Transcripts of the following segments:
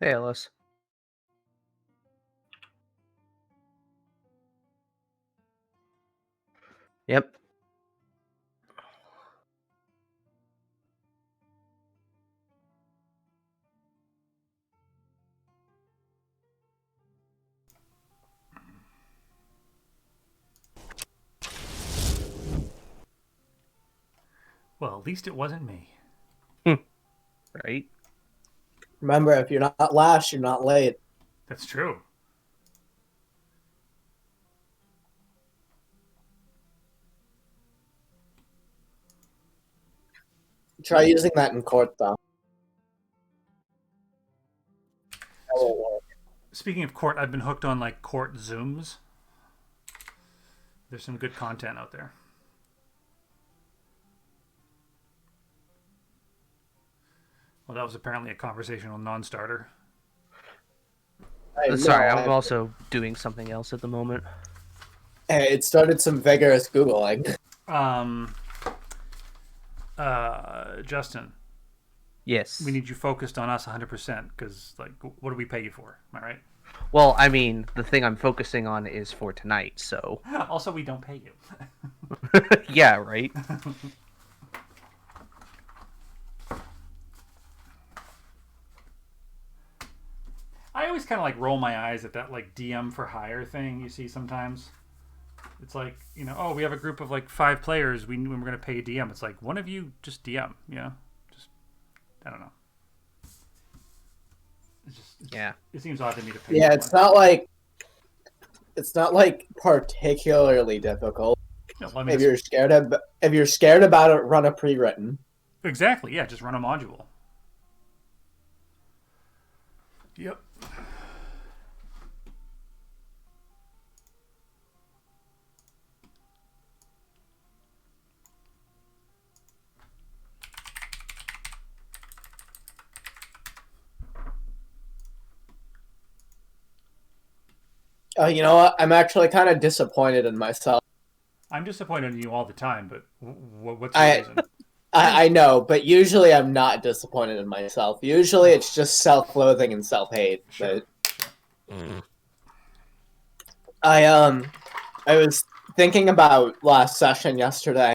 Hey, Alice. Yep. Well, at least it wasn't me. Right? Remember, if you're not last, you're not late. That's true. Try using that in court, though. That will work. Speaking of court, I've been hooked on like court Zooms. There's some good content out there. Well, that was apparently a conversational non-starter. Sorry, I'm also doing something else at the moment. Hey, it started some vigorous Googling. Justin, Yes. we need you focused on us 100% because, like, what do we pay you for? Am I right? Well, I mean, the thing I'm focusing on is for tonight, so... Also, we don't pay you. Yeah, right? I always kind of like roll my eyes at that like DM for hire thing you see sometimes. It's like, you know, oh, we have a group of like 5 players. We're going to pay a DM. It's like, one of you just DM, you know? Just, I don't know. Yeah. It seems odd to me to pay. Yeah, it's not like particularly difficult. No, I mean, If you're scared about it, run a pre-written. Exactly. Yeah, just run a module. Yep. You know what? I'm actually kind of disappointed in myself. I'm disappointed in you all the time, but what's the reason? I know, but usually I'm not disappointed in myself. Usually it's just self-loathing and self-hate. Sure. But I was thinking about last session yesterday,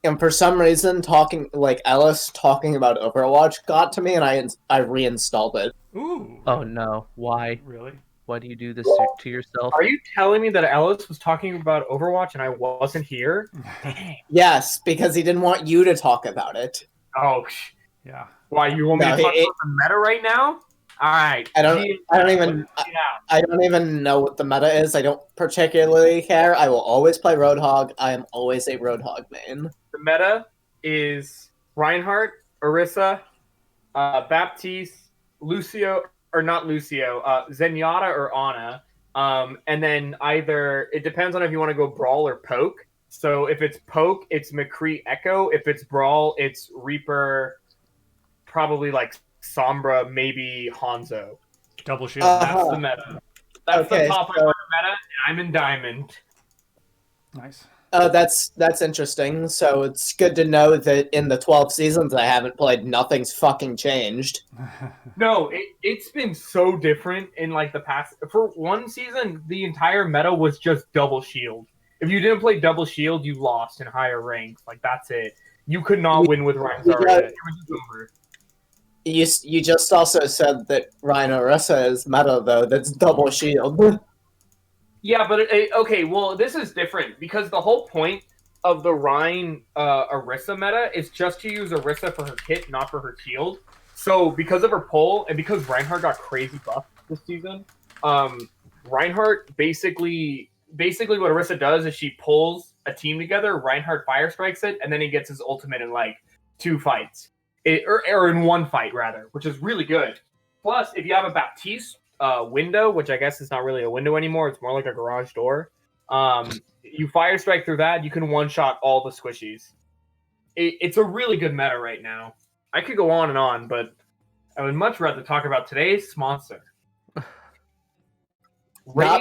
and for some reason, Ellis talking about Overwatch got to me, and I reinstalled it. Ooh. Oh, no. Why? Really? Why do you do this to yourself? Are you telling me that Ellis was talking about Overwatch and I wasn't here? Dang. Yes, because he didn't want you to talk about it. Oh, yeah. Why, you want me to talk about the meta right now? All right. I don't even know what the meta is. I don't particularly care. I will always play Roadhog. I am always a Roadhog main. The meta is Reinhardt, Orisa, Baptiste, Lucio, or not Lucio, Zenyatta or Ana. And then either, it depends on if you want to go Brawl or Poke. So if it's Poke, it's McCree Echo. If it's Brawl, it's Reaper, probably like Sombra, maybe Hanzo. Double shield. That's the meta. That's the top meta, and I'm in Diamond. Nice. That's interesting. So it's good to know that in the 12 seasons I haven't played, nothing's fucking changed. No, it's been so different in like the past. For one season, the entire meta was just double shield. If you didn't play double shield, you lost in higher ranks. Like, that's it. You could not win with Ryan Zarya. It was just over. You just also said that Ryan Orisa is meta, though. That's double shield. Yeah, but okay, well, this is different because the whole point of the Ryan Orisa meta is just to use Orisa for her kit, not for her shield. So because of her pull, and because Reinhardt got crazy buffed this season, Reinhardt basically what Orisa does is she pulls a team together, Reinhardt fire strikes it, and then he gets his ultimate in like 2 fights. Or in 1 fight, rather, which is really good. Plus, if you have a Baptiste window, which I guess is not really a window anymore, it's more like a garage door, you fire strike through that, you can one-shot all the squishies. It's a really good meta right now. I could go on, but I would much rather talk about today's sponsor. Not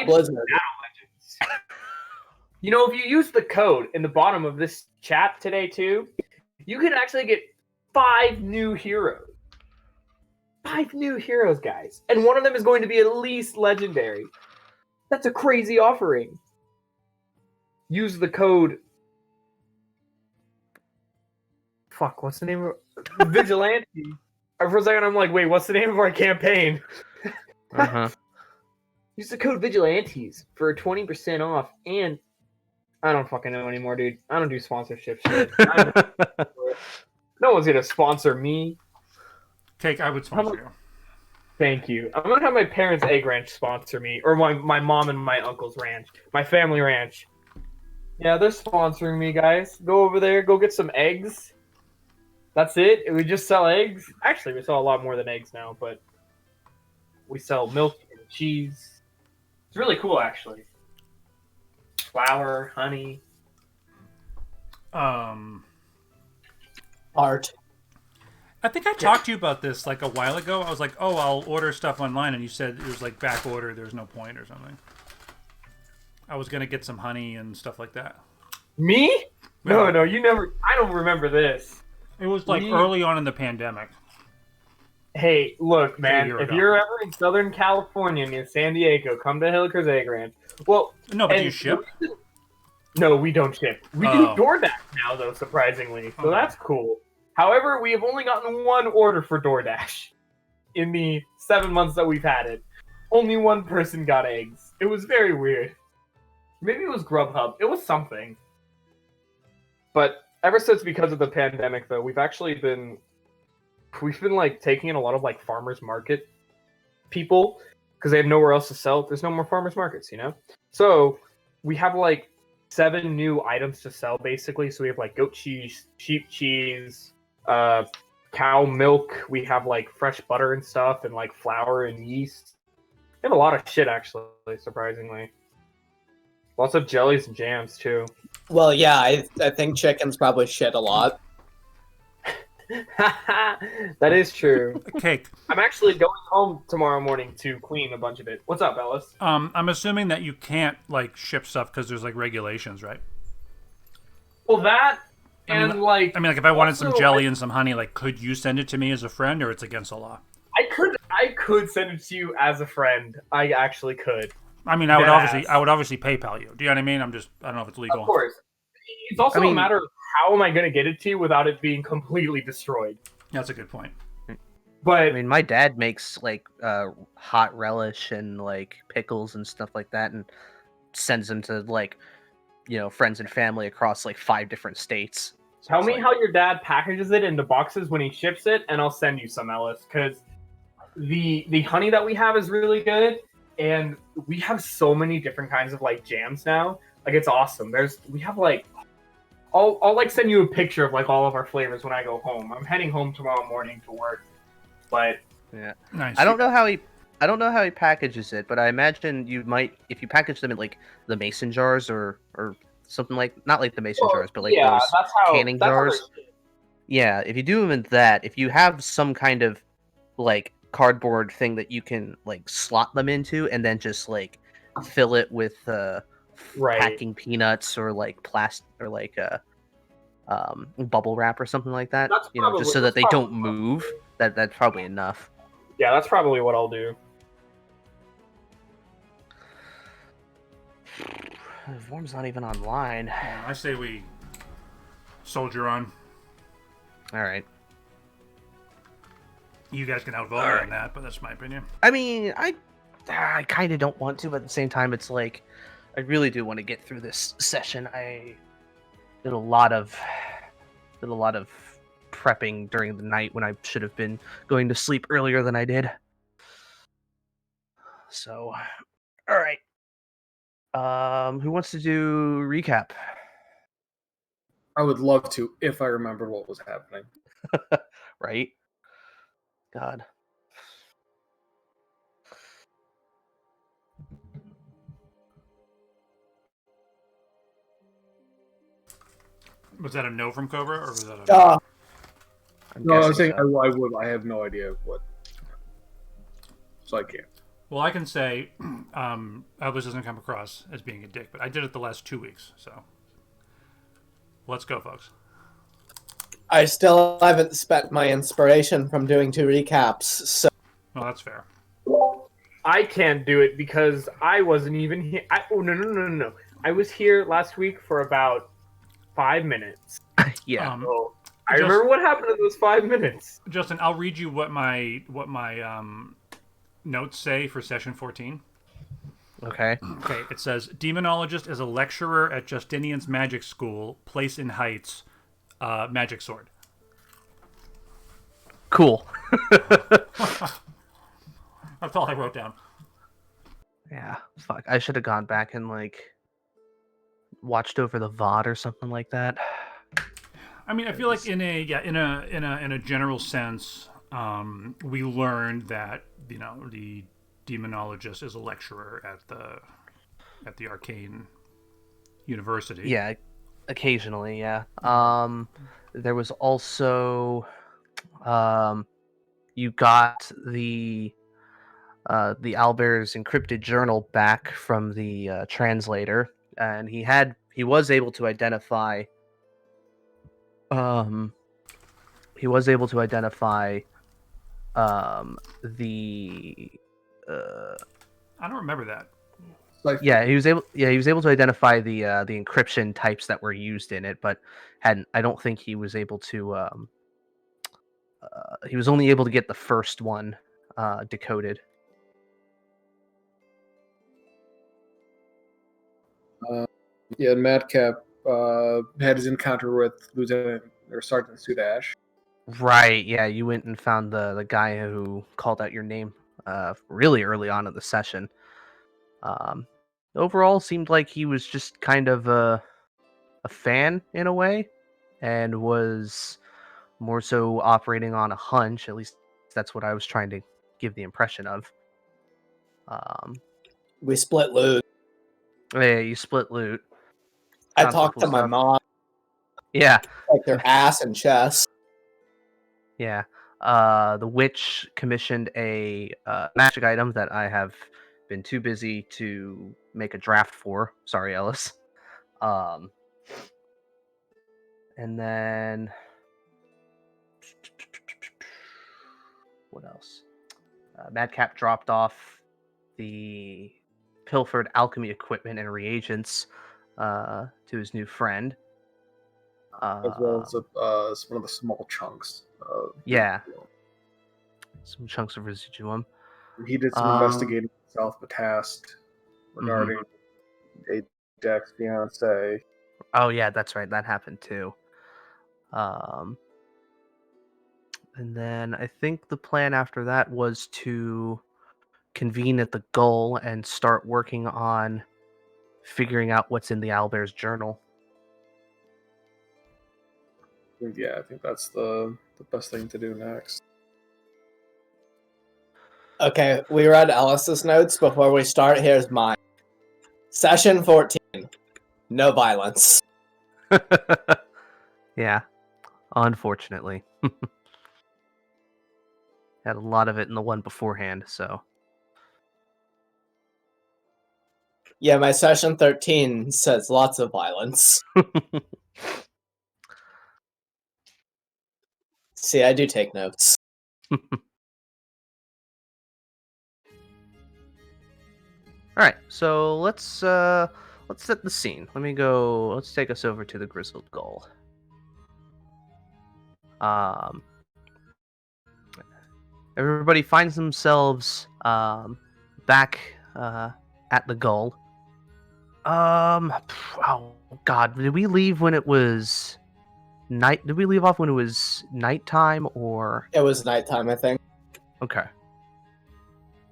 Blizzard. Legends. You know, if you use the code in the bottom of this chat today, too, you can actually get 5 new heroes. 5 5 new heroes, guys. And one of them is going to be at least legendary. That's a crazy offering. Use the code. Fuck, what's the name of Vigilante? For a second, I'm like, wait, what's the name of our campaign? Uh-huh. Use the code Vigilantes for 20% off, and I don't fucking know anymore, dude. I don't do sponsorship shit. No one's gonna sponsor me. Cake, I would sponsor you. Thank you. I'm gonna have my parents' egg ranch sponsor me, or my mom and my uncle's ranch, my family ranch. Yeah, they're sponsoring me, guys. Go over there, go get some eggs. That's it. We just sell eggs. Actually, we sell a lot more than eggs now, but we sell milk and cheese. It's really cool, actually. Flour, honey. Art. I think I talked to you about this like a while ago. I was like, "Oh, I'll order stuff online," and you said it was like back order. There's no point or something. I was gonna get some honey and stuff like that. Me? Yeah. No, you never. I don't remember this. It was like early on in the pandemic. Hey, look, man. year If ago. you're ever in Southern California near San Diego, come to Hilliker's Egg Ranch. Well, No, but do and you ship? No, we don't ship. We do DoorDash now, though, surprisingly. So that's cool. However, we have only gotten one order for DoorDash in the 7 months that we've had it. Only one person got eggs. It was very weird. Maybe it was Grubhub. It was something. But ever since, because of the pandemic, though, we've been like taking in a lot of like farmers market people because they have nowhere else to sell. There's no more farmers markets, you know? So we have like 7 new items to sell, basically. So we have like goat cheese, sheep cheese, cow milk. We have like fresh butter and stuff, and like flour and yeast. We have a lot of shit, actually, surprisingly. Lots of jellies and jams too. Well, yeah, I think chickens probably shit a lot. That is true. Cake. I'm actually going home tomorrow morning to clean a bunch of it. What's up, Ellis? I'm assuming that you can't like ship stuff because there's like regulations, right? Well, that I mean, and like if I wanted some also, jelly and some honey, like, could you send it to me as a friend, or it's against the law? I could send it to you as a friend. I actually could. I mean, I would obviously PayPal you. Do you know what I mean? I don't know if it's legal. Of course. It's also a matter of how am I going to get it to you without it being completely destroyed. That's a good point. But I mean, my dad makes like hot relish and like pickles and stuff like that, and sends them to like, you know, friends and family across like 5 different states. So tell me how your dad packages it into boxes when he ships it, and I'll send you some, Ellis. Because the honey that we have is really good, and we have so many different kinds of like jams now. Like, it's awesome. We have like, I'll like send you a picture of like all of our flavors when I go home. I'm heading home tomorrow morning to work, but yeah, nice. I don't know how he packages it, but I imagine you might, if you package them in like the mason jars or something, like not like the mason jars, but like those canning jars. Yeah, if you do them in that, if you have some kind of like cardboard thing that you can like slot them into, and then just like fill it with packing peanuts or like plastic or like bubble wrap or something like that. That's you know, just so that they don't move. That's probably enough. Yeah, that's probably what I'll do. Vorm's not even online. I say we soldier on. All right. You guys can outvote me on that, but that's my opinion. I mean, I kind of don't want to, but at the same time, it's like I really do want to get through this session. I did a lot of prepping during the night when I should have been going to sleep earlier than I did. So, all right. Who wants to do recap? I would love to if I remember what was happening. Right? God. Was that a no from Cobra, or was that a Uh, No, I was saying so. I would. I have no idea what. So I can't. Well, I can say Elvis doesn't come across as being a dick, but I did it the last 2 weeks, so let's go, folks. I still haven't spent my inspiration from doing 2 recaps, so Well, that's fair. I can't do it because I wasn't even here. No. I was here last week for about 5 minutes. Yeah. So I remember what happened in those 5 minutes. Justin, I'll read you what my notes say for session 14. Okay. Okay, it says Demonologist is a lecturer at Justinian's Magic School, Place in Heights, Magic Sword. Cool. That's all I wrote down. Yeah, fuck. I should have gone back and like watched over the VOD or something like that. I mean, I feel like in a general sense, we learned that the demonologist is a lecturer at the arcane university. Yeah, occasionally, yeah. There was also you got the Albert's encrypted journal back from the translator, and he was able to identify the I don't remember that. he was able to identify the encryption types that were used in it, but I don't think he was able to he was only able to get the first one decoded. Yeah, Madcap had his encounter with Lieutenant or Sergeant Sudash. Right, yeah, you went and found the guy who called out your name really early on in the session. Overall, seemed like he was just kind of a fan in a way, and was more so operating on a hunch. At least that's what I was trying to give the impression of. We split loot. Yeah, you split loot. I talked to my mom. Yeah. Like their ass and chest. Yeah. The witch commissioned a magic item that I have been too busy to make a draft for. Sorry, Ellis. And then what else? Madcap dropped off the pilfered alchemy equipment and reagents to his new friend. As well as one of the small chunks. Yeah. Some chunks of residuum. He did some investigating himself, but tasked regarding Jack's fiance. Oh yeah, that's right. That happened too. And then I think the plan after that was to convene at the goal and start working on figuring out what's in the Albert's journal. Yeah, I think that's the best thing to do next. Okay, we read Ellis's notes. Before we start, here's mine. Session 14. No violence. Yeah, unfortunately. Had a lot of it in the one beforehand, so. Yeah, my session 13 says lots of violence. See, I do take notes. Alright, so let's set the scene. Let's take us over to the Grizzled Gull. Everybody finds themselves back at the Gull. Oh God, did we leave when it was night? Did we leave off when it was nighttime or? It was nighttime, I think. Okay.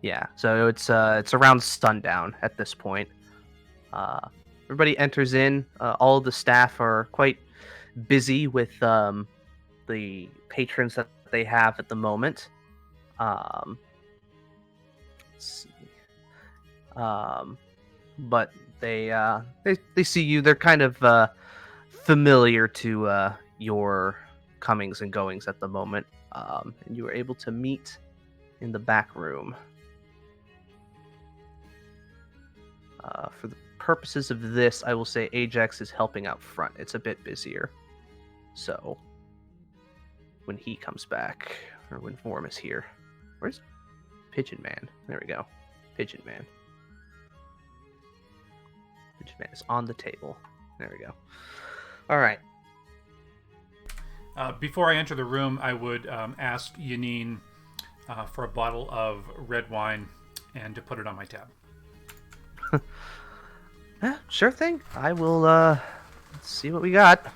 Yeah, so it's around sundown at this point. Everybody enters in. All of the staff are quite busy with the patrons that they have at the moment. Let's see. But they see you. They're kind of familiar to your comings and goings at the moment, and you were able to meet in the back room. For the purposes of this, I will say Ajax is helping out front. It's a bit busier. So, when he comes back, or when Vorm is here. Pigeon Man. There we go. Pigeon Man. Pigeon Man is on the table. There we go. All right. Before I enter the room, I would ask Yanine for a bottle of red wine and to put it on my tab. Sure thing. I will. Let's see what we got.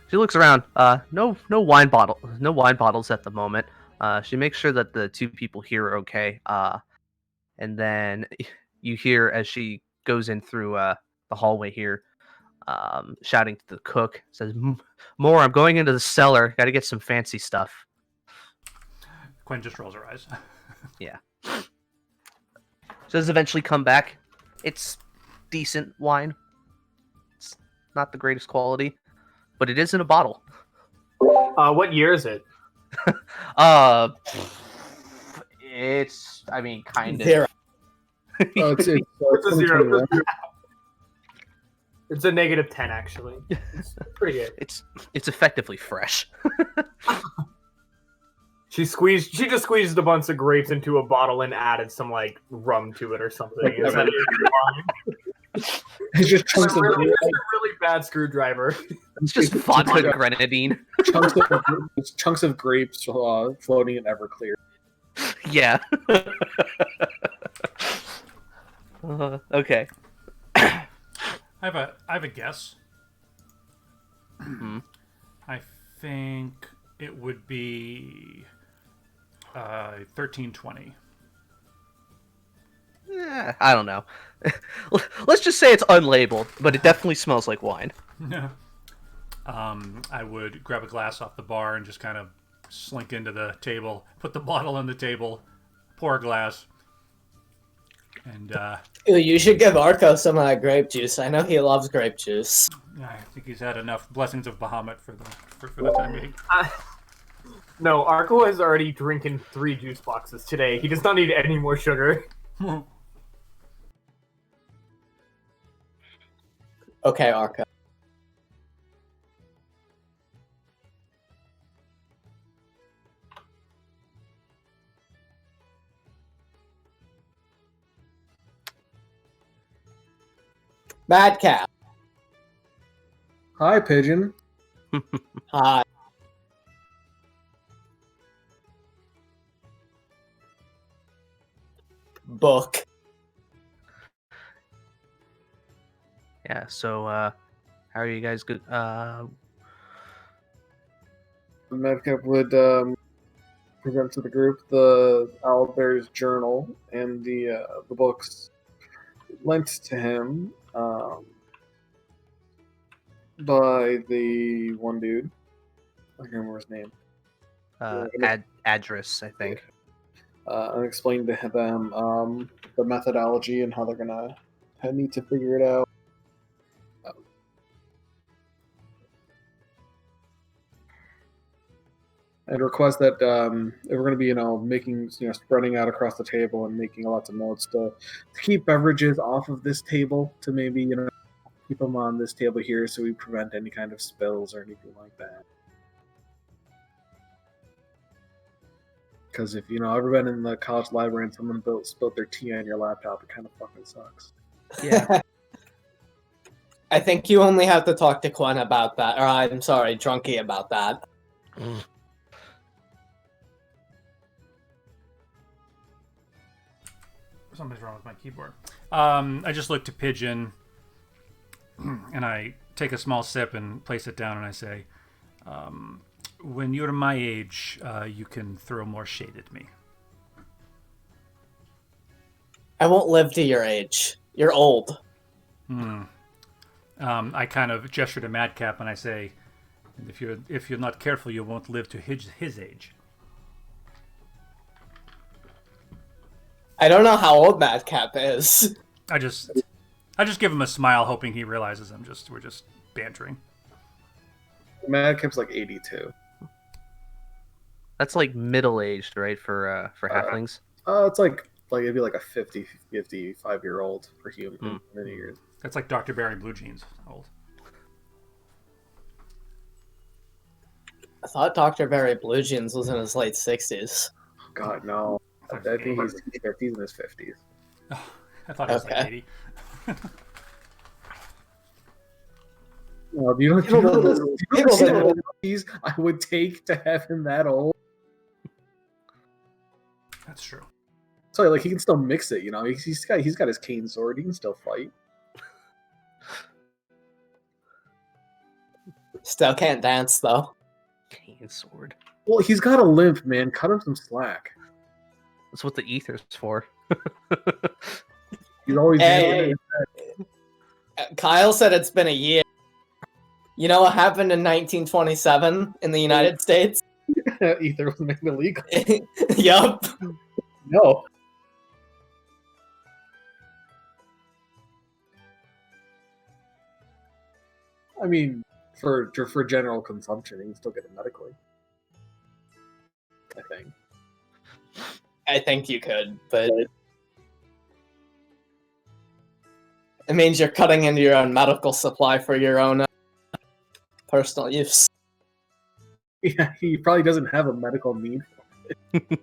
She looks around. No wine bottles at the moment. She makes sure that the two people here are okay. And then you hear as she goes in through the hallway here, shouting to the cook, says, "More! I'm going into the cellar. Got to get some fancy stuff." Quinn just rolls her eyes. Yeah. She does eventually come back. It's decent wine. It's not the greatest quality, but it is in a bottle. What year is it? It's, I mean, kind of. Zero. It's It's a 0. 2021. It's a -10, actually. It's pretty good. It's effectively fresh. She just squeezed a bunch of grapes into a bottle and added some like rum to it or something. It's, It's just chunks a of really bad screwdriver. It's just vodka grenadine. chunks of grapes floating in Everclear. Yeah. Okay. I have a guess. Mhm. I think it would be 1320. I don't know. Let's just say it's unlabeled, but it definitely smells like wine. I would grab a glass off the bar and just kind of slink into the table, put the bottle on the table, pour a glass, and Ooh, you should give Arco some of that grape juice. I know he loves grape juice. I think he's had enough blessings of Bahamut for the time being. No, Arco is already drinking 3 juice boxes today. He does not need any more sugar. Okay, Arco. Madcap. Hi, Pigeon. Hi. Book. Yeah, so, how are you guys good? Madcap would present to the group the Owlbear's journal and the books lent to him by the one dude. I can't remember his name. Address, I think. And explain to them the methodology and how they're gonna need to figure it out. I'd request that if we're going to be, making, spreading out across the table and making lots of notes to keep beverages off of this table, to maybe, keep them on this table here so we prevent any kind of spills or anything like that. Because if, ever been in the college library and someone spilled their tea on your laptop, it kind of fucking sucks. Yeah. I think you only have to talk to Quinn about that. Or I'm sorry, Drunky about that. Something's wrong with my keyboard. I just look to Pigeon, and I take a small sip and place it down, and I say, when you're my age, you can throw more shade at me. I won't live to your age. You're old. I kind of gesture to Madcap, and I say, if you're not careful, you won't live to his age. I don't know how old Madcap is. I just give him a smile, hoping he realizes we're just bantering. Madcap's like 82. That's like middle-aged, right, for halflings? It's like it'd be like a 55-year-old for human many years. That's like Dr. Barry Blue Jeans old. I thought Dr. Barry Blue Jeans was in his late 60s. God, no. I think he's in his 50s. Oh, I thought it was like 80. Well, do you know the movies I would take to have him that old? That's true. So like he can still mix it, He's got his cane sword. He can still fight. Still can't dance though. Cane sword. Well, he's got a limp, man. Cut him some slack. That's what the ether's for. He's always. Hey, Kyle said it's been a year. You know what happened in 1927 in the United States? Ether was made illegal. Yup. No. I mean, for general consumption, you can still get it medically. I think you could, but it means you're cutting into your own medical supply for your own personal use. Yeah, he probably doesn't have a medical need for it.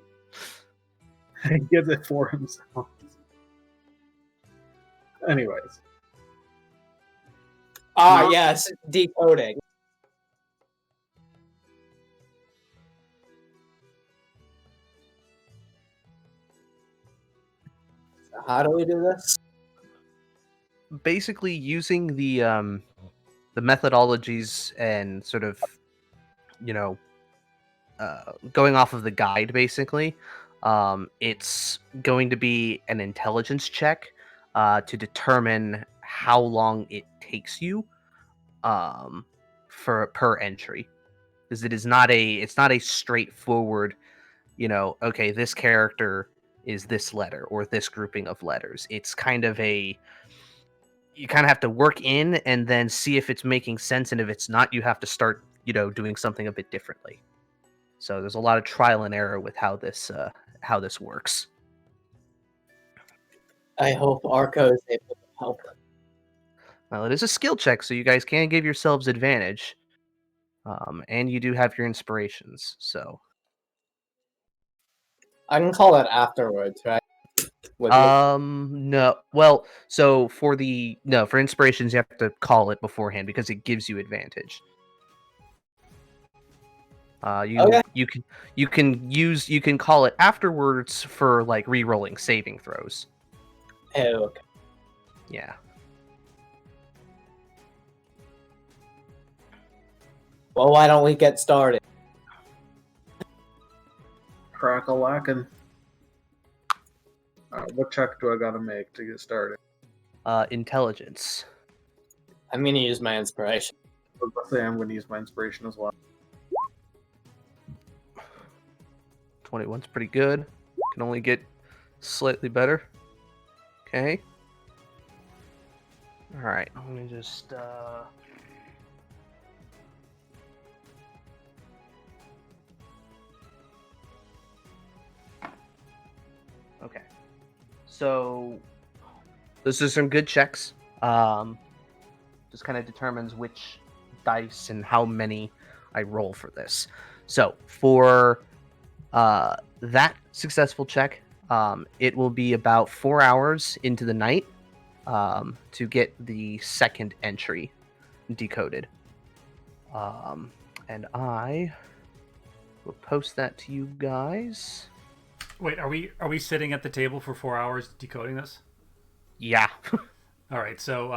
He gets it for himself. Anyways. Yes, decoding. How do we do this? Basically, using the methodologies and sort of, going off of the guide. Basically, it's going to be an intelligence check to determine how long it takes you for per entry, because it's not a straightforward, okay, this character is this letter or this grouping of letters. It's kind of you kind of have to work in and then see if it's making sense, and if it's not, you have to start doing something a bit differently. So there's a lot of trial and error with how this works. I hope Arco is able to help. Well, it is a skill check, so you guys can give yourselves advantage, and you do have your inspirations. So I can call it afterwards, right? No. Well, so for inspirations, you have to call it beforehand because it gives you advantage. Okay. You can call it afterwards for like re-rolling saving throws. Oh, okay. Yeah. Well, why don't we get started? Crack-a-lackin'. What check do I gotta make to get started? Intelligence. I'm gonna use my inspiration. Let's say I'm gonna use my inspiration as well. 21's pretty good. Can only get slightly better. Okay. All right. Let me just. Okay. So this is some good checks. Just kind of determines which dice and how many I roll for this. So for that successful check, it will be about 4 hours into the night to get the second entry decoded. And I will post that to you guys. Wait, are we sitting at the table for 4 hours decoding this? Yeah. All right, so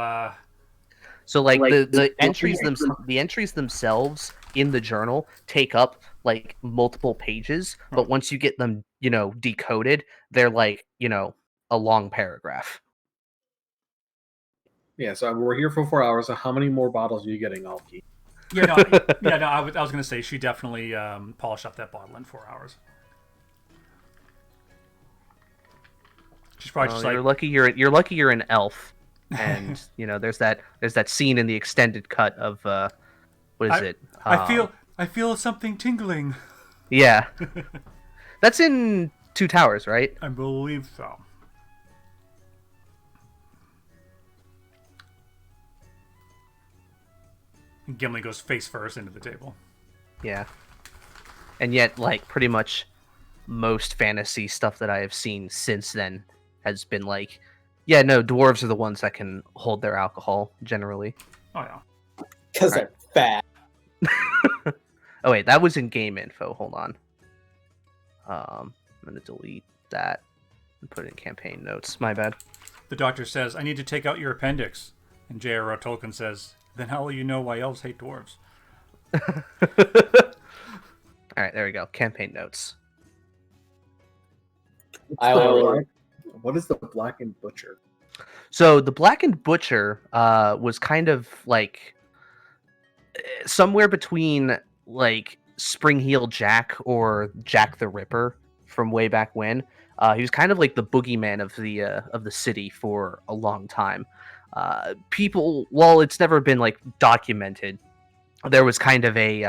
like the entries themselves in the journal take up like multiple pages, but once you get them, decoded, they're like, a long paragraph. Yeah, so we're here for 4 hours. So how many more bottles are you getting, Alki? Yeah, no. I was gonna say she definitely polished up that bottle in 4 hours. She's probably just like, you're lucky you're an elf, and there's that scene in the extended cut of what is it? I feel something tingling. Yeah, that's in Two Towers, right? I believe so. And Gimli goes face first into the table. Yeah. And yet, like, pretty much most fantasy stuff that I have seen since then has been like, yeah, no, dwarves are the ones that can hold their alcohol generally. Oh yeah. Because they're fat. Oh wait, that was in game info. Hold on. I'm gonna delete that and put it in campaign notes. My bad. The doctor says, "I need to take out your appendix," and J.R.R. Tolkien says, "Then how will you know why elves hate dwarves?" All right, there we go. Campaign notes. What is the Blackened Butcher? So the Blackened Butcher was kind of like somewhere between like Spring-Heeled Jack or Jack the Ripper from way back when. He was kind of like the boogeyman of the city for a long time. People, well, it's never been like documented. There was kind of a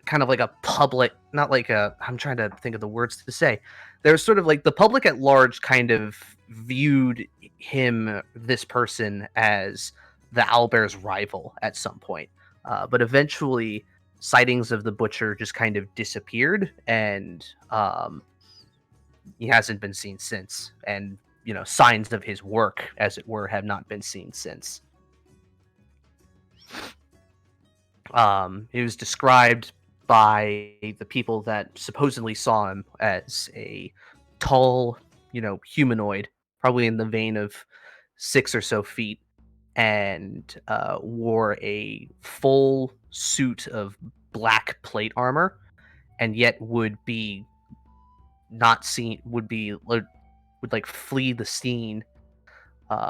kind of like a public, not like a. I'm trying to think of the words to say. There's sort of like the public at large kind of viewed him, this person, as the owlbear's rival at some point. But eventually, sightings of the butcher just kind of disappeared, and he hasn't been seen since. And signs of his work, as it were, have not been seen since. He was described by the people that supposedly saw him as a tall, humanoid, probably in the vein of 6 or so feet, and wore a full suit of black plate armor, and yet would be not seen, would like flee the scene,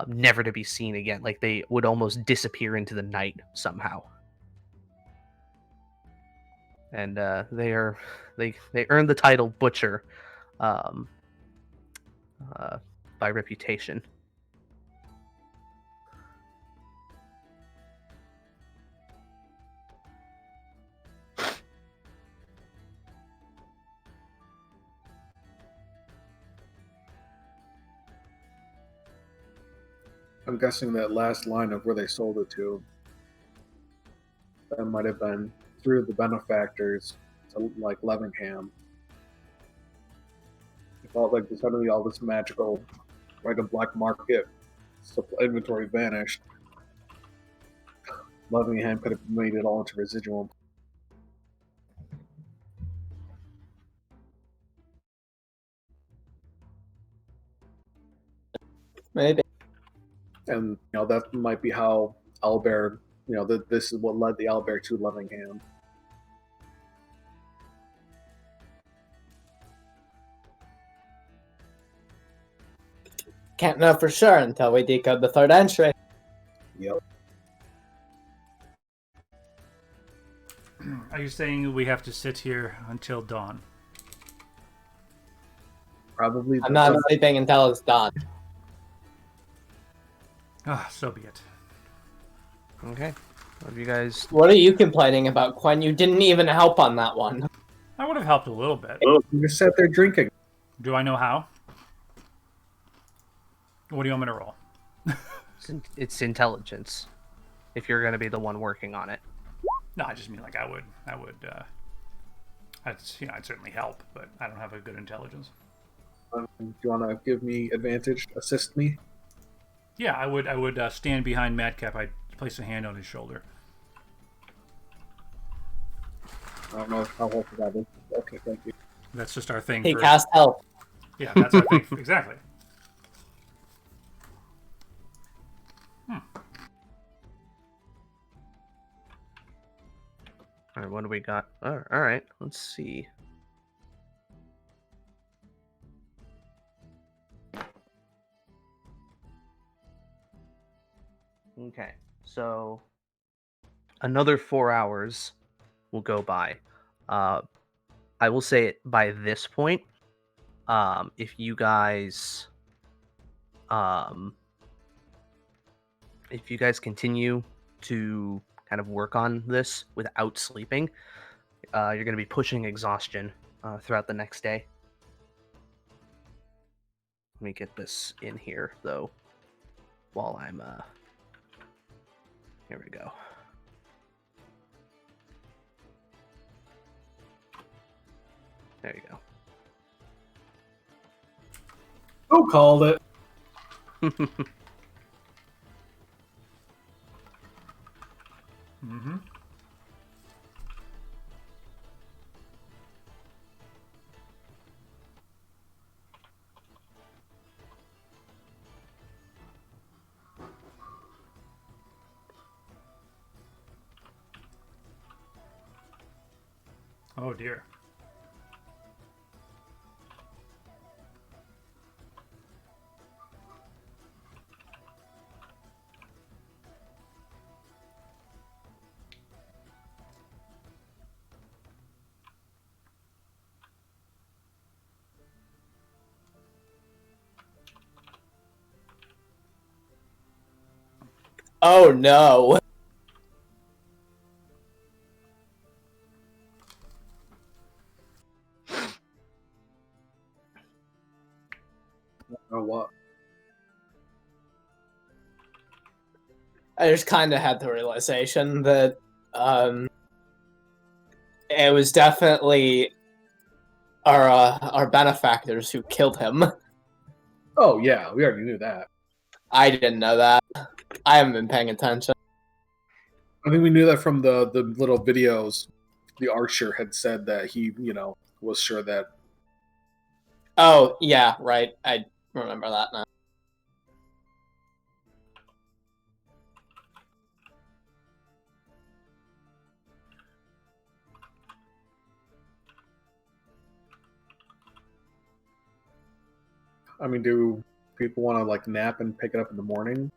never to be seen again. Like they would almost disappear into the night somehow. And they earned the title Butcher by reputation. I'm guessing that last line of where they sold it to, that might have been through the benefactors to like Levingham. It felt like suddenly all this magical, like a black market inventory vanished. Levingham could have made it all into residual. Maybe. And that might be how Owlbear, this is what led the Owlbear to Levingham. Can't know for sure until we decode the third entry. Yep. Are you saying we have to sit here until dawn? Probably. I'm not sleeping until it's done. Ah, so be it. Okay. What have you guys? What are you complaining about, Quen? You didn't even help on that one. I would have helped a little bit. You just sat there drinking. Do I know how? What do you want me to roll? It's intelligence. If you're going to be the one working on it. No, I just mean like I'd certainly help, but I don't have a good intelligence. Do you want to give me advantage? Assist me? Yeah, I would stand behind Madcap. I'd place a hand on his shoulder. I don't know how helpful that is. Okay, thank you. That's just our thing. He cast help. Yeah, that's our thing. Exactly. All right, what do we got? All right, let's see. Okay, so another 4 hours will go by. I will say it by this point. If you guys continue to kind of work on this without sleeping, you're going to be pushing exhaustion throughout the next day. Let me get this in here though while I'm here we go. There you go. Who called it? Mm-hmm. Oh dear. Oh no. Or what? I just kind of had the realization that it was definitely our benefactors who killed him. Oh yeah, we already knew that. I didn't know that. I haven't been paying attention. I think we knew that from the little videos. The archer had said that he, was sure that. Oh yeah, right. I remember that now. I mean, do people want to like nap and pick it up in the morning?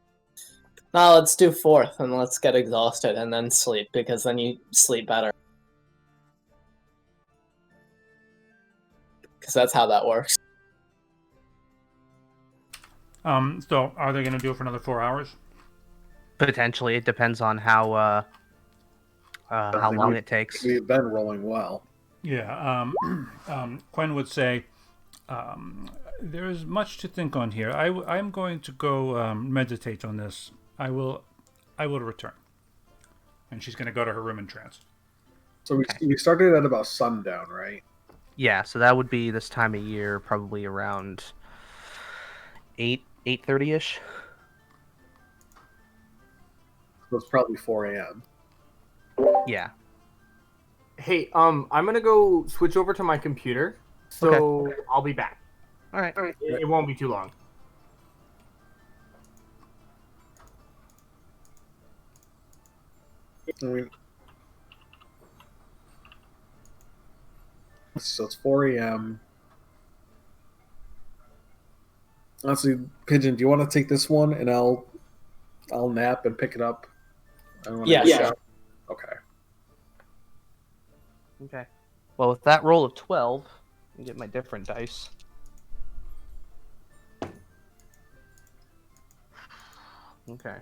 No, let's do 4th and let's get exhausted and then sleep, because then you sleep better. Because that's how that works. So are they going to do it for another 4 hours? Potentially, it depends on how long it takes. We've been rolling well. Yeah. Quen would say, there is much to think on here. I'm going to go meditate on this. I will return. And she's going to go to her room in trance. So we started at about sundown, right? Yeah, so that would be this time of year, probably around 8:30ish. So it's probably 4 a.m. Yeah. Hey, I'm gonna go switch over to my computer, so I'll be back. All right. It won't be too long. So it's 4 a.m. Honestly, Pigeon, do you want to take this one and I'll nap and pick it up? Yeah, sure. Okay. Okay. Well, with that roll of 12, I get my different dice. Okay.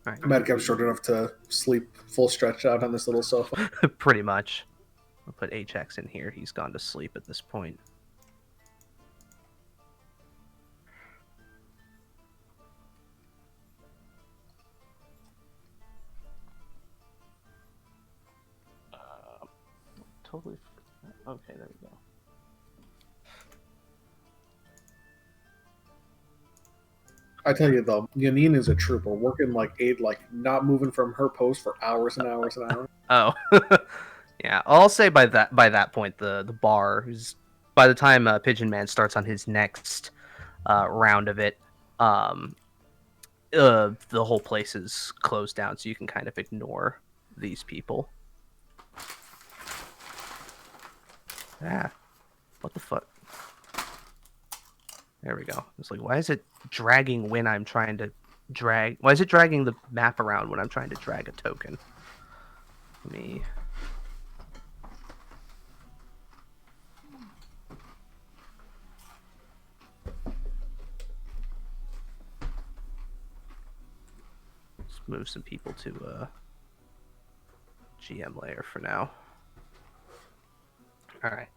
All right. I might get short enough to sleep full stretched out on this little sofa. Pretty much. I'll put HX in here. He's gone to sleep at this point. Totally. Okay, there we go. I tell you though, Yanine is a trooper, working not moving from her post for hours and hours and hours. Oh, yeah. I'll say by that point, the bar, who's by the time Pigeon Man starts on his next round of it, the whole place is closed down, so you can kind of ignore these people. Ah, what the fuck? There we go. It's like, why is it dragging when I'm trying to drag? Why is it dragging the map around when I'm trying to drag a token? Let me... Let's move some people to GM layer for now. All right.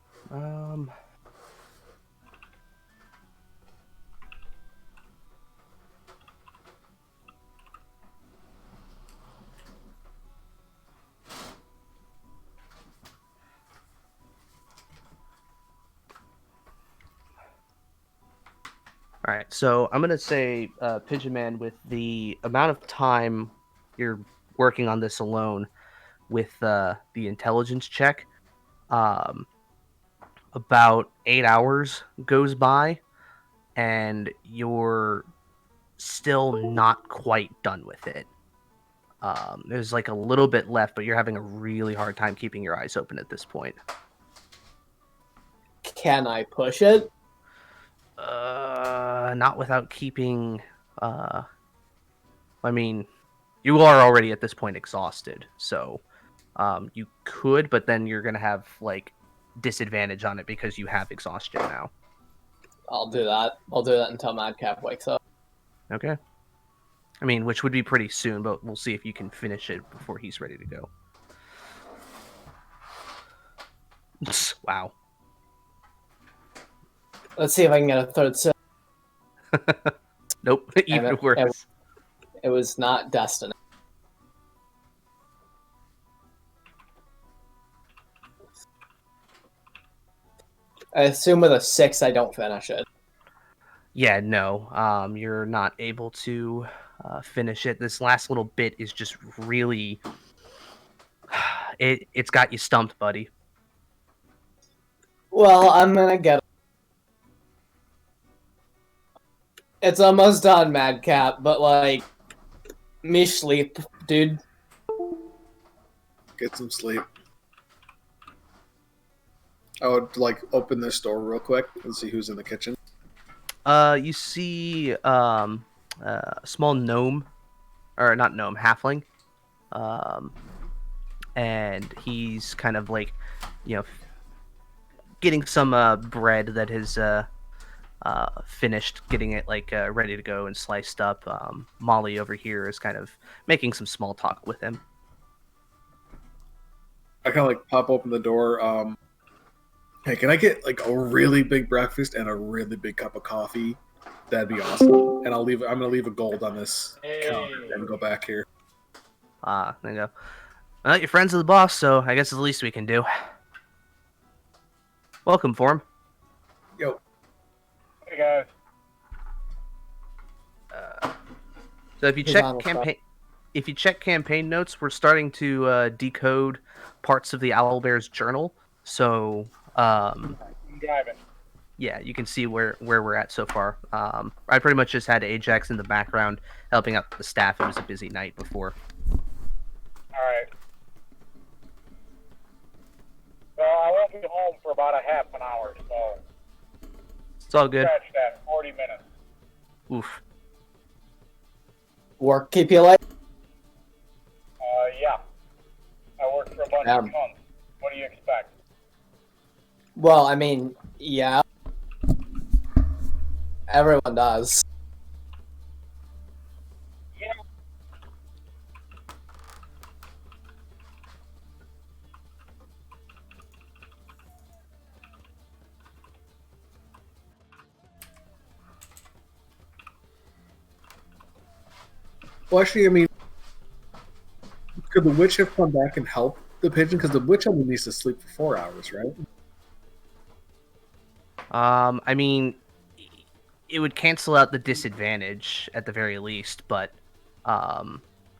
All right, so I'm gonna say, Pigeon Man, with the amount of time you're working on this alone, with the intelligence check, um, about 8 hours goes by, and you're still not quite done with it. There's like a little bit left, but you're having a really hard time keeping your eyes open at this point. Can I push it? Not without keeping. I mean, you are already at this point exhausted, so you could, but then you're gonna have like disadvantage on it because you have exhaustion now. I'll do that. I'll do that until Madcap wakes up. Okay. I mean, which would be pretty soon, but we'll see if you can finish it before he's ready to go. Wow. Let's see if I can get a third sip. Nope, even worse. It was not destiny. I assume with a 6 I don't finish it. Yeah, no. You're not able to finish it. This last little bit is just really... It's got you stumped, buddy. Well, I'm gonna get it. It's almost done, Madcap, but like... Me sleep, dude. Get some sleep. I would like open this door real quick and see who's in the kitchen. You see a small gnome, or not gnome, halfling, and he's kind of like, getting some bread that has finished, getting it like ready to go and sliced up. Molly over here is kind of making some small talk with him. I kind of like pop open the door. Hey, can I get like a really big breakfast and a really big cup of coffee? That'd be awesome. And I'm gonna leave a gold on this counter and go back here. There you go. Well, your friends are the boss, so I guess it's the least we can do. Welcome, Form. Yo. Hey guys. So if you check campaign notes, we're starting to decode parts of the Owlbear's journal. So I'm driving. yeah, you can see where we're at so far. I pretty much just had Ajax in the background helping out the staff. It was a busy night before. Alright. So I won't be home for about a half an hour, so It's all good. scratch that, 40 minutes. Oof. Work keep you late? Yeah. I worked for a bunch of months. What do you expect? Well, I mean, yeah. Everyone does. Yeah. Well, actually, I mean, could the witch have come back and helped the pigeon? Because the witch only needs to sleep for 4 hours, right? I mean, it would cancel out the disadvantage at the very least, but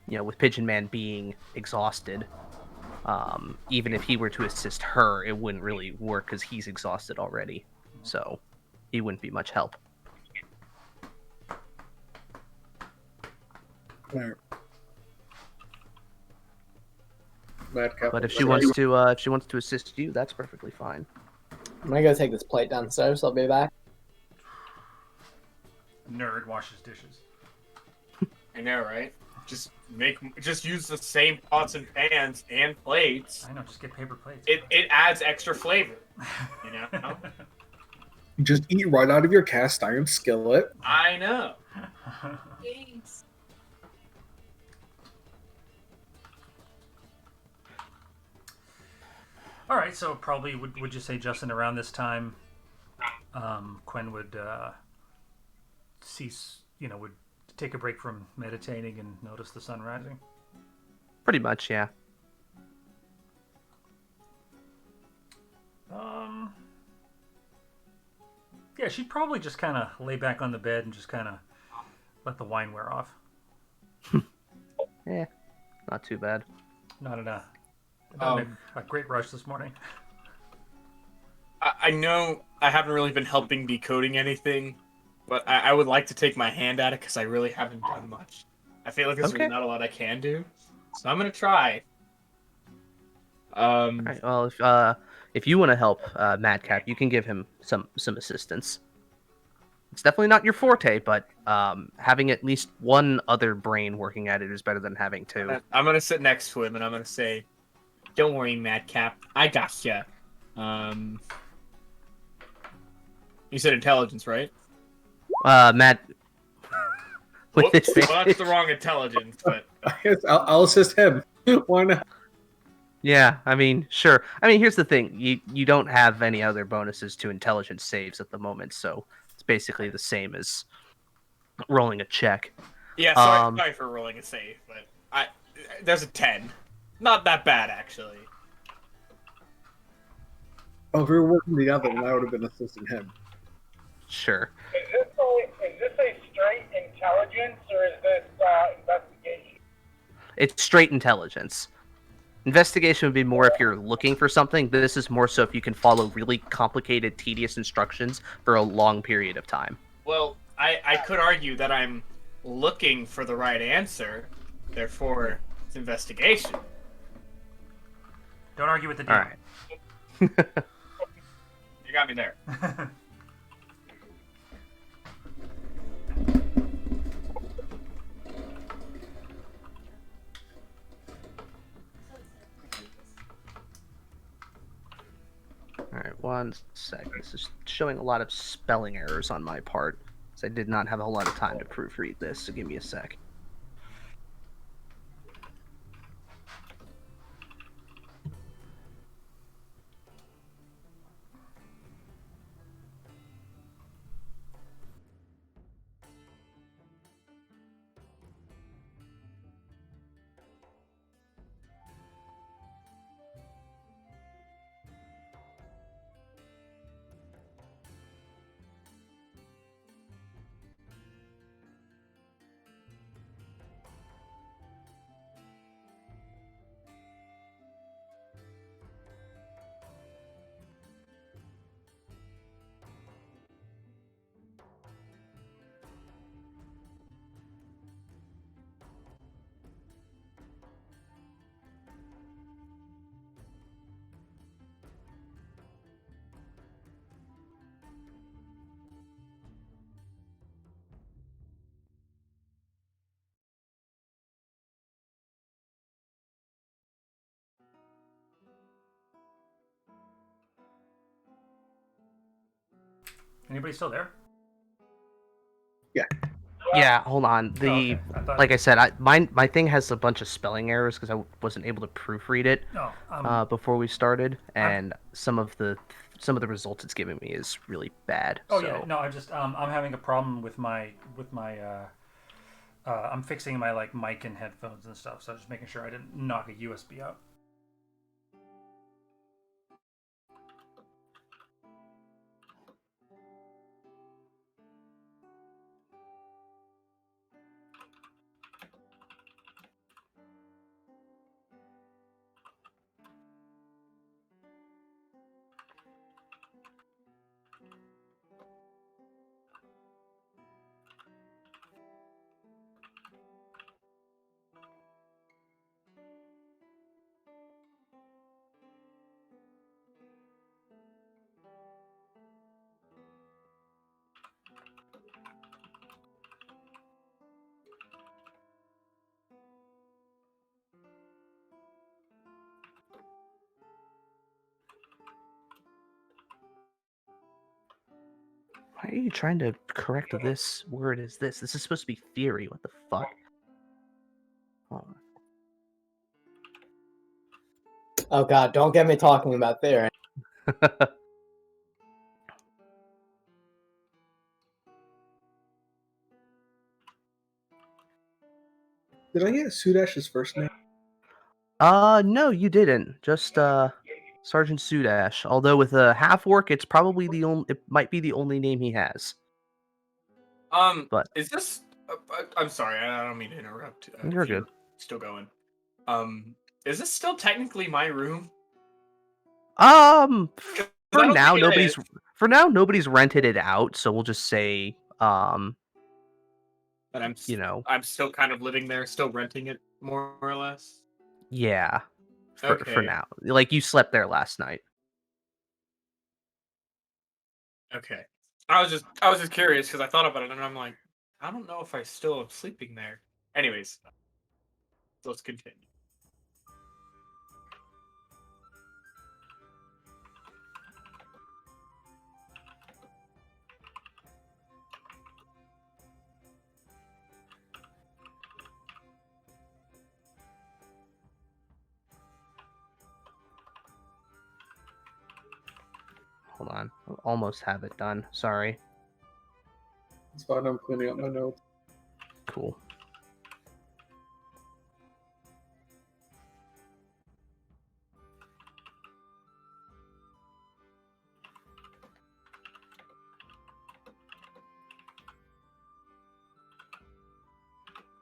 with Pigeon Man being exhausted, even if he were to assist her, it wouldn't really work because he's exhausted already. So he wouldn't be much help. Right. Madcap. But if she wants to assist you, that's perfectly fine. I'm gonna go take this plate downstairs. I'll be back. Nerd washes dishes. I know, right? Just use the same pots and pans and plates. I know, just get paper plates. It adds extra flavor, you know. Just eat right out of your cast iron skillet. I know. Thanks. All right, so probably would you say, Justin, around this time, Quinn would cease, would take a break from meditating and notice the sun rising? Pretty much, yeah. Yeah, Yeah, she'd probably just kind of lay back on the bed and just kind of let the wine wear off. Yeah, not too bad. Not in a great rush this morning. I know I haven't really been helping decoding anything, but I would like to take my hand at it because I really haven't done much. I feel like there's really not a lot I can do, so I'm gonna try. All right, well, if you want to help Madcap, you can give him some assistance. It's definitely not your forte, but having at least one other brain working at it is better than having two. I'm gonna sit next to him and I'm gonna say, "Don't worry, Madcap, I gotcha." You said intelligence, right? Matt. Whoops, well, that's the wrong intelligence, but I guess I'll assist him. Why not? Yeah, I mean, sure. I mean, here's the thing: you don't have any other bonuses to intelligence saves at the moment, so it's basically the same as rolling a check. Yeah, sorry for rolling a save, but there's a 10. Not that bad, actually. Oh, if we were working together, then I would have been assisting him. Sure. Is this a straight intelligence or is this investigation? It's straight intelligence. Investigation would be more if you're looking for something. This is more so if you can follow really complicated, tedious instructions for a long period of time. Well, I could argue that I'm looking for the right answer, therefore it's investigation. Don't argue with the DM. All right. You got me there. Alright, one sec. This is showing a lot of spelling errors on my part, because I did not have a whole lot of time to proofread this, so give me a sec. Anybody still there? Yeah. Yeah, hold on. Okay. Like I said, my thing has a bunch of spelling errors because I wasn't able to proofread it before we started, and some of the results it's giving me is really bad. Yeah, no, I'm having a problem with my I'm fixing my like mic and headphones and stuff, so I'm just making sure I didn't knock a USB out. Why are you trying to correct this word as this? This is supposed to be theory. What the fuck? Oh god, don't get me talking about theory. Did I get Sudash's first name? No, you didn't. Just Sergeant Sudash. Although with a half orc, it's probably it might be the only name he has. But is this? I'm sorry, I don't mean to interrupt. You're good. Still going. Is this still technically my room? For now, nobody's rented it out, so we'll just say But I'm you know, I'm still kind of living there, still renting it more or less. Yeah. For Okay. now. Like you slept there last night. Okay. I was just curious because I thought about it and I'm like, I don't know if I still am sleeping there. Anyways, let's continue. Hold on. I'll almost have it done. Sorry. It's fine. I'm cleaning up my notes. Cool.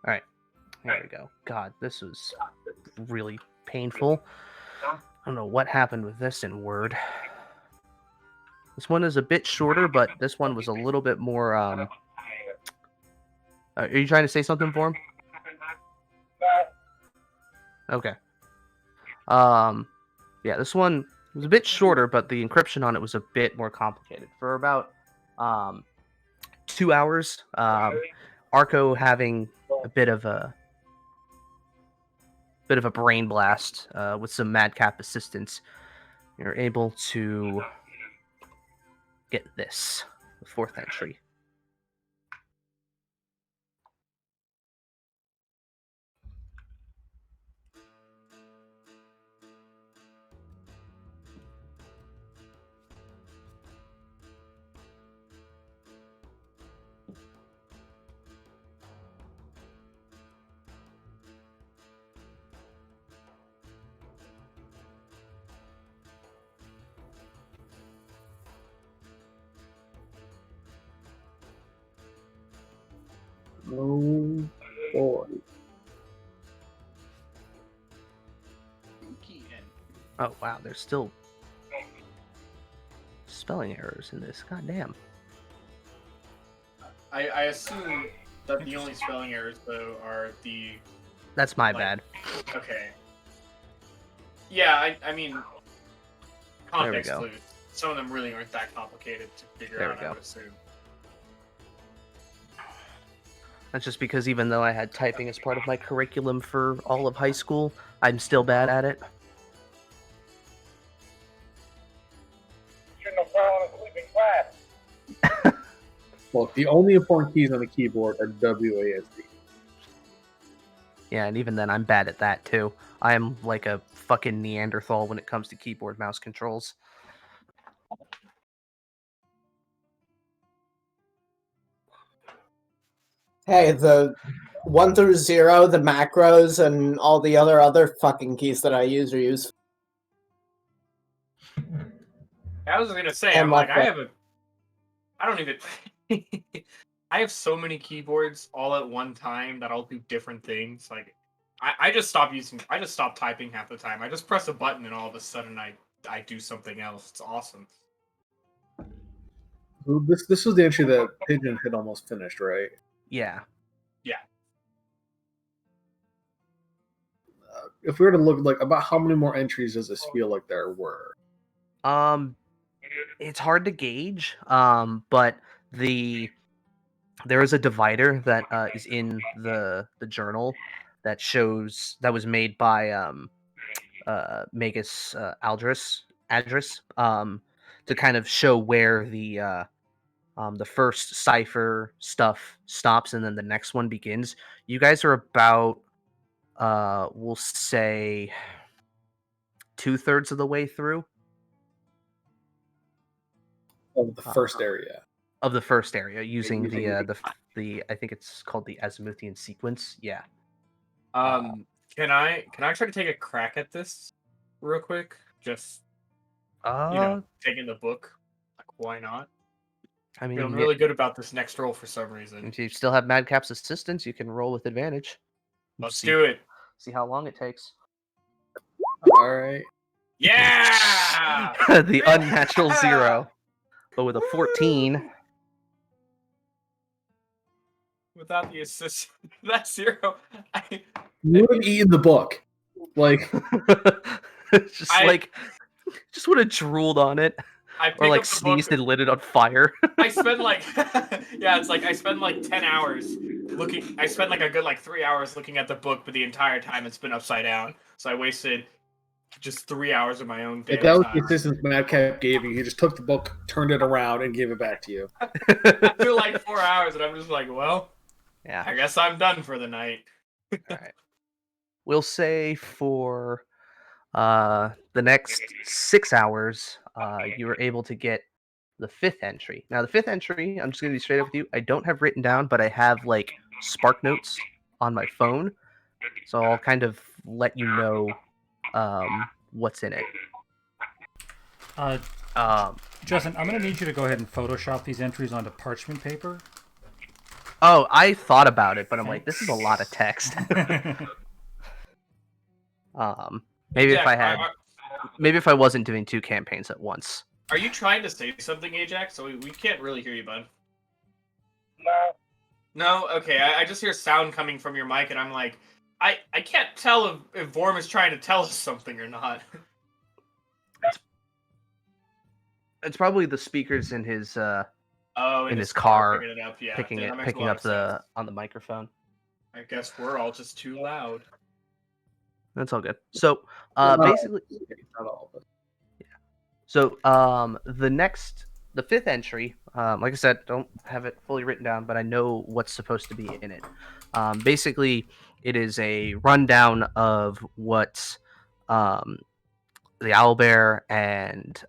All right. There we go. God, this was really painful. I don't know what happened with this in Word. This one is a bit shorter, but this one was a little bit more. Are you trying to say something for him? Okay. Yeah, this one was a bit shorter, but the encryption on it was a bit more complicated. For about 2 hours, Arco having a bit of a brain blast with some madcap assistance, you're able to get this, the 4th entry. Oh boy. Oh wow, there's still spelling errors in this. God damn. I assume that the only spelling errors though are the. That's my bad. Okay. Yeah, I mean, context go. clues. Some of them really aren't that complicated to figure There we out. go. I would assume. That's just because even though I had typing as part of my curriculum for all of high school, I'm still bad at it. Shouldn't have fallen asleep in class. Well, the only important keys on the keyboard are WASD. Yeah, and even then, I'm bad at that too. I am like a fucking Neanderthal when it comes to keyboard mouse controls. Hey, the 1 through 0, the macros, and all the other fucking keys that I use are used. I was gonna say, And I'm like, like I don't even. I have so many keyboards all at one time that all do different things. Like, I just stopped typing half the time. I just press a button and all of a sudden I do something else. It's awesome. This was the entry that Pigeon had almost finished, right? Yeah. Yeah. If we were to look like about how many more entries does this feel like there were? It's hard to gauge. But there is a divider that is in the journal that was made by Magus Adris to kind of show where the first cipher stuff stops and then the next one begins. You guys are about we'll say 2/3 of the way through Of the first area. Of the first area using the I think it's called the Azimuthian sequence. Yeah. Can I try to take a crack at this real quick? Just taking the book. Like, why not? I mean, feeling really good about this next roll for some reason. If you still have Madcap's assistance, you can roll with advantage. Let's do it. See how long it takes. All right. Yeah! The unnatural 0. But with a 14. Without the assist, that 0. You would have eaten the book. Like, just would have drooled on it. Or like sneezed and lit it on fire. I spend like, yeah, it's like I spend like 10 hours looking. I spent like a good 3 hours looking at the book, but the entire time it's been upside down. So I wasted just 3 hours of my own day. That was the assistance Madcap gave you. He just took the book, turned it around, and gave it back to you. After like 4 hours, and I'm just like, well, yeah, I guess I'm done for the night. All right. We'll say for the next 6 hours, you were able to get the 5th entry. Now, the 5th entry, I'm just going to be straight up with you. I don't have written down, but I have like Spark Notes on my phone. So I'll kind of let you know what's in it. Justin, I'm going to need you to go ahead and Photoshop these entries onto parchment paper. Oh, I thought about it, but I'm like, this is a lot of text. Maybe if I wasn't doing 2 campaigns at once. Are you trying to say something, Ajax? So we can't really hear you, bud. No. No? Okay, I just hear sound coming from your mic, and I'm like, I can't tell if Vorm is trying to tell us something or not. It's probably the speakers in his in his car picking it up, yeah. picking up on the microphone. I guess we're all just too loud. That's all good. So basically, not all of it. Yeah. So the 5th entry, like I said, don't have it fully written down, but I know what's supposed to be in it. Basically, it is a rundown of what the owlbear and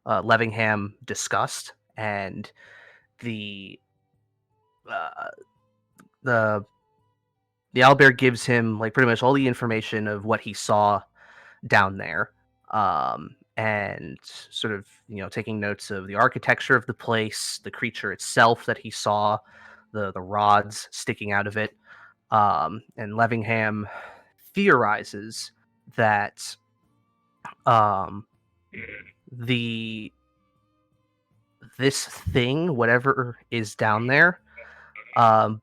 Levingham discussed, and the owlbear gives him like pretty much all the information of what he saw down there, and sort of taking notes of the architecture of the place, the creature itself that he saw, the rods sticking out of it, and Levingham theorizes that this thing, whatever is down there,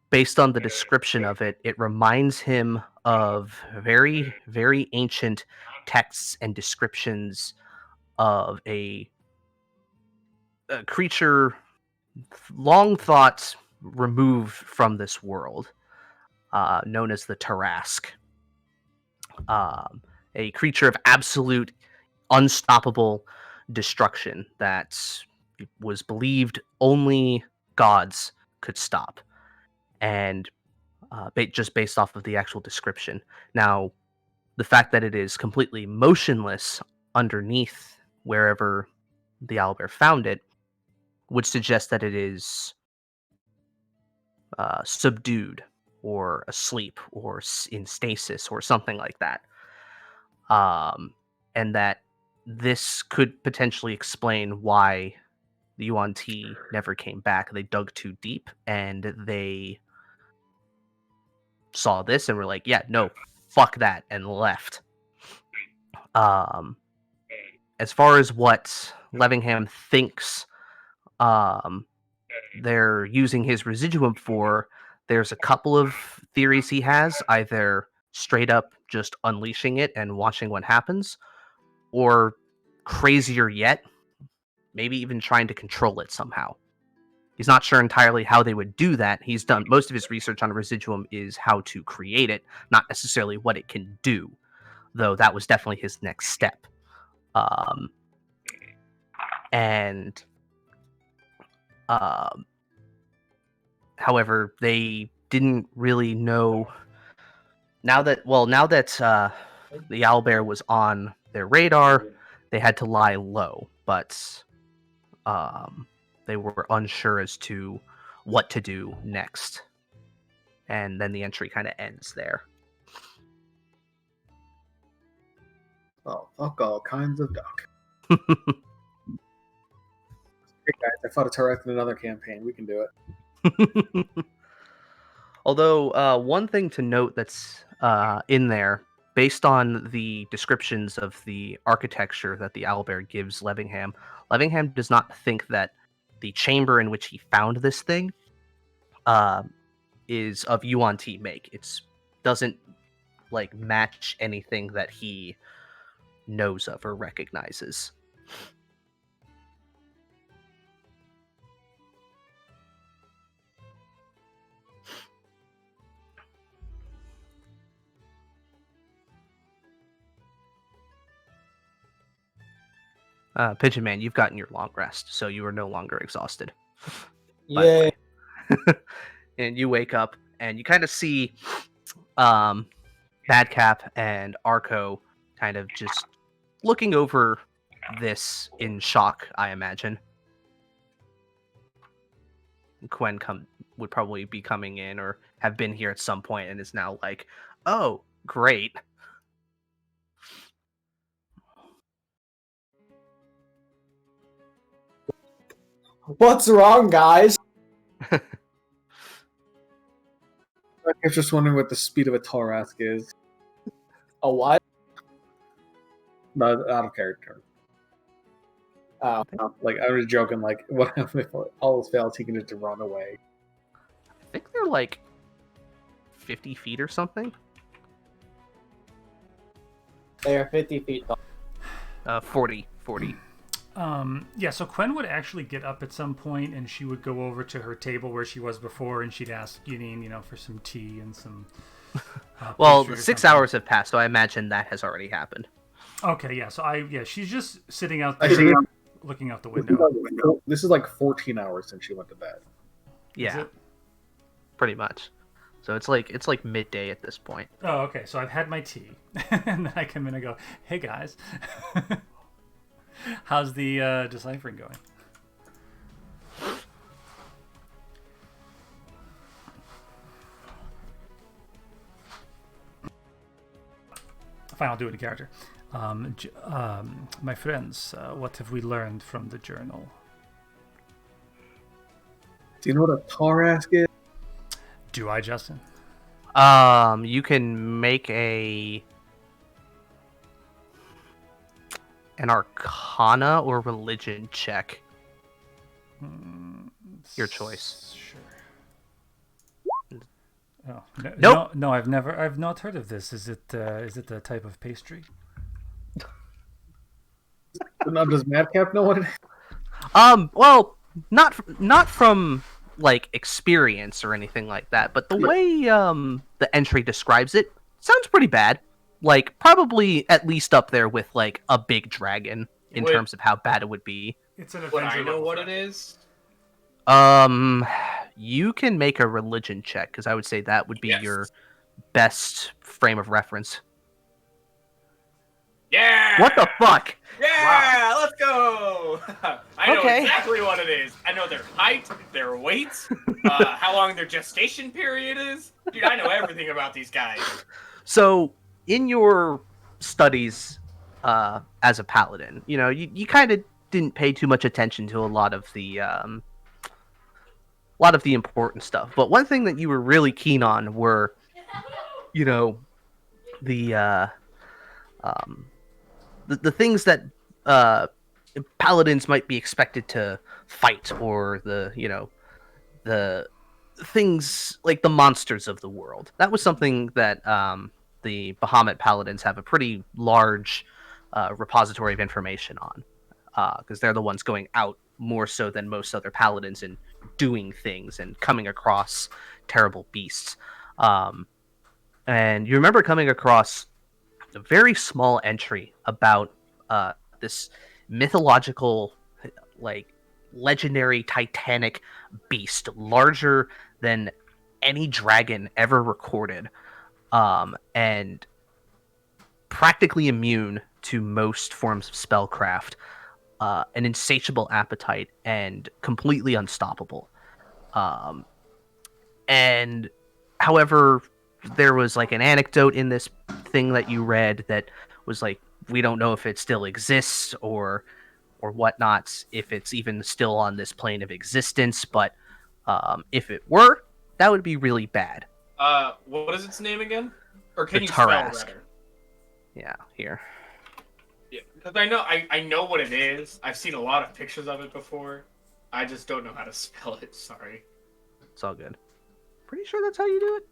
based on the description of it, it reminds him of very, very ancient texts and descriptions of a creature long thought removed from this world, known as the Tarask. A creature of absolute, unstoppable destruction that was believed only gods could stop. And just based off of the actual description. Now, the fact that it is completely motionless underneath wherever the owlbear found it would suggest that it is subdued or asleep or in stasis or something like that. And that this could potentially explain why the Yuan Ti never came back. They dug too deep and they saw this and were like, yeah, no, fuck that, and left. As far as what Levingham thinks they're using his residuum for, there's a couple of theories he has, either straight up just unleashing it and watching what happens, or crazier yet, maybe even trying to control it somehow. He's not sure entirely how they would do that. He's done most of his research on residuum is how to create it, not necessarily what it can do, though that was definitely his next step. However, they didn't really know. Now that the owlbear was on their radar, they had to lie low, but they were unsure as to what to do next. And then the entry kind of ends there. Oh, fuck all kinds of duck. Hey guys, I fought a Taurus in another campaign. We can do it. Although, one thing to note that's in there, based on the descriptions of the architecture that the owlbear gives Levingham, Levingham does not think that the chamber in which he found this thing is of Yuan-Ti make. It doesn't match anything that he knows of or recognizes. Pigeon Man, you've gotten your long rest, so you are no longer exhausted. Yay. And you wake up, and you kind of see Madcap and Arco kind of just looking over this in shock, I imagine. Quen would probably be coming in or have been here at some point and is now like, oh, great. What's wrong, guys? I was just wondering what the speed of a Taurask is. A what? No, out of character. Oh. Like, I was joking, like, what if all else fails, he can just run away? I think they're like 50 feet or something. They are 50 feet tall. 40. Yeah, so Quen would actually get up at some point, and she would go over to her table where she was before, and she'd ask Yanine, for some tea and some. Well, 6 hours have passed, so I imagine that has already happened. Okay, yeah. So she's just sitting out there, looking out the window. This is like 14 hours since she went to bed. Yeah, pretty much. So it's like midday at this point. Oh, okay. So I've had my tea, and then I come in and go, "Hey guys." How's the deciphering going? Fine, I'll do it in character. My friends, what have we learned from the journal? Do you know what a Taurask is? Do I, Justin? You can make an Arcana or Religion check. Your choice. Sure. Oh, nope. No, I've not heard of this. Is it a type of pastry? Now, does Madcap know what it is? Well, not from like experience or anything like that, but the way the entry describes it sounds pretty bad. Like, probably at least up there with like a big dragon in terms of how bad it would be. It's an Would Avenger I know what threat. it is? You can make a religion check, because I would say that would be your best frame of reference. Yeah! What the fuck? Yeah! Wow. Let's go! I know Okay. exactly what it is. I know their height, their weight, how long their gestation period is. Dude, I know everything about these guys. So, in your studies as a paladin, you kind of didn't pay too much attention to a lot of the important stuff. But one thing that you were really keen on were, the things that paladins might be expected to fight, or the things like the monsters of the world. That was something that the Bahamut paladins have a pretty large repository of information on, because they're the ones going out more so than most other paladins and doing things and coming across terrible beasts. And you remember coming across a very small entry about this mythological, like, legendary titanic beast, larger than any dragon ever recorded, and practically immune to most forms of spellcraft, an insatiable appetite, and completely unstoppable. And however, there was like an anecdote in this thing that you read that was like we don't know if it still exists or whatnot, if it's even still on this plane of existence. But if it were, that would be really bad. What is its name again? Or can The you spell Tarask. better? Yeah, here. Yeah, because I know what it is. I've seen a lot of pictures of it before. I just don't know how to spell it. Sorry. It's all good. Pretty sure that's how you do it.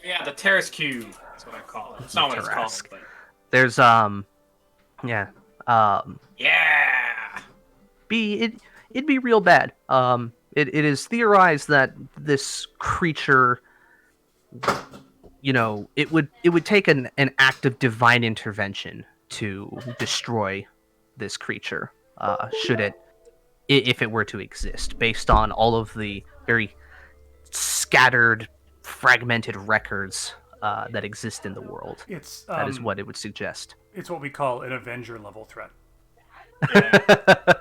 Yeah, the Terrace Cube. That's what I call it. It's not what it's called. But... There's yeah. Yeah. It'd be real bad. It is theorized that this creature, it would take an act of divine intervention to destroy this creature, if it were to exist, based on all of the very scattered, fragmented records that exist in the world. That is what it would suggest. It's what we call an Avenger level threat. Yeah.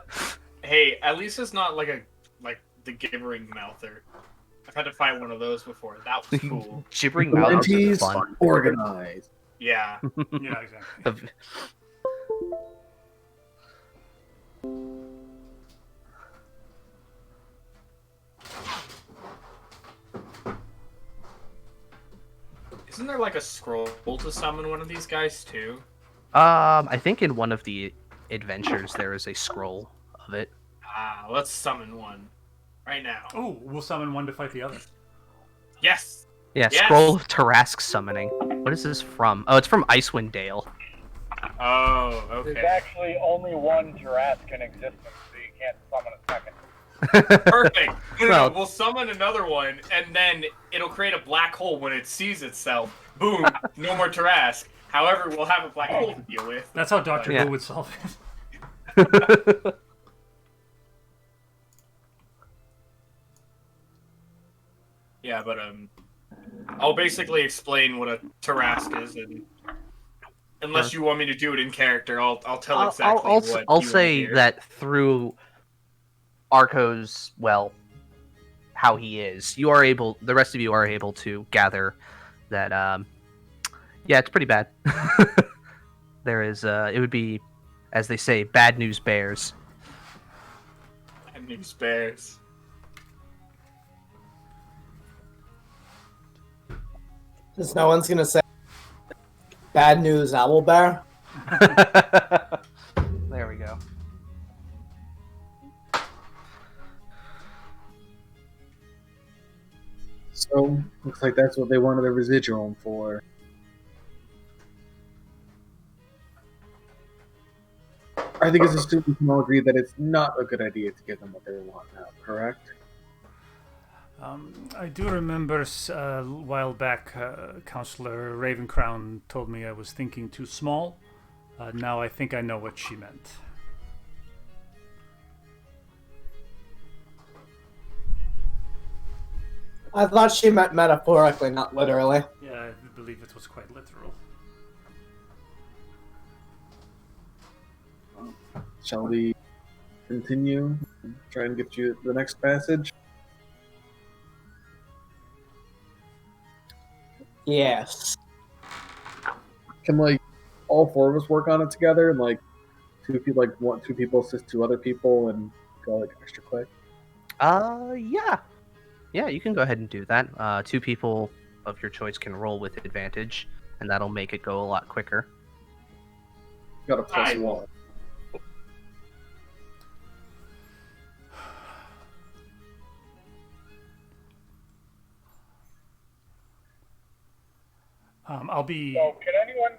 Hey, at least it's not like the gibbering mouther. I've had to fight one of those before. That was cool. Gibbering mouther is fun. Organized. Yeah. Yeah, exactly. Isn't there like a scroll to summon one of these guys too? I think in one of the adventures there is a scroll of it. Let's summon one right now. Oh, we'll summon one to fight the other. Yes. Yeah, Yes! Scroll of Tarask summoning. What is this from? Oh, it's from Icewind Dale. Oh, There's okay. actually only one Jurassic in existence, so you can't summon a second. Perfect. No, Well- we'll summon another one, and then it'll create a black hole when it sees itself. Boom. No more Tarask. However, we'll have a black hole to deal with. That's how Doctor Yeah. Who would solve it. Yeah, but I'll basically explain what a Tarask is, and unless you want me to do it in character, I'll tell exactly what. I'll you say hear. that through Arco's, how he is, the rest of you are able to gather that, yeah, it's pretty bad. There is, it would be, as they say, bad news bears. Bad news bears. Because no one's gonna say bad news, Owlbear. There we go. So, looks like that's what they wanted a residuum for. I think as a student, we can all agree that it's not a good idea to give them what they want now, correct? I do remember a while back, Counselor Ravencrown told me I was thinking too small. Now I think I know what she meant. I thought she meant metaphorically, not literally. Yeah, I believe it was quite literal. Shall we continue? Try and get you the next passage? Yes. Can all four of us work on it together, and two people assist two other people and go extra quick? Yeah, you can go ahead and do that. Two people of your choice can roll with advantage, and that'll make it go a lot quicker. Got a +1. I'll be. So, can anyone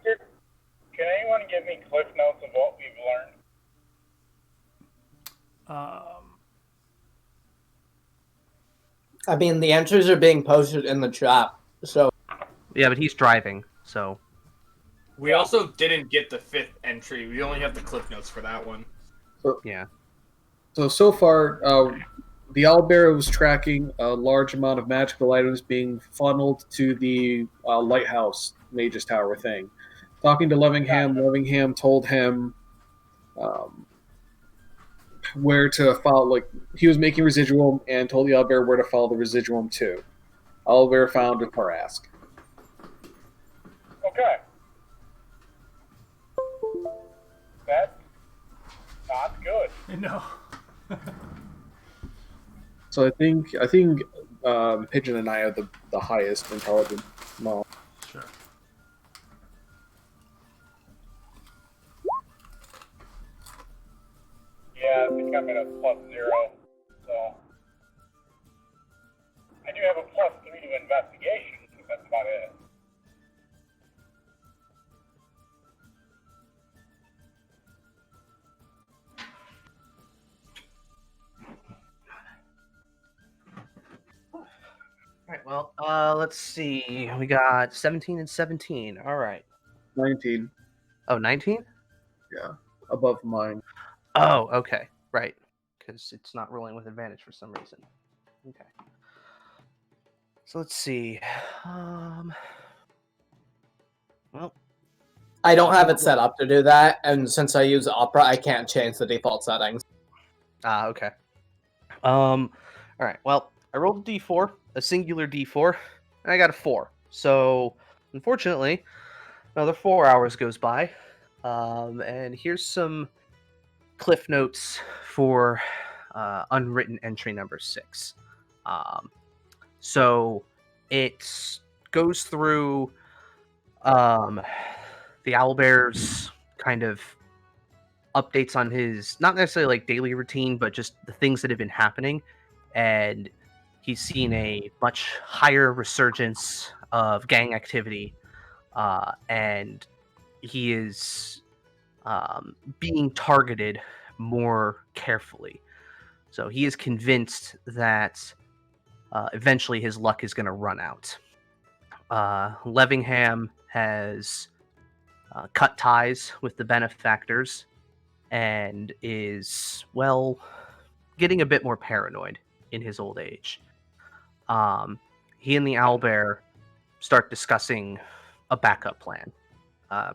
give me cliff notes of what we've learned? I mean, the answers are being posted in the chat, so... Yeah, but he's driving, so... We also didn't get the 5th entry. We only have the cliff notes for that one. Yeah. So far, the owlbear was tracking a large amount of magical items being funneled to the lighthouse Mage's Tower thing. Talking to Levingham told him where to follow. He was making residuum and told the owlbear where to follow the residuum to. Owlbear found a Tarask. Okay. That's not good. No. So I think Pigeon and I have the highest intelligence model. Sure. Yeah, I think I'm at a +0. So I do have a +3 to investigation, but that's about it. All right. Well, let's see. We got 17 and 17. All right. 19. Oh, 19? Yeah, above mine. Oh, okay. Right. Because it's not rolling with advantage for some reason. Okay. So let's see. Well, I don't have it set up to do that, and since I use Opera, I can't change the default settings. okay. All right. Well, I rolled a d4, a singular d4, and I got a 4. So, unfortunately, another 4 hours goes by. And here's some cliff notes for unwritten entry number 6. So it goes through the owlbear's kind of updates on his, not necessarily like daily routine, but just the things that have been happening. And he's seen a much higher resurgence of gang activity, and he is being targeted more carefully. So he is convinced that eventually his luck is going to run out. Levingham has cut ties with the benefactors and is, well, getting a bit more paranoid in his old age. He and the owlbear start discussing a backup plan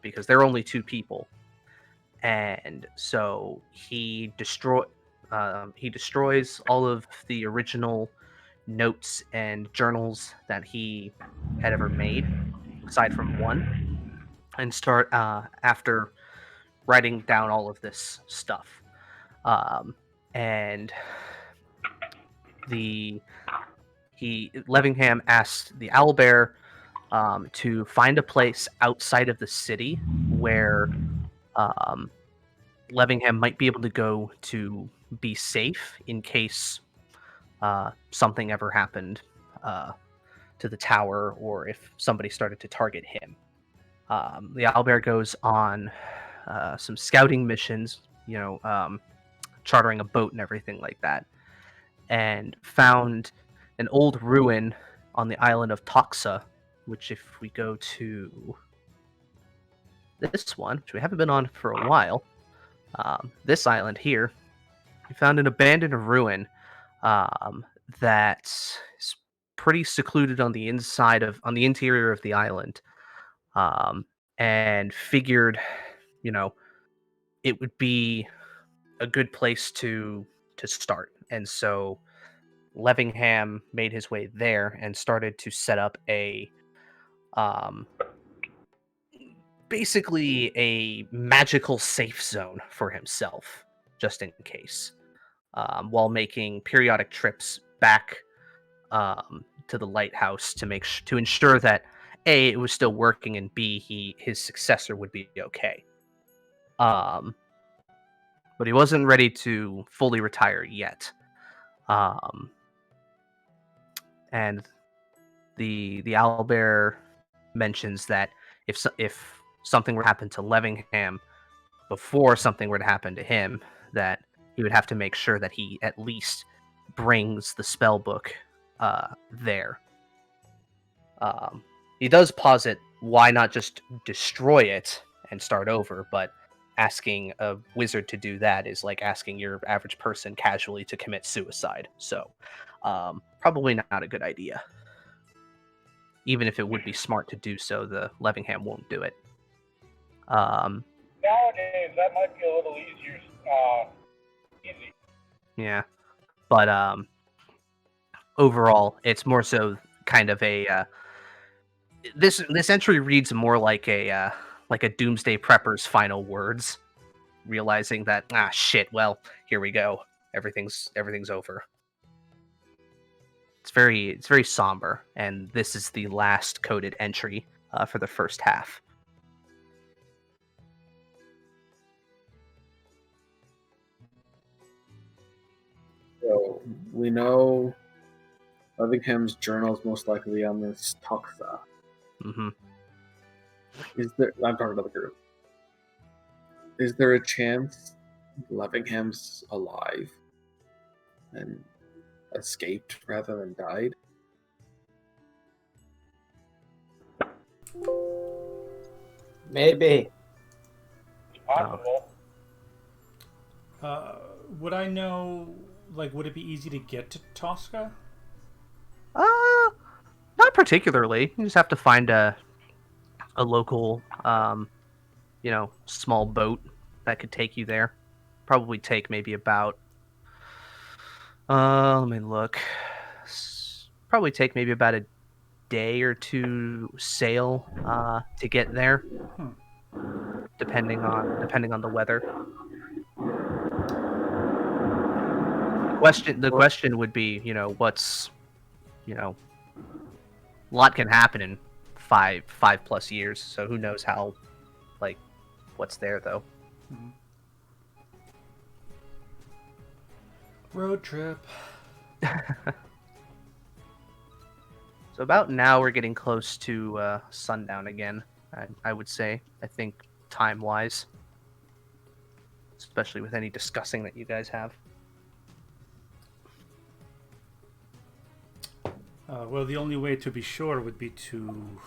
because they're only 2 people. And so he destroys all of the original notes and journals that he had ever made, aside from one, and start after writing down all of this stuff. And Levingham asked the owlbear to find a place outside of the city where Levingham might be able to go to be safe in case something ever happened to the tower, or if somebody started to target him. The owlbear goes on some scouting missions, chartering a boat and everything like that, and found an old ruin on the island of Toxa, which, if we go to this one, which we haven't been on for a while, this island here, we found an abandoned ruin that is pretty secluded on the interior of the island, and figured, it would be a good place to start. And so Levingham made his way there and started to set up a basically a magical safe zone for himself, just in case, while making periodic trips back to the lighthouse to ensure that A, it was still working, and B, his successor would be okay. But he wasn't ready to fully retire yet. And the owlbear mentions that if something were to happen to Levingham before something were to happen to him, that he would have to make sure that he at least brings the spell book there. He does posit why not just destroy it and start over, but asking a wizard to do that is like asking your average person casually to commit suicide. So probably not a good idea. Even if it would be smart to do so, the Levingham won't do it. Nowadays, that might be a little easier. Easy. Yeah, but overall, it's more so kind of a this entry reads more like a Doomsday Prepper's final words, realizing that shit. Well, here we go. Everything's over. It's very somber, and this is the last coded entry for the first half. So we know Levingham's journal is most likely on this Toxa. Mm-hmm. I'm talking about the group. Is there a chance Levingham's alive and escaped rather than died? Maybe. It's possible. Would I know? Like, would it be easy to get to Tosca? Not particularly. You just have to find a local, small boat that could take you there. Probably take maybe about. Let me look. Probably take maybe about a day or two sail to get there, depending on the weather. The question would be, what's, a lot can happen in 5+ years. So who knows how, what's there though. Mm-hmm. Road trip. So about now we're getting close to sundown again. I would say. I think time-wise, especially with any discussing that you guys have. Well, the only way to be sure would be to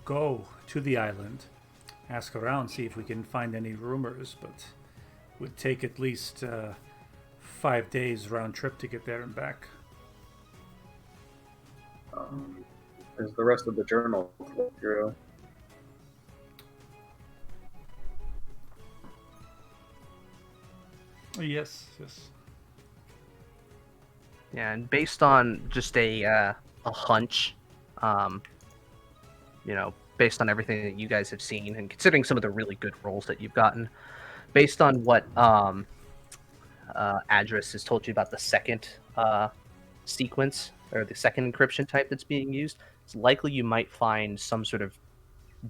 go to the island, ask around, see if we can find any rumors, but it would take at least 5 days round trip to get there and back. Is the rest of the journal through? Yes. Yeah, and based on just a hunch, based on everything that you guys have seen, and considering some of the really good rolls that you've gotten, based on what Address has told you about the second sequence or the second encryption type that's being used, it's likely you might find some sort of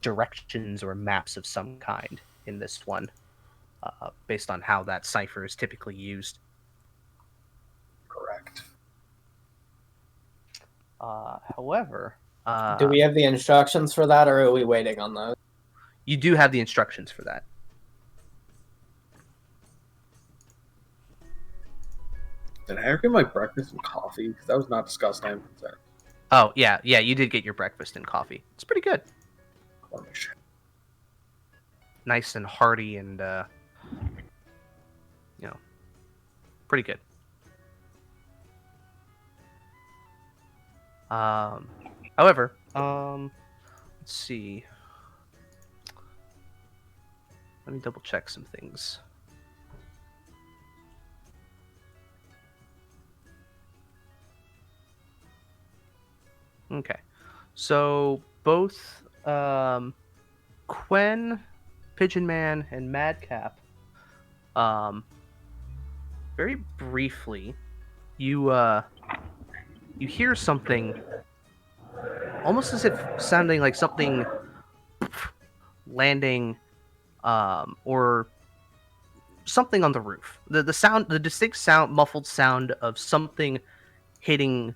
directions or maps of some kind in this one, based on how that cipher is typically used. Correct. However, do we have the instructions for that, or are we waiting on those? You do have the instructions for that. Did I ever get my breakfast and coffee? Because that was not discussed. I'm concerned. Oh, yeah, you did get your breakfast and coffee. It's pretty good. Nice and hearty and, pretty good. However, let's see. Let me double check some things. Okay, so both Quen, Pigeon Man, and Madcap, very briefly, you hear something, almost as if sounding like something landing, or something on the roof. The sound, the distinct sound, muffled sound of something hitting,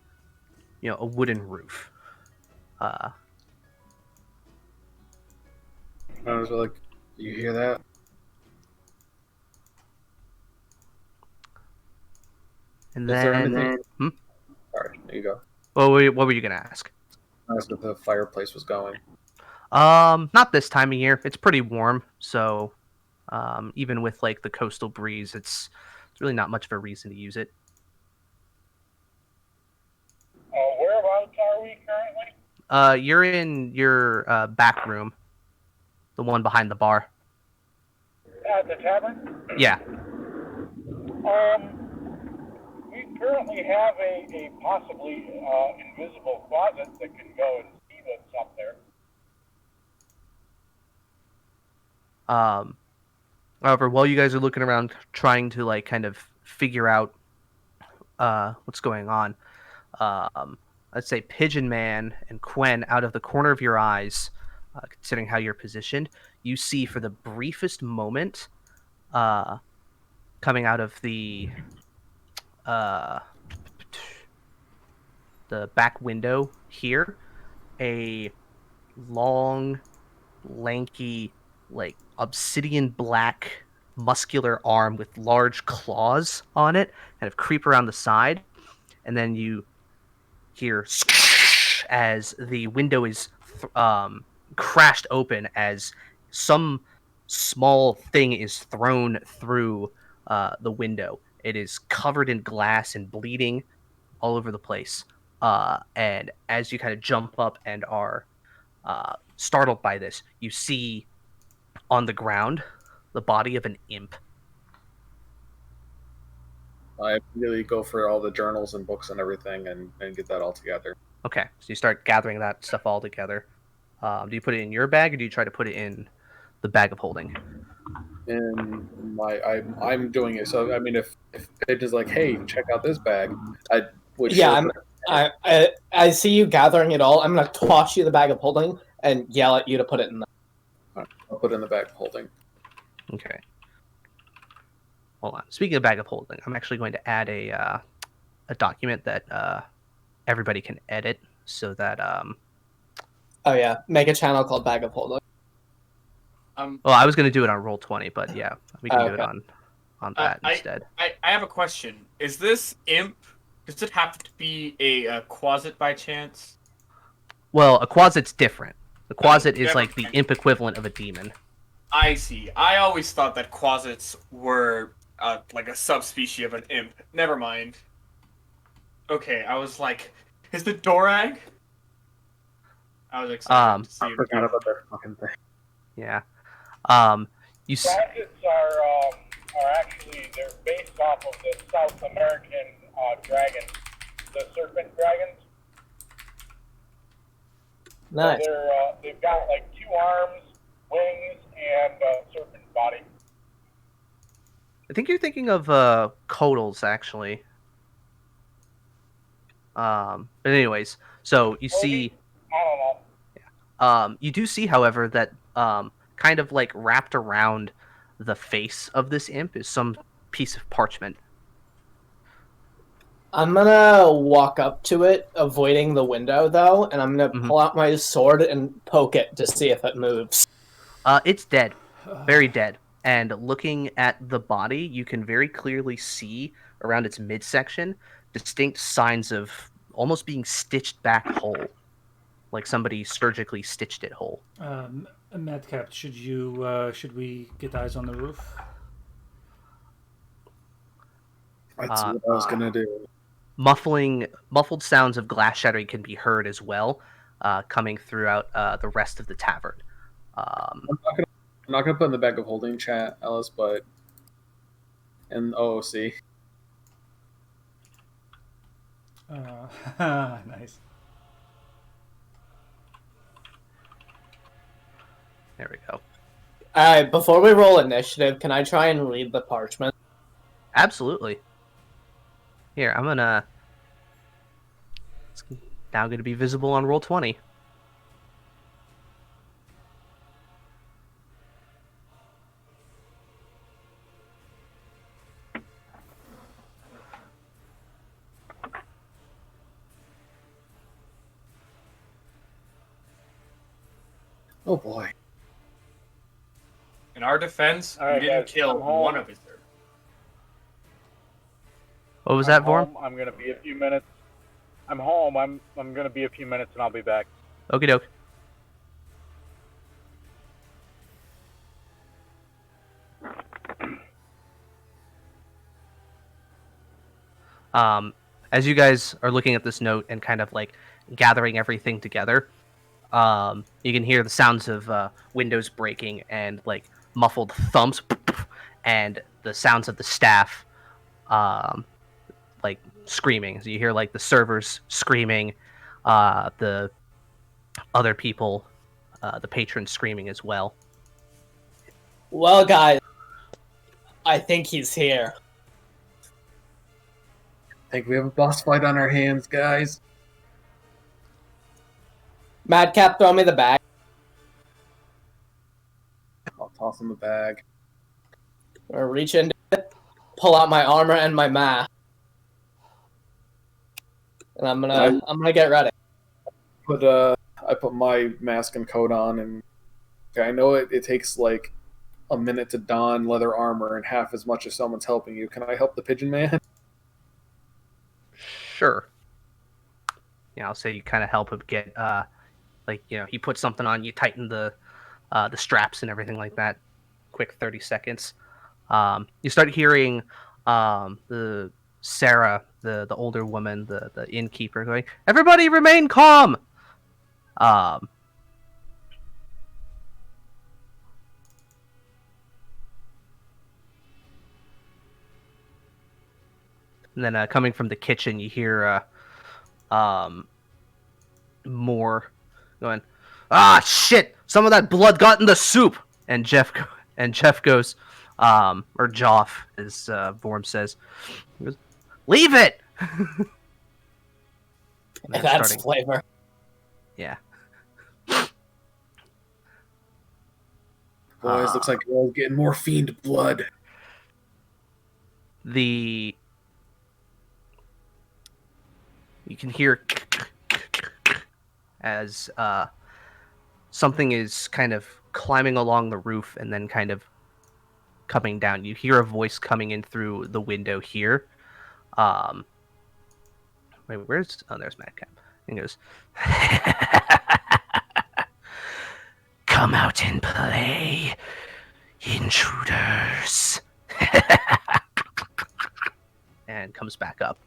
a wooden roof. I was like, you hear that? And then, Sorry, there you go. What were you gonna ask? Asked if the fireplace was going. Not this time of year. It's pretty warm, so even with like the coastal breeze, it's really not much of a reason to use it. Whereabouts are we currently? You're in your back room, the one behind the bar. At the tavern? Yeah. currently have a possibly invisible closet that can go and see what's up there. However, while you guys are looking around trying to like kind of figure out what's going on, let's say Pigeon Man and Quen, out of the corner of your eyes, considering how you're positioned, you see for the briefest moment, coming out of the back window here, a long, lanky, like obsidian black, muscular arm with large claws on it, kind of creep around the side, and then you hear as the window is crashed open as some small thing is thrown through the window. It is covered in glass and bleeding all over the place. And as you kind of jump up and are startled by this, you see on the ground the body of an imp. I really go for all the journals and books and everything and get that all together. Okay, so you start gathering that stuff all together. Do you put it in your bag, or do you try to put it in the bag of holding? And I'm doing it. So I mean, if it is like, hey, check out this bag, I would. Yeah, I see you gathering it all. I'm gonna toss you the bag of holding and yell at you to put it in the. I'll put it in the bag of holding. Okay. Hold on. Speaking of bag of holding, I'm actually going to add a document that everybody can edit, so that Oh yeah, make a channel called bag of holding. Well, I was going to do it on Roll20, but yeah, we can do it on that instead. I have a question. Is this imp? Does it have to be a quasit by chance? Well, a quasit's different. The quasit is like the imp equivalent of a demon. I see. I always thought that quasits were like a subspecies of an imp. Never mind. Okay, I was like, is it Dorag? I was excited to see. I forgot about that fucking thing. Yeah. You Quasits are actually, they're based off of the South American dragons, the serpent dragons. Nice. So they've got like 2 arms, wings, and a serpent body. I think you're thinking of Codals, actually. But anyways, so you see. I don't know. You do see, however, that kind of like wrapped around the face of this imp is some piece of parchment. I'm gonna walk up to it, avoiding the window though, and I'm gonna pull out my sword and poke it to see if it moves. It's dead, very dead. And looking at the body, you can very clearly see around its midsection distinct signs of almost being stitched back whole, like somebody surgically stitched it whole. Madcap, should we get eyes on the roof? That's what I was gonna do. Muffled sounds of glass shattering can be heard as well, coming throughout the rest of the tavern. I'm not gonna put in the bag of holding chat, Ellis, but in OOC. Nice. There we go. Alright, before we roll initiative, can I try and read the parchment? Absolutely. Here, I'm gonna... It's now gonna be visible on Roll20. Oh boy. In our defense, we didn't kill one of his. What was that, Vorm? I'm gonna be a few minutes. I'm home. I'm gonna be a few minutes and I'll be back. Okie doke. As you guys are looking at this note and kind of like gathering everything together, you can hear the sounds of windows breaking and like muffled thumps and the sounds of the staff like screaming. So you hear like the servers screaming, the other people, the patrons screaming as well. Well, guys, I think he's here. I think we have a boss fight on our hands, guys. Madcap, throw me the bag. I'll toss him the bag. Or reach into it, pull out my armor and my mask, and I'm gonna get ready. I put my mask and coat on, and I know it takes like a minute to don leather armor and half as much as someone's helping you. Can I help the pigeon man? Sure. Yeah, I'll say you kind of help him get, he puts something on, you tighten the straps and everything like that. Quick 30 seconds. You start hearing the Sarah, the older woman, the innkeeper, going, "Everybody remain calm." And then coming from the kitchen, you hear more going, "Ah, shit! Some of that blood got in the soup." And Jeff goes, or Joff, as Vorm says, he goes, "Leave it." That's flavor. Yeah. Boys, looks like we're all getting more fiend blood. You can hear as something is kind of climbing along the roof and then kind of coming down. You hear a voice coming in through the window here. Wait, there's Madcap. And he goes, "Come out and play, intruders." And comes back up.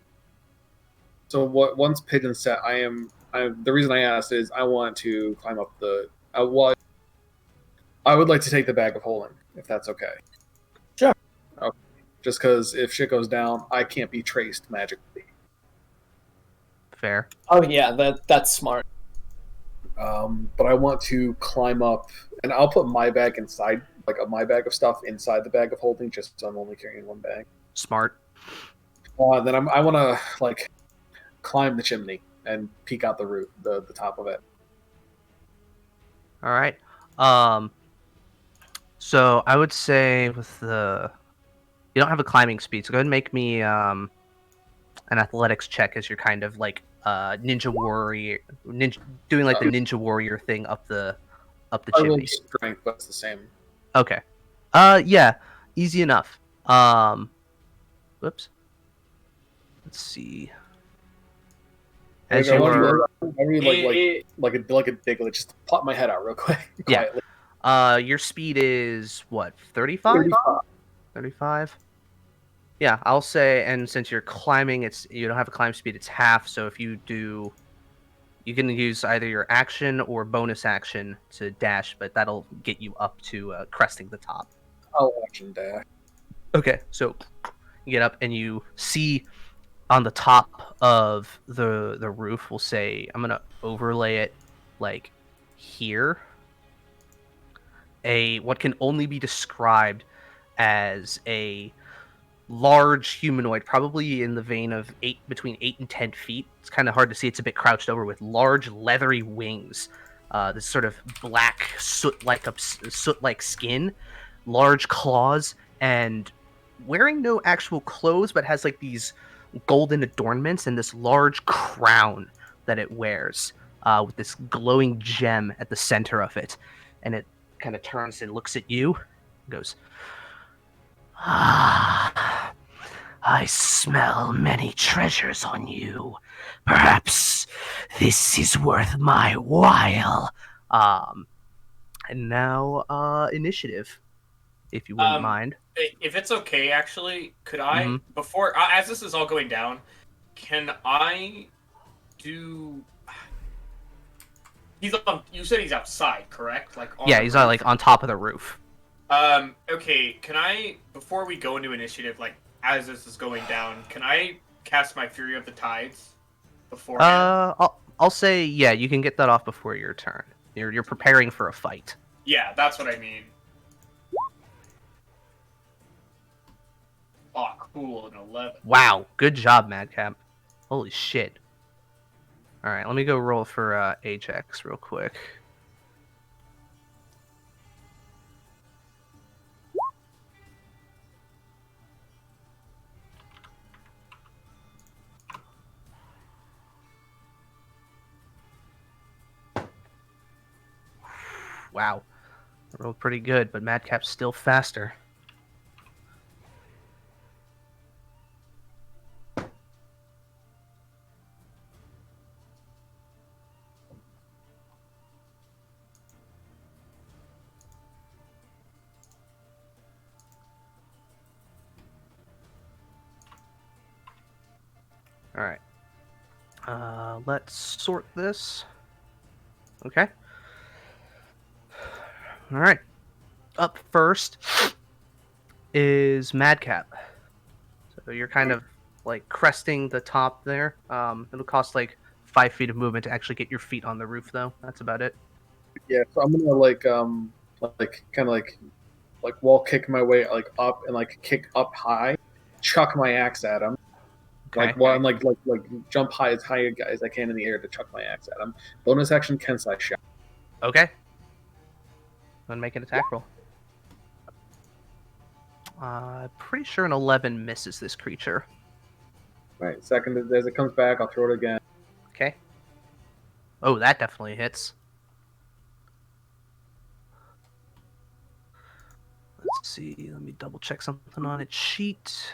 So once pigeon's set, the reason I asked is I want to climb up I would like to take the bag of holding, if that's okay. Sure. Okay. Just because if shit goes down, I can't be traced magically. Fair. Oh yeah, that's smart. But I want to climb up, and I'll put my bag inside, like my bag of stuff inside the bag of holding, just so I'm only carrying one bag. Smart. Then I want to like climb the chimney and peek out the roof, the top of it. All right. So I would say you don't have a climbing speed, so go ahead and make me an athletics check as you're kind of like ninja warrior, doing like the ninja warrior thing up the chimney. I rolled strength, but it's the same. Okay. Yeah, easy enough. Whoops. Let's see. As you are, like a Diglett, just pop my head out real quick. Quietly. Yeah. Your speed is what? 35? 35? Yeah, I'll say, and since you're climbing, you don't have a climb speed, it's half, so if you do, you can use either your action or bonus action to dash, but that'll get you up to cresting the top. I'll action dash. Okay, so you get up and you see on the top of the roof, we'll say, I'm going to overlay it like here, what can only be described as a large humanoid, probably in the vein of between 8 and 10 feet. It's kind of hard to see. It's a bit crouched over, with large leathery wings, this sort of black soot-like skin, large claws, and wearing no actual clothes, but has like these golden adornments and this large crown that it wears, with this glowing gem at the center of it. And it kind of turns and looks at you and goes, "Ah, I smell many treasures on you. Perhaps this is worth my while." And now, initiative, if you wouldn't mind. If it's okay, actually, could I, before, as this is all going down, can I do... You said he's outside, correct? Yeah, he's on top of the roof. Okay, can I, before we go into initiative, like, as this is going down, can I cast my Fury of the Tides beforehand? I'll say yeah. You can get that off before your turn. You're preparing for a fight. Yeah, that's what I mean. Oh, cool, an 11. Wow, good job, Madcap. Holy shit. All right, let me go roll for Ajax real quick. Wow, I rolled pretty good, but Madcap's still faster. All right. Let's sort this. Okay. All right. Up first is Madcap. So you're kind of like cresting the top there. It'll cost like 5 feet of movement to actually get your feet on the roof, though. That's about it. Yeah, so I'm gonna like kind of like wall kick my way like up and like kick up high, chuck my axe at him. Okay. Like one like jump high as I can in the air to chuck my axe at him. Bonus action Kensai shot. Okay. Go and make an attack roll. Pretty sure an 11 misses this creature. Right. Second, as it comes back, I'll throw it again. Okay. Oh, that definitely hits. Let's see. Let me double check something on its sheet.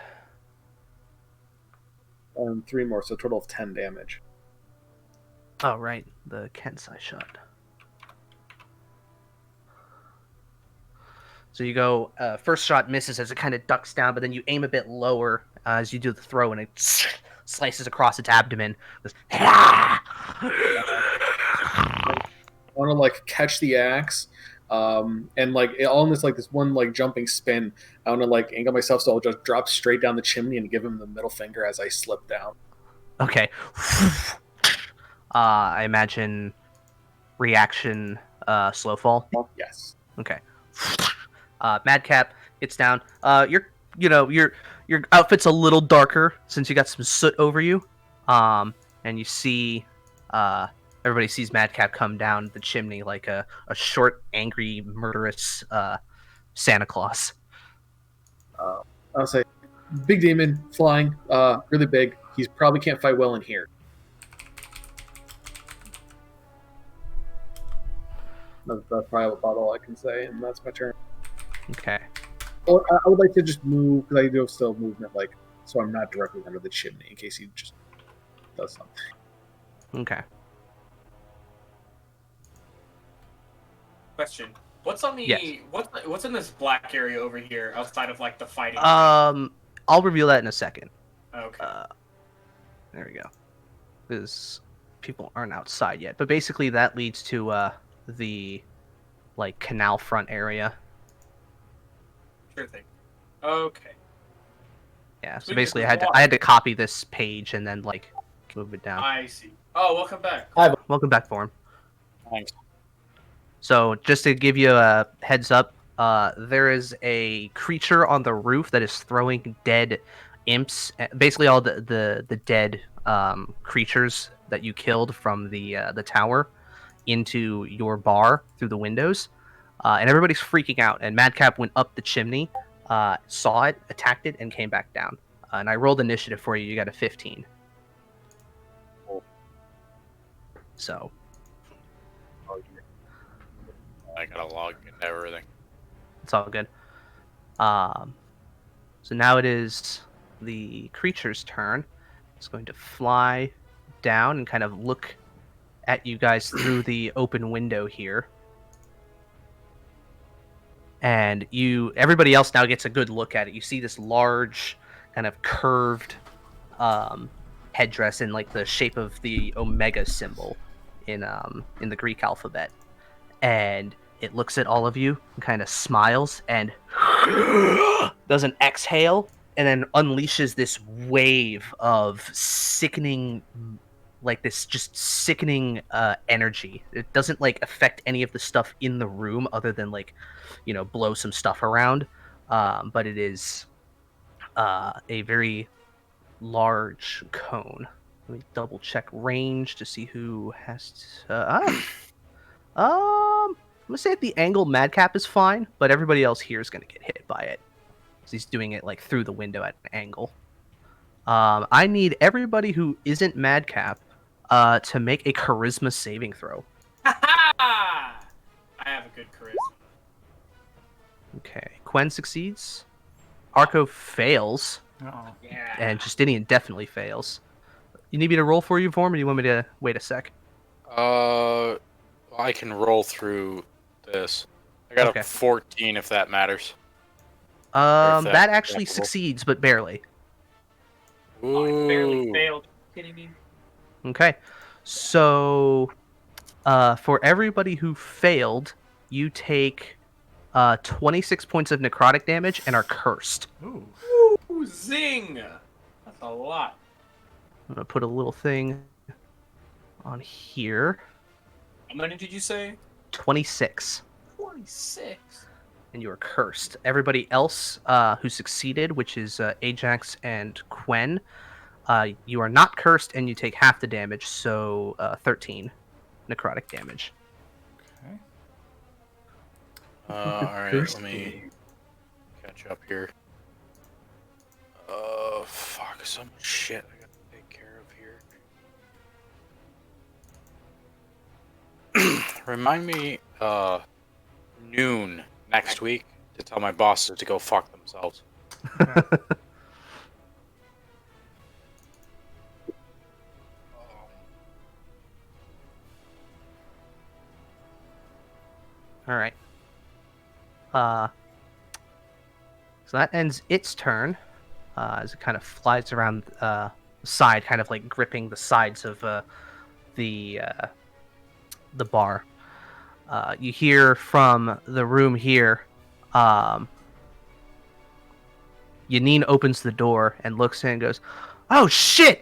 3 more, so a total of 10 damage. Oh, right. The Kensai shot. So you go, first shot misses as it kind of ducks down, but then you aim a bit lower as you do the throw, and it slices across its abdomen. I want to like catch the axe, and like all in this one like jumping spin. I want to like angle myself so I'll just drop straight down the chimney and give him the middle finger as I slip down. Okay. I imagine reaction slow fall. Yes. Okay. Madcap gets down. Your outfit's a little darker since you got some soot over you. And you see everybody sees Madcap come down the chimney like a short, angry, murderous Santa Claus. I'll say, big demon flying, really big. He probably can't fight well in here. That's probably about all I can say, and that's my turn. Okay. Well, I would like to just move because I do have still movement, like so I'm not directly under the chimney in case he just does something. Okay. Question: What's on the yes. what's in this black area over here outside of like the fighting? I'll reveal that in a second. Okay. There we go. Because people aren't outside yet, but basically that leads to the like canal front area. Sure thing. Okay. Yeah. So basically, I had to copy this page and then like move it down. I see. Oh, welcome back. Hi. Welcome back, Form. Thanks. So just to give you a heads up, there is a creature on the roof that is throwing dead imps, basically all the dead creatures that you killed from the tower, into your bar through the windows, and everybody's freaking out. And Madcap went up the chimney, saw it, attacked it, and came back down. And I rolled initiative for you. You got a 15. So. I gotta log into everything. It's all good. So now it is the creature's turn. It's going to fly down and kind of look at you guys through the open window here. And everybody else now gets a good look at it. You see this large, kind of curved headdress in like the shape of the Omega symbol in the Greek alphabet. And it looks at all of you and kind of smiles and does an exhale and then unleashes this wave of sickening, like this just sickening energy. It doesn't like affect any of the stuff in the room other than like, blow some stuff around. But it is a very large cone. Let me double check range to see who has to. I'm gonna say at the angle, Madcap is fine, but everybody else here is gonna get hit by it. So he's doing it like through the window at an angle. I need everybody who isn't Madcap to make a charisma saving throw. I have a good charisma. Okay. Quen succeeds. Arco fails. Uh-oh. Yeah. And Justinian definitely fails. You need me to roll for you, Vorm, or do you want me to wait a sec? I can roll through this. I got Okay. a 14 if that matters. That actually succeeds, but barely. Oh, I barely failed. Are you kidding me? Okay. So, for everybody who failed, you take 26 points of necrotic damage and are cursed. Ooh. Ooh, zing! That's a lot. I'm going to put a little thing on here. How many did you say? 26. 26. And you are cursed. Everybody else who succeeded, which is Ajax and Quen, you are not cursed and you take half the damage, so 13 necrotic damage. Okay. Alright, let me catch up here. Fuck, so much shit I gotta take care of here. Remind me, noon next week to tell my bosses to go fuck themselves. Okay. All right. So that ends its turn as it kind of flies around the side, kind of like gripping the sides of the bar. You hear from the room here. Yanine opens the door and looks in and goes, "Oh shit,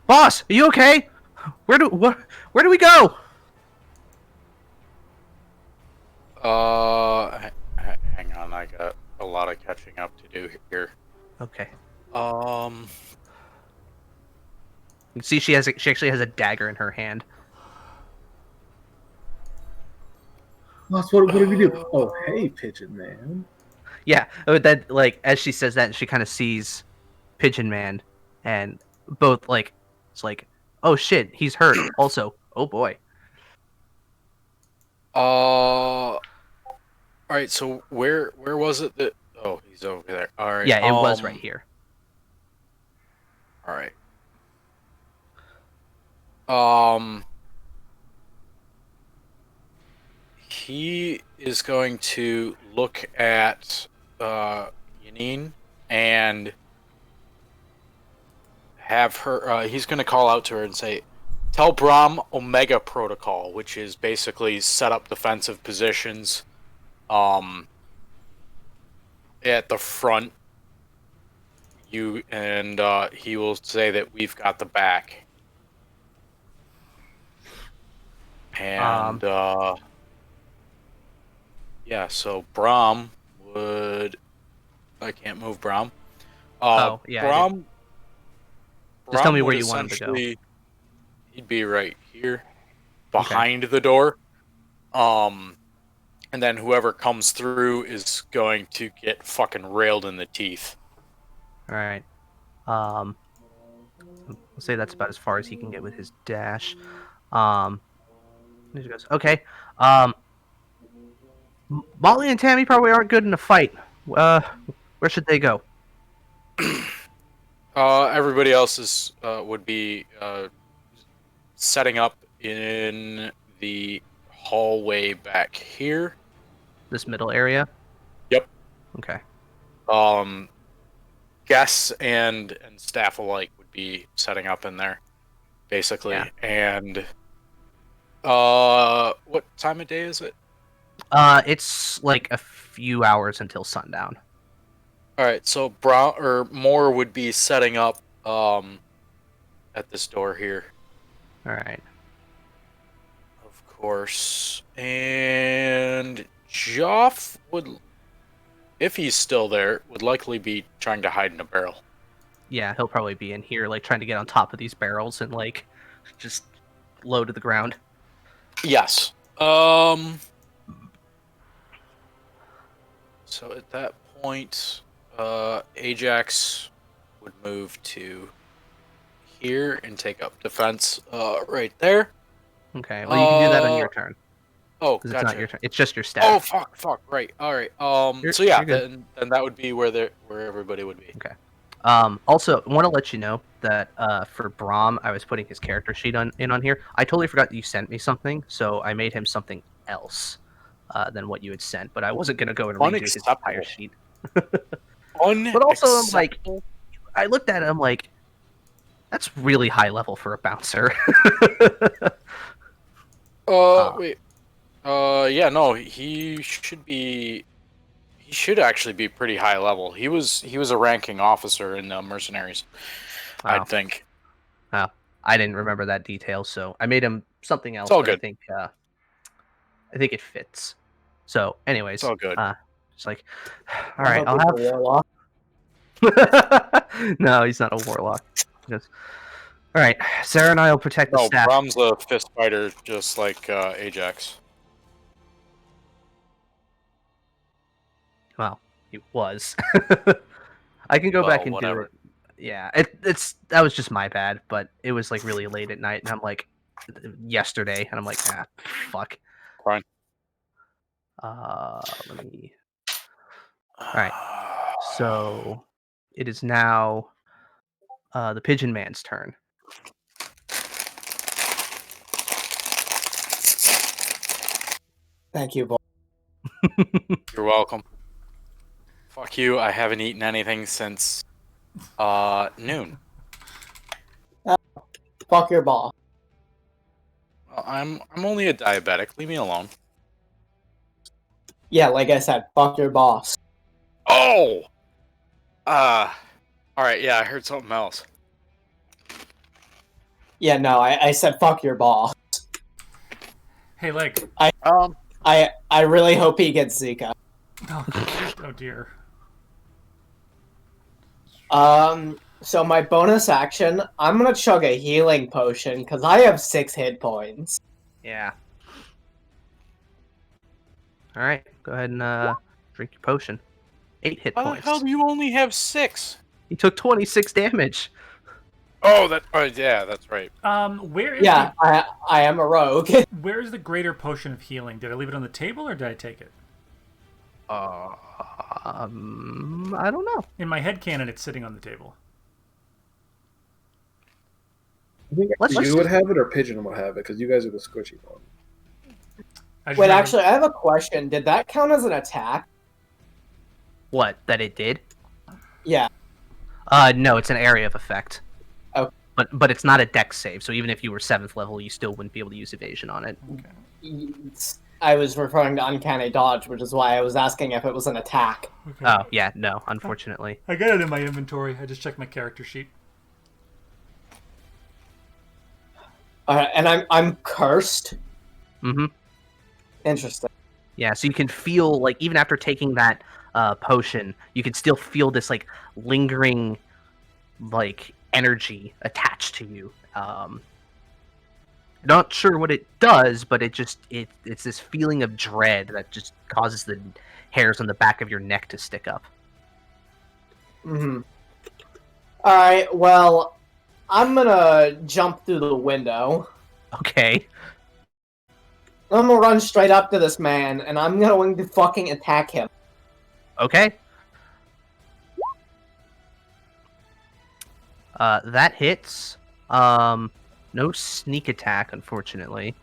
boss, are you okay? Where do we go?" Hang on, I got a lot of catching up to do here. Okay. Um, You can see she actually has a dagger in her hand. Boss, what do we do? Oh, hey, Pigeon Man. Yeah, that like as she says that, she kind of sees Pigeon Man, and both like it's like, oh shit, he's hurt. Also, oh boy. all right. So where was it that? Oh, he's over there. All right. Yeah, it was right here. All right. He is going to look at Yanine and have her. He's going to call out to her and say, "Tell Brahm Omega Protocol," which is basically set up defensive positions, at the front. He will say that we've got the back. And yeah, so Brahm would. I can't move Brahm. Oh yeah. Brahm. Just tell me Brahm where would you want him to go. He'd be right here, behind the door. And then whoever comes through is going to get fucking railed in the teeth. All right. I'll say that's about as far as he can get with his dash. He goes, okay. Molly and Tammy probably aren't good in a fight. Where should they go? Everybody else would be setting up in the hallway back here. This middle area? Yep. Okay. Guests and staff alike would be setting up in there, basically. Yeah. And what time of day is it? It's like a few hours until sundown. All right, so Brown or Moore would be setting up at this door here. All right. Of course. And Joff would, if he's still there, would likely be trying to hide in a barrel. Yeah, he'll probably be in here, like trying to get on top of these barrels and like just low to the ground. Yes. So at that point, Ajax would move to here and take up defense right there. Okay, well you can do that on your turn. Oh, Because gotcha. it's not your turn. It's just your staff. Oh, fuck. Right. All right. So yeah, you're good. then that would be where everybody would be. Okay. Also, I want to let you know that for Brahm, I was putting his character sheet on here. I totally forgot that you sent me something, so I made him something else than what you had sent. But I wasn't gonna go and redo his entire sheet. But also, I'm like, I looked at it, I'm like, that's really high level for a bouncer. Wait. Yeah, no, he should actually be pretty high level. He was a ranking officer in the mercenaries, Wow. I think. Oh, I didn't remember that detail, so I made him something else. It's all but good. I think it fits. So, anyways, it's all good. Just like, all right, I'll have warlock. No, he's not a warlock. Just... All right, Sarah and I will protect the staff. Brahm's a fist fighter, just like Ajax. Well, he was. I can go back and do it. Yeah, that was just my bad, but it was like really late at night, and I'm like, yesterday, and I'm like, fuck. Fine. Let me. All right. So it is now the Pigeon Man's turn. Thank you, boy. You're welcome. Fuck you, I haven't eaten anything since noon. Fuck your ball. I'm only a diabetic. Leave me alone. Yeah, like I said, fuck your boss. Oh! Alright, yeah, I heard something else. Yeah, no, I said fuck your boss. Hey, like... I really hope he gets Zika. Oh dear. So my bonus action, I'm gonna chug a healing potion, because I have 6 hit points. Yeah. Alright, go ahead and drink your potion. 8 hit points. How the hell do you only have 6? He took 26 damage. Oh, yeah, that's right. Where is I am a rogue. Where is the greater potion of healing? Did I leave it on the table or did I take it? I don't know. In my headcanon, it's sitting on the table. I think you would have it or Pigeon would have it because you guys are the squishy one. Wait, actually, I have a question. Did that count as an attack? What? That it did? Yeah. No, it's an area of effect. Oh. But it's not a dex save, so even if you were 7th level, you still wouldn't be able to use evasion on it. Okay. I was referring to uncanny dodge, which is why I was asking if it was an attack. Okay. Oh, yeah, no, unfortunately. I got it in my inventory. I just checked my character sheet. And I'm cursed? Mm-hmm. Interesting. Yeah, so you can feel, like, even after taking that potion, you can still feel this, like, lingering, like, energy attached to you. Not sure what it does, but it's this feeling of dread that just causes the hairs on the back of your neck to stick up. Mm-hmm. Alright, well, I'm gonna jump through the window. Okay. I'm gonna run straight up to this man, and I'm going to fucking attack him. Okay. That hits. No sneak attack, unfortunately.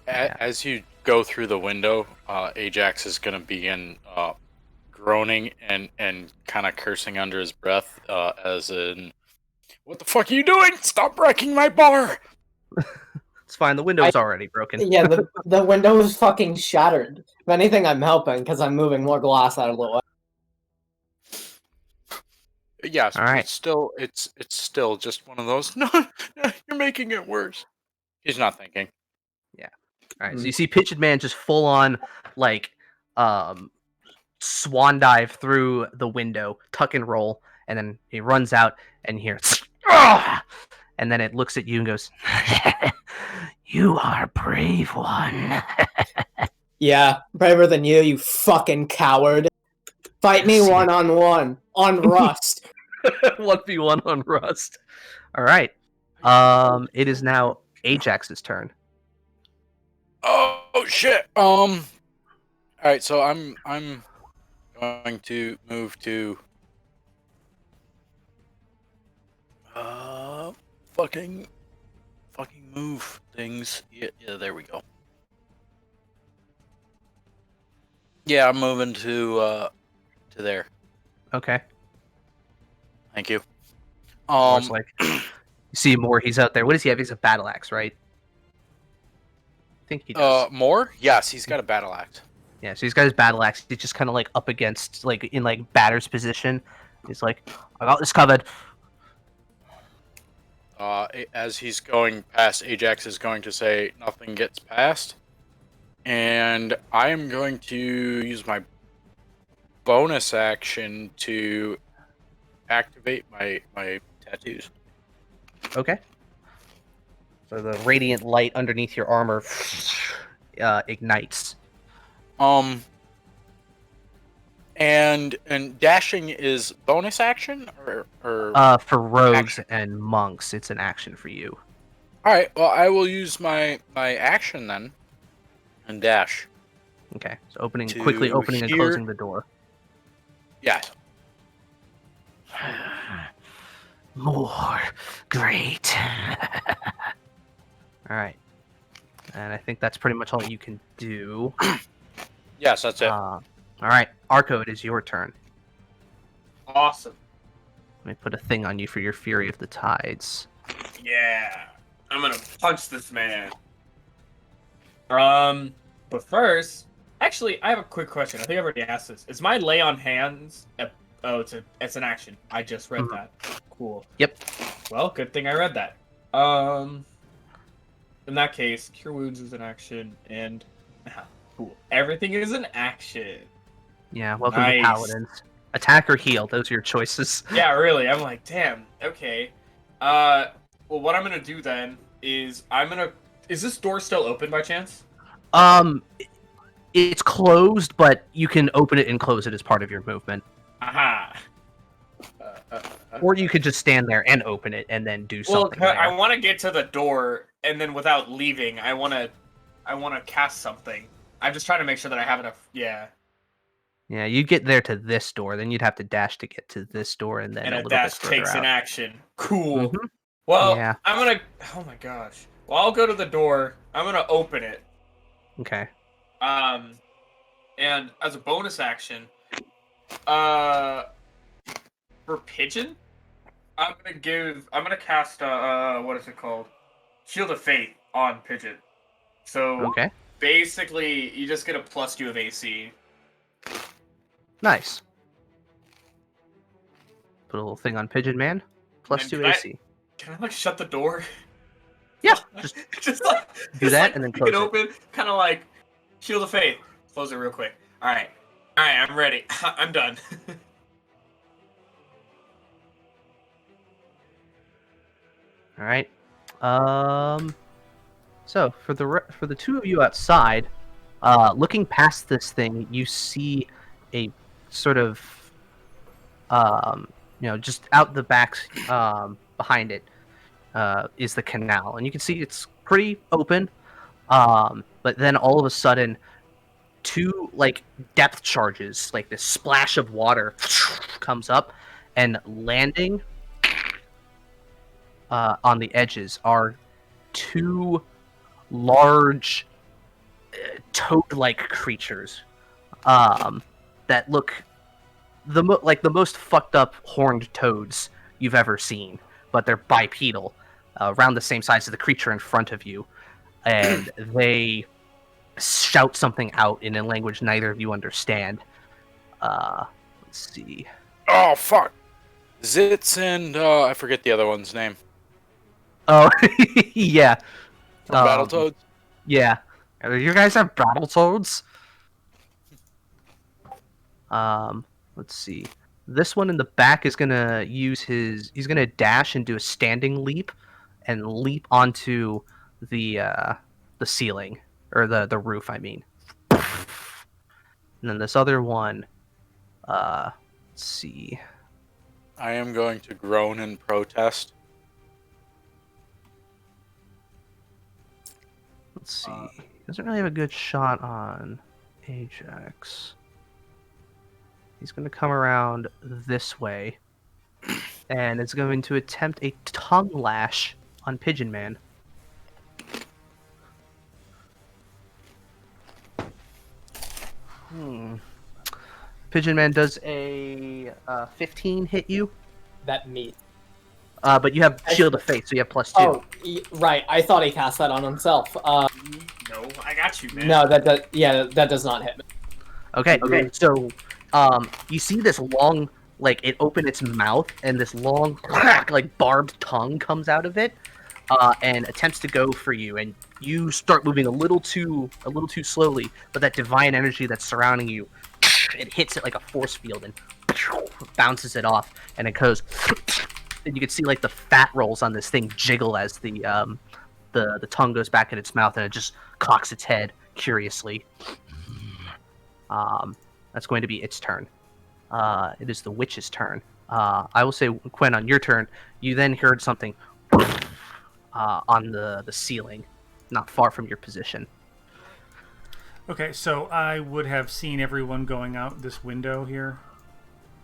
As you go through the window, Ajax is going to begin groaning and kind of cursing under his breath, as in, "What the fuck are you doing? Stop wrecking my bar!" It's fine, the window's already broken. Yeah, the window is fucking shattered. If anything, I'm helping, because I'm moving more glass out of the way. Yes, All but right. it's still just one of those. No, you're making it worse. He's not thinking. Yeah. All right. So you see Pigeon Man just full on like swan dive through the window, tuck and roll, and then he runs out and you hear "Ugh!" And then it looks at you and goes, "You are a brave one." Yeah, braver than you fucking coward. Fight me 1-on-1 on Rust. 1v1 on Rust. All right. It is now Ajax's turn. Oh shit. All right, so I'm going to move to fucking move things. Yeah, there we go. Yeah, I'm moving to there. Okay. Thank you. It's like you see more. He's out there. What does he have? He's a battle axe, right? I think he does. More? Yes, he's got a battle axe. Yeah, so he's got his battle axe. He's just kind of like up against, like in like batter's position. He's like, "I got this covered." As he's going past, Ajax is going to say, "Nothing gets past," and I am going to use my bonus action to activate my tattoos. Okay. So the radiant light underneath your armor ignites. And dashing is bonus action or for rogues action? and monks, it's an action for you. All right. Well, I will use my action then, and dash. Okay. So quickly opening and closing the door. Yeah. More great. All right. And I think that's pretty much all you can do. Yes, that's it. All right, Arco, it is your turn. Awesome. Let me put a thing on you for your Fury of the Tides. Yeah. I'm gonna punch this man. But first, actually, I have a quick question. I think I've already asked this. Is my lay on hands? It's an action. I just read that. Cool. Yep. Well, good thing I read that. In that case, Cure Wounds is an action, and cool. Everything is an action. Yeah. Welcome to Paladins. Attack or heal. Those are your choices. Yeah, really. I'm like, damn. Okay. Well, what I'm gonna do then is Is this door still open by chance? It's closed, but you can open it and close it as part of your movement. Aha. Or you could just stand there and open it and then do something. Well, I want to get to the door, and then without leaving, I want to cast something. I'm just trying to make sure that I have enough. Yeah. Yeah, you get there to this door, then you'd have to dash to get to this door, and then a dash takes an action. Cool. Mm-hmm. Well, yeah. I'm gonna. Oh my gosh. Well, I'll go to the door. I'm gonna open it. Okay. And as a bonus action, for Pigeon, I'm gonna cast what is it called? Shield of Faith on Pigeon. So basically, you just get a +2 of AC. Nice. Put a little thing on Pigeon Man. +2 AC. Can I shut the door? Yeah. Just do that and then close it. Open, kind of like Shield of Faith. Close it real quick. All right, I'm ready. I'm done. All right. So for the two of you outside, looking past this thing, you see a sort of, just out the back, behind it, is the canal, and you can see it's pretty open. But then all of a sudden, two depth charges, like this splash of water, comes up, and landing on the edges are two large toad-like creatures that look like the most fucked up horned toads you've ever seen, but they're bipedal, around the same size as the creature in front of you, and they shout something out in a language neither of you understand. Let's see. Oh fuck! Zitz and I forget the other one's name. Oh, yeah. From Battletoads? Yeah. You guys have Battletoads? Let's see. This one in the back is gonna use he's gonna dash and do a standing leap and leap onto the ceiling. Or the roof, I mean. And then this other one, let's see. I am going to groan in protest. Let's see. Doesn't really have a good shot on Ajax. He's going to come around this way. And is going to attempt a tongue lash on Pigeon Man. Pigeon Man does a 15 hit you. That meat. But you have Shield of Faith, so you have +2. Oh, right. I thought he cast that on himself. No, I got you, man. No, that does not hit me. Okay. So, you see this long, like, it opened its mouth, and this long, like, barbed tongue comes out of it, and attempts to go for you, and you start moving a little too slowly, but that divine energy that's surrounding you, it hits it like a force field, and bounces it off, and it goes, and you can see, like, the fat rolls on this thing jiggle as the tongue goes back in its mouth, and it just cocks its head curiously. That's going to be its turn. It is the witch's turn. I will say, Quen, on your turn, you then heard something on the ceiling, not far from your position. Okay, so I would have seen everyone going out this window here.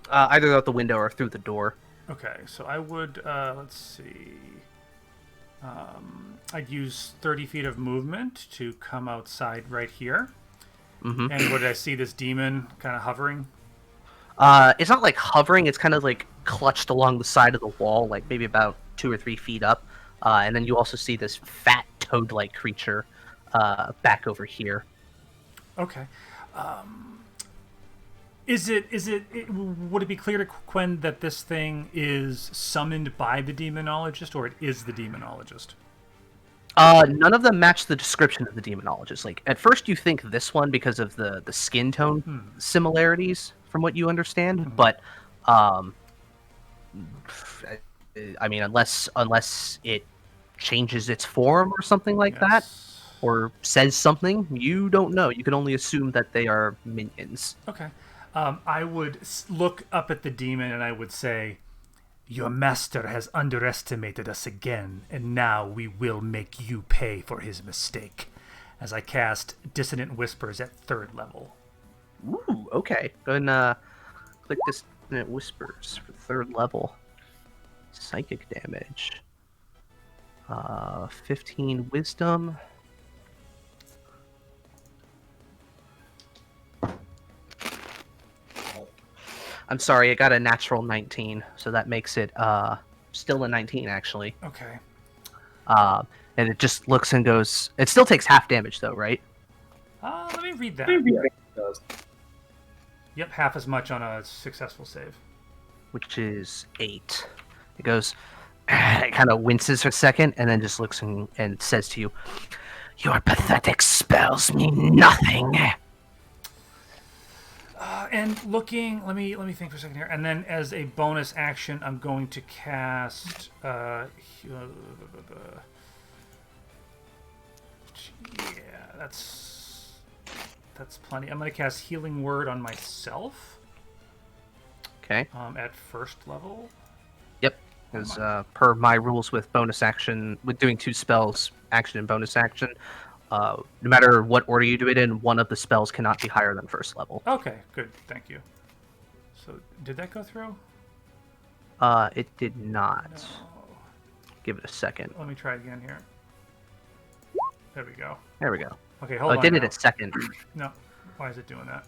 Either out the window or through the door. Okay, so I would, let's see. I'd use 30 feet of movement to come outside right here. Mm-hmm. And what did I see? This demon kind of hovering? It's not like hovering, it's kind of like clutched along the side of the wall, like maybe about 2 or 3 feet up. And then you also see this fat toad-like creature back over here. Okay. Would it be clear to Quen that this thing is summoned by the demonologist, or it is the demonologist? None of them match the description of the demonologist. Like, at first you think this one because of the skin tone similarities, from what you understand, but I mean, unless it changes its form or something like that, or says something, you don't know. You can only assume that they are minions. Okay. I would look up at the demon and I would say, "Your master has underestimated us again, and now we will make you pay for his mistake," as I cast Dissonant Whispers at 3rd level. Ooh, okay. Go ahead and click Dissonant Whispers for 3rd level. Psychic damage. 15 Wisdom. I'm sorry, it got a natural 19, so that makes it still a 19, actually. Okay. And it just looks and goes... It still takes half damage, though, right? Let me read that. Yeah, it does. Yep, half as much on a successful save. Which is 8. It goes... It kind of winces for a second, and then just looks and says to you, "Your pathetic spells mean nothing." And looking, let me think for a second here. And then as a bonus action, I'm going to cast. Yeah, that's plenty. I'm going to cast Healing Word on myself. Okay. At 1st level. Yep. Because per my rules with bonus action, with doing 2 spells, action and bonus action, no matter what order you do it in, one of the spells cannot be higher than 1st level. Okay, good. Thank you. So, did that go through? It did not. No. Give it a second. Let me try again here. There we go. There we go. Okay, hold on. It did now. it at 2nd. No. Why is it doing that?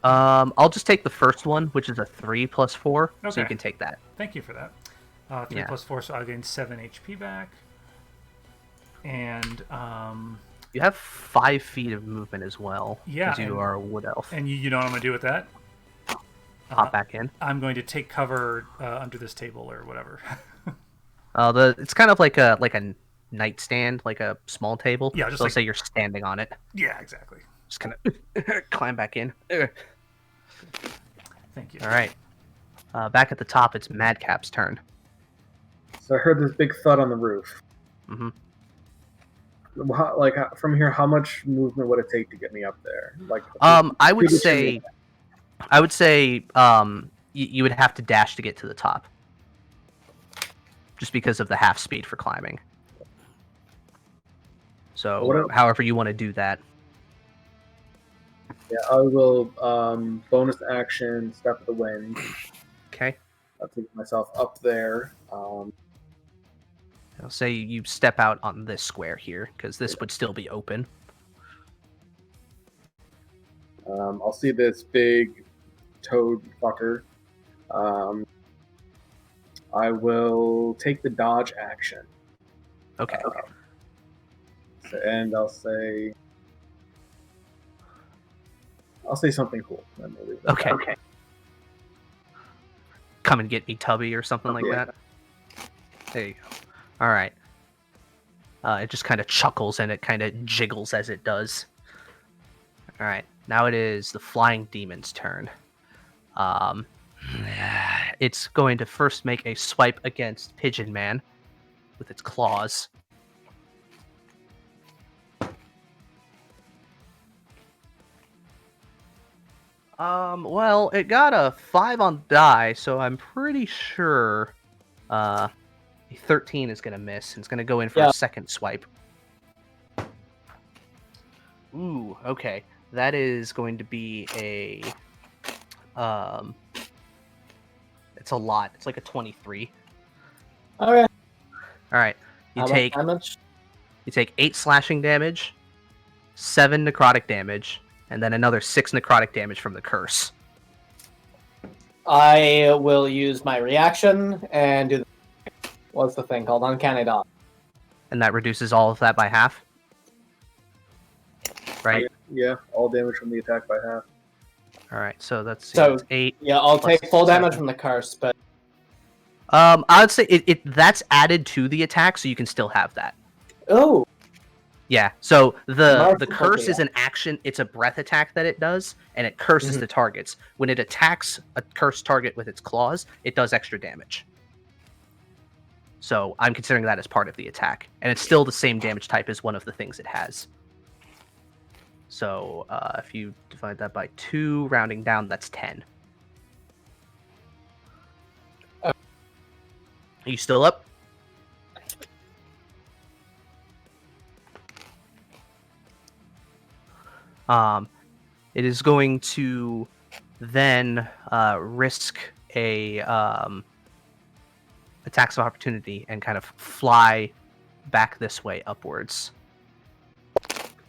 I'll just take the first one, which is a 3 plus 4, so Okay. you can take that. Thank you for that. 3 plus 4, so I'll gain 7 HP back. And you have 5 feet of movement as well. Yeah, because you are a wood elf. And you know what I'm gonna do with that? Hop back in. I'm going to take cover under this table or whatever. It's kind of like a nightstand, like a small table. Yeah, just so like... say you're standing on it. Yeah, exactly. Just kind of climb back in. Thank you. All right. Back at the top, it's Madcap's turn. So I heard this big thud on the roof. Mm-hmm. From here, how much movement would it take to get me up there? I would say you would have to dash to get to the top, just because of the half speed for climbing. So, however you want to do that. Yeah, I will bonus action, step of the wind. Okay. I'll take myself up there. I'll say you step out on this square here, because this would still be open. I'll see this big toad fucker. I will take the dodge action. Okay. And I'll say something cool. Okay. Come and get me, Tubby, or something like that. There you go. All right. It just kind of chuckles and it kind of jiggles as it does. All right. Now it is the Flying Demon's turn. It's going to first make a swipe against Pigeon Man with its claws. Well, it got a 5 on die, so I'm pretty sure a 13 is going to miss, and it's going to go in for a second swipe. Ooh, okay. That is going to be a... it's a lot. It's like a 23. Okay. Alright. How much? You take 8 slashing damage, 7 necrotic damage, and then another 6 necrotic damage from the curse. I will use my reaction and do what's the thing called? Uncanny Dodge. And that reduces all of that by half? Right? Yeah, all damage from the attack by half. Alright, so that's 8. Yeah, I'll take full damage from the curse, but... I would say that's added to the attack, so you can still have that. Oh! Yeah, so the curse is an action, it's a breath attack that it does, and it curses the targets. When it attacks a cursed target with its claws, it does extra damage. So I'm considering that as part of the attack. And it's still the same damage type as one of the things it has. So if you divide that by 2, rounding down, that's 10. Are you still up? It is going to then risk a attacks of opportunity and kind of fly back this way upwards.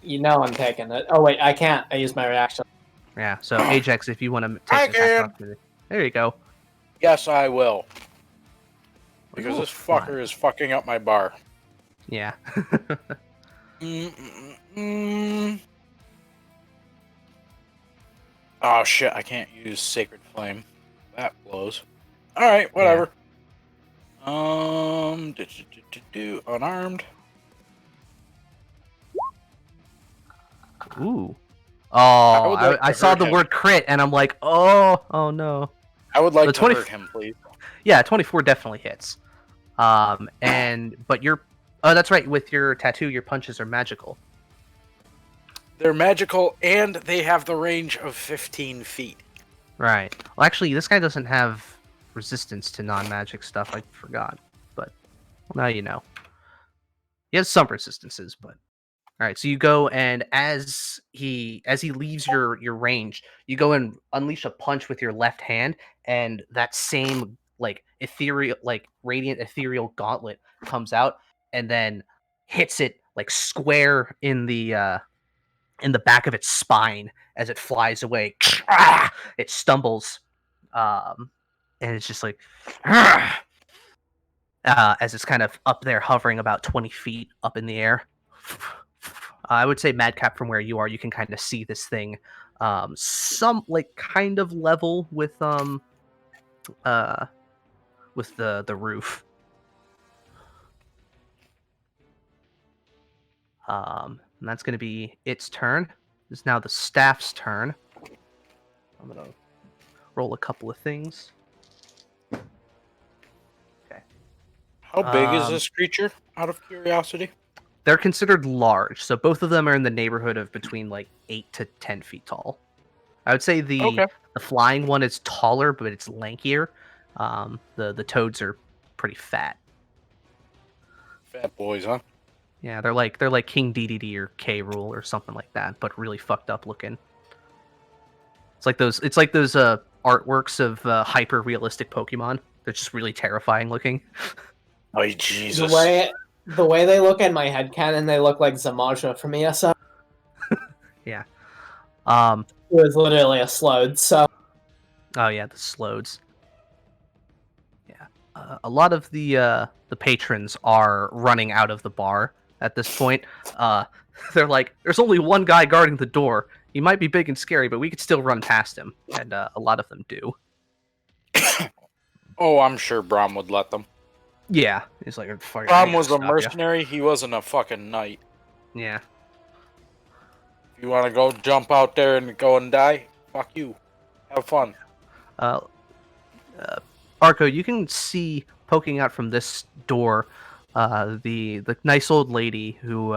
You know I'm taking it. Oh wait, I can't. I use my reaction. Yeah, so Ajax, if you want to take attack of opportunity. There you go. Yes, I will. Because this fucker is fucking up my bar. Yeah. Oh shit, I can't use Sacred Flame. That blows. Alright, whatever. Yeah. Unarmed. Ooh. Oh, I saw the word crit and I'm like, oh no. I would like to hurt him, please. Yeah, 24 definitely hits. But you're... Oh, that's right. With your tattoo, your punches are magical. They're magical, and they have the range of 15 feet. Right. Well, actually, this guy doesn't have resistance to non-magic stuff. I forgot. But well, now you know. He has some resistances, but... Alright, so you go, and as he leaves your range, you go and unleash a punch with your left hand, and that same, radiant ethereal gauntlet comes out, and then hits it, square in the back of its spine as it flies away. It stumbles, and it's just like... as it's kind of up there hovering about 20 feet up in the air. I would say Madcap, from where you are, you can kind of see this thing some like kind of level with the roof. And that's going to be its turn. It's now the staff's turn. I'm going to roll a couple of things. Okay. How big is this creature, out of curiosity? They're considered large, so both of them are in the neighborhood of between like 8 to 10 feet tall. I would say the flying one is taller, but it's lankier. The toads are pretty fat. Fat boys, huh? Yeah, they're like King DDD or K. Rool or something like that, but really fucked up looking. It's like those artworks of hyper realistic Pokemon. They're just really terrifying looking. Oh Jesus! The way they look in my headcanon, they look like Zamaja from ESO. Yeah. It was literally a Slode, so. Oh yeah, the Slodes. Yeah. A lot of the patrons are running out of the bar at this point. They're like, there's only one guy guarding the door. He might be big and scary, but we could still run past him. And a lot of them do. Oh, I'm sure Braum would let them. Yeah. He's like, Braum was a mercenary. He wasn't a fucking knight. Yeah. If you want to go jump out there and go and die, fuck you. Have fun. Arco, you can see poking out from this door the nice old lady who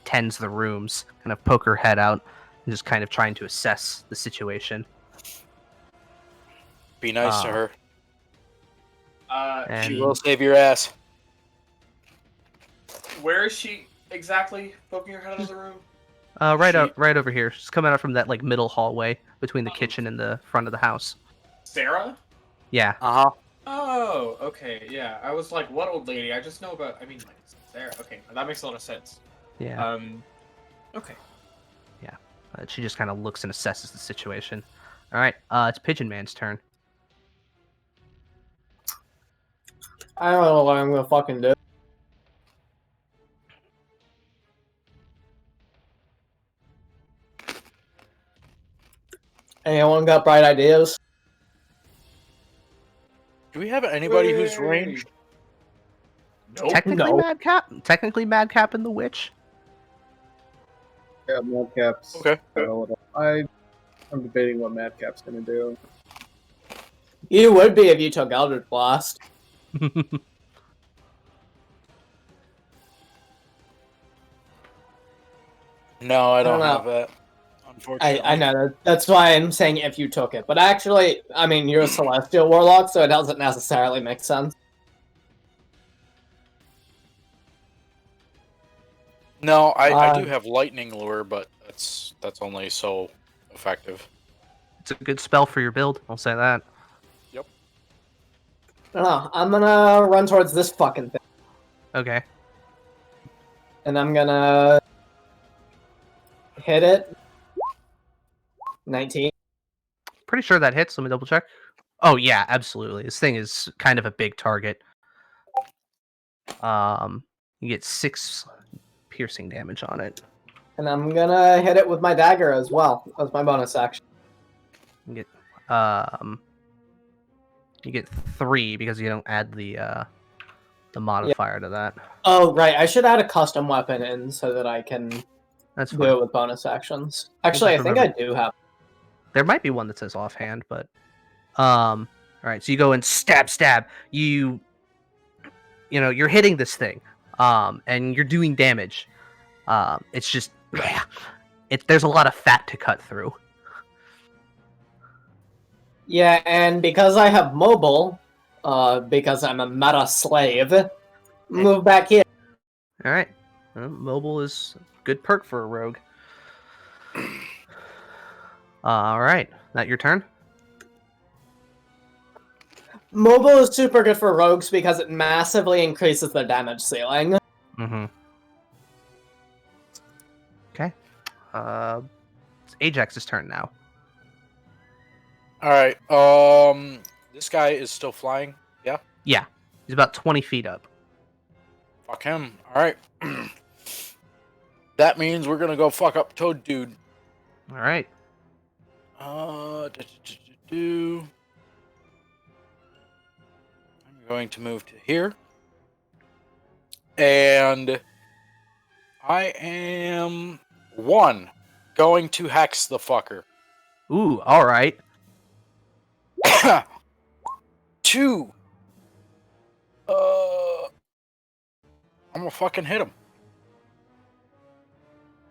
tends the rooms kind of poke her head out and just kind of trying to assess the situation. Be nice to her. And she will save your ass. Where is she exactly poking her head out of the room? Right over here. She's coming out from that like middle hallway between the kitchen and the front of the house. Sarah? Yeah. Uh-huh. Oh, okay, yeah. I was like, what old lady? I just know about, like, Sarah. Okay, that makes a lot of sense. Yeah. Okay. Yeah. She just kind of looks and assesses the situation. All right. It's Pigeon Man's turn. I don't know what I'm gonna fucking do. Anyone got bright ideas? Do we have anybody who's ranged? Nope. Technically Madcap and the Witch. Yeah, Madcap's. Okay. I'm debating what Madcap's gonna do. You would be if you took Eldritch Blast. No, I don't have that. Unfortunately. I know that's why I'm saying if you took it, but actually, I mean, you're a Celestial Warlock, so it doesn't necessarily make sense. No, I do have Lightning Lure, but that's only so effective. It's a good spell for your build. I'll say that. Yep. I don't know. I'm gonna run towards this fucking thing. Okay. And I'm gonna hit it. 19. Pretty sure that hits. Let me double check. Oh yeah, absolutely. This thing is kind of a big target. You get 6 piercing damage on it. And I'm gonna hit it with my dagger as well. That's my bonus action. You get 3 because you don't add the modifier to that. Oh right, I should add a custom weapon in so that I can That's do fine. it with bonus actions. Actually, I think I do have. There might be one that says offhand, but all right. So you go and stab. You're hitting this thing, and you're doing damage. It's just there's a lot of fat to cut through. Yeah, and because I have mobile, because I'm a meta slave, move back here. All right. Mobile is a good perk for a rogue. All right. That your turn? Mobile is super good for rogues because it massively increases their damage ceiling. Mm-hmm. Okay. It's Ajax's turn now. All right. This guy is still flying. Yeah. Yeah. He's about 20 feet up. Fuck him. All right. That means we're gonna go fuck up Toad Dude. All right. I'm going to move to here. And I am going to hex the fucker. Ooh, all right. 2. I'm gonna fucking hit him.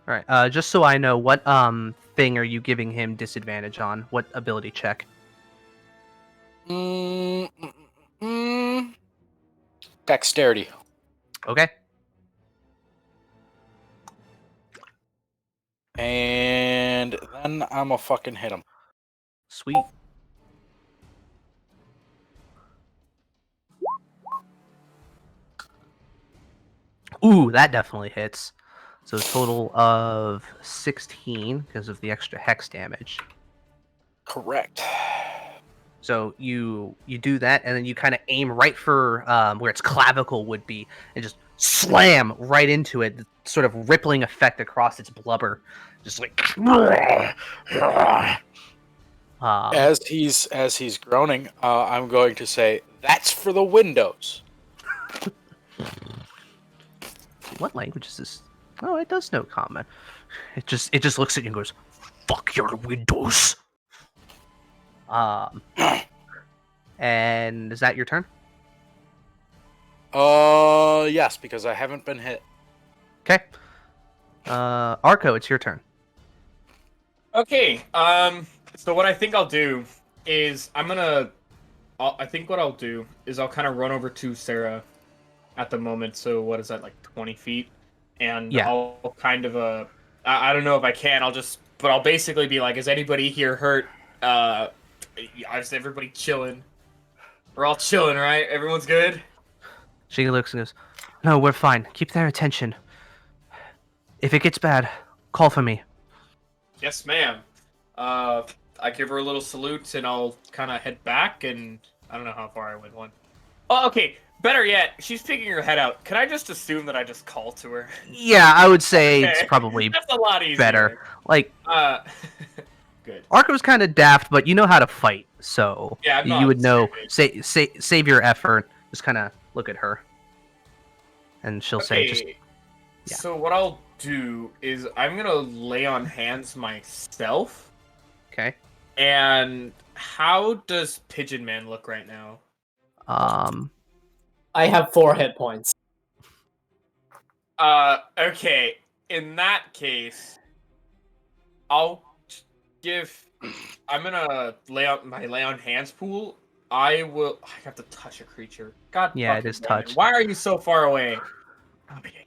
All right. Just so I know, what thing are you giving him disadvantage on? What ability check? Dexterity. Okay. And then I'm gonna fucking hit him. Sweet. Ooh, that definitely hits. So a total of 16 because of the extra hex damage. Correct. So you do that, and then you kind of aim right for where its clavicle would be, and just slam right into it. Sort of rippling effect across its blubber, just like. As he's groaning, I'm going to say, "That's for the windows." What language is this? Oh, it does know common. It just looks at you and goes, "Fuck your windows." And is that your turn? Yes, because I haven't been hit. Okay. Arco, it's your turn. Okay. So what I think I'll do is I think what I'll do is I'll kind of run over to Sarah at the moment. So what is that, like 20 feet? And Yeah. I'll kind of I don't know if I can. But I'll basically be like, is anybody here hurt? Is everybody chilling? We're all chilling, right? Everyone's good? She looks and goes, "No, we're fine. Keep their attention. If it gets bad, call for me." Yes, ma'am. I give her a little salute and I'll kind of head back, and I don't know how far I went. One. Oh, okay. Better yet, she's peeking her head out. Can I just assume that I just call to her? Yeah, I would say Okay. it's probably That's a lot easier. better. Like, good. Arco's kind of daft, but you know how to fight, so Yeah, I'm you not would know. stupid. Save your effort. Just kind of look at her, and she'll say, "Just." Yeah. So what I'll do is I'm gonna lay on hands myself. Okay. And how does Pigeon Man look right now? I have 4 hit points. Okay. In that case, I'm gonna lay on hands pool. I have to touch a creature. God. Yeah, it is touch. Why are you so far away? Okay.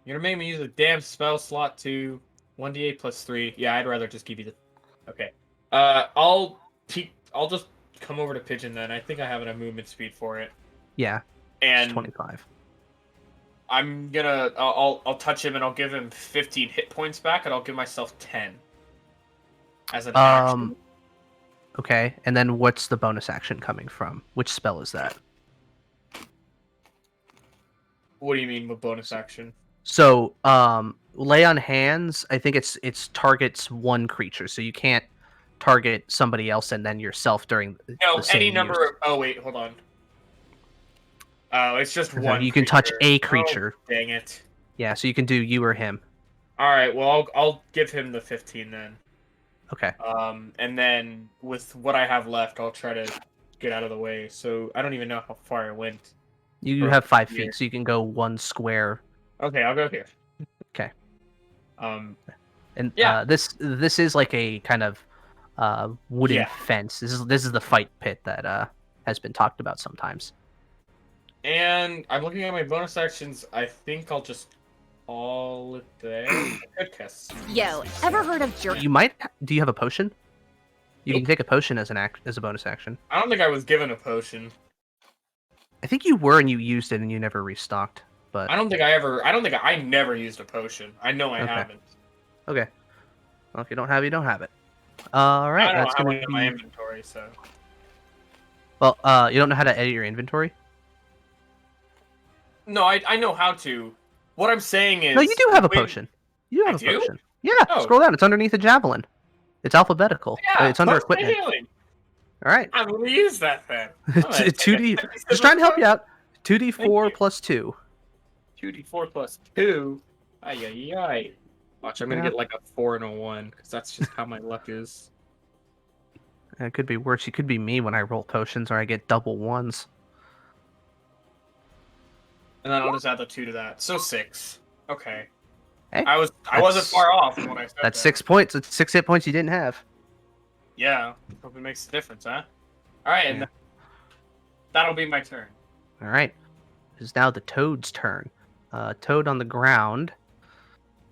You're gonna make me use a damn spell slot to 1d8 plus 3. Yeah, I'd rather just give you the. Okay. I'll just come over to Pigeon then. I think I have enough movement speed for it. Yeah. And it's 25. I'll touch him and I'll give him 15 hit points back, and I'll give myself 10 as an action. Okay, and then what's the bonus action coming from? Which spell is that? What do you mean with bonus action? So, lay on hands. I think it's targets one creature, so you can't target somebody else and then yourself during the same any number use. of. Oh wait, hold on. Oh, it's just So one. you can touch a creature. Oh, dang it! Yeah, so you can do you or him. All right, well I'll give him the 15 then. Okay. And then with what I have left, I'll try to get out of the way. So I don't even know how far I went. You have 5 feet, so you can go 1 square. Okay, I'll go here. Okay. And yeah. This is like a kind of wooden fence. This is the fight pit that has been talked about sometimes. And I'm looking at my bonus actions. I think I'll just call it there. Good kiss. Yo, ever heard of jerk? You might. Do you have a potion? You can take a potion as a bonus action. I don't think I was given a potion. I think you were, and you used it, and you never restocked. But I never used a potion. I know I haven't. Okay. Well, if you don't have it, you don't have it. All right. I don't that's have gonna it in my inventory, so. Well, you don't know how to edit your inventory? No, I know how to. What I'm saying is. No, you do have a potion. You have a potion. Yeah. Oh. Scroll down. It's underneath a javelin. It's alphabetical. Yeah, It's under plus my equipment. healing. All right. I'm gonna use that then. 2D. Just trying to help you out. 2d4 plus 2. 2d4 plus 2. Ay. Watch, I'm gonna get like a 4 and a 1 because that's just how my luck is. It could be worse. You could be me when I roll potions, or I get double ones. And then I'll just add the 2 to that. So 6. Okay. Hey, I wasn't far off from what I said. That's there. 6 points. It's 6 hit points you didn't have. Yeah. Hope it makes a difference, huh? Alright, and that'll be my turn. All right. It is now the Toad's turn. Toad on the ground.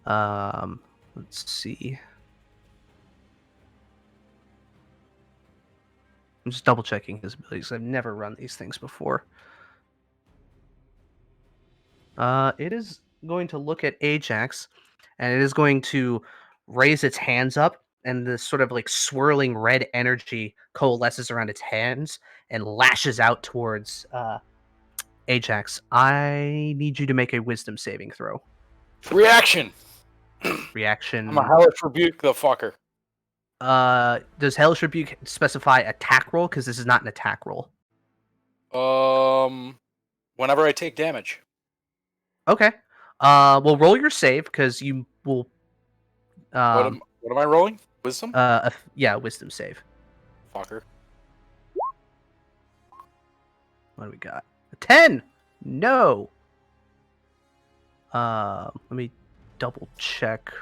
Let's see. I'm just double checking his abilities. I've never run these things before. It is going to look at Ajax, and it is going to raise its hands up, and this sort of like swirling red energy coalesces around its hands and lashes out towards Ajax. I need you to make a wisdom saving throw. Reaction. Reaction. I'm a hellish rebuke the fucker. Does Hellish Rebuke specify attack roll? Because this is not an attack roll. Whenever I take damage. Okay. Well, roll your save because you will. What am I rolling? Wisdom? Yeah, wisdom save. Fucker. What do we got? A 10. No. Let me double check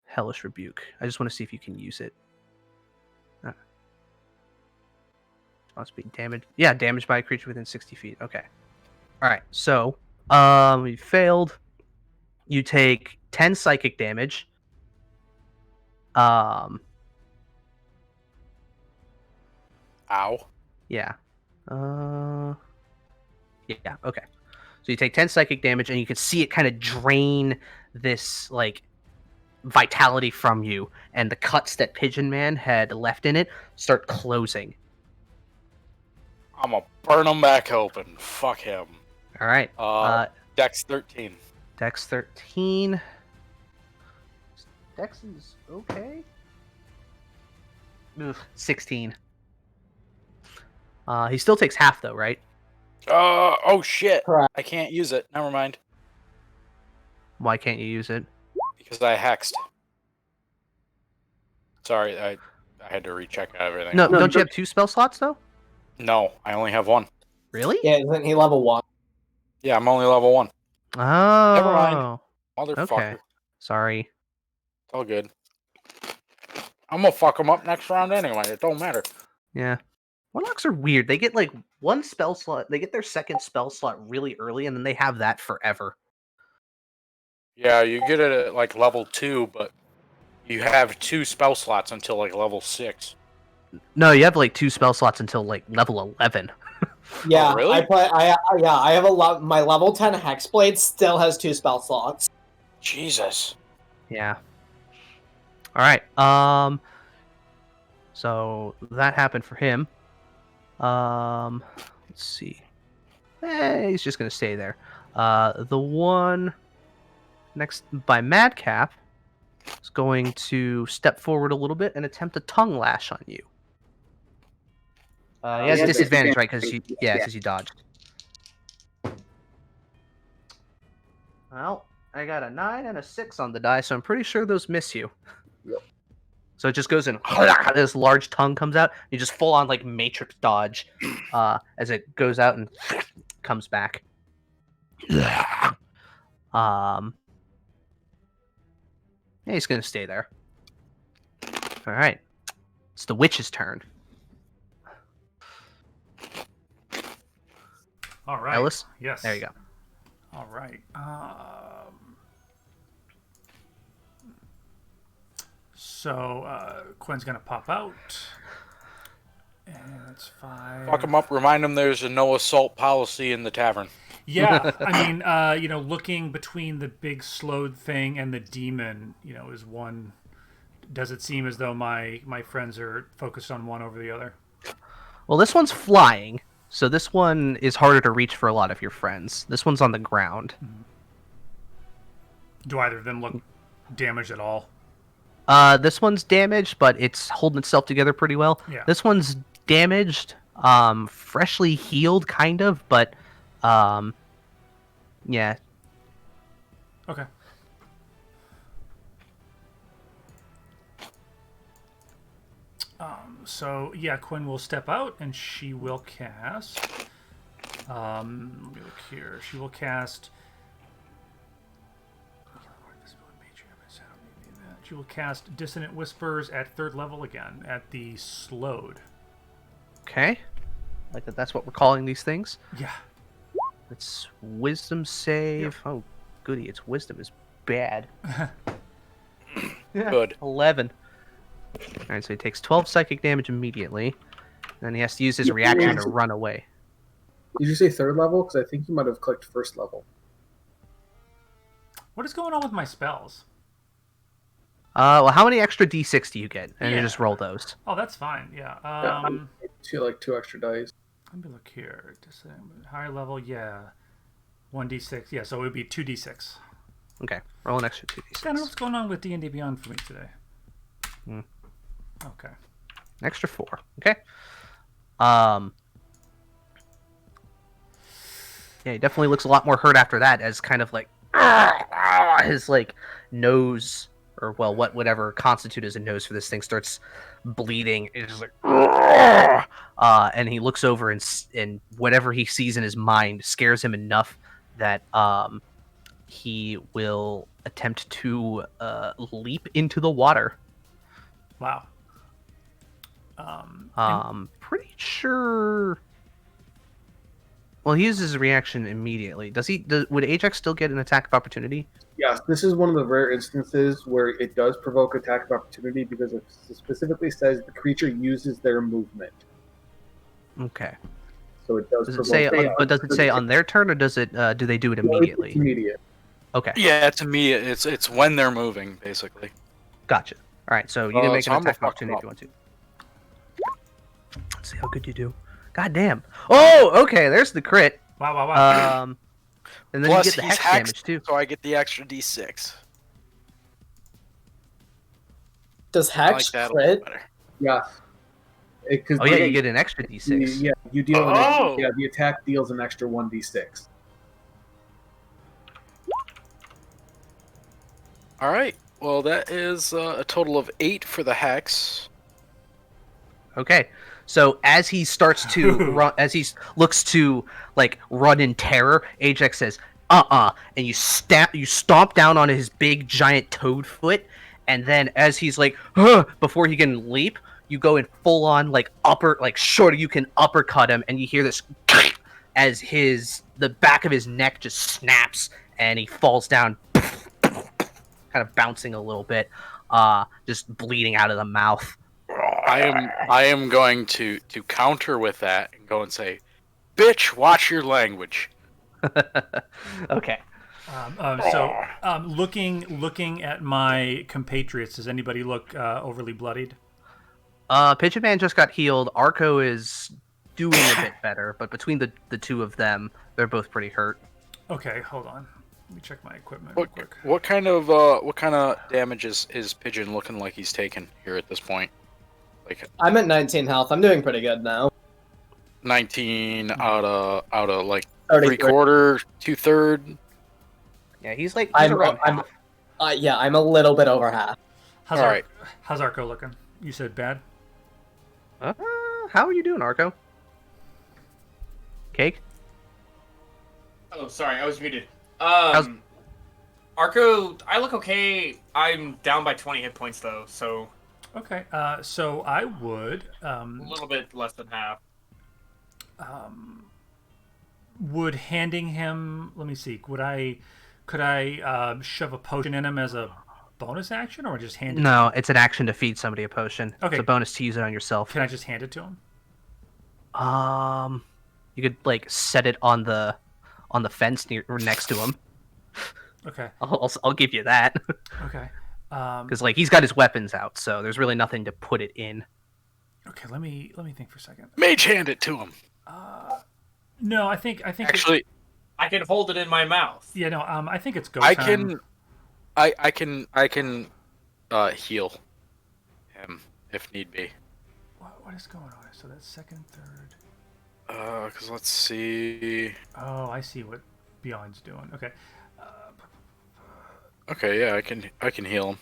Hellish Rebuke. I just want to see if you can use it. Must be damaged. Yeah, damaged by a creature within 60 feet. Okay. All right. So, we failed. You take 10 psychic damage. Ow. Yeah. Yeah. Okay. So you take 10 psychic damage, and you can see it kind of drain this like vitality from you, and the cuts that Pigeon Man had left in it start closing. I'm gonna burn him back open. Fuck him. All right. Dex 13. Dex 13. Dex is okay. Ugh, 16. He still takes half though, right? Oh shit. Correct. I can't use it. Never mind. Why can't you use it? Because I hexed. Sorry, I had to recheck everything. No, don't you have 2 spell slots though? No, I only have 1. Really? Yeah, isn't he level 1? Yeah, I'm only level 1. Oh. Never mind. Motherfucker. Okay. Sorry. It's all good. I'm gonna fuck them up next round anyway. It don't matter. Yeah. Warlocks are weird. They get like 1 spell slot. They get their second spell slot really early, and then they have that forever. Yeah, you get it at like level 2, but you have 2 spell slots until like level 6. No, you have like 2 spell slots until like level 11. Yeah, oh, really? I have a lot. My level 10 Hexblade still has 2 spell slots. Jesus. Yeah. All right. So that happened for him. Let's see. He's just gonna stay there. The one next by Madcap is going to step forward a little bit and attempt a tongue lash on you. He has disadvantage, right? Because you dodged. Well, I got a 9 and a 6 on the die, so I'm pretty sure those miss you. Yep. So it just goes in. This large tongue comes out. You just full on like matrix dodge as it goes out and comes back. Yeah, he's gonna stay there. All right, it's the witch's turn. All right. Ellis? Yes. There you go. All right. So Quinn's gonna pop out, and it's 5. Fuck them up. Remind them there's a no assault policy in the tavern. Yeah, I mean, looking between the big slowed thing and the demon, is one. Does it seem as though my friends are focused on one over the other? Well, this one's flying, so this one is harder to reach for a lot of your friends. This one's on the ground. Do either of them look damaged at all? This one's damaged, but it's holding itself together pretty well. Yeah. This one's damaged, freshly healed, kind of, but, yeah. Okay. So yeah, Quinn will step out and she will cast. Let me look here. She will cast. She will cast Dissonant Whispers at 3rd level again at the slowed. Okay. Like that's what we're calling these things. Yeah. It's wisdom save. Yep. Oh, goody! Its wisdom is bad. Good. 11. All right, so he takes 12 psychic damage immediately, and then he has to use his reaction to run away. Did you say 3rd level? Because I think you might have clicked 1st level. What is going on with my spells? Well, how many extra d6 do you get? And you just roll those. Oh, that's fine. Yeah. Two extra dice. Let me look here. Higher level, yeah. 1d6. Yeah, so it would be 2d6. Okay, roll an extra 2d6. I don't know what's going on with D&D Beyond for me today. Okay. Extra 4. Okay. Yeah, he definitely looks a lot more hurt after that, as kind of like his like nose, or well, whatever constitute as a nose for this thing, starts bleeding. It's just like, and he looks over and whatever he sees in his mind scares him enough that he will attempt to leap into the water. Wow. Pretty sure. Well, he uses his reaction immediately. Would Ajax still get an attack of opportunity? Yes, this is one of the rare instances where it does provoke attack of opportunity because it specifically says the creature uses their movement. Okay. So it does. Does it say on their turn, or does it? Do they do it immediately? It's immediate. Okay. Yeah, it's immediate. It's when they're moving, basically. Gotcha. All right, so you can make an attack of opportunity if you want to. Let's see how good you do. God damn. Oh, okay. There's the crit. Wow. And then Plus, you get the hex damage too. So I get the extra d6. Does hex crit? Yeah. You get an extra d6. Yeah, you deal. Oh. Yeah, the attack deals an extra 1d6. All right. Well, that is a total of 8 for the hex. Okay. So as he starts to run, as he looks to like run in terror, Ajax says, and you stomp down on his big giant toad foot, and then as he's like, before he can leap, you go in full on like you can uppercut him, and you hear this as the back of his neck just snaps, and he falls down, kind of bouncing a little bit, just bleeding out of the mouth. I am going to counter with that and go and say, "Bitch, watch your language." Okay. Looking at my compatriots, does anybody look overly bloodied? Pigeon Man just got healed. Arco is doing a bit better, but between the two of them, they're both pretty hurt. Okay, hold on. Let me check my equipment real quick. What kind of damage is Pigeon looking like he's taken here at this point? Like, I'm at 19 health. I'm doing pretty good now. 19 out of like 33. 3/4, 2/3. Yeah, he's around half. I'm a little bit over half. How's Arco looking? You said bad? How are you doing, Arco? Cake? Oh, sorry, I was muted. Arco, I look okay. I'm down by 20 hit points though, so. Okay, so I would a little bit less than half. Would handing him? Let me see. Could I shove a potion in him as a bonus action, or just hand it? No, it's an action to feed somebody a potion. Okay, it's a bonus to use it on yourself. Can I just hand it to him? You could like set it on the fence next to him. Okay. I'll give you that. Okay. Because like he's got his weapons out, so there's really nothing to put it in. Okay, let me think for a second. Mage hand it to him. No, I think actually I can hold it in my mouth. Yeah, no, I think it's go I time. can heal him if need be. What is going on? So that's second, third. Cause let's see. Oh, I see what Beyond's doing. Okay. Okay, yeah, I can heal him.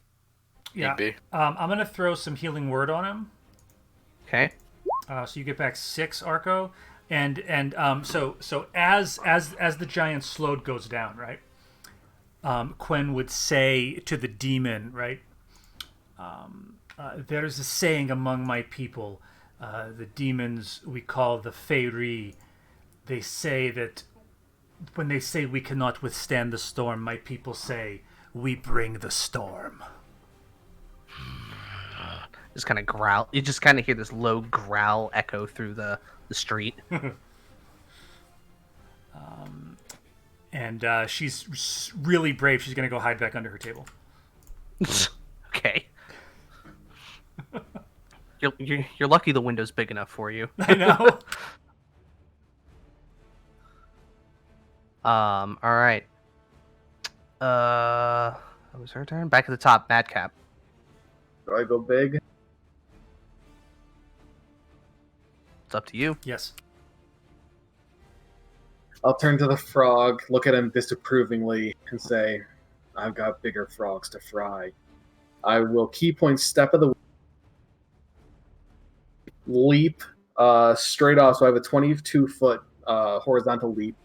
Yeah. Need be. I'm gonna throw some healing word on him. Okay. So you get back 6, Arco, and so as the giant slowed goes down, right? Quen would say to the demon, right? There's a saying among my people, the demons we call the Feyri. They say that when they say we cannot withstand the storm, my people say we bring the storm. Just kind of growl. You just kind of hear this low growl echo through the street. And she's really brave. She's going to go hide back under her table. Okay. You're lucky the window's big enough for you. I know. All right. That was her turn. Back at the top, Madcap. Do I go big? It's up to you. Yes. I'll turn to the frog, look at him disapprovingly, and say, I've got bigger frogs to fry. I will key point step of the leap straight off, so I have a 22-foot horizontal leap.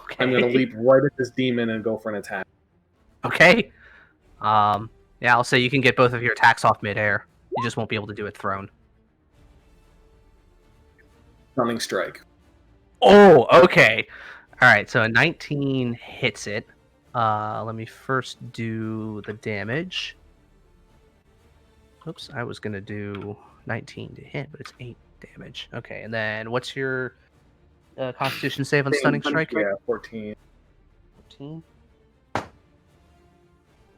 Okay. I'm going to leap right at this demon and go for an attack. Okay. Yeah, I'll say you can get both of your attacks off midair. You just won't be able to do it thrown. Stunning strike. Oh, okay. All right, so a 19 hits it. Let me first do the damage. Oops, I was going to do 19 to hit, but it's 8 damage. Okay, and then what's your Constitution save on Stunning Strike? Yeah, 14. 14?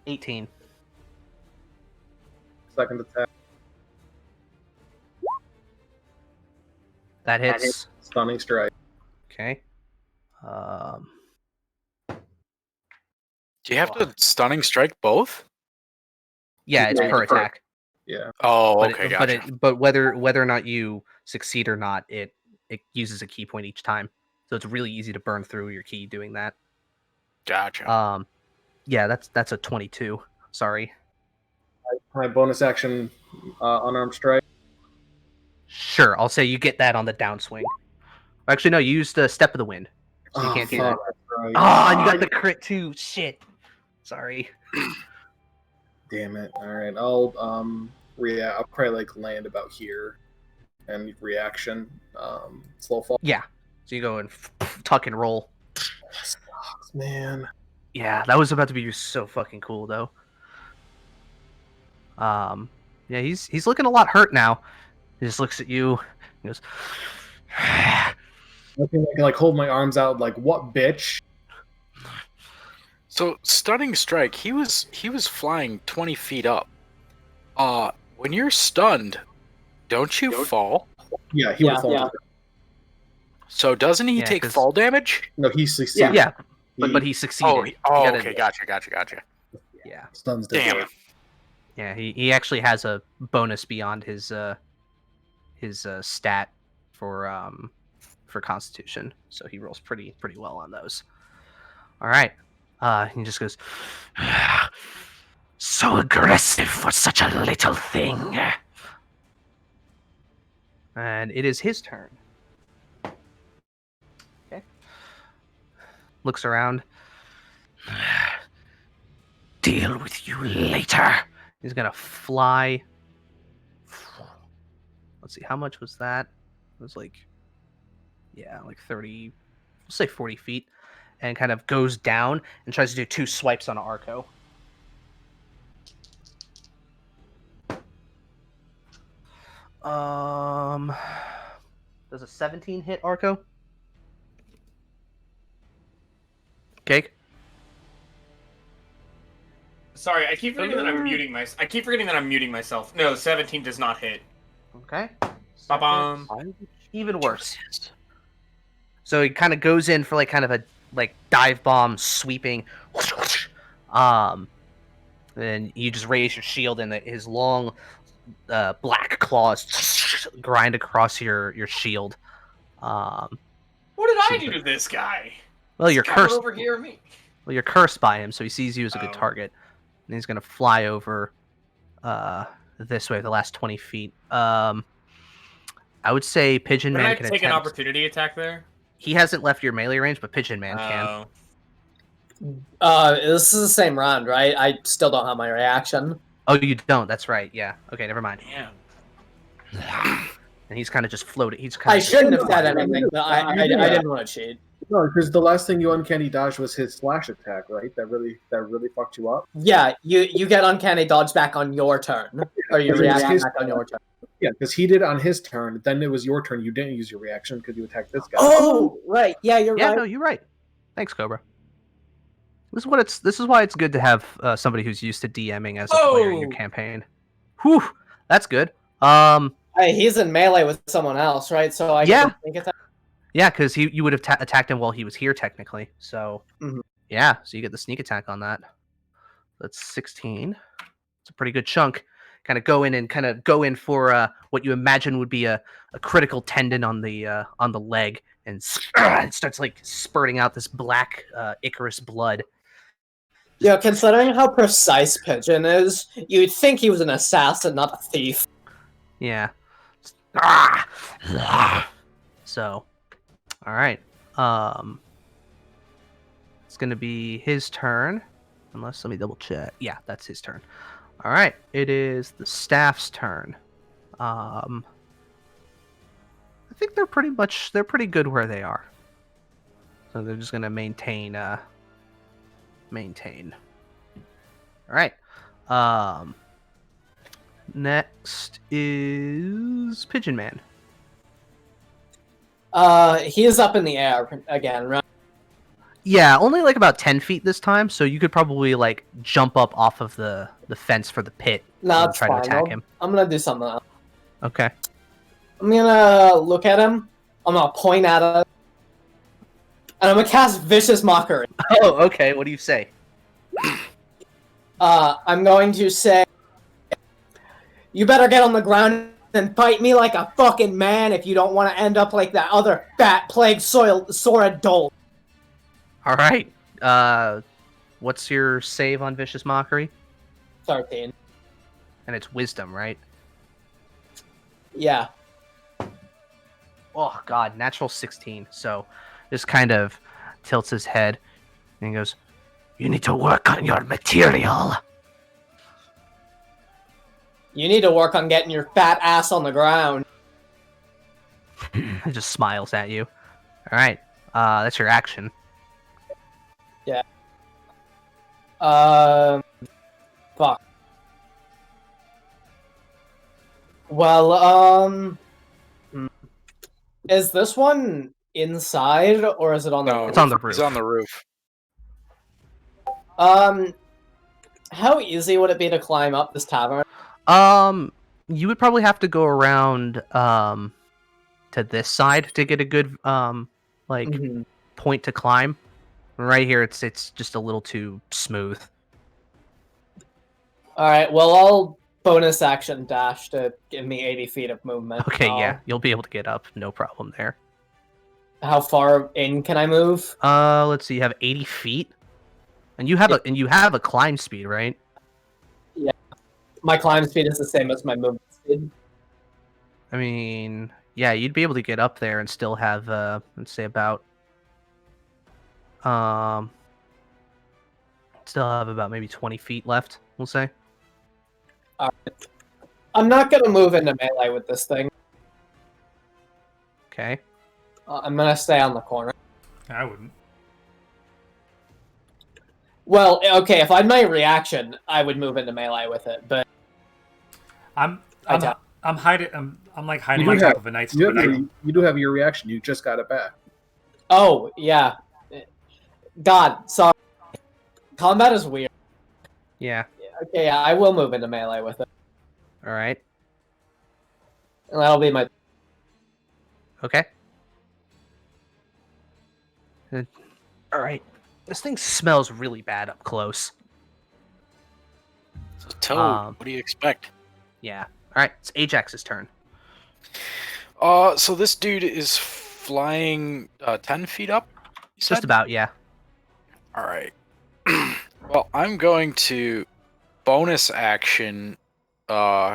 18. Second attack. That hits. Stunning strike. Okay. Do you have to stunning strike both? Yeah, it's per attack. Yeah. Oh, okay, gotcha. But whether or not you succeed or not, it uses a key point each time. So it's really easy to burn through your key doing that. Gotcha. Yeah, that's a 22. Sorry. My bonus action unarmed strike. Sure, I'll say you get that on the downswing. Actually, no, you used the Step of the Wind. So you can't do that. Right. Oh, and you got the crit too. Shit. Sorry. Damn it. Alright, I'll I'll probably like land about here. And reaction. Slow fall. Yeah. So you go and tuck and roll. Sucks, man. Yeah, that was about to be so fucking cool though. Yeah, he's looking a lot hurt now. He just looks at you and goes, I can like hold my arms out like, what, bitch? So stunning strike, he was flying 20 feet up. When you're stunned, don't you fall? Yeah, he would fall. Yeah. So doesn't he take fall damage? No, he succeeded. Yeah, but he succeeded. Okay, gotcha. Yeah. Stuns. Damn. Yeah, he actually has a bonus beyond his stat for Constitution, so he rolls pretty well on those. All right, he just goes, so aggressive for such a little thing. And it is his turn. Okay. Looks around. Deal with you later. He's gonna fly. Let's see, how much was that? It was like 30, let's say 40 feet, and kind of goes down and tries to do 2 swipes on Arco. Does a 17 hit Arco? Cake? Sorry, I keep forgetting that I'm muting myself. No, 17 does not hit. Okay. Ba-bum. Even worse. So he kind of goes in for like kind of a dive bomb sweeping. And you just raise your shield, and his long black claws grind across your shield. What did I do but- to this guy? Well, you're This guy cursed. over here, me. Well, you're cursed by him, so he sees you as a good Oh. target, and he's gonna fly over this way, the last 20 feet. I would say Pigeon Can Man I can take an attempt. opportunity attack there? He hasn't left your melee range, but Pigeon Man can. This is the same round, right? I still don't have my reaction. Oh, you don't? That's right. Yeah. Okay, never mind. Damn. And he's kind of just floating. He's kind I of shouldn't have said anything, but I didn't want to cheat. No, because the last thing you uncanny dodged was his slash attack, right? That really fucked you up. Yeah, you get uncanny dodge back on your turn, or you react back on your turn. Yeah, because he did on his turn. Then it was your turn. You didn't use your reaction because you attacked this guy. Oh, right. Yeah, you're right. Yeah, no, you're right. Thanks, Cobra. This is why it's good to have somebody who's used to DMing as a player in your campaign. Whew, that's good. Hey, he's in melee with someone else, right? So I Yeah. think it's Yeah, because you would have attacked him while he was here technically. So yeah, so you get the sneak attack on that. That's 16. It's a pretty good chunk. Kind of go in for what you imagine would be a critical tendon on the leg, and it starts like spurting out this black Icarus blood. Yeah, considering how precise Pigeon is, you'd think he was an assassin, not a thief. Yeah. So, all right. It's gonna be his turn, unless let me double check. Yeah, that's his turn. All right, it is the staff's turn. I think they're pretty good where they are. So they're just gonna maintain. All right. Next is Pigeon Man. He is up in the air again, right? Yeah, only like about 10 feet this time, so you could probably like jump up off of the fence for the pit No, and try to attack him. I'm gonna do something else. Okay. I'm gonna look at him. I'm gonna point at him. And I'm gonna cast Vicious Mockery. Oh, okay. What do you say? I'm going to say, you better get on the ground and fight me like a fucking man if you don't want to end up like that other fat plague sore adult. All right. What's your save on Vicious Mockery? 13. And it's Wisdom, right? Yeah. Oh God, natural 16. So, just kind of tilts his head and he goes, "You need to work on your material." You need to work on getting your fat ass on the ground. He just smiles at you. All right. That's your action. Yeah. Fuck. Well, is this one inside or is it on the roof? It's on the roof. It's on the roof. How easy would it be to climb up this tavern? You would probably have to go around to this side to get a good point to climb. Right here, it's just a little too smooth. All right. Well, I'll bonus action dash to give me 80 feet of movement. Okay, yeah, you'll be able to get up, no problem there. How far in can I move? Let's see, you have 80 feet, and you have a climb speed, right? Yeah, my climb speed is the same as my movement speed. I mean, yeah, you'd be able to get up there and still have let's say about still have about maybe 20 feet left, we'll say. All right. I'm not gonna move into melee with this thing. Okay. I'm gonna stay on the corner. I wouldn't. Well, okay, if I had my reaction, I would move into melee with it, but I'm hiding. I'm like hiding You on do top have- of a knight's You stone. do have your reaction. You just got it back. oh yeah. God, sorry. Combat is weird. Yeah. Okay, yeah, I will move into melee with it. All right. And that'll be my... Okay. All right. This thing smells really bad up close. So Toad, what do you expect? Yeah. All right, it's Ajax's turn. So this dude is flying 10 feet up? Just about, yeah. All right. Well, I'm going to bonus action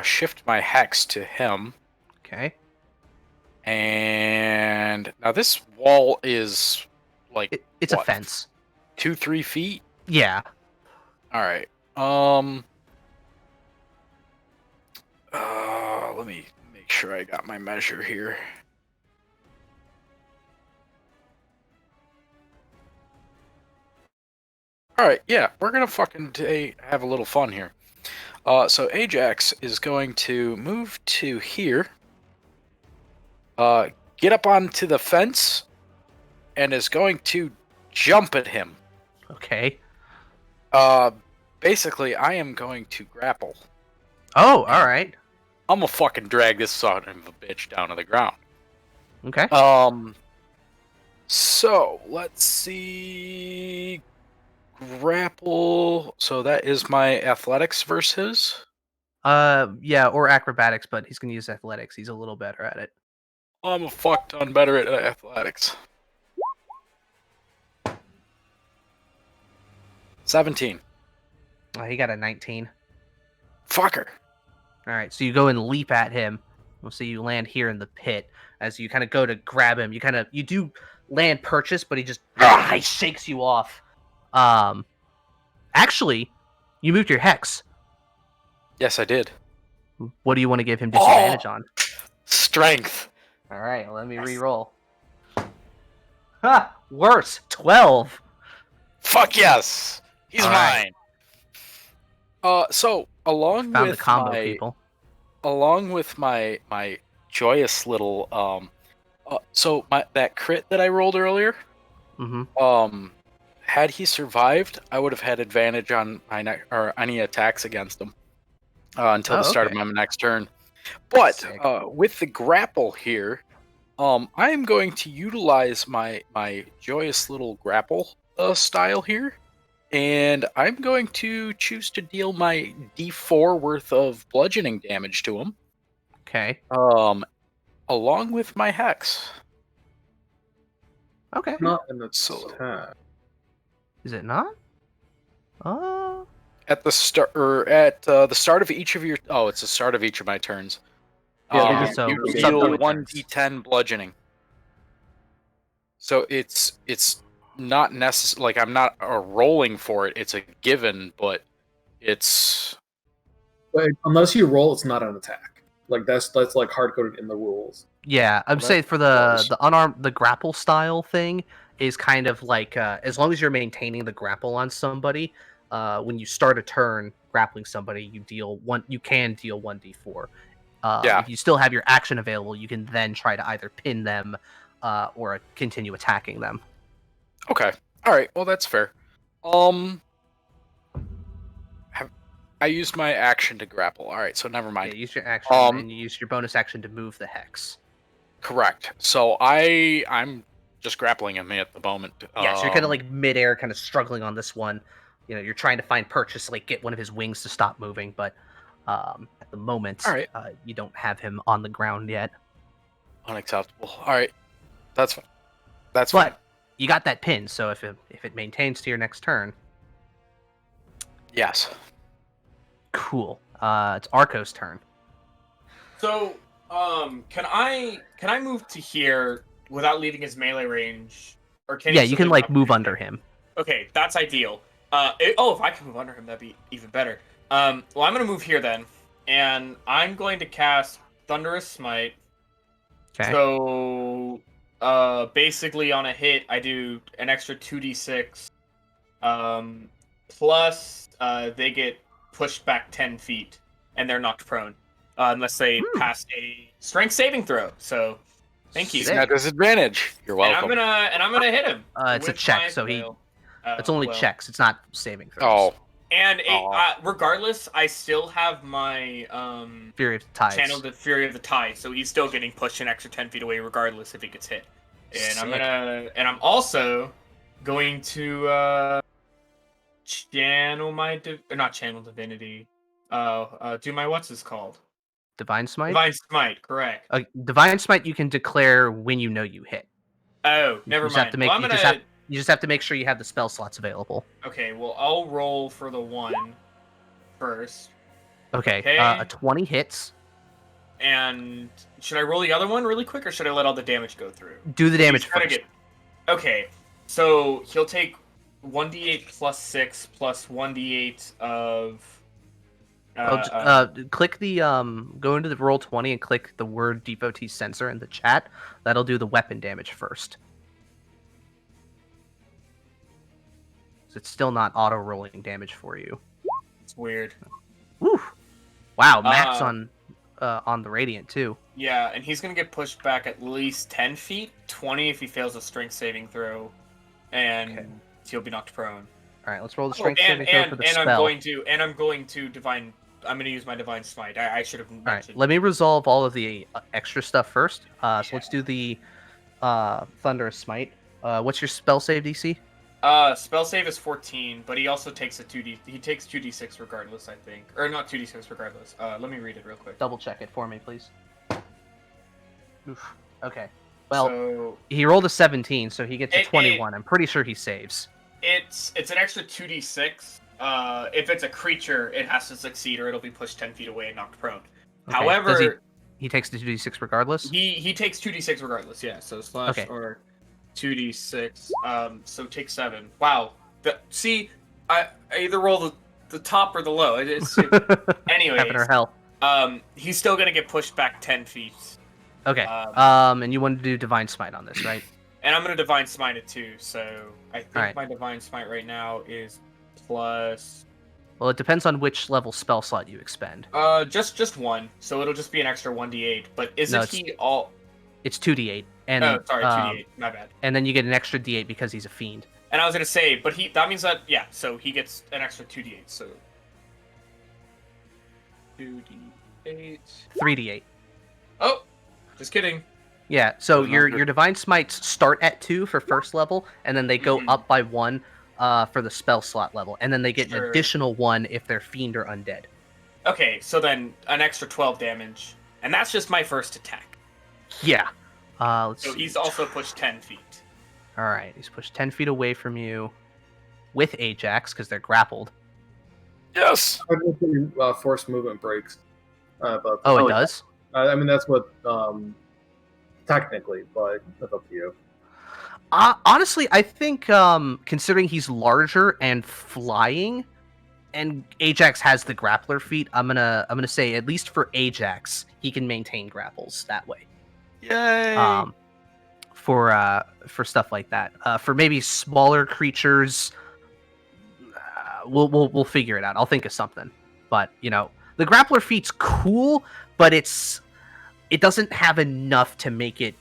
shift my hex to him. Okay. And now this wall is like it's a fence. 2-3 feet? Yeah. All right. Let me make sure I got my measure here. All right, yeah, we're gonna fucking have a little fun here. So Ajax is going to move to here, get up onto the fence, and is going to jump at him. Okay. Basically, I am going to grapple. Oh, all right. I'm gonna fucking drag this son of a bitch down to the ground. Okay. So let's see. Grapple. So that is my athletics versus. Yeah, or acrobatics, but he's gonna use athletics. He's a little better at it. I'm a fuck ton better at athletics. 17. He got a 19. Fucker. All right, so you go and leap at him. We'll see you land here in the pit. As you kind of go to grab him, you do land purchase, but he just he shakes you off. Actually, you moved your hex. Yes, I did. What do you want to give him disadvantage on? Strength. All right, well, let me re-roll. Ha! Worse. 12. Fuck yes. He's All mine. So along Found with the combo, my people. Along with my joyous little so that crit that I rolled earlier. Mm-hmm. Had he survived, I would have had advantage on any attacks against him until the start of my next turn. But with the grapple here, I am going to utilize my joyous little grapple style here, and I'm going to choose to deal my D4 worth of bludgeoning damage to him. Okay. Along with my hex. Okay. Not an attack. Is it not? At the start, or at the start of each of your. Oh, it's the start of each of my turns. Yeah, so you deal 1d10 bludgeoning. So it's not necessary. Like I'm not rolling for it. It's a given, but it's. But unless you roll, it's not an attack. Like that's like hard coded in the rules. Yeah, I'm saying for the unarmed, the grapple style thing is kind of like as long as you're maintaining the grapple on somebody, when you start a turn grappling somebody, you can deal 1d4. If you still have your action available, you can then try to either pin them or continue attacking them. Okay. All right. Well, that's fair. I used my action to grapple. All right, so never mind. Yeah, use your action, and you use your bonus action to move the hex. Correct. So I'm just grappling him at the moment. Yeah, so you're kind of like midair, kind of struggling on this one. You know, you're trying to find purchase, like get one of his wings to stop moving, but at the moment, you don't have him on the ground yet. Unacceptable. All right, that's fine. That's fine. But you got that pin, so if it maintains to your next turn. Yes. Cool. It's Arco's turn. So, can I move to here without leaving his melee range, or can? Yeah, you can like move under him. Okay, that's ideal. If I can move under him, that'd be even better. Well, I'm gonna move here then, and I'm going to cast Thunderous Smite. Okay. So, basically on a hit, I do an extra 2d6. Plus, they get pushed back 10 feet, and they're knocked prone, unless they pass a strength saving throw. So, thank you. He's got disadvantage. You're welcome. And I'm gonna hit him. It's a check, so it's only checks. It's not saving throws. Oh. And regardless, I still have my Fury of the Tides. Channel the Fury of the Tide, so he's still getting pushed an extra 10 feet away, regardless if he gets hit. And I'm also going to channel my not channel divinity. Do my what's this called? Divine Smite? Divine Smite, correct. Divine Smite you can declare when you know you hit. Oh, never mind. You just have to make sure you have the spell slots available. Okay, well, I'll roll for the 1 first. Okay. A 20 hits. And should I roll the other one really quick, or should I let all the damage go through? Do the damage first. Okay, so he'll take 1d8 plus 6 plus 1d8 of... click the go into the roll 20 and click the word devotee sensor in the chat. That'll do the weapon damage first. So it's still not auto rolling damage for you. It's weird. Woo! Wow, max on the radiant too. Yeah, and he's gonna get pushed back at least 10 feet, 20 if he fails a strength saving throw, and he'll be knocked prone. All right, let's roll the strength saving throw for the spell. I'm going to divine. I'm going to use my divine smite. I should have mentioned. All right, let me resolve all of the extra stuff first. So let's do the thunderous smite. What's your spell save DC? Spell save is 14, but he also takes he takes 2d6 regardless, I think. Or not 2d6 regardless. Let me read it real quick. Double check it for me, please. Oof. Okay. Well, he rolled a 17, so he gets a 21. I'm pretty sure he saves. It's an extra 2d6. If it's a creature, it has to succeed or it'll be pushed 10 feet away and knocked prone. Okay. However, he takes the 2d6 regardless? He takes 2d6 regardless, yeah. So slash or 2d6. So take 7. Wow. I either roll the top or the low. It's anyways. Heaven or hell. He's still gonna get pushed back 10 feet. Okay. And you want to do divine smite on this, right? And I'm gonna divine smite it too. So I think my divine smite right now is plus. Well, it depends on which level spell slot you expend. Just 1. So it'll just be an extra 1d8. But isn't he all? It's 2d8. And, 2d8. My bad. And then you get an extra d8 because he's a fiend. And I was gonna say, but that means that so he gets an extra 2d8. So 2d8. 3d8. Oh, just kidding. Yeah. So your divine smites start at 2 for first level, and then they go up by 1 for the spell slot level, and then they get an additional 1 if they're fiend or undead. Okay, so then an extra 12 damage, and that's just my first attack. Yeah. Let's see. He's also pushed 10 feet. All right, he's pushed 10 feet away from you with Ajax because they're grappled. Yes. Force movement breaks. It does. I mean that's what technically, but that's up to you. Honestly, I think considering he's larger and flying, and Ajax has the grappler feat, I'm gonna say at least for Ajax, he can maintain grapples that way. Yay! For stuff like that. For maybe smaller creatures, we'll figure it out. I'll think of something. But the grappler feat's cool, but it doesn't have enough to make it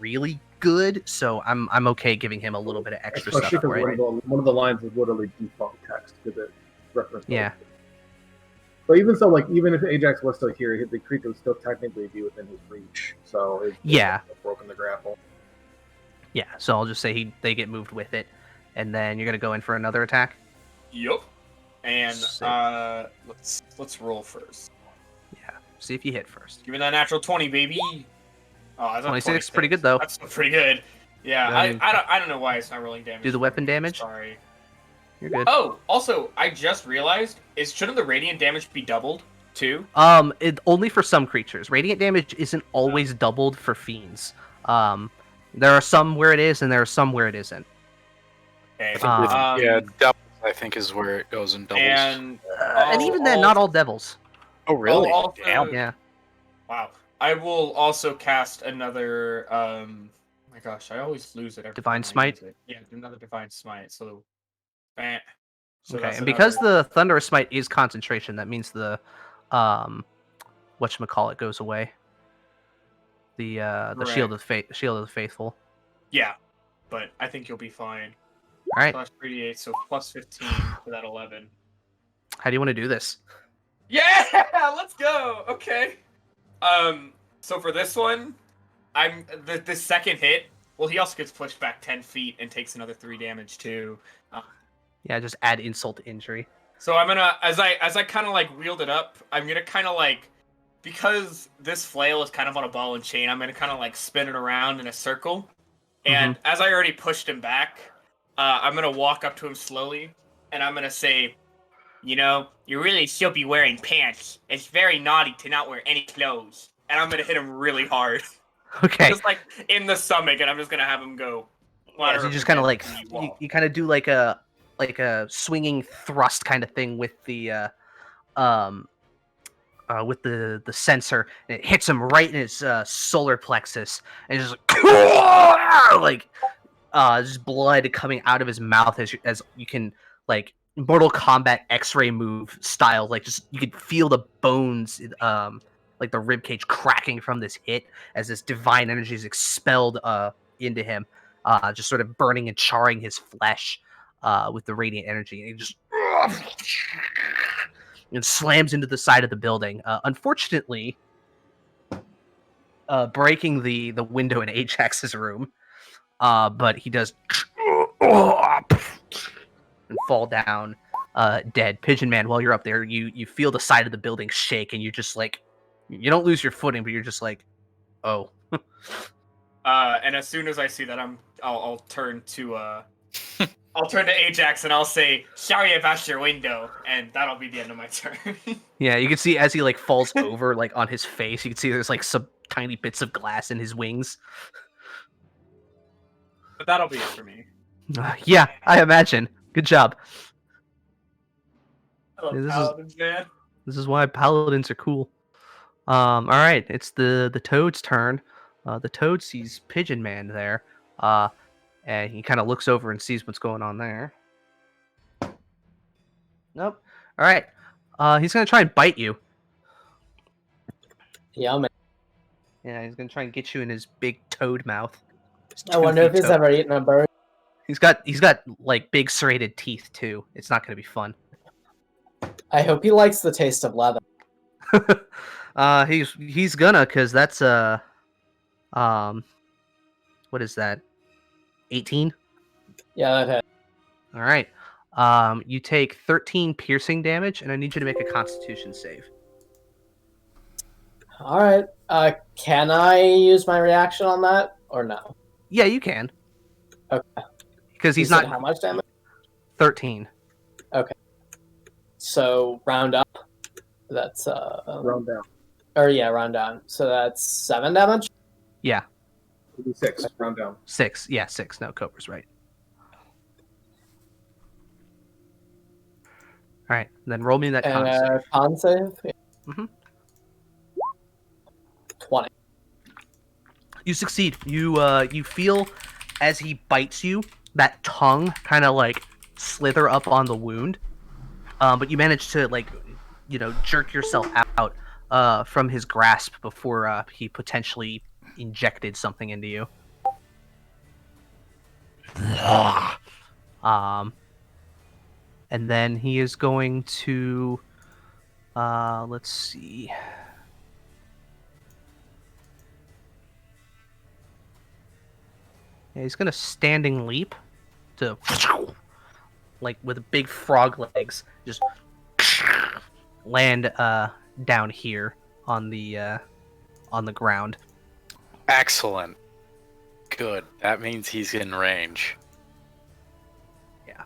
really good. So I'm okay giving him a little bit of extra stuff. Right? One of the lines is literally defunct text because it references. Yeah. But even so, even if Ajax was still here, the creature would still technically be within his reach. So it's broken the grapple. Yeah, so I'll just say they get moved with it, and then you're gonna go in for another attack. Yep. And let's roll first. Yeah, see if you hit first. Give me that natural 20, baby. Oh, that's 26. Pretty good though. That's pretty good. Yeah, I don't know why it's not rolling damage. Do the weapon damage. Sorry. You're good. Oh, also, I just realized shouldn't the radiant damage be doubled too? Only for some creatures. Radiant damage isn't always doubled for fiends. There are some where it is, and there are some where it isn't. Okay. Devils, I think, is where it goes in doubles. And even then, not all devils. Oh, really? Damn. Yeah. Wow. I will also cast another. My gosh, I always lose it. Every Divine time Smite. Yeah, another divine smite. So okay, and because the thunderous smite is concentration, that means the whatchamacallit goes away. The shield of the faithful. Yeah, but I think you'll be fine. All right. Plus 3d8, so plus 15 for that 11. How do you want to do this? Yeah, let's go. Okay. So for this one, I'm the second hit. Well, he also gets pushed back 10 feet and takes another 3 damage too. Yeah, just add insult to injury. So I'm gonna, as I kind of like wheeled it up, I'm gonna kind of like, because this flail is kind of on a ball and chain, I'm gonna kind of like spin it around in a circle. And as I already pushed him back, I'm gonna walk up to him slowly, and I'm gonna say, you know, you really should be wearing pants. It's very naughty to not wear any clothes. And I'm gonna hit him really hard. Okay. Just like in the stomach, and I'm just gonna have him go. Yeah, so you just kind of like you kind of do like a swinging thrust kind of thing with the sensor, and it hits him right in his solar plexus, and just like just blood coming out of his mouth as you can like Mortal Kombat X-ray move style, like just you could feel the bones like the rib cage cracking from this hit as this divine energy is expelled into him, just sort of burning and charring his flesh with the radiant energy, and he just and slams into the side of the building. Unfortunately, breaking the window in Ajax's room, but he does and fall down dead. Pigeon Man, while you're up there, you feel the side of the building shake, and you just like you don't lose your footing, but you're just like, oh. And as soon as I see that, I'll turn to I'll turn to Ajax and I'll say, "Sorry about your window," and that'll be the end of my turn. Yeah, you can see as he like falls over, like on his face, you can see there's like some tiny bits of glass in his wings. But that'll be it for me. Yeah, I imagine. Good job. I love paladins, man. This is why paladins are cool. All right, it's the Toad's turn. The Toad sees Pigeon Man there, and he kind of looks over and sees what's going on there. Nope. All right. He's gonna try and bite you. Yummy. Yeah, he's gonna try and get you in his big toad mouth. I wonder if he's ever eaten a bird. He's got like big serrated teeth too. It's not gonna be fun. I hope he likes the taste of leather. He's gonna, cause that's what is that? 18? Yeah, that hit. All right. You take 13 piercing damage, and I need you to make a Constitution save. All right. Can I use my reaction on that or no? Yeah, you can. Okay. Because he's not. How much damage? 13. Okay. So round up. That's round down. Or yeah, round down. So that's 7 damage. Yeah. 6. Round down. 6. Yeah, 6. No, Cobra's right. All right. Then roll me that con save. Con save. Yeah. Mm-hmm. 20. You succeed. You feel as he bites you, that tongue kind of like slither up on the wound, but you manage to like, jerk yourself out from his grasp before he potentially injected something into you. And then he is going to, let's see. Yeah, he's gonna standing leap to, like with big frog legs, just land down here on the ground. Excellent. Good. That means he's in range. Yeah.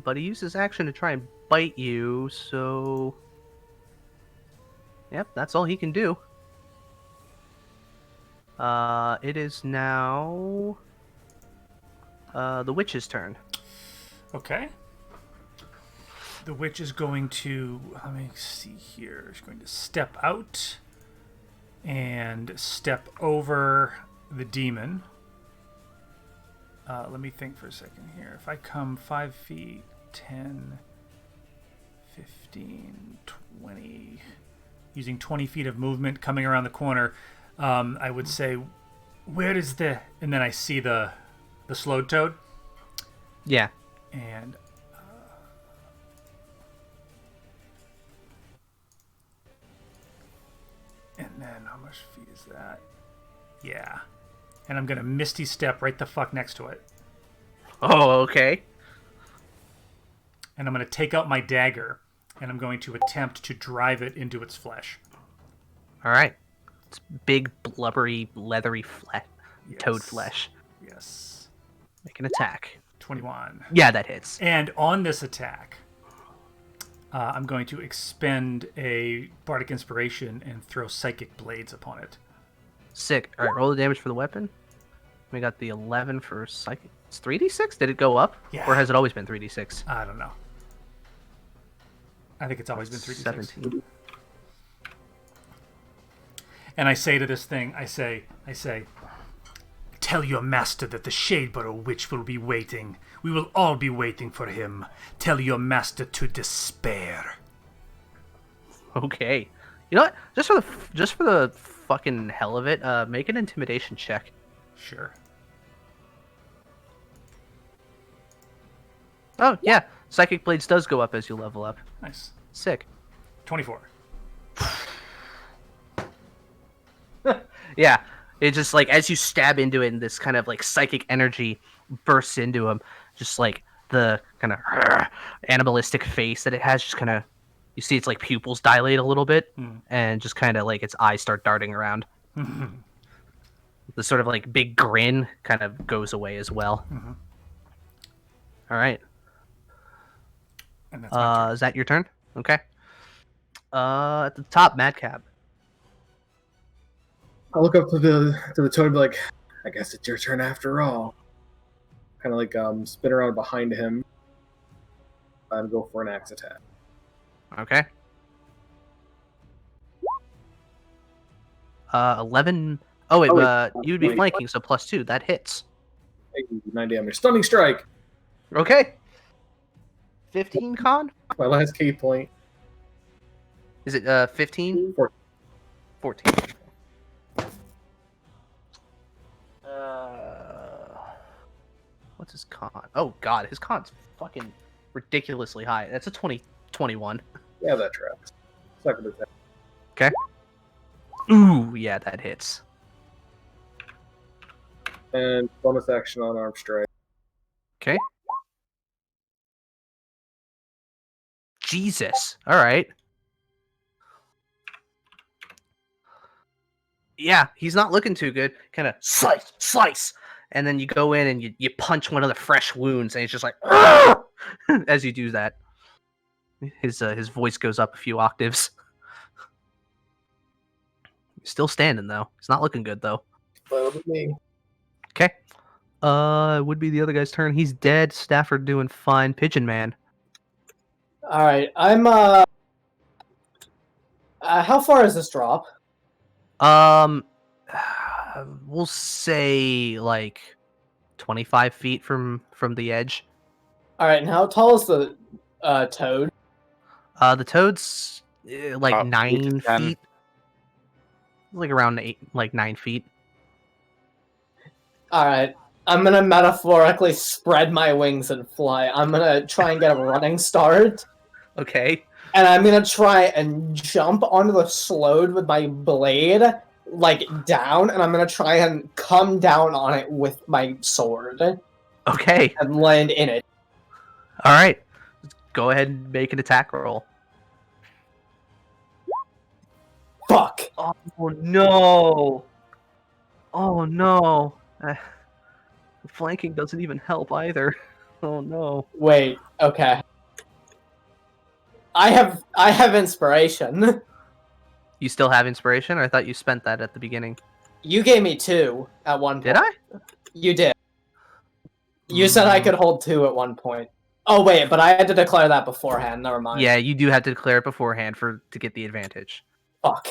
But he uses action to try and bite you, so yep, that's all he can do. It is now the witch's turn. Okay. The witch is going to, let me see here, she's going to step out and step over the demon. Let me think for a second here. If I come 5 feet, 10, 15, 20, using 20 feet of movement coming around the corner, I would say, where is the... And then I see the slowed toad. Yeah. And... and then how much feet is that? Yeah. And I'm going to Misty Step right the fuck next to it. Oh, okay. and I'm going to take out my dagger, and I'm going to attempt to drive it into its flesh. All right. It's big, blubbery, leathery toad flesh. Yes. Make an attack. 21. Yeah, that hits. And on this attack, I'm going to expend a Bardic Inspiration and throw Psychic Blades upon it. Sick. All right, roll the damage for the weapon. We got the 11 for Psychic. It's 3d6? Did it go up? Yeah. Or has it always been 3d6? I don't know. I think it's always been 3d6. 17. And I say to this thing, I say, tell your master that the Shadeburrow Witch will be waiting. We will all be waiting for him. Tell your master to despair. Okay. You know what? Just for the fucking hell of it, make an intimidation check. Sure. Oh, yeah. Psychic Blades does go up as you level up. Nice. Sick. 24. Yeah. It's just like as you stab into it and this kind of like psychic energy bursts into him, just like the kind of animalistic face that it has just kind of, you see its like pupils dilate a little bit and just kind of like its eyes start darting around. The sort of like big grin kind of goes away as well. All right. And that's my turn. Is that your turn? Okay. At the top, Madcap. I'll look up to the toad and be like, I guess it's your turn after all. Kind of like spin around behind him and go for an axe attack. Okay. 11. Oh wait, you would be flanking, so +2. That hits. 9 damage. Stunning strike. Okay. 15 con? My last key point. Is it 15? 14. What's his con? Oh god, his con's fucking ridiculously high. That's a 21. Yeah, that tracks. Second attack. Okay. Ooh, yeah, that hits. And bonus action on arm strike. Okay. Jesus. All right. Yeah, he's not looking too good. Kind of slice. And then you go in and you punch one of the fresh wounds, and he's just like, as you do that. His voice goes up a few octaves. He's still standing, though. He's not looking good, though. That'll be me. Okay. It would be the other guy's turn. He's dead. Stafford doing fine. Pigeon Man. All right, I'm how far is this drop? We'll say like 25 feet from the edge. All right, and how tall is the toad? The toad's like 9 10. feet. Like around 9 feet. All right, I'm gonna metaphorically spread my wings and fly. I'm gonna try and get a running start. Okay. And I'm gonna try and jump onto the slode with my blade, like down, and I'm gonna try and come down on it with my sword. Okay. And land in it. All right. Go ahead and make an attack roll. Fuck. Oh no. Oh no. Flanking doesn't even help either. Oh no. Wait. Okay. I have inspiration. You still have inspiration? Or I thought you spent that at the beginning. You gave me 2 at one point. Did I? You did. You said I could hold 2 at one point. Oh wait, but I had to declare that beforehand. Never mind. Yeah, you do have to declare it beforehand to get the advantage. Fuck.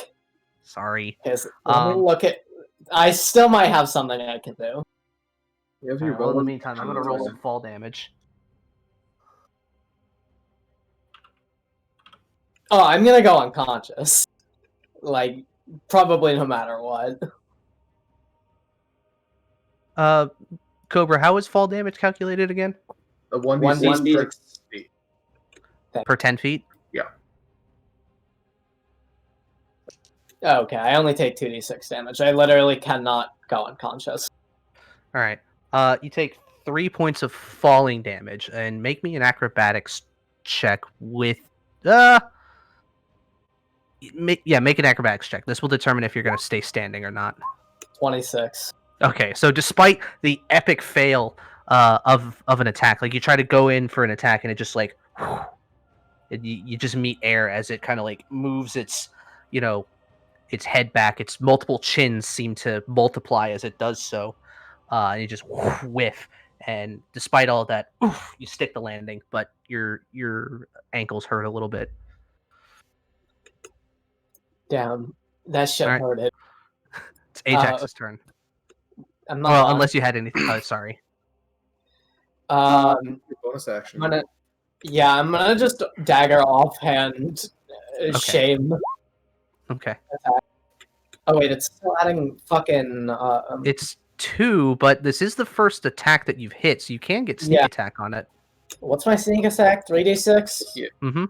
Sorry. Let me look at. I still might have something I can do. If Right, well, in the meantime, I'm gonna roll some fall damage. Oh, I'm gonna go unconscious. Like, probably no matter what. Cobra, how is fall damage calculated again? A 1d6 per 10 feet? Yeah. Okay, I only take 2d6 damage. I literally cannot go unconscious. All right. You take 3 points of falling damage, and make me an acrobatics check with make an acrobatics check. This will determine if you're going to stay standing or not. 26. Okay, so despite the epic fail of an attack, like you try to go in for an attack and it just like you just meet air as it kind of like moves its its head back. Its multiple chins seem to multiply as it does so, and you just whiff. And despite all of that, you stick the landing, but your ankles hurt a little bit. Damn, that shit Right. hurt it. It's Ajax's turn. I'm not Well, unless you had anything. Oh, sorry. Bonus action. I'm gonna just dagger offhand. Okay. Shame. Okay. Attack. Oh wait, it's still adding fucking. It's 2, but this is the first attack that you've hit, so you can get sneak attack on it. What's my sneak attack? 3d6. Yeah. Mm-hmm.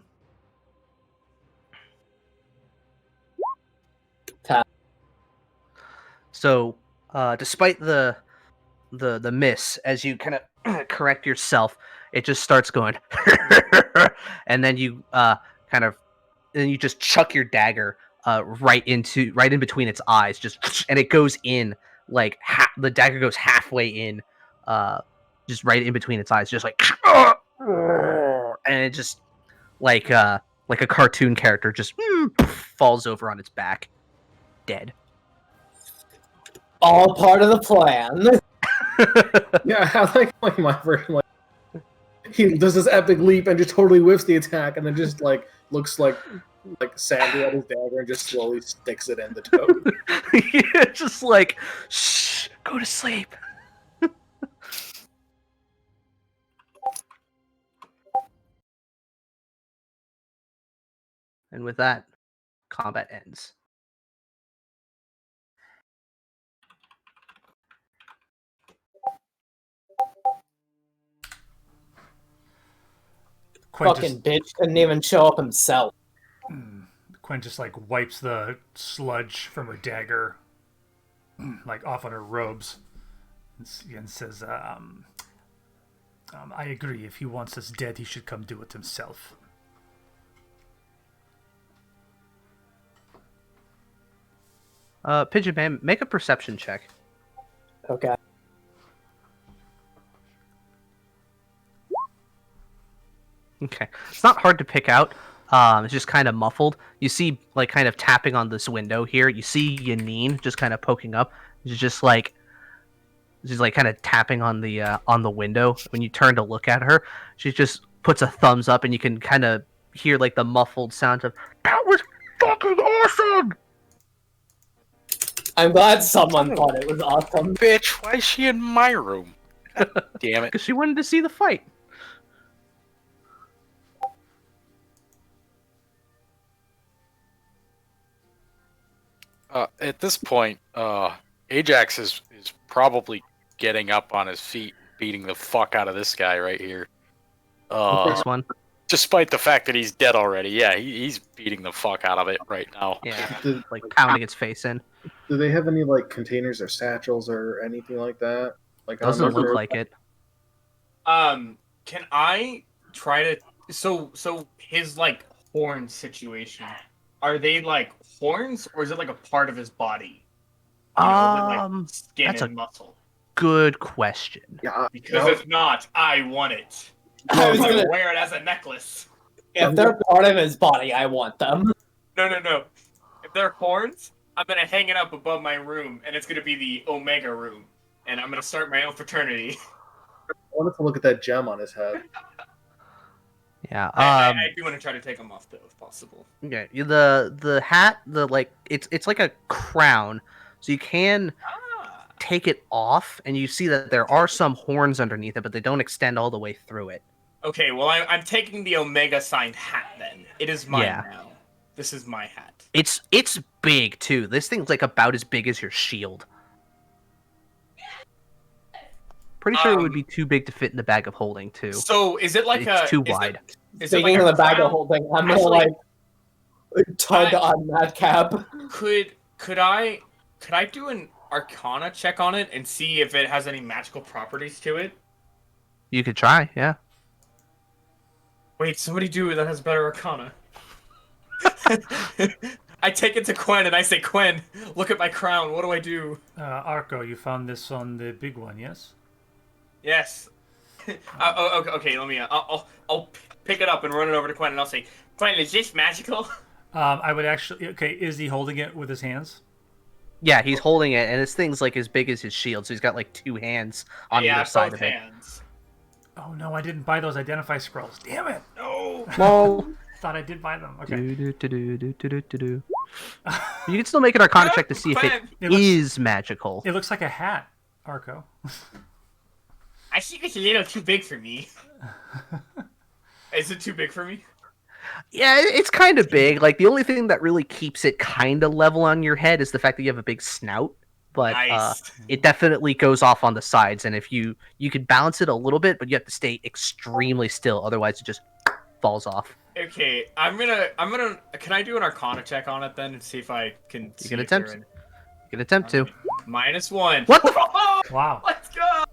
So, despite the miss, as you kind of correct yourself, it just starts going, and then you then you just chuck your dagger right in between its eyes, and it goes in like the dagger goes halfway in, just right in between its eyes, just like, and it just like a cartoon character just falls over on its back, dead. All part of the plan. Yeah, I like my version. Like he does this epic leap and just totally whiffs the attack, and then just like looks like Sandy at his dagger and just slowly sticks it in the toad. Yeah, just like, shh, go to sleep. And with that, combat ends. Fucking bitch couldn't even show up himself. Quinn just like wipes the sludge from her dagger like off on her robes and says, I agree. If he wants us dead, he should come do it himself. Pigeon Man, make a perception check. Okay. Okay. It's not hard to pick out. It's just kind of muffled. You see, like, kind of tapping on this window here. You see Yanine just kind of poking up. She's just like kind of tapping on the window. When you turn to look at her, she just puts a thumbs up, and you can kind of hear like the muffled sound of, "That was fucking awesome!" I'm glad someone thought it was awesome. Bitch, why is she in my room? God damn it. Because she wanted to see the fight. At this point, Ajax is probably getting up on his feet, beating the fuck out of this guy right here. This one? Despite the fact that he's dead already, yeah, he's beating the fuck out of it right now. Yeah, like pounding its face in. Do they have any like containers or satchels or anything like that? Like doesn't look like it. Can I try to? So his like horn situation. Are they like horns, or is it like a part of his body? Like skin that's and a muscle. Good question. Yeah, Because if not, I want it. I was gonna wear it as a necklace. If they're part of his body, I want them. No. If they're horns, I'm gonna hang it up above my room, and it's gonna be the Omega room, and I'm gonna start my own fraternity. I wanted to look at that gem on his head. Yeah, I do want to try to take them off though, if possible. Okay, the hat, it's like a crown, so you can take it off, and you see that there are some horns underneath it, but they don't extend all the way through it. Okay, well I'm taking the Omega signed hat then. It is mine now. This is my hat. It's big too. This thing's like about as big as your shield. Pretty sure it would be too big to fit in the bag of holding too. So is it like it's too wide? Speaking of the bag of holding, I'm gonna like tug on that cap. Could I do an Arcana check on it and see if it has any magical properties to it? You could try, yeah. Wait, somebody do it that has better Arcana. I take it to Quen and I say, Quen, look at my crown. What do I do? Arco, you found this on the big one, yes? Yes. Okay. Let me. I'll pick it up and run it over to Quen, and I'll say, Quen, is this magical? I would actually. Okay, is he holding it with his hands? Yeah, he's holding it, and this thing's like as big as his shield, so he's got like 2 hands on either side of it. Hands. Oh no, I didn't buy those identify scrolls. Damn it! No. Well, Thought I did buy them. Okay. You can still make an Arcana check to see if it is magical. It looks like a hat, Arco. I think it's a little too big for me. Is it too big for me? Yeah, it's kind of big. Like, the only thing that really keeps it kind of level on your head is the fact that you have a big snout. But nice. It definitely goes off on the sides, and if you could balance it a little bit, but you have to stay extremely still, otherwise it just falls off. Okay, I'm gonna. Can I do an Arcana check on it then and see if I can? You can attempt. You can attempt to. -1. What the? Wow. Let's go!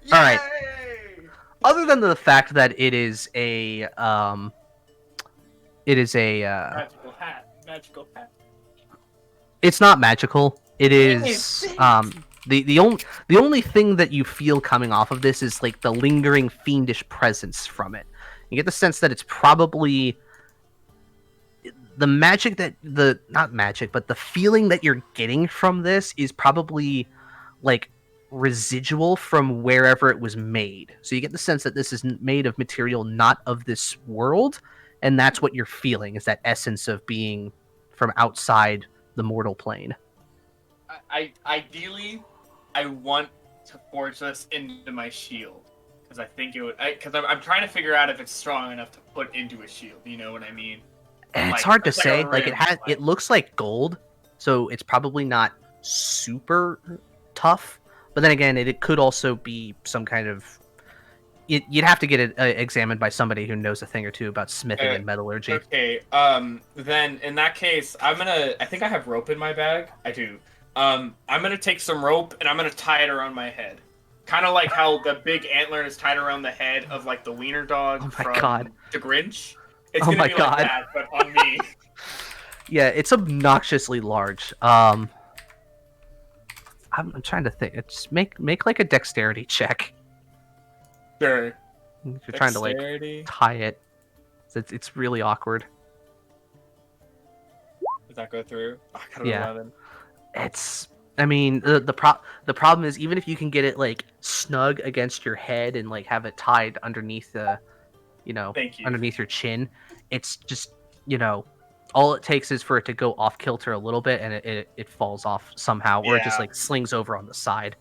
Yay! All right. Other than the fact that it is a magical hat. Magical hat. It's not magical. It is the only thing that you feel coming off of this is like the lingering fiendish presence from it. You get the sense that it's probably the magic that not magic, but the feeling that you're getting from this is probably like residual from wherever it was made. So you get the sense that this is made of material not of this world, and that's what you're feeling, is that essence of being from outside the mortal plane. Ideally, I want to forge this into my shield because I think it would. Because I'm trying to figure out if it's strong enough to put into a shield. You know what I mean? And it's hard to say. Like it looks like gold, so it's probably not super tough. But then again, it could also be some kind of. You'd have to get it examined by somebody who knows a thing or two about smithing and metallurgy. Okay. Then in that case, I think I have rope in my bag. I do. I'm gonna take some rope and I'm gonna tie it around my head, kind of like how the big antler is tied around the head of like the wiener dog from the Grinch. It's gonna be like that, but on me. Yeah, it's obnoxiously large. I'm trying to think. It's make like a dexterity check. Sure. If you're trying to like tie it, it's really awkward. Does that go through? Oh, I got an 11. I mean, the problem is, even if you can get it like snug against your head and like have it tied underneath underneath your chin, it's just, all it takes is for it to go off kilter a little bit and it falls off somehow, or it just like slings over on the side,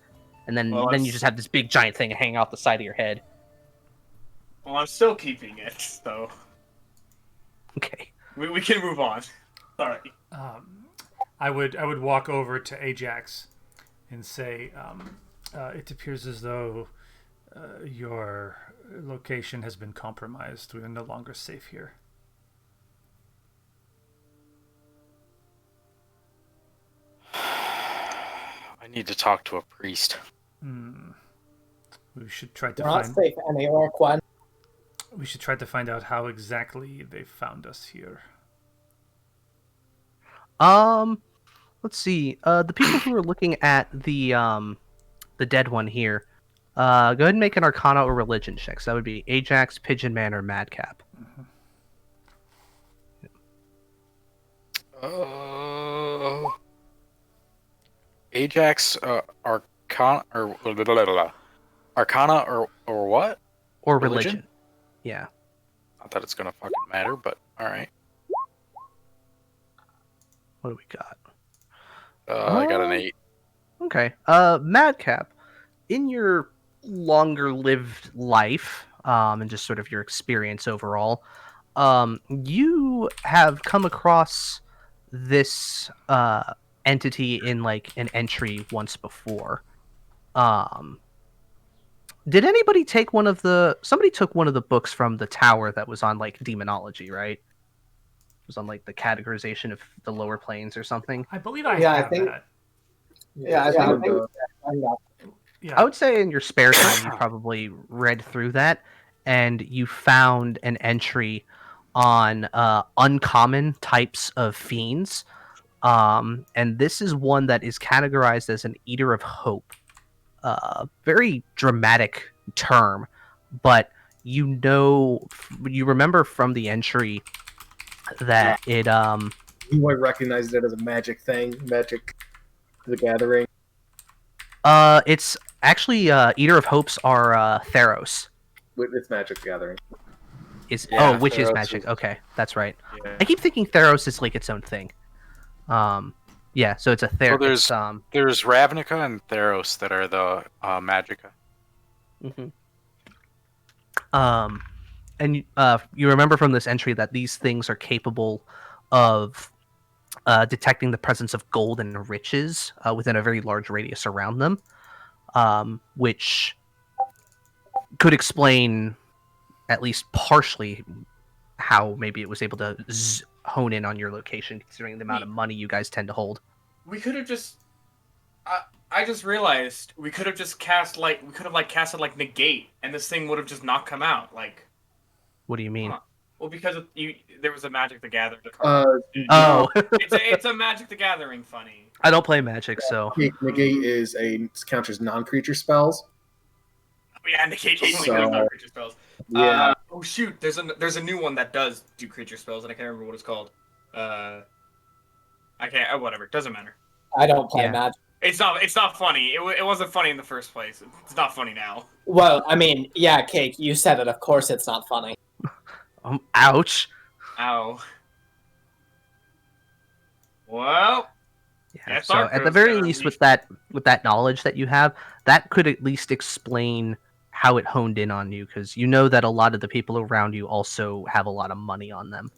and then you just have this big giant thing hanging off the side of your head. Well, I'm still keeping it, so okay. We can move on. Sorry. I would walk over to Ajax and say, it appears as though your location has been compromised. We are no longer safe here. I need to talk to a priest. We should try to We're not safe anywhere, Quen. We should try to find out how exactly they found us here. Let's see. The people who are looking at the dead one here, go ahead and make an Arcana or Religion check. So that would be Ajax, Pigeon Man, or Madcap. Ajax, Arcana, or Arcana, or what? Or religion. Yeah. Not that it's gonna fucking matter, but all right. What do we got? I got an 8. Okay. Madcap, in your longer lived life, and just sort of your experience overall, you have come across this entity in like an entry once before. Did anybody take somebody took one of the books from the tower that was on like demonology, right? It was on like the categorization of the lower planes or something. I believe I have that. I think I would say in your spare time you probably read through that, and you found an entry on uncommon types of fiends. And this is one that is categorized as an Eater of Hope. Very dramatic term, but you remember from the entry that it You might recognize it as a magic thing, Magic the Gathering. It's actually Eater of Hopes are Theros. It's Magic the Gathering. Which is magic. Okay, that's right. Yeah. I keep thinking Theros is like its own thing. Yeah, so it's a Theros. So there's Ravnica and Theros that are the Magica. Mm-hmm. And you remember from this entry that these things are capable of detecting the presence of gold and riches within a very large radius around them, which could explain, at least partially, how maybe it was able to hone in on your location, considering the amount of money you guys tend to hold. We could have just. I just realized we could have just casted negate, and this thing would have just not come out. Like, what do you mean? Well, because there was a Magic the Gathering. It's a Magic the Gathering funny. I don't play Magic, so Negate counters non-creature spells. Yeah, negate non-creature spells. Yeah. Oh shoot, there's a new one that does do creature spells, and I can't remember what it's called. I can't. Whatever, doesn't matter. I don't play Magic. It's not funny. It wasn't funny in the first place. It's not funny now. Well, I mean, yeah, Cake, you said it. Of course, it's not funny. Ouch. Ow. Well. Yeah, so at the very least, with that knowledge that you have, that could at least explain how it honed in on you, because you know that a lot of the people around you also have a lot of money on them.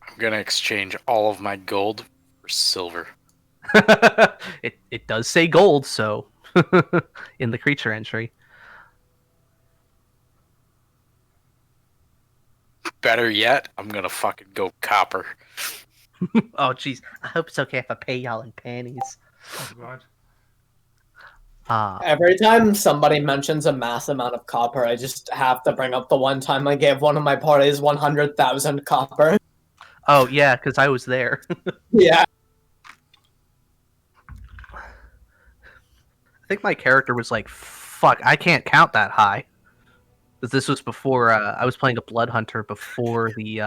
I'm gonna exchange all of my gold for silver. It does say gold, so in the creature entry. Better yet, I'm gonna fucking go copper. Oh jeez, I hope it's okay if I pay y'all in pennies. Oh god. Every time somebody mentions a mass amount of copper, I just have to bring up the one time I gave one of my parties 100,000 copper. Oh yeah, because I was there. Yeah. I think my character was like, "Fuck, I can't count that high." Because this was before I was playing a blood hunter before the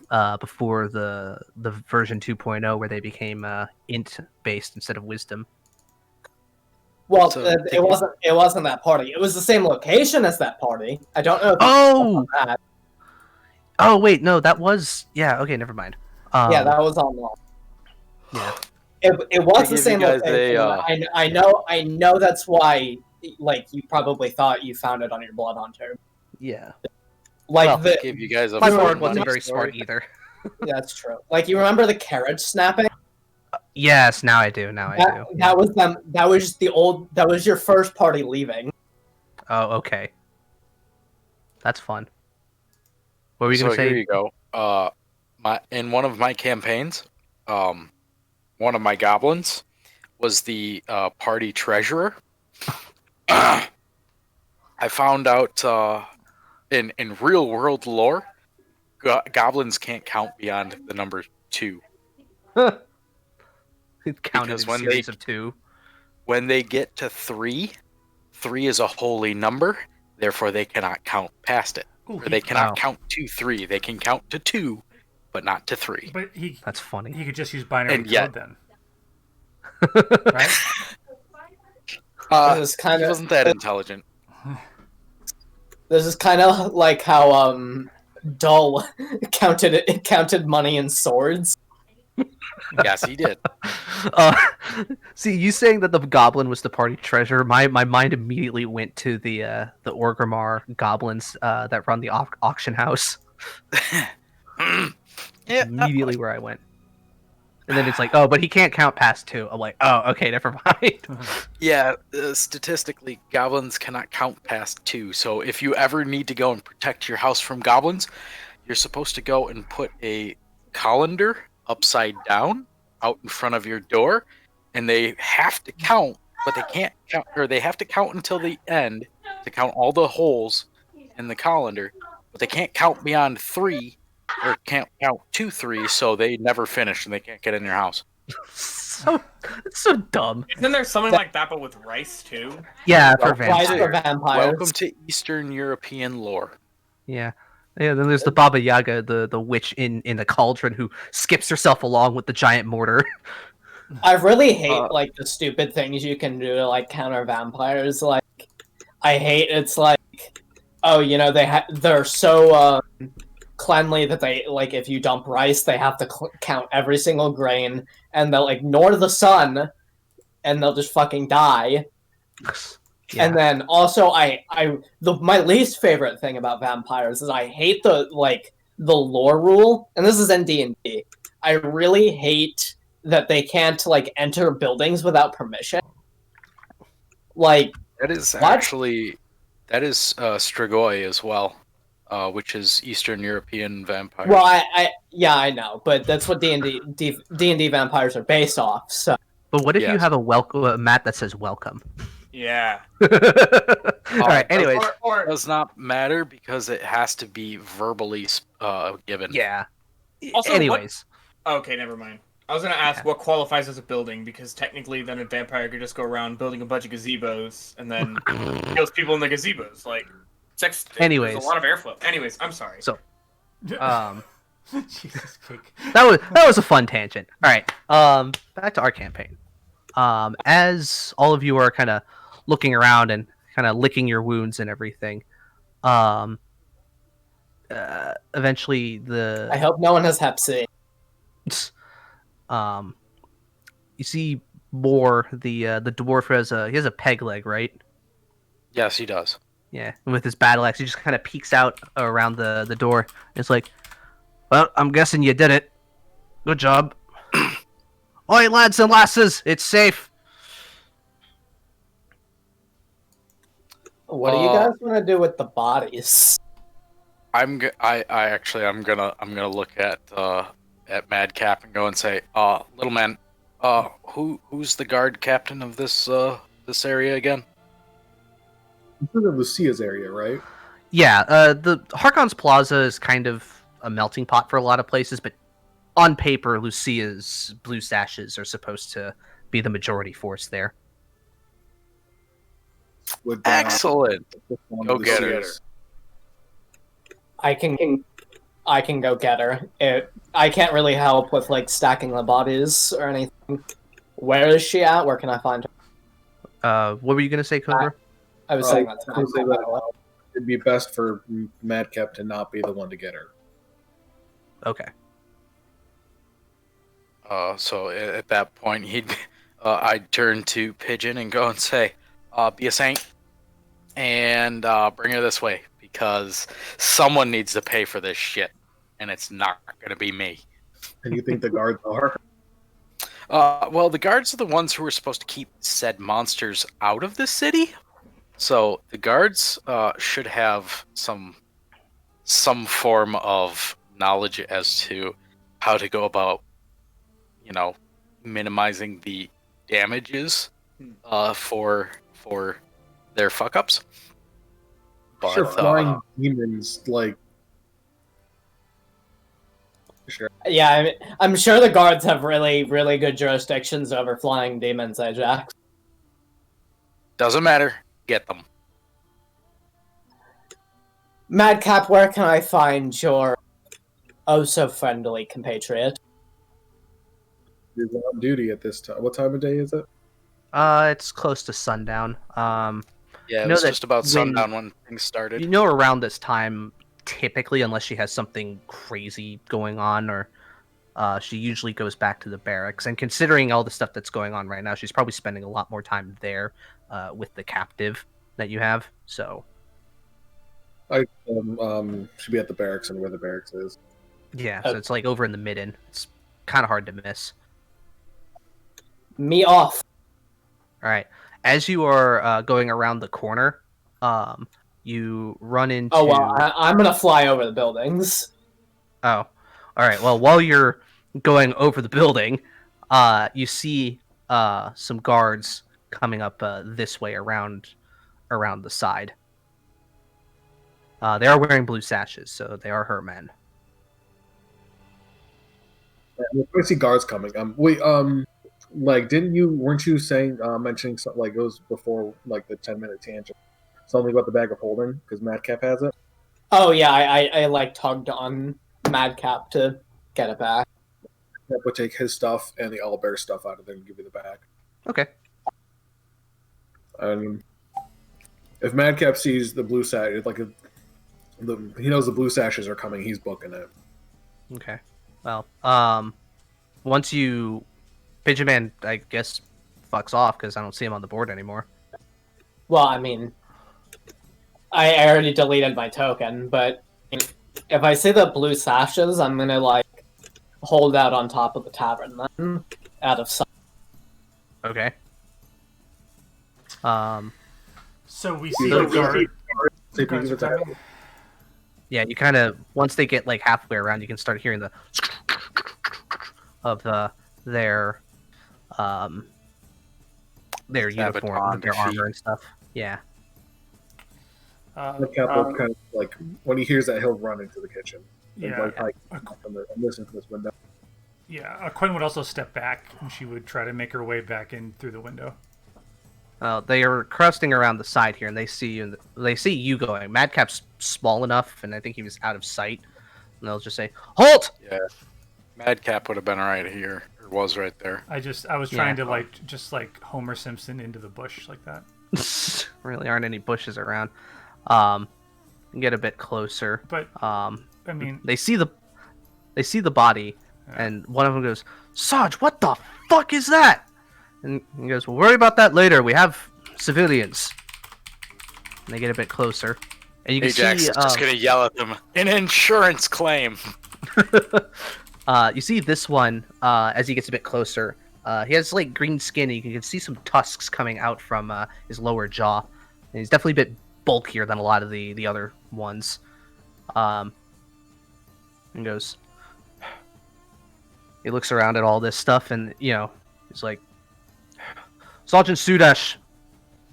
version 2.0 where they became int based instead of wisdom. Well, it wasn't that party. It was the same location as that party. I don't know. If Oh wait, no, that was Okay, never mind. Yeah, that was on wall. Yeah, it was the same location. I know that's why. Like, you probably thought you found it on your blood hunter. Yeah. Like, give you guys my board wasn't very smart either. Yeah, that's true. Like, you remember the carriage snapping? Yes, now I do. That was them. That was your first party leaving. Oh, okay. That's fun. What were you gonna say? Here you go. In one of my campaigns, one of my goblins was the party treasurer. I found out in real world lore, goblins can't count beyond the number 2. It counted in a series of 2. When they get to 3 is a holy number. Therefore, they cannot count past it. Or they cannot count to 3. They can count to 2, but not to 3. But that's funny. He could just use binary code then. Right? He wasn't that intelligent. This is kind of like how Dull counted money in swords. Yes, he did. See, you saying that the goblin was the party treasurer, my mind immediately went to the Orgrimmar goblins that run the auction house. Yeah, immediately where I went. And then it's like, oh, but he can't count past 2. I'm like, oh, okay, never mind. Yeah, statistically, goblins cannot count past 2. So if you ever need to go and protect your house from goblins, you're supposed to go and put a colander upside down out in front of your door, and they have to count but they can't count, or they have to count until the end to count all the holes in the colander, but they can't count beyond 3 or can't count 2 3, so they never finish and they can't get in your house. It's so dumb. Isn't there something like that, but with rice too? Yeah, for Rice for vampires. vampires. Welcome to Eastern European lore. Yeah. Yeah, then there's the Baba Yaga, the witch in the cauldron who skips herself along with the giant mortar. I really hate like the stupid things you can do to like counter vampires. Like, I hate it's like, oh, you know, they're so cleanly that they like if you dump rice, they have to count every single grain, and they'll ignore the sun, and they'll just fucking die. Yeah. And then also, my least favorite thing about vampires is I hate the lore rule, and this is in D&D. I really hate that they can't like enter buildings without permission. Like that is what? Actually Strigoi as well, which is Eastern European vampires. Well, I know, but that's what D&D vampires are based off. So, but what if you have a mat that says "welcome"? Yeah. All right. Anyways, it does not matter because it has to be verbally given. Yeah. Also, anyways. Okay, never mind. I was gonna ask what qualifies as a building, because technically, then a vampire could just go around building a bunch of gazebos and then kills people in the gazebos. Like, anyways, there's a lot of airflow. Anyways, I'm sorry. So, Jesus cake. That was a fun tangent. All right. Back to our campaign. As all of you are kind of looking around and kind of licking your wounds and everything, eventually I hope no one has Hep C. You see more the dwarf has a peg leg, right? Yes, he does. Yeah, and with his battle axe, he just kind of peeks out around the door. It's like, well, I'm guessing you did it. Good job. Oi, lads and lasses, it's safe. What do you guys want to do with the bodies? I'm gonna look at Madcap and go and say, little man, who's the guard captain of this area again? This is Lucia's area, right? Yeah, the Harkon's Plaza is kind of a melting pot for a lot of places, but on paper, Lucia's blue sashes are supposed to be the majority force there. Excellent. Go get her. I can go get her. I can't really help with like stacking the bodies or anything. Where is she at? Where can I find her? What were you gonna say, Cobra? I was saying that it'd be best for Madcap to not be the one to get her. Okay. So at that point, I'd turn to Pigeon and go and say, be a saint and bring her this way, because someone needs to pay for this shit, and it's not going to be me. And you think the guards are? Well, the guards are the ones who are supposed to keep said monsters out of the city. So the guards should have some form of knowledge as to how to go about, minimizing the damages for their fuck ups. But, sure, flying demons like. Sure. Yeah, I'm sure the guards have really, really good jurisdictions over flying demons, Ajax. Doesn't matter. Get them. Madcap, where can I find your oh-so-friendly compatriot? He's on duty at this time. What time of day is it? It's close to sundown. Yeah, it was just about sundown when things started. Around this time, typically, unless she has something crazy going on, or she usually goes back to the barracks. And considering all the stuff that's going on right now, she's probably spending a lot more time there with the captive that you have. So I should be at the barracks and where the barracks is. Yeah, so it's like over in the midden. It's kind of hard to miss. Me off. All right. As you are going around the corner, you run into... Oh, well, I'm going to fly over the buildings. Oh, all right. Well, while you're going over the building, you see some guards coming up this way around the side. They are wearing blue sashes, so they are her men. I see guards coming. Wait, like, weren't you saying, mentioning something like it was before, like the 10-minute tangent, something about the bag of holding because Madcap has it? Oh yeah, I like tugged on Madcap to get it back. That would take his stuff and the owlbear stuff out of there and give you the bag. Okay. And if Madcap sees the blue sash, like he knows the blue sashes are coming, he's booking it. Okay. Well, once you Pigeon Man, I guess, fucks off because I don't see him on the board anymore. Well, I mean, I already deleted my token, but if I see the blue sashes, I'm gonna like hold out on top of the tavern then, out of sight. Okay. So we see the guards are coming. Yeah, you kind of once they get like halfway around, you can start hearing the of their uniform, their armor and stuff. Yeah. Madcap will kind of like when he hears that, he'll run into the kitchen. Yeah. And listen to this window. Yeah, Quinn would also step back, and she would try to make her way back in through the window. They are crusting around the side here, and they see you. They see you going. Madcap's small enough, and I think he was out of sight. And they'll just say, "Halt!" Yeah, Madcap would have been right here, or was right there. I was trying to just Homer Simpson into the bush like that. Really aren't any bushes around. Get a bit closer. But I mean, they see the body, and one of them goes, "Sarge, what the fuck is that?" And he goes, "We'll worry about that later. We have civilians." And they get a bit closer, and you can Ajax see is just gonna yell at them. An insurance claim. You see this one as he gets a bit closer. He has like green skin, and you can see some tusks coming out from his lower jaw. And he's definitely a bit bulkier than a lot of the other ones. And goes. He looks around at all this stuff, and he's like, "Sergeant Sudash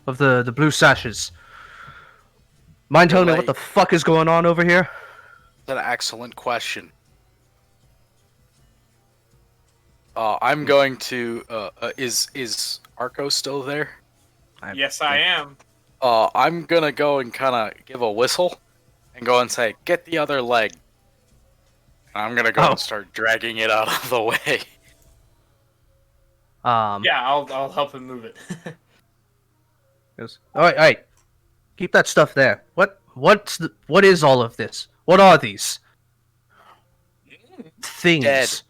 of the Blue Sashes. Mind telling me what the fuck is going on over here?" That's an excellent question. I'm going to. Is Arco still there? Yes, I am. I'm gonna go and kind of give a whistle, and go and say, "Get the other leg." And I'm gonna go and start dragging it out of the way. Yeah, I'll help him move it. Goes, all right. Keep that stuff there. What is all of this? What are these things?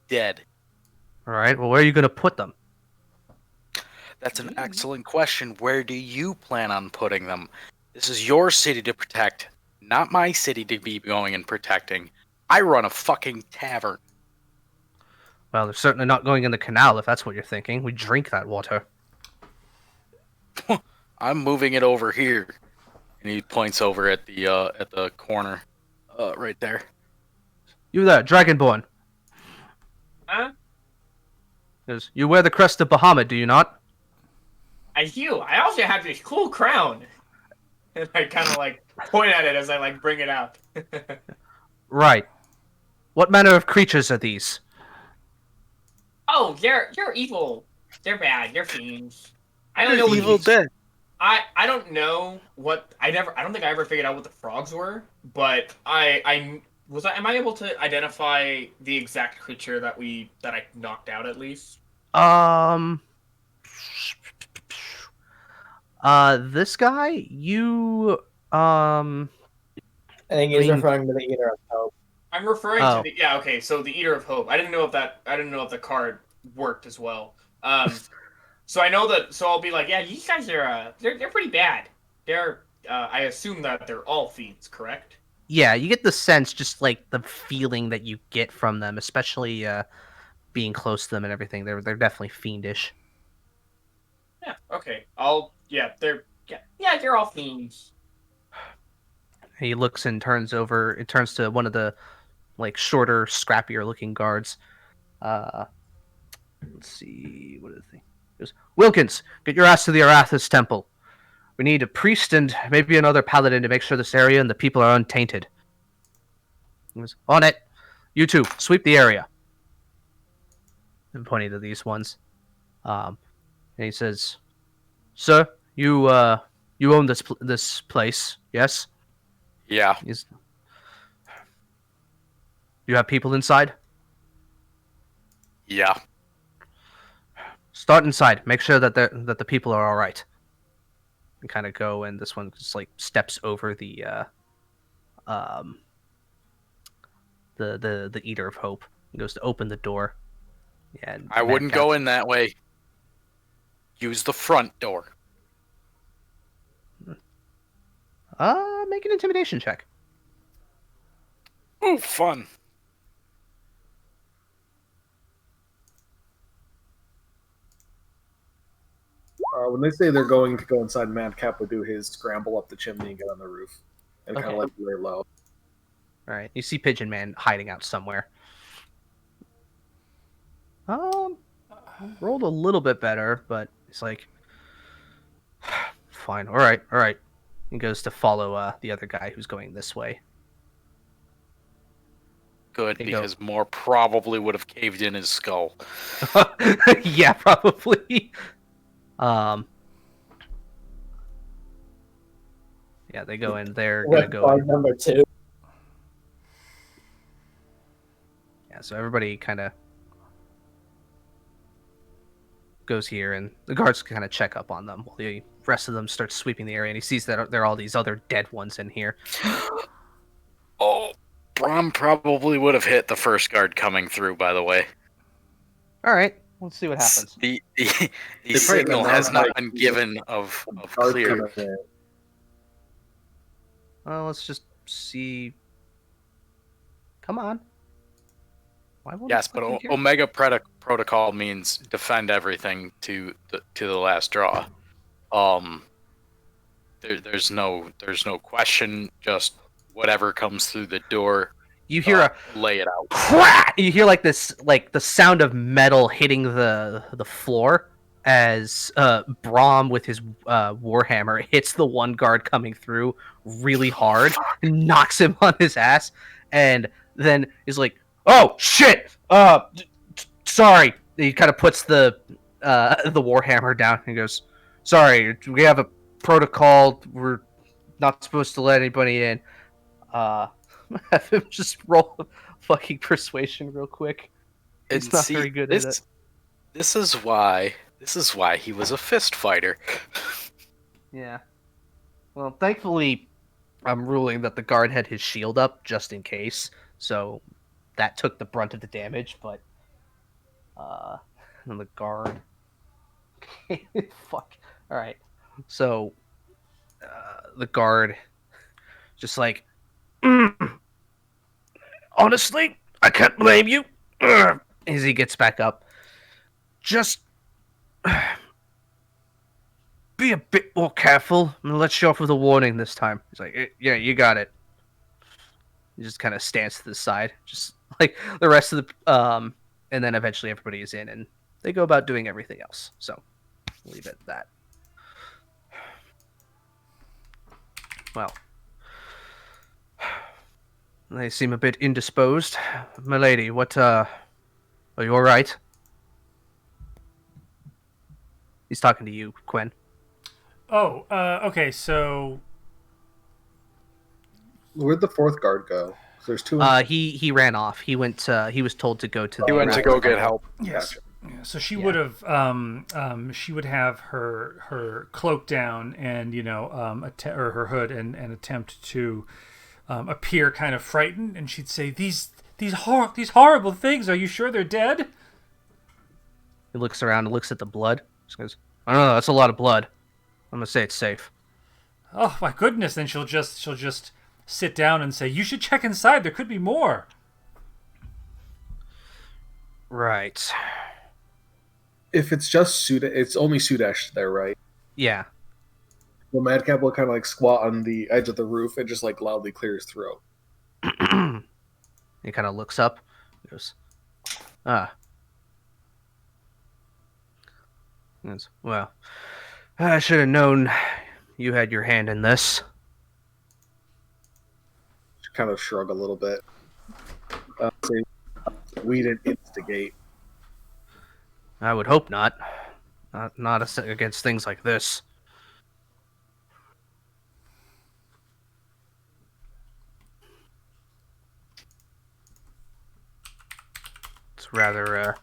Dead. All right. Well, where are you gonna put them? That's an excellent question. Where do you plan on putting them? This is your city to protect, not my city to be going and protecting. I run a fucking tavern. Well, they're certainly not going in the canal if that's what you're thinking. We drink that water. I'm moving it over here. And he points over at the corner, right there. You there, Dragonborn. Huh? Because you wear the crest of Bahamut, do you not? I do. I also have this cool crown. And I kind of point at it as I bring it out. Right. What manner of creatures are these? Oh, they're evil. They're bad. They're fiends. I don't know what Evil Dead. I don't know what I don't think I ever figured out what the frogs were, but am I able to identify the exact creature that I knocked out at least? This guy, you I think he's referring to the Eater of Hope. I'm referring to okay, so the Eater of Hope. I didn't know if the card worked as well. So I know that. So I'll be like, yeah, these guys are they're pretty bad. They're I assume that they're all fiends, correct? Yeah, you get the sense, just like the feeling that you get from them, especially being close to them and everything. They're definitely fiendish. Yeah. Okay. They're all fiends. He looks and turns to one of the shorter, scrappier looking guards. Let's see, what is he? He goes, Wilkins, get your ass to the Arathis Temple. We need a priest and maybe another paladin to make sure this area and the people are untainted. He goes, on it. You two, sweep the area. I'm pointing to these ones. And he says, Sir, you own this place, yes? Yeah. You have people inside? Yeah. Start inside. Make sure that the people are all right. And kind of go, and this one just like steps over the Eater of Hope and goes to open the door. Yeah, I wouldn't go in that way. Use the front door. Make an intimidation check. Ooh, fun. When they say they're going to go inside, Madcap would do his scramble up the chimney and get on the roof, and kind of like lay low. All right, you see Pigeon Man hiding out somewhere. Rolled a little bit better, but it's like, fine. All right. He goes to follow the other guy who's going this way. Good, because more probably would have caved in his skull. Yeah, probably. Yeah, they go in. They're gonna go in. Number 2. Yeah, so everybody kind of goes here, and the guards kind of check up on them while the rest of them start sweeping the area, and he sees that there are all these other dead ones in here. Oh, Brom probably would have hit the first guard coming through, by the way. All right, let's see what happens. The signal has not been given of clear. Well, let's just see. Come on. Why won't Yes, but Omega Protocol means defend everything to the last draw. There's no question. Just whatever comes through the door. You hear lay it out. Crack! You hear like this, like the sound of metal hitting the floor as Brahm with his warhammer hits the one guard coming through really hard and knocks him on his ass, and then is like, "Oh shit! Sorry." He kind of puts the warhammer down and goes, "Sorry, we have a protocol. We're not supposed to let anybody in." Have him just roll fucking persuasion real quick. He's not very good at it. This is why he was a fist fighter. Yeah. Well, thankfully, I'm ruling that the guard had his shield up just in case, so that took the brunt of the damage. But and the guard. Fuck. All right. So the guard, just like. Honestly, I can't blame you. As he gets back up, just be a bit more careful. I'm gonna let you off with a warning this time. He's like, yeah, you got it. He just kind of stands to the side, just like the rest of the and then eventually everybody is in, and they go about doing everything else. So, leave it at that. Well. They seem a bit indisposed. Milady, what, are you alright? He's talking to you, Quinn. Oh, okay, so... Where'd the fourth guard go? There's two... He ran off. He went, he was told to go to... He went to go get help. Yes. Yeah, so she would have, she would have her cloak down and, or her hood and attempt to... appear kind of frightened, and she'd say, "These horrible things. Are you sure they're dead?" He looks around and looks at the blood. She goes, "I don't know. That's a lot of blood. I'm gonna say it's safe." Oh my goodness! Then she'll just sit down and say, "You should check inside. There could be more." Right. If it's just it's only Sudesh there, right? Yeah. Well, Madcap will kind of like squat on the edge of the roof and just like loudly clear his throat. He kind of looks up. He goes, Yes. Well, I should have known you had your hand in this. Kind of shrug a little bit. Say we didn't instigate. I would hope not. Not against things like this. It's rather a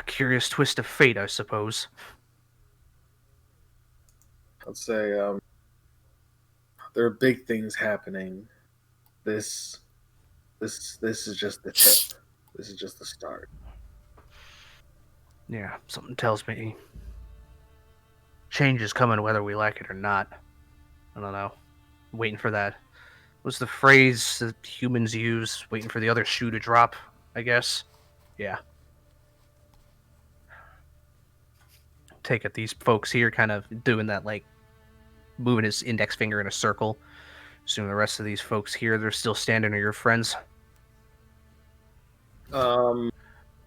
curious twist of fate, I suppose. I'd say there are big things happening. This is just the tip. This is just the start. Yeah, something tells me change is coming whether we like it or not. I don't know. Waiting for that. What's the phrase that humans use? Waiting for the other shoe to drop, I guess. Yeah. Take it. These folks here kind of doing that, like, moving his index finger in a circle. Assume the rest of these folks here, they're still standing, are your friends?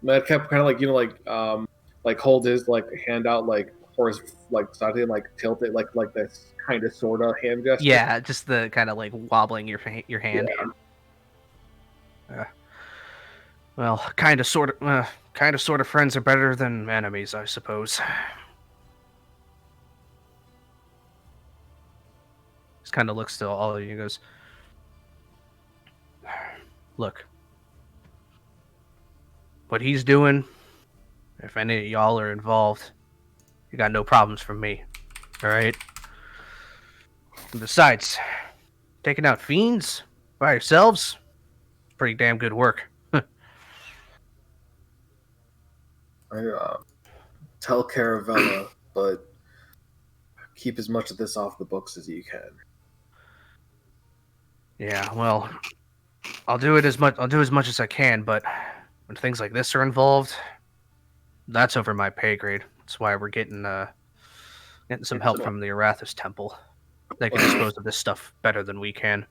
Madcap kind of like hold his like hand out like for his like side and like tilt it like this kind of sort of hand gesture. Yeah, just the kind of like wobbling your hand. Yeah. Well, kind of sort of friends are better than enemies, I suppose. Just kind of looks to all of you and goes, look, what he's doing, if any of y'all are involved, you got no problems from me. All right? And besides, taking out fiends by yourselves, pretty damn good work. I tell Caravella, but keep as much of this off the books as you can. Yeah, well, I'll do as much as I can, but when things like this are involved, that's over my pay grade. That's why we're getting some help from the Arathis Temple. They can dispose of this stuff better than we can.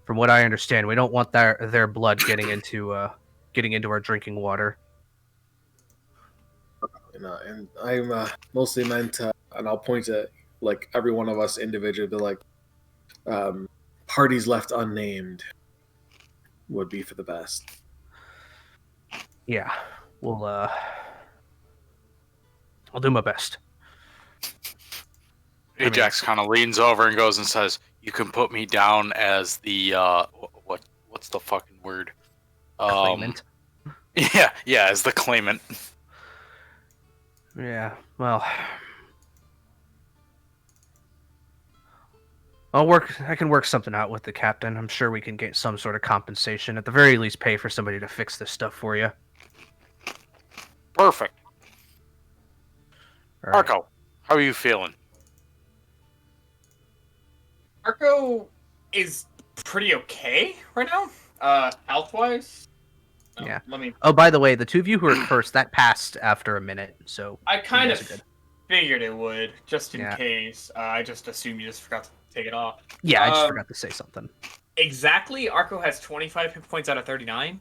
From what I understand, we don't want their blood getting into our drinking water. And I'm mostly meant to, and I'll point to like every one of us individually, like parties left unnamed would be for the best. Yeah, well, I'll do my best. Ajax kind of leans over and goes and says, "You can put me down as the what's the fucking word? Claimant. Yeah, as the claimant." Yeah, well, I can work something out with the captain. I'm sure we can get some sort of compensation. At the very least, pay for somebody to fix this stuff for you. Perfect. Right. Arco, how are you feeling? Arco is pretty okay right now, health-wise. Yeah. Let me. Oh, by the way, the two of you who are cursed, that passed after a minute, so I kind of figured it would, just in case. I just assumed you just forgot to take it off. Yeah, I just forgot to say something. Exactly, Arco has 25 hit points out of 39,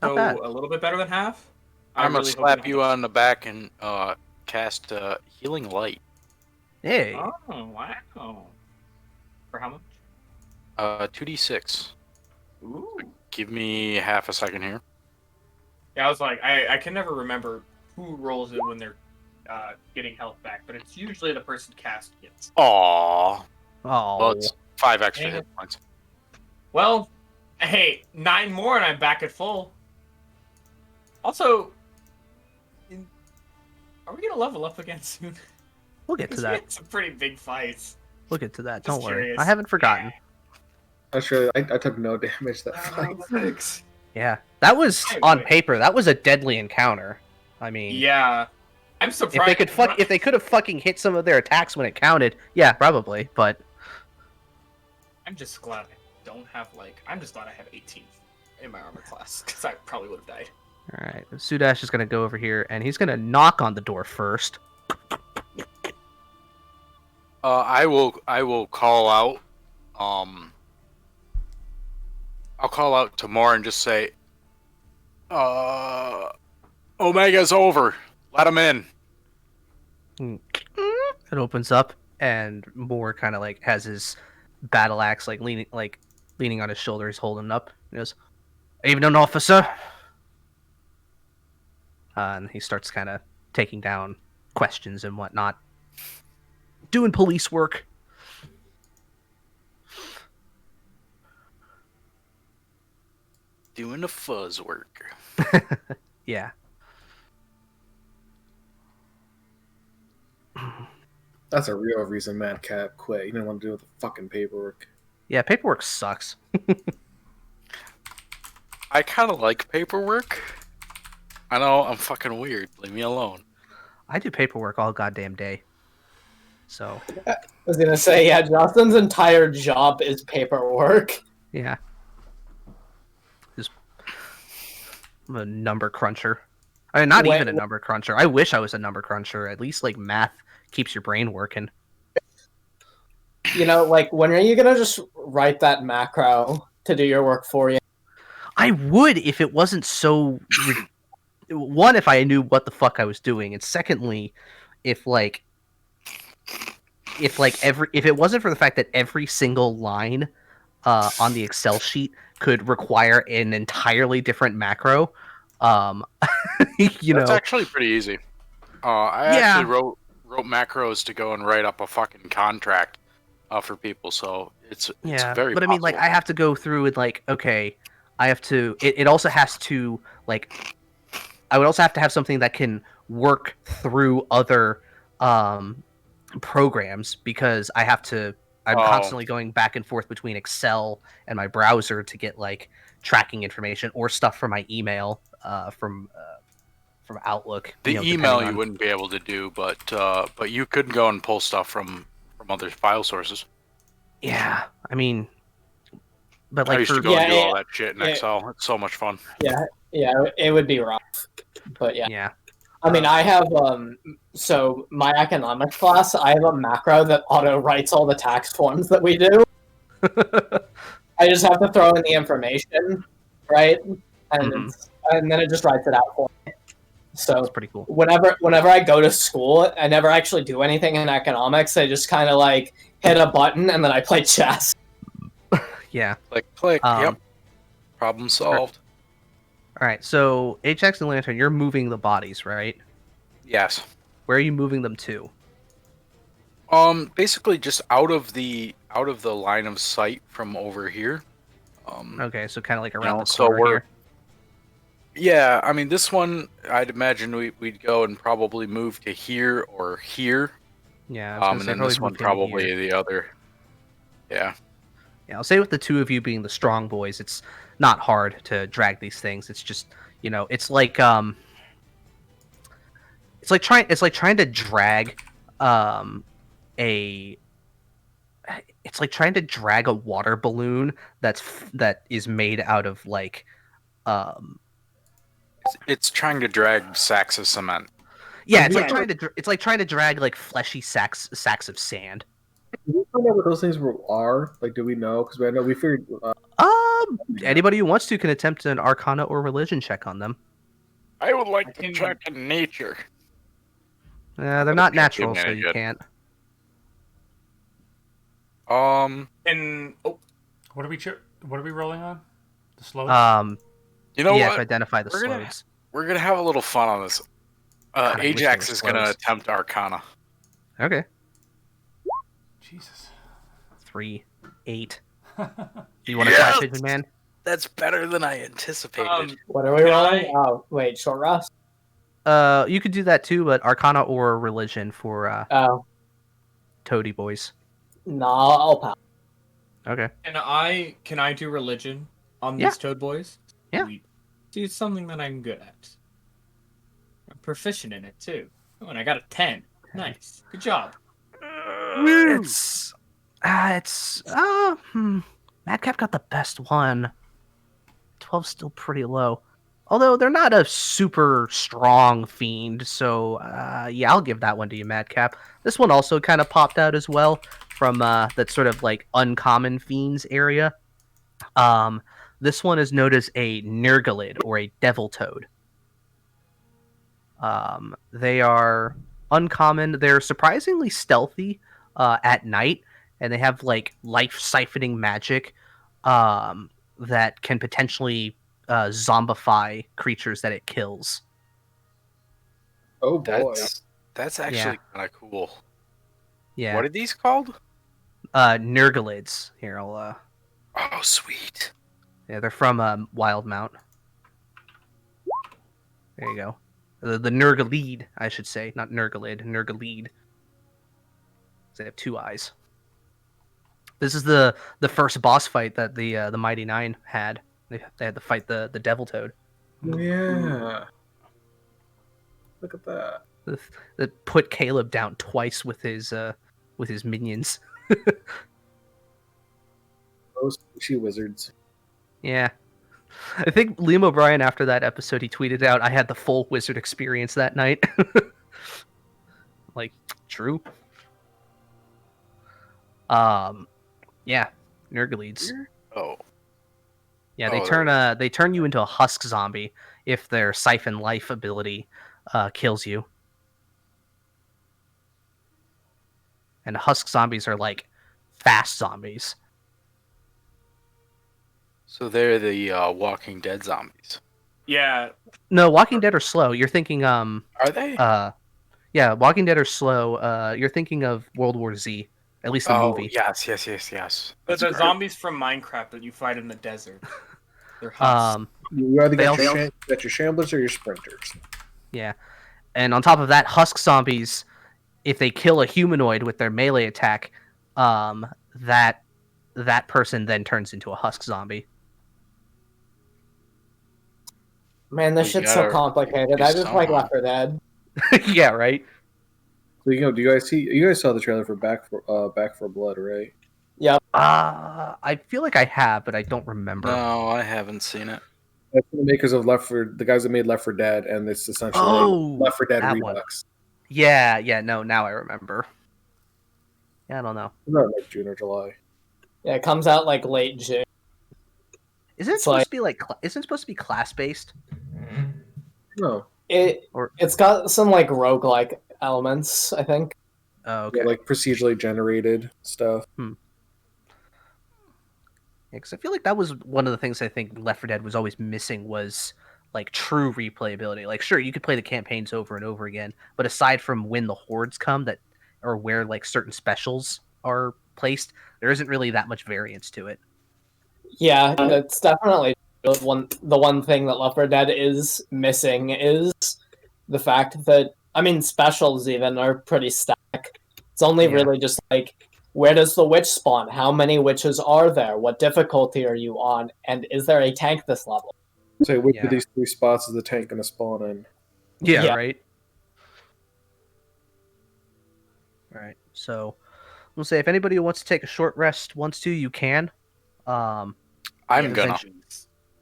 so bad. a little bit better than half. I'm gonna slap you on the back and cast Healing Light. Hey. Oh, wow. For how much? 2d6. Ooh. Give me half a second here. Yeah, I was like, I can never remember who rolls it when they're getting health back, but it's usually the person casting it. Aww. Oh. Well, it's 5 extra hit points. Well, hey, 9 more and I'm back at full. Also, are we gonna level up again soon? We'll get to that. It's a pretty big fight. We'll get to that. Just Don't worry. curious. I haven't forgotten. Actually, I took no damage that fight. Thanks. Yeah, that was on paper. That was a deadly encounter. I mean, yeah, I'm surprised if they could have fucking hit some of their attacks when it counted. Yeah, probably. But I'm just glad I don't have I'm just glad I have 18 in my armor class because I probably would have died. All right, Sudash is gonna go over here and he's gonna knock on the door first. I will call out. I'll call out to Moore and just say, Omega's over. Let him in. It opens up, and Moore kind of like has his battle axe leaning on his shoulder. He's holding it up. He goes, "Evening, officer." And he starts kind of taking down questions and whatnot, doing police work. Doing the fuzz work. Yeah. That's a real reason Madcap quit. He didn't want to do with the fucking paperwork. Yeah, paperwork sucks. I kind of like paperwork. I know, I'm fucking weird. Leave me alone. I do paperwork all goddamn day. So. I was gonna say, yeah, Justin's entire job is paperwork. Yeah. I'm a number cruncher. I mean, not even a number cruncher. I wish I was a number cruncher. At least, like, math keeps your brain working. You know, like, when are you gonna just write that macro to do your work for you? I would if it wasn't so... One, if I knew what the fuck I was doing, and secondly, if it wasn't for the fact that every single line on the Excel sheet could require an entirely different macro, That's actually pretty easy. I actually wrote macros to go and write up a fucking contract for people, so it's very. But I mean, like, I have to go through and like, okay, I have to. It also has to like. I would also have to have something that can work through other programs because I have to. I'm constantly going back and forth between Excel and my browser to get like tracking information or stuff from my email from Outlook. The email you wouldn't be able to do, but you could go and pull stuff from other file sources. Yeah, I mean, but like I used to go and do all that shit in Excel. It's so much fun. Yeah, it would be rough, but yeah. Yeah. I mean, I have so my economics class, I have a macro that auto writes all the tax forms that we do. I just have to throw in the information, right, and then it just writes it out for me. So that's pretty cool. Whenever I go to school, I never actually do anything in economics. I just kind of like hit a button and then I play chess. Yeah. Click. Yep. Problem solved. All right. So Ajax and Lantern, you're moving the bodies, right? Yes. Where are you moving them to? Basically just out of the line of sight from over here. Okay, so kind of like around the corner here. Yeah, I mean, this one, I'd imagine we'd go and probably move to here or here. Yeah, and then this one probably the other. Yeah. Yeah, I'll say with the two of you being the strong boys, it's not hard to drag these things. It's just, it's like trying to drag it's like trying to drag a water balloon that is made out of like It's trying to drag sacks of cement. Yeah, it's like trying to drag like fleshy sacks of sand. Did we find out what those things are? Like, do we know? Because I know we figured. Anybody who wants to can attempt an Arcana or Religion check on them. I would like to check in nature. They're not natural, so you can't. And what are we rolling on? The slows. You know what? To identify the slows. We're gonna have a little fun on this. Ajax is gonna attempt Arcana. Okay. Jesus. 3, 8. Do you want to try, Pigeon Man? That's better than I anticipated. What are we rolling? Oh, wait, short rest? You could do that too, but Arcana or Religion for Toady Boys. No, I'll pass. Okay. Can I do Religion on these Toad Boys? Yeah. Do something that I'm good at. I'm proficient in it too. Oh, and I got a 10. Nice. Good job. Madcap got the best one. 12's still pretty low. Although they're not a super strong fiend, so I'll give that one to you, Madcap. This one also kind of popped out as well from that sort of like uncommon fiends area. This one is known as a Nurglid or a Devil Toad. They are uncommon. They're surprisingly stealthy at night, and they have like life siphoning magic that can potentially zombify creatures that it kills. Oh boy, that's actually kind of cool. Yeah. What are these called? Nurgalids. Here, I'll. Oh, sweet. Yeah, they're from Wildmount. There you go. The Nurgalid, I should say, not Nurgalid. Nurgalid. They have 2 eyes. This is the first boss fight that the Mighty Nine had. They had to fight the Devil Toad. Yeah. Look at that. That put Caleb down twice with his minions. Those squishy wizards. Yeah. I think Liam O'Brien, after that episode, he tweeted out, "I had the full wizard experience that night." Like, true. Yeah, Nurgalids. Oh. Yeah, they turn you into a husk zombie if their siphon life ability kills you. And husk zombies are like fast zombies. So they're the Walking Dead zombies. Yeah. No, Walking Dead are slow. You're thinking Are they? Yeah, Walking Dead are slow. You're thinking of World War Z, at least the movie. Yes. But the zombies from Minecraft that you fight in the desert. They're husks. You either get your shamblers or your sprinters. Yeah. And on top of that, husk zombies, if they kill a humanoid with their melee attack, that person then turns into a husk zombie. Man, this shit's so complicated. I just like Left 4 Dead. Yeah, right. So do you guys saw the trailer for Back 4 Blood, right? Yep. I feel like I have, but I don't remember. No, I haven't seen it. That's the makers of the guys that made Left 4 Dead, and it's essentially Left 4 Dead Redux. Yeah, no, now I remember. Yeah, I don't know. Not like June or July. Yeah, it comes out like late June. Isn't it supposed to be class based? No. It's got some like roguelike elements, I think. Oh, okay. Yeah, like procedurally generated stuff. Yeah, because I feel like that was one of the things I think Left 4 Dead was always missing was like true replayability. Like, sure, you could play the campaigns over and over again, but aside from when the hordes come, or where like certain specials are placed, there isn't really that much variance to it. Yeah, that's definitely the one thing that Left 4 Dead is missing is the fact that, I mean, specials even are pretty static. It's only really just like, where does the witch spawn? How many witches are there? What difficulty are you on? And is there a tank this level? So which of these 3 spots is the tank going to spawn in? Yeah, right. All right, so we'll say if anybody wants to take a short rest wants to, you can. I'm gonna.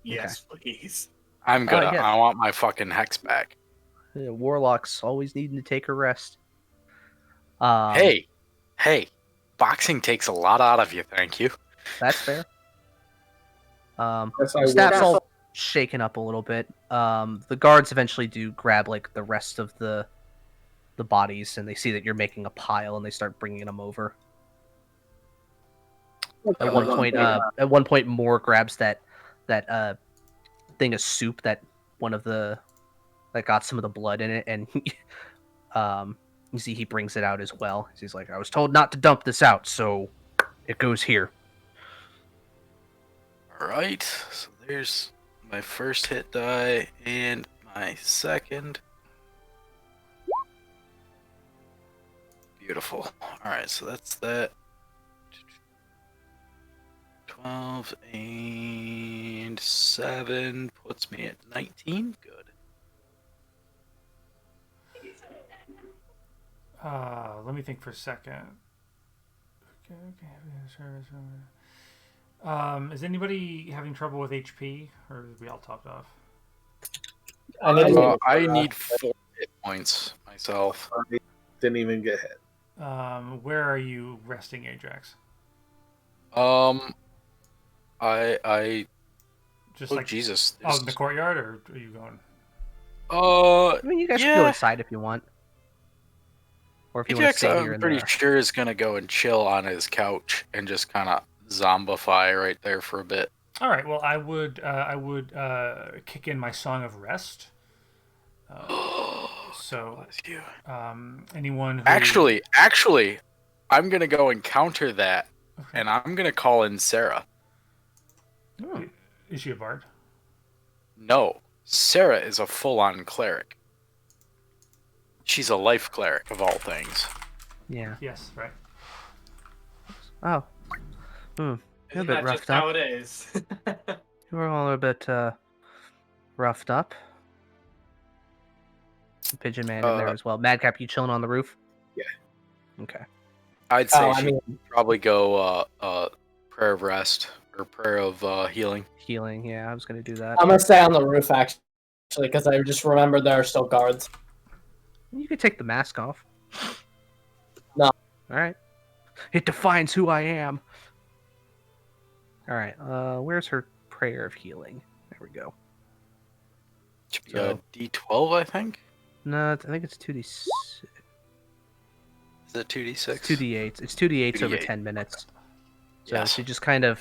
Yes, please. I'm gonna. I want my fucking hex back. Yeah, warlocks always needing to take a rest. Hey, boxing takes a lot out of you. Thank you. That's fair. Staff's all shaken up a little bit. The guards eventually do grab like the rest of the bodies, and they see that you're making a pile, and they start bringing them over. At one point, Moore grabs that thing of soup that got some of the blood in it, and you see he brings it out as well. He's like, "I was told not to dump this out, so it goes here." All right, so there's my first hit die and my second. Beautiful. All right, so that's that. 12 and 7 puts me at 19. Good. Let me think for a second. Is anybody having trouble with HP, or did we all topped off? I need 4 hit points myself. I didn't even get hit. Where are you resting, Ajax? I just Jesus. Oh, in the courtyard, or are you going? I mean, you guys can go inside if you want. or if you want to stay here. I'm pretty sure is gonna go and chill on his couch and just kind of zombify right there for a bit. All right. Well, I would kick in my Song of Rest. So, anyone who... Actually, I'm gonna go and counter that, and I'm gonna call in Sarah. Oh. Is she a bard? No, Sarah is a full-on cleric. She's a life cleric of all things. Yeah. Yes. Right. Oh. Isn't a bit that roughed just up. how it is? You were all a bit roughed up. Pigeon Man in there as well. Madcap, you chilling on the roof? Yeah. Okay. I'd say she'd probably go prayer of rest or prayer of healing. Healing, yeah, I was gonna do that. I'm gonna stay on the roof actually, because I just remembered there are still guards. You could take the mask off. No. All right. It defines who I am. All right. Where's her prayer of healing? There we go. Should be a D12, I think. No, I think it's 2d6. Is it 2d6? It's 2d8. It's 2d8 over 10 minutes. So she just kind of,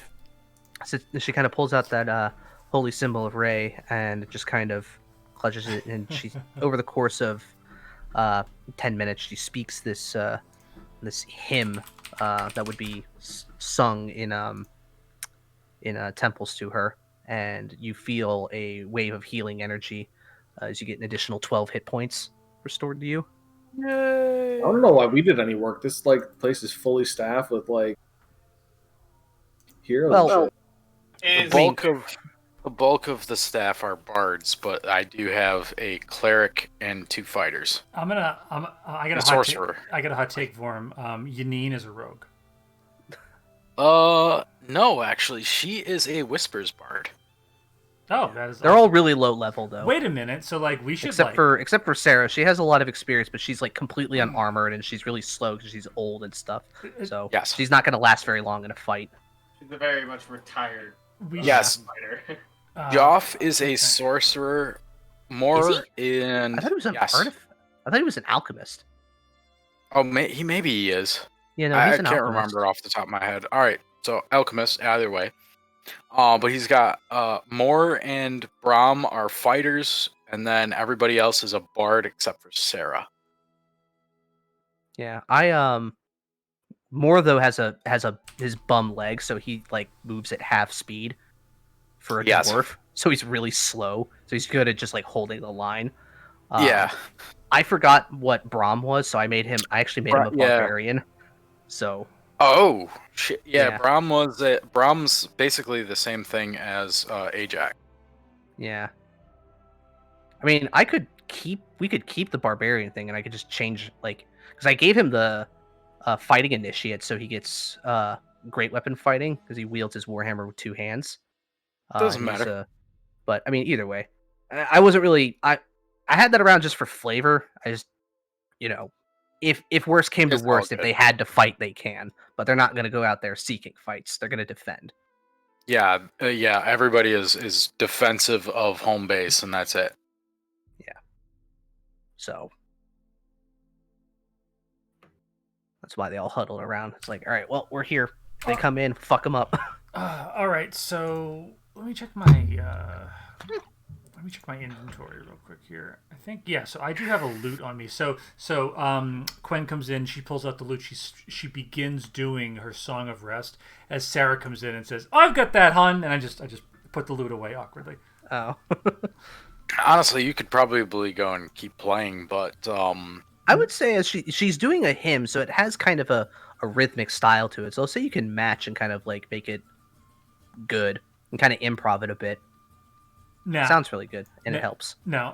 she kind of pulls out that holy symbol of Ray and just kind of clutches it, and she, over the course of 10 minutes, she speaks this this hymn that would be sung in temples to her, and you feel a wave of healing energy as you get an additional 12 hit points restored to you. Yay. I don't know why we did any work. This place is fully staffed with heroes. Well, the bulk of the staff are bards, but I do have a cleric and 2 fighters. I got a sorcerer. I got a hot take for him. Yanine is a rogue. No, actually, she is a whispers bard. Oh, that is. They're all really low level though. Wait a minute. So we should except for Sarah, she has a lot of experience, but she's completely unarmored and she's really slow because she's old and stuff. So she's not going to last very long in a fight. She's a very much retired. Fighter. Joff is a sorcerer. More in. I thought he was an artificer. I thought he was an alchemist. Oh, maybe he is. Yeah, no, I he's an can't alchemist. remember off the top of my head. All right, so alchemist, either way. But he's got Moore and Brahm are fighters, and then everybody else is a bard except for Sarah. Yeah, Moore though has his bum leg, so he moves at half speed for a dwarf. So he's really slow. So he's good at just holding the line. I forgot what Brahm was, so I actually made him a barbarian. So. Oh shit! Yeah, Brahm's basically the same thing as Ajax. Yeah. I mean, we could keep the barbarian thing, and I could just change because I gave him the fighting initiate, so he gets great weapon fighting because he wields his warhammer with 2 hands. Doesn't matter. But I mean, either way, I wasn't really. I had that around just for flavor. I just, if worse came to worst, if they had to fight, they can. But they're not going to go out there seeking fights. They're going to defend. Yeah, everybody is defensive of home base, and that's it. Yeah. So that's why they all huddled around. It's all right, well, we're here. If they come in, fuck them up. All right, so let me check my inventory real quick here. I think so I do have a loot on me. So Quen comes in, she pulls out the loot, she begins doing her Song of Rest as Sarah comes in and says, "I've got that, hun," and I just put the loot away awkwardly. Oh. Honestly, you could probably go and keep playing, but I would say as she's doing a hymn, so it has kind of a rhythmic style to it. So I'll say you can match and kind of make it good and kind of improv it a bit. No. Sounds really good, and it helps. No,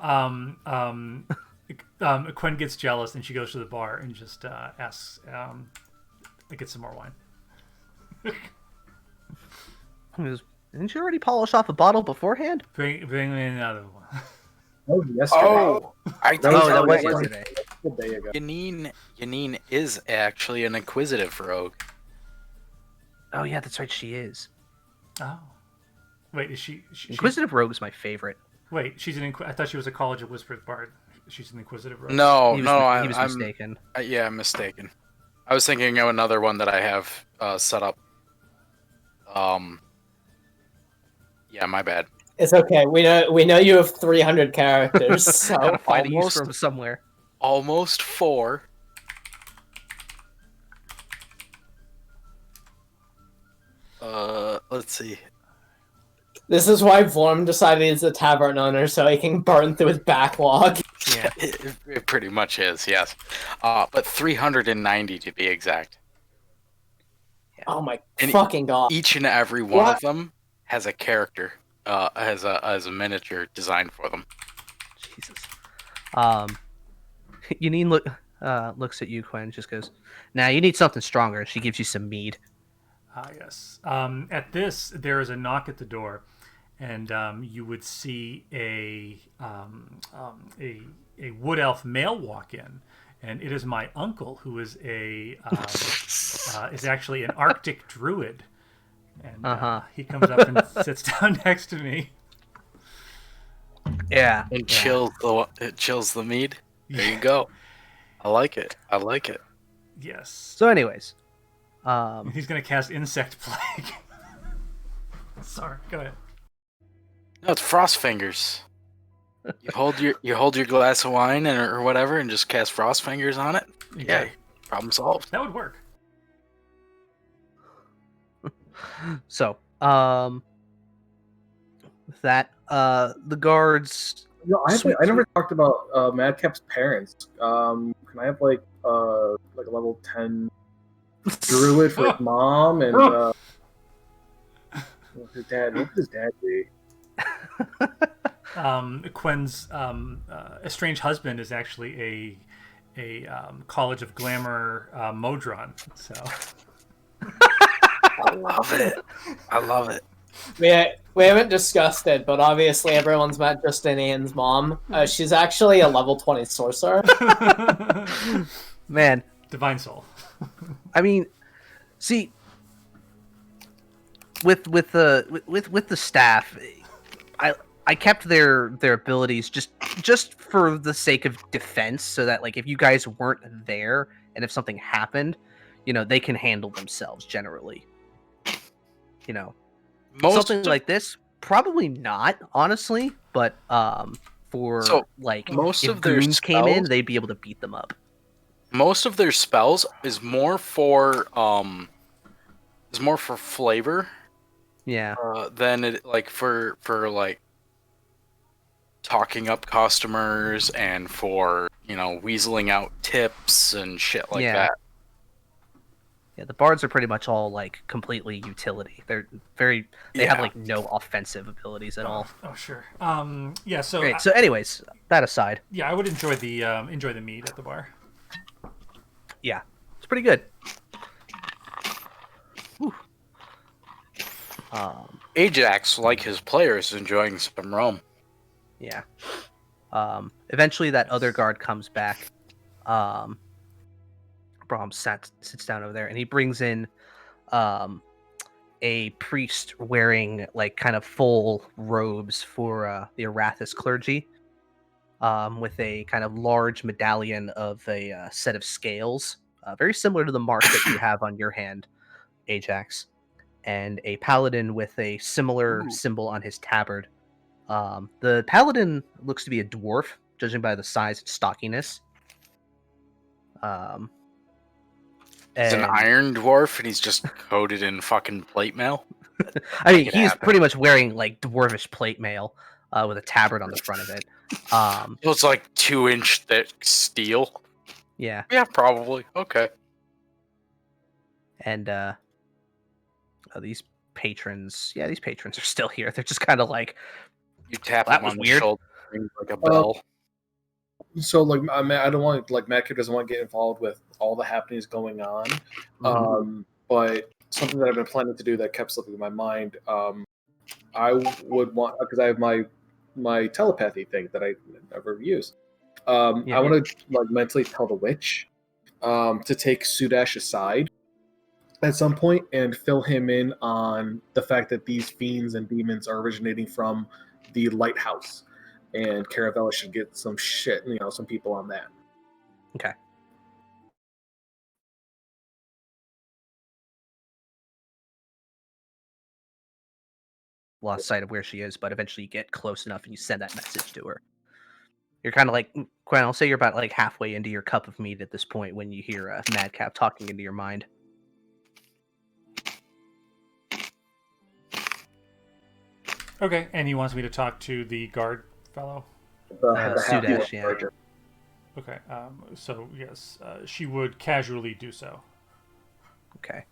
Quen gets jealous, and she goes to the bar and just asks to get some more wine. Didn't you already polish off a bottle beforehand? Bring me another one. Oh, yesterday. Oh, that was yesterday. A day ago. Yanine is actually an inquisitive rogue. Oh yeah, that's right. She is. Oh. Wait, is she Inquisitive Rogue is my favorite. Wait, she's I thought she was a College of Whispers bard. She's an Inquisitive Rogue. No, He was mistaken. I'm mistaken. I was thinking of another one that I have set up. Yeah, my bad. It's okay. We know you have 300 characters, so Gotta find a use for him somewhere. Almost 4. Let's see. This is why Vorm decided he's a tavern owner, so he can burn through his backlog. Yeah, it pretty much is, yes. But 390 to be exact. Oh my fucking god! Each and every one of them has a character, has a miniature designed for them. Jesus. Yanine looks at you, Quinn, just goes, "Now you need something stronger." She gives you some mead. Yes. At this, there is a knock at the door, and you would see a wood elf male walk in, and it is my uncle, who is is actually an Arctic druid, and he comes up and sits down next to me. Yeah, and chills the mead. There you go. I like it. Yes. So, anyways, he's gonna cast Insect Plague. Sorry, go ahead. No, it's Frost Fingers. You hold your glass of wine or whatever, and just cast Frost Fingers on it. Yeah, problem solved. That would work. So, the guards. No, I never talked about Madcap's parents. Can I have like a level 10 druid for his mom and his dad? What would his dad be? Quinn's estranged husband is actually a College of Glamour Modron. So I love it. We haven't discussed it, but obviously everyone's met Justinian's mom. She's actually a level 20 sorcerer. Man, Divine Soul. I mean, see, with the staff, I kept their abilities just for the sake of defense, so that like if you guys weren't there and if something happened, they can handle themselves generally. Something like this, probably not, honestly, but most if of their goons came in, they'd be able to beat them up. Most of their spells is more for flavor. Yeah. Than it for talking up customers and for weaseling out tips and shit like that. Yeah, the bards are pretty much all like completely utility. They have like no offensive abilities at all. Oh sure. Yeah. So. Great. So, anyways, that aside. Yeah, I would enjoy the mead at the bar. Yeah, it's pretty good. Ajax, like his players, enjoying some rum. Yeah. Eventually, that other guard comes back. Brahm sits down over there, and he brings in a priest wearing like kind of full robes for the Arathis clergy, with a kind of large medallion of a set of scales, very similar to the mark that you have on your hand, Ajax, and a paladin with a similar symbol on his tabard. The paladin looks to be a dwarf, judging by the size and stockiness. He's an iron dwarf, and he's just coated in fucking plate mail. I mean, he's pretty much wearing like dwarvish plate mail with a tabard on the front of it. So it's like 2-inch thick steel. Yeah. Yeah, probably. Okay. And these patrons are still here. They're just kind of like, you tap that them was on weird. the shoulder, rings like a bell. So, like, I don't want Matthew doesn't want to get involved with all the happenings going on. But something that I've been planning to do that kept slipping in my mind. I would want, because I have my telepathy thing that I never use. I want to like mentally tell the witch to take Sudash aside at some point and fill him in on the fact that these fiends and demons are originating from the lighthouse. and Caravella should get some shit, some people on that. Okay. Lost sight of where she is, but eventually you get close enough and you send that message to her. You're kind of like, Gwen, I'll say you're about like halfway into your cup of meat at this point when you hear Madcap talking into your mind. Okay, and he wants me to talk to the guard fellow? Sudesh, yeah. Okay, so yes, she would casually do so. Okay.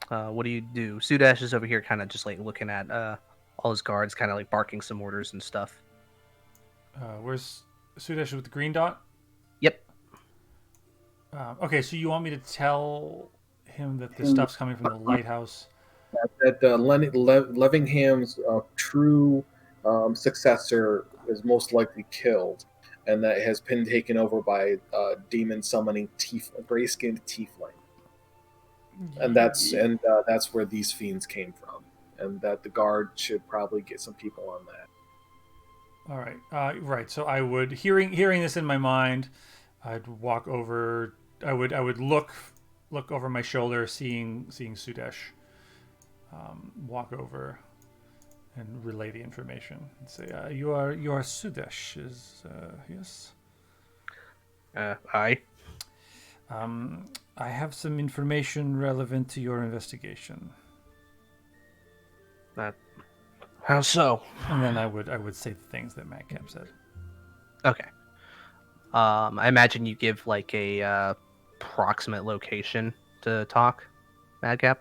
What do you do? Sudesh is over here kind of just like looking at all his guards, kind of like barking some orders and stuff. Where's Sudesh with the green dot? Yep. Okay, so you want me to tell him that the stuff's coming from the lighthouse? That Levingham's true successor is most likely killed, and that has been taken over by demon summoning gray-skinned tiefling. And that's where these fiends came from, and that the guard should probably get some people on that. All right, right. So I would hearing this in my mind, I'd walk over. I would look over my shoulder, seeing Sudesh. Walk over and relay the information and say, "You are Sudesh, yes." Aye. I have some information relevant to your investigation. How so? And then I would say the things that Madcap said. Okay. I imagine you give like a approximate location to talk, Madcap.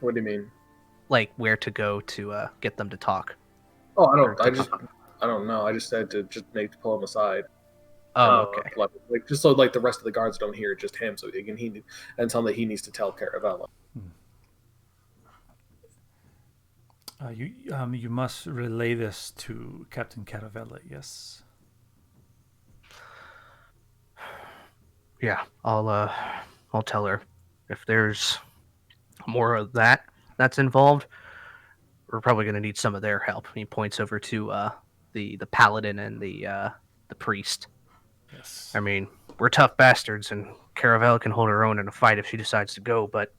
What do you mean? Like where to go to get them to talk. Oh, I don't know. I just had to pull him aside. Oh, okay. Like just so like the rest of the guards don't hear just him, so and tell him that he needs to tell Caravella. You must relay this to Captain Caravella. Yes. Yeah, I'll tell her. If there's more of that's involved, we're probably gonna need some of their help. And he points over to the paladin and the priest. Yes. I mean, we're tough bastards, and Caravella can hold her own in a fight if she decides to go. But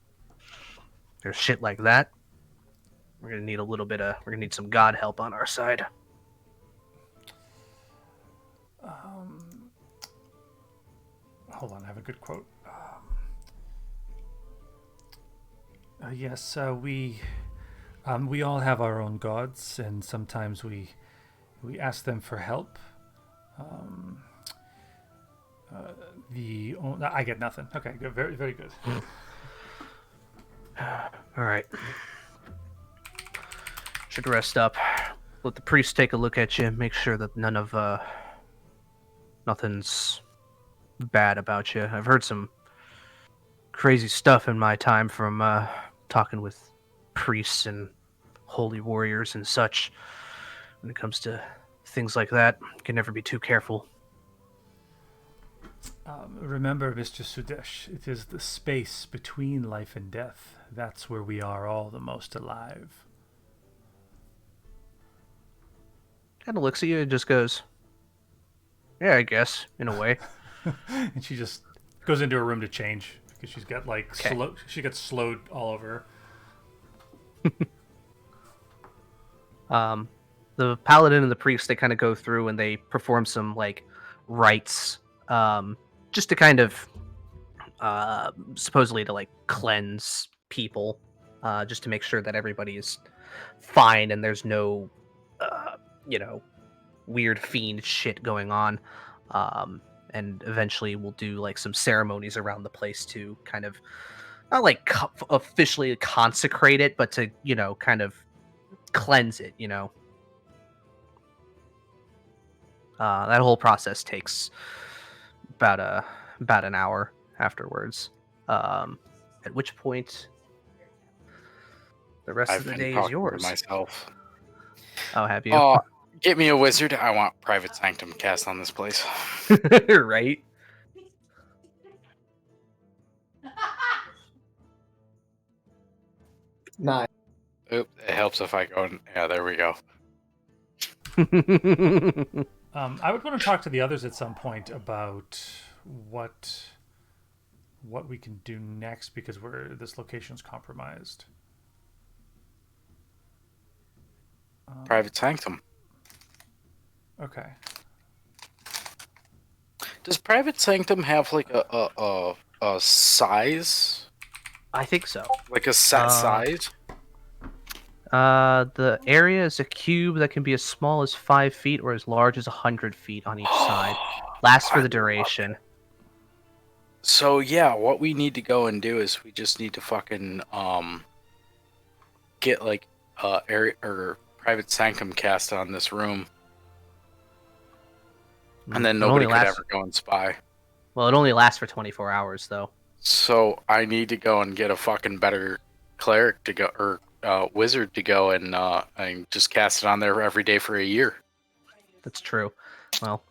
there's shit like that. We're gonna need some god help on our side. Hold on, I have a good quote. Yes, we all have our own gods, and sometimes we ask them for help. I get nothing. Okay, good, very very good. All right. Should rest up. Let the priest take a look at you. Make sure that nothing's bad about you. I've heard some crazy stuff in my time from talking with priests and holy warriors and such. When it comes to things like that, you can never be too careful. Remember, Mr. Sudesh, it is the space between life and death. That's where we are all the most alive. Kind of looks at you and just goes, "Yeah, I guess, in a way." And she just goes into her room to change because she's got she gets slowed all over her. The paladin and the priest, they kind of go through and they perform some like rites, just to kind of supposedly to like cleanse people, just to make sure that everybody is fine and there's no weird fiend shit going on. And eventually we'll do like some ceremonies around the place to kind of not like officially consecrate it, but to kind of cleanse it. That whole process takes about an hour afterwards. At which point the rest of the day is yours. Myself. Oh, have you? Get me a wizard. I want private sanctum cast on this place. Right? Nice. Oop, it helps if I go. Yeah, there we go. I would want to talk to the others at some point about what we can do next, because this location's compromised. Private sanctum. Okay. Does private sanctum have like a size? I think so. Like a set size? The area is a cube that can be as small as 5 feet or as large as 100 feet on each side. Lasts for the duration. So yeah, what we need to go and do is we just need to fucking get like area or private sanctum cast on this room, and then nobody could ever go and spy. Well, it only lasts for 24 hours though. So I need to go and get a fucking better cleric to go, or wizard to go and just cast it on there every day for a year. That's true. Well,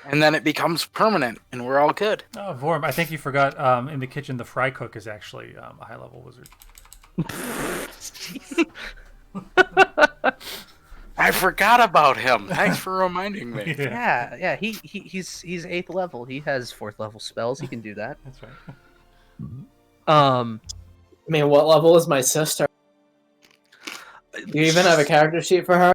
and then it becomes permanent, and we're all good. Oh, Vorm, I think you forgot. In the kitchen, the fry cook is actually a high-level wizard. I forgot about him. Thanks for reminding me. Yeah. He's 8th level. He has 4th level spells. He can do that. That's right. I mean, what level is my sister? Do you even have a character sheet for her?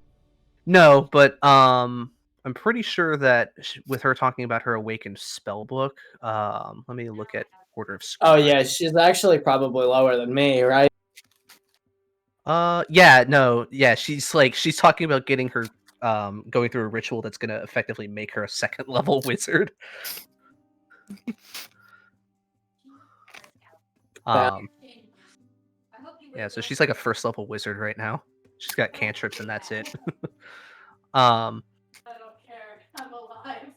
No, but I'm pretty sure that with her talking about her awakened spell book, let me look at Order of Scribe. Oh yeah, she's actually probably lower than me, right? She's talking about getting her going through a ritual that's going to effectively make her a 2nd level wizard. Yeah, so she's like a 1st level wizard right now. She's got cantrips and that's it. I don't care. I'm alive.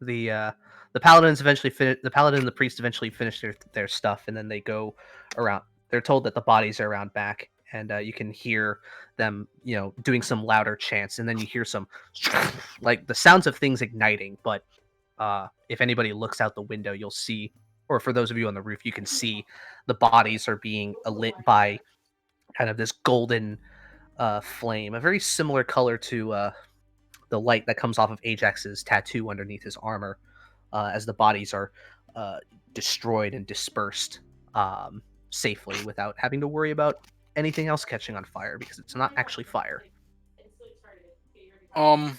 The paladins eventually finish. The paladin and the priest eventually finish their stuff, and then they go around. They're told that the bodies are around back, and you can hear them, doing some louder chants, and then you hear some like the sounds of things igniting. But if anybody looks out the window, you'll see, or for those of you on the roof, you can see the bodies are being lit by kind of this golden flame, a very similar color to the light that comes off of Ajax's tattoo underneath his armor, as the bodies are destroyed and dispersed safely without having to worry about anything else catching on fire, because it's not actually fire. While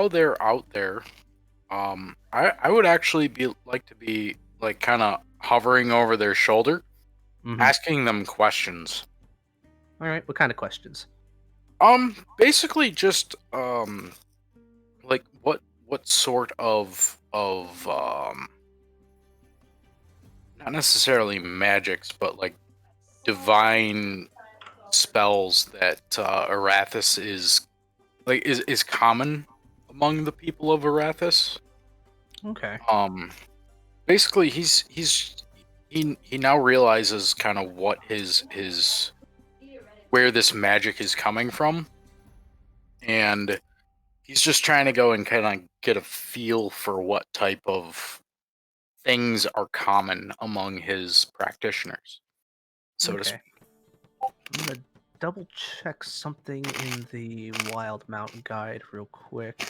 they're out there, I would actually like to be like kind of hovering over their shoulder, asking them questions. All right, what kind of questions? Basically just like what sort of not necessarily magics, but like divine spells that Arathis is common among the people of Arathis. Okay. Basically he now realizes kind of what his where this magic is coming from, and he's just trying to go and kind of get a feel for what type of things are common among his practitioners, so to speak. I'm gonna double check something in the Wild Mountain Guide real quick.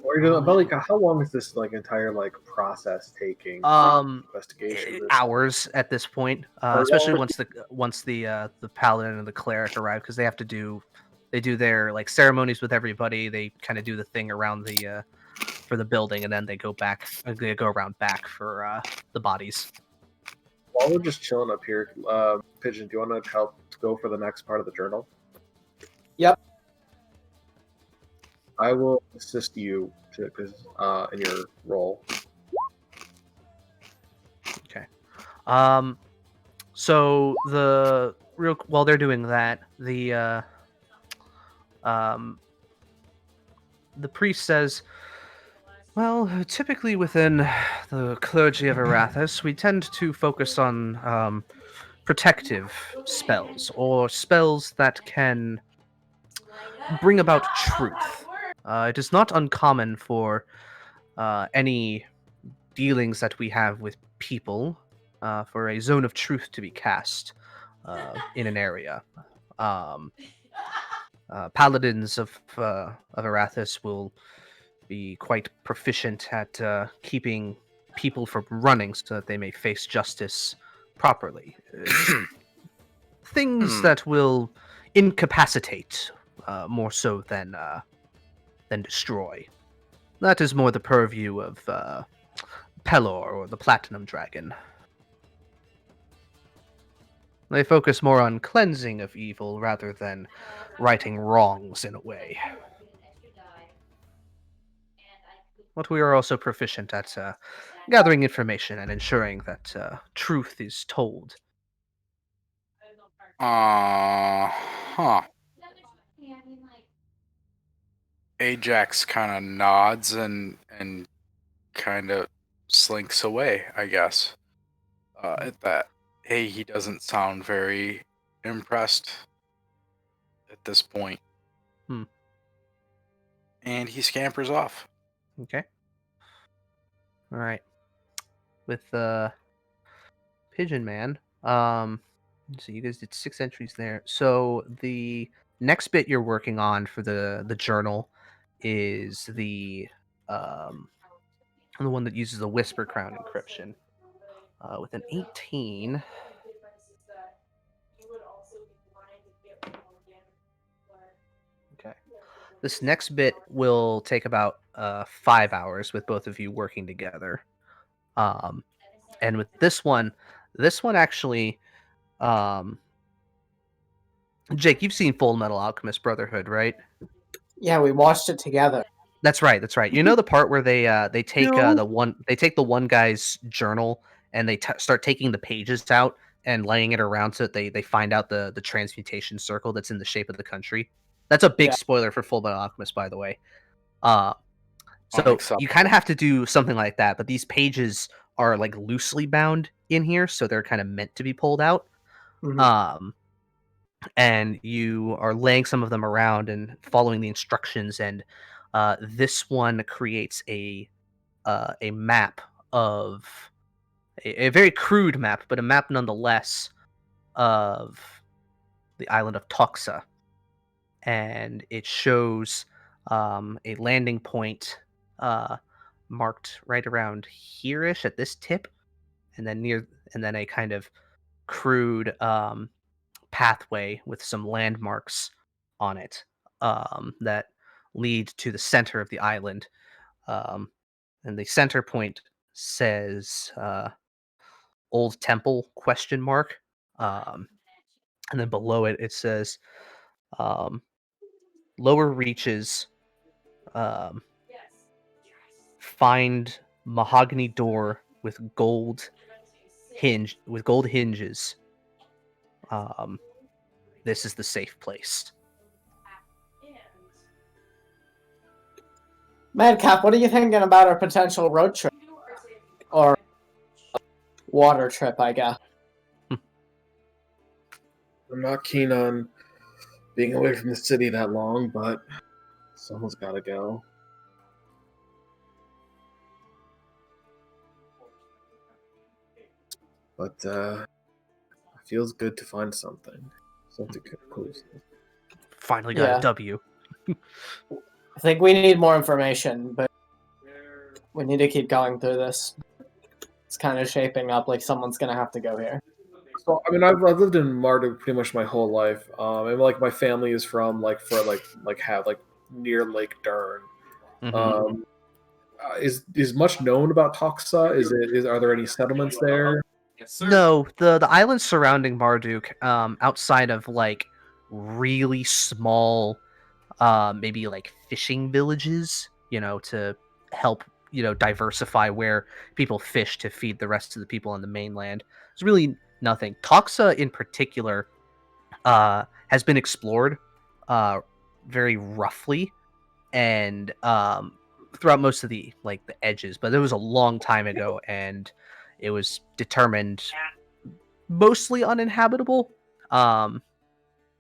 But like, how long is this like entire like process taking? Investigation. Hours at this point, especially once the paladin and the cleric arrive, because they have to do their like ceremonies with everybody. They kind of do the thing around the for the building, and then they go back. They go around back for the bodies. While we're just chilling up here, Pigeon, do you want to help go for the next part of the journal? Yep. I will assist you in your role. Okay. So while they're doing that, the priest says, well, typically within the clergy of Arathis, we tend to focus on protective spells, or spells that can bring about truth. It is not uncommon for any dealings that we have with people for a zone of truth to be cast. in an area. Paladins of Arathis will be quite proficient at keeping people from running so that they may face justice properly. Things that will incapacitate more so than destroy. That is more the purview of Pelor or the Platinum Dragon. They focus more on cleansing of evil rather than righting wrongs in a way. But we are also proficient at gathering information and ensuring that truth is told. Huh. Ajax kind of nods and kind of slinks away, I guess. At that, hey, he doesn't sound very impressed at this point. And he scampers off. Okay. All right. With Pigeon Man, so you guys did 6 entries there. So the next bit you're working on for the journal is the one that uses the Whisper Crown encryption. With an 18. Okay. This next bit will take about 5 hours with both of you working together. And with this one actually, Jake, you've seen Full Metal Alchemist Brotherhood, right? Yeah, we watched it together. That's right. You know the part where they take the one guy's journal and they start taking the pages out and laying it around so that they find out the transmutation circle that's in the shape of the country. That's a big spoiler for Full Metal Alchemist, by the way. So you kind of have to do something like that, but these pages are like loosely bound in here, so they're kind of meant to be pulled out. Mm-hmm. And you are laying some of them around and following the instructions, and this one creates a map of a very crude map, but a map nonetheless of the island of Toxa, and it shows a landing point marked right around here-ish at this tip, and then a kind of crude pathway with some landmarks on it that lead to the center of the island. And the center point says Old Temple ? And then below it, it says Lower Reaches, find mahogany door with gold hinges. This is the safe place. Madcap, what are you thinking about our potential road trip? Or water trip, I guess. I'm not keen on being away from the city that long, but someone's got to go. But it feels good to find something conclusive. Finally got a W. I think we need more information, but we need to keep going through this. It's kind of shaping up like someone's gonna have to go here. So I mean, I've lived in Marduk pretty much my whole life, and like my family is from near Lake Dern. Mm-hmm. Is much known about Toxa? Are there any settlements there? Yes, sir. No, the islands surrounding Marduk, outside of like really small, maybe like fishing villages, to help diversify where people fish to feed the rest of the people on the mainland. There's really nothing. Toxa in particular has been explored very roughly and throughout most of the edges, but it was a long time ago and it was determined mostly uninhabitable, at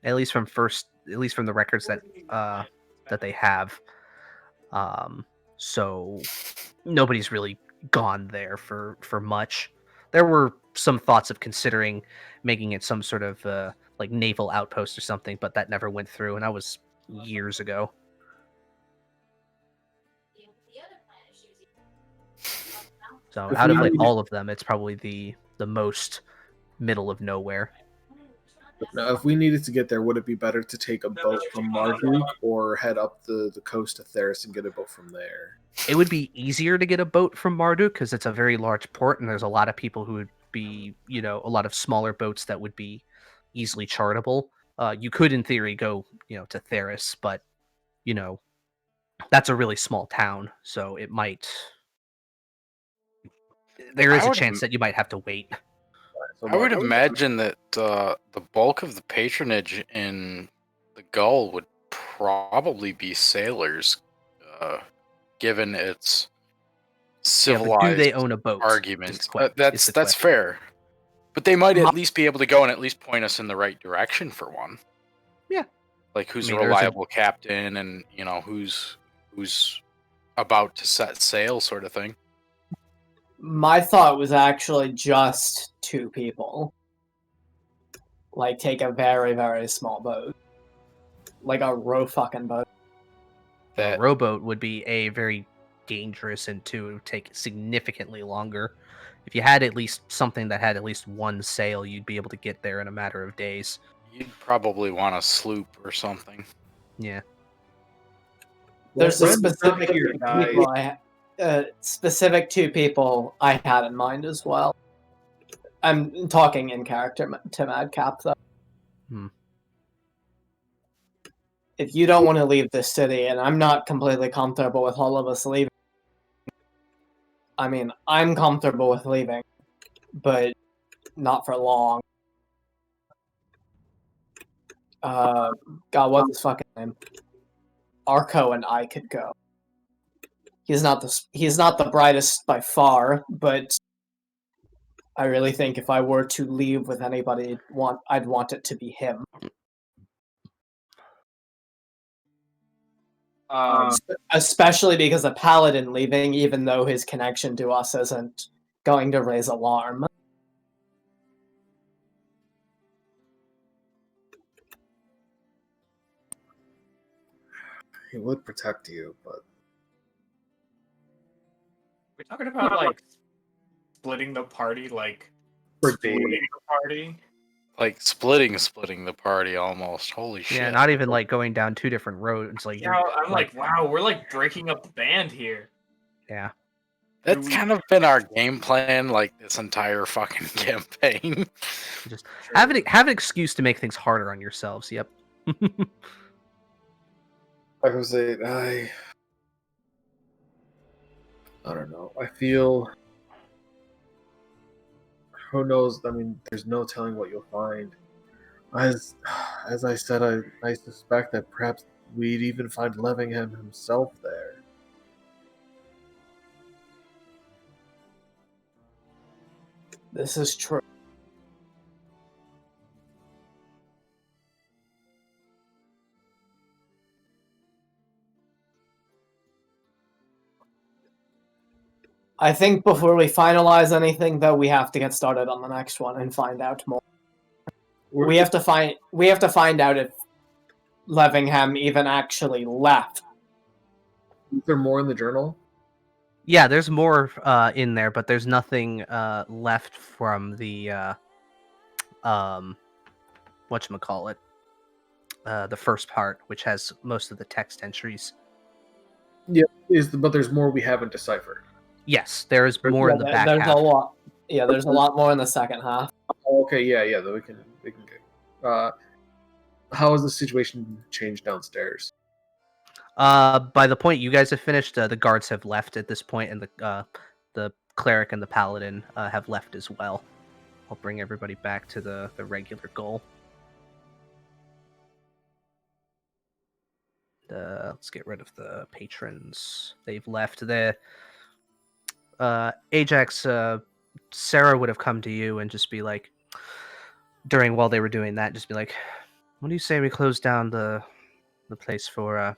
least from the records that they have. So nobody's really gone there for much. There were some thoughts of considering making it some sort of like naval outpost or something, but that never went through, and that was years ago. So out of like all of them, it's probably the most middle of nowhere. Now, if we needed to get there, would it be better to take a boat from Marduk or head up the coast to Theris and get a boat from there? It would be easier to get a boat from Marduk because it's a very large port, and there's a lot of people who would be, a lot of smaller boats that would be easily chartable. You could, in theory, go, to Theris, but, that's a really small town, so it might. There is a chance that you might have to wait. I would imagine that the bulk of the patronage in the Gull would probably be sailors, given its civilized do they own a boat? argument. That's fair, but they might at least be able to go and at least point us in the right direction for one. Yeah, like who's a reliable captain, and who's about to set sail, sort of thing. My thought was actually just 2 people. Like, take a very, very small boat. Like a fucking boat. A rowboat would be very dangerous, and 2, it would take significantly longer. If you had at least something that had at least one sail, you'd be able to get there in a matter of days. You'd probably want a sloop or something. Yeah. There's a specific people specific 2 people I had in mind as well. I'm talking in character to Madcap, though. If you don't want to leave this city, and I'm not completely comfortable with all of us leaving, I mean, I'm comfortable with leaving, but not for long. God, what's his fucking name? Arco and I could go. He's not the brightest by far, but I really think if I were to leave with anybody, I'd want it to be him. Especially because a paladin leaving, even though his connection to us isn't going to raise alarm. He would protect you, but we're talking about like splitting the party, like splitting the party. Like splitting the party almost. Holy shit. Yeah, not even like going down 2 different roads. Like, yeah, I'm like, wow, we're like breaking up the band here. Yeah. That's kind of been our game plan, like this entire fucking campaign. Just have an excuse to make things harder on yourselves. Yep. Like I was saying, I don't know. I feel. Who knows? I mean, there's no telling what you'll find. As I said, I suspect that perhaps we'd even find Levingham himself there. This is true. I think before we finalize anything, though, we have to get started on the next one and find out more. We have to find out if Levingham even actually left. Is there more in the journal? Yeah, there's more in there, but there's nothing left from the whatchamacallit, the first part, which has most of the text entries. Yeah, but there's more we haven't deciphered. Yes, there is more in the back half. There's a lot. Yeah, there's a lot more in the second half. Okay, yeah, we can go. How has the situation changed downstairs? By the point you guys have finished, the guards have left at this point, and the cleric and the paladin have left as well. I'll bring everybody back to the regular goal. Let's get rid of the patrons. They've left. Ajax, Sarah would have come to you and just be like, while they were doing that, just be like, "What do you say we close down the place for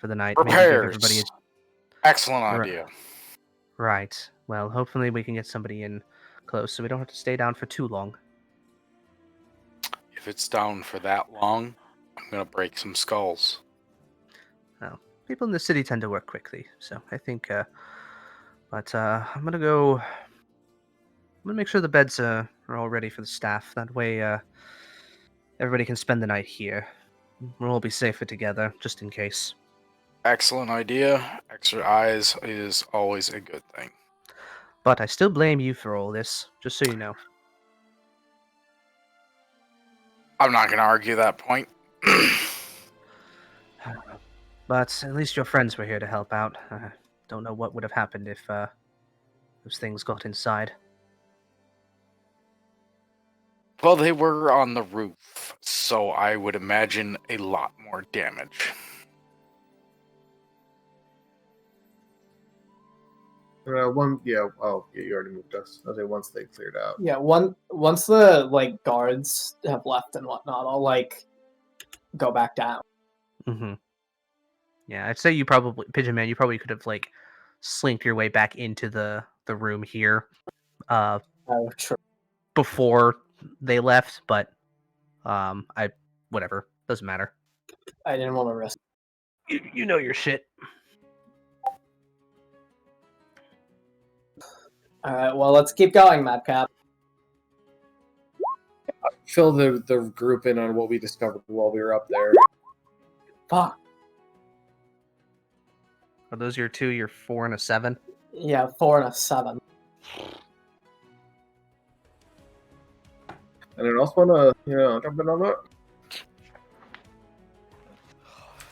the night? Repairs. Excellent idea. Right. Well, hopefully we can get somebody in close, so we don't have to stay down for too long. If it's down for that long, I'm gonna break some skulls. Well, people in the city tend to work quickly, so I think. But I'm gonna go. I'm gonna make sure the beds are all ready for the staff. That way, everybody can spend the night here. We'll all be safer together, just in case. Excellent idea. Extra eyes is always a good thing. But I still blame you for all this, just so you know. I'm not gonna argue that point. But at least your friends were here to help out. Don't know what would have happened if those things got inside. Well, they were on the roof, so I would imagine a lot more damage. You already moved us. I was like, once they cleared out. Yeah, once the like guards have left and whatnot, I'll like go back down. Mm-hmm. Yeah, I'd say you probably, Pigeon Man, you probably could have like slinked your way back into the room here, Oh, true. before they left. But whatever, doesn't matter. I didn't want to risk. You know your shit. All right, well, let's keep going, Madcap. Fill the group in on what we discovered while we were up there. Fuck. Are those your 2, your 4, and a 7? Yeah, 4 and a 7. Anyone else want to, jump in on that?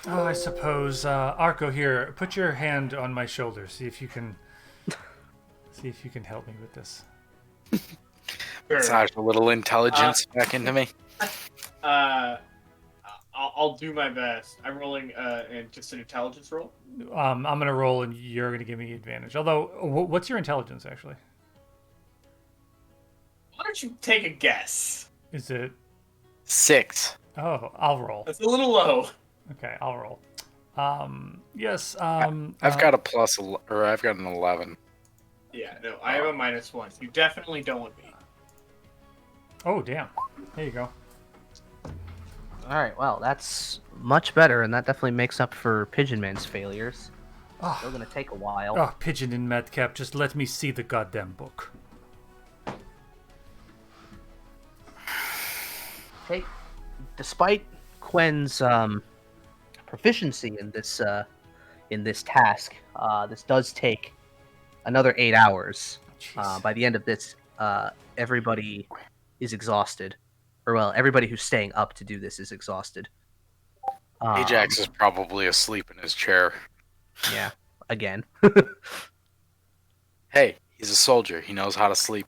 Oh, I suppose. Arco, here, put your hand on my shoulder. See if you can help me with this. Massage a little intelligence back into me. I'll do my best. I'm rolling just an intelligence roll. I'm gonna roll, and you're gonna give me advantage. Although, what's your intelligence actually? Why don't you take a guess? Is it 6? Oh, I'll roll. That's a little low. Okay, I'll roll. Yes. I've got a plus, or I've got an 11. Yeah, no, I have a -1. You definitely don't want me. Oh, damn. There you go. All right, well, that's much better, and that definitely makes up for Pigeon Man's failures. Oh. Still gonna take a while. Oh, Pigeon and Madcap, just let me see the goddamn book. Hey, despite Quen's proficiency in this task, this does take another 8 hours. By the end of this, everybody is exhausted. Or, well, everybody who's staying up to do this is exhausted. Ajax is probably asleep in his chair. Yeah, again. Hey, he's a soldier. He knows how to sleep.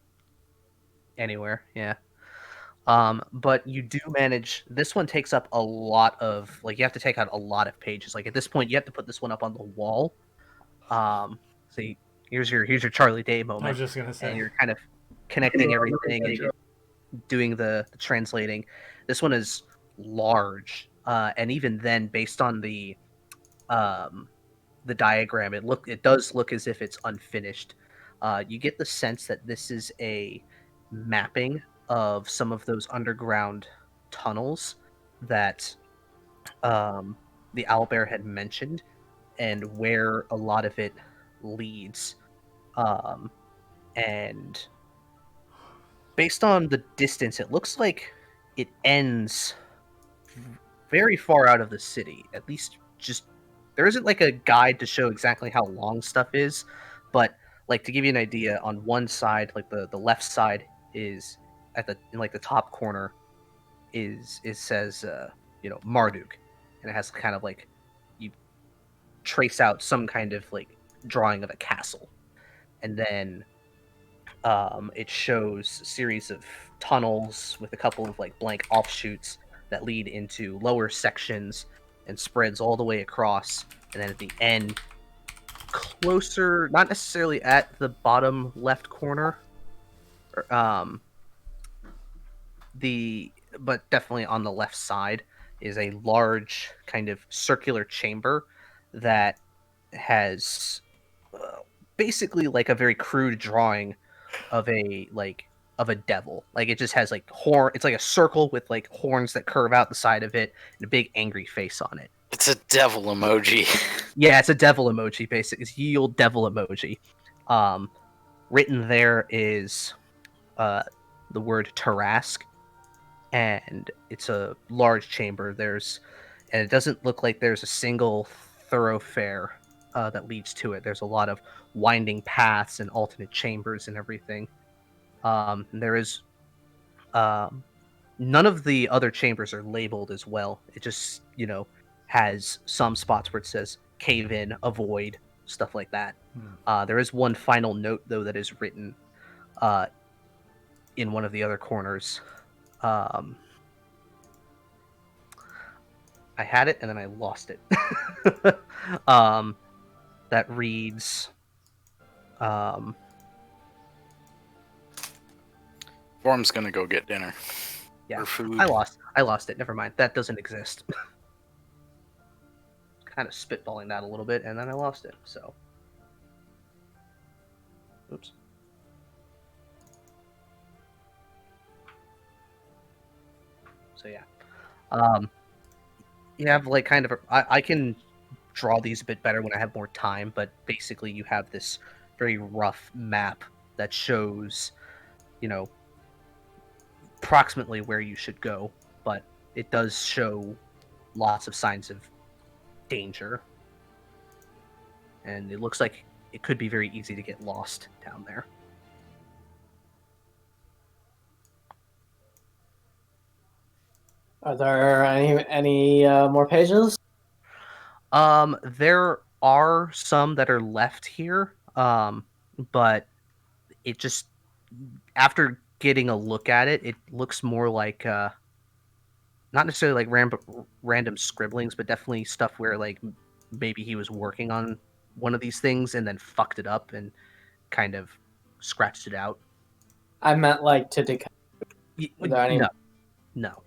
Anywhere, yeah. But you do manage. This one takes up a lot of, like, you have to take out a lot of pages. Like, at this point, you have to put this one up on the wall. See, here's your Charlie Day moment. I was just gonna say. And you're kind of connecting everything and doing the translating. This one is large, and even then, based on the diagram, it does look as if it's unfinished. You get the sense that this is a mapping of some of those underground tunnels that the owlbear had mentioned, and where a lot of it leads. And based on the distance, it looks like it ends very far out of the city. At least, just there isn't like a guide to show exactly how long stuff is, but like to give you an idea, on one side, like the left side is in like the top corner says Marduk, and it has kind of like, you trace out some kind of like drawing of a castle, and then it shows a series of tunnels with a couple of like blank offshoots that lead into lower sections and spreads all the way across. And then at the end, closer, not necessarily at the bottom left corner, but definitely on the left side, is a large kind of circular chamber that has basically like a very crude drawing of a devil. Like it just has like horn. It's like a circle with like horns that curve out the side of it and a big angry face on it. It's a devil emoji. Yeah, it's a devil emoji. Basically, it's ye old devil emoji. Written there is the word Tarask, and it's a large chamber. And it doesn't look like there's a single thoroughfare that leads to it. There's a lot of winding paths and alternate chambers and everything. There is none of the other chambers are labeled as well. It just has some spots where it says cave in, avoid, stuff like that. There is one final note though that is written in one of the other corners. I had it and then I lost it. That reads, Form's gonna go get dinner. Yeah, or food. I lost it. Never mind. That doesn't exist. Kind of spitballing that a little bit, and then I lost it. So, oops. So yeah, you have like kind of I can draw these a bit better when I have more time, but basically you have this very rough map that shows, approximately where you should go, but it does show lots of signs of danger, and it looks like it could be very easy to get lost down there. Are there any more pages? There are some that are left here, but it just, after getting a look at it, it looks more like not necessarily like random scribblings, but definitely stuff where like maybe he was working on one of these things and then fucked it up and kind of scratched it out. I meant like to decode. No.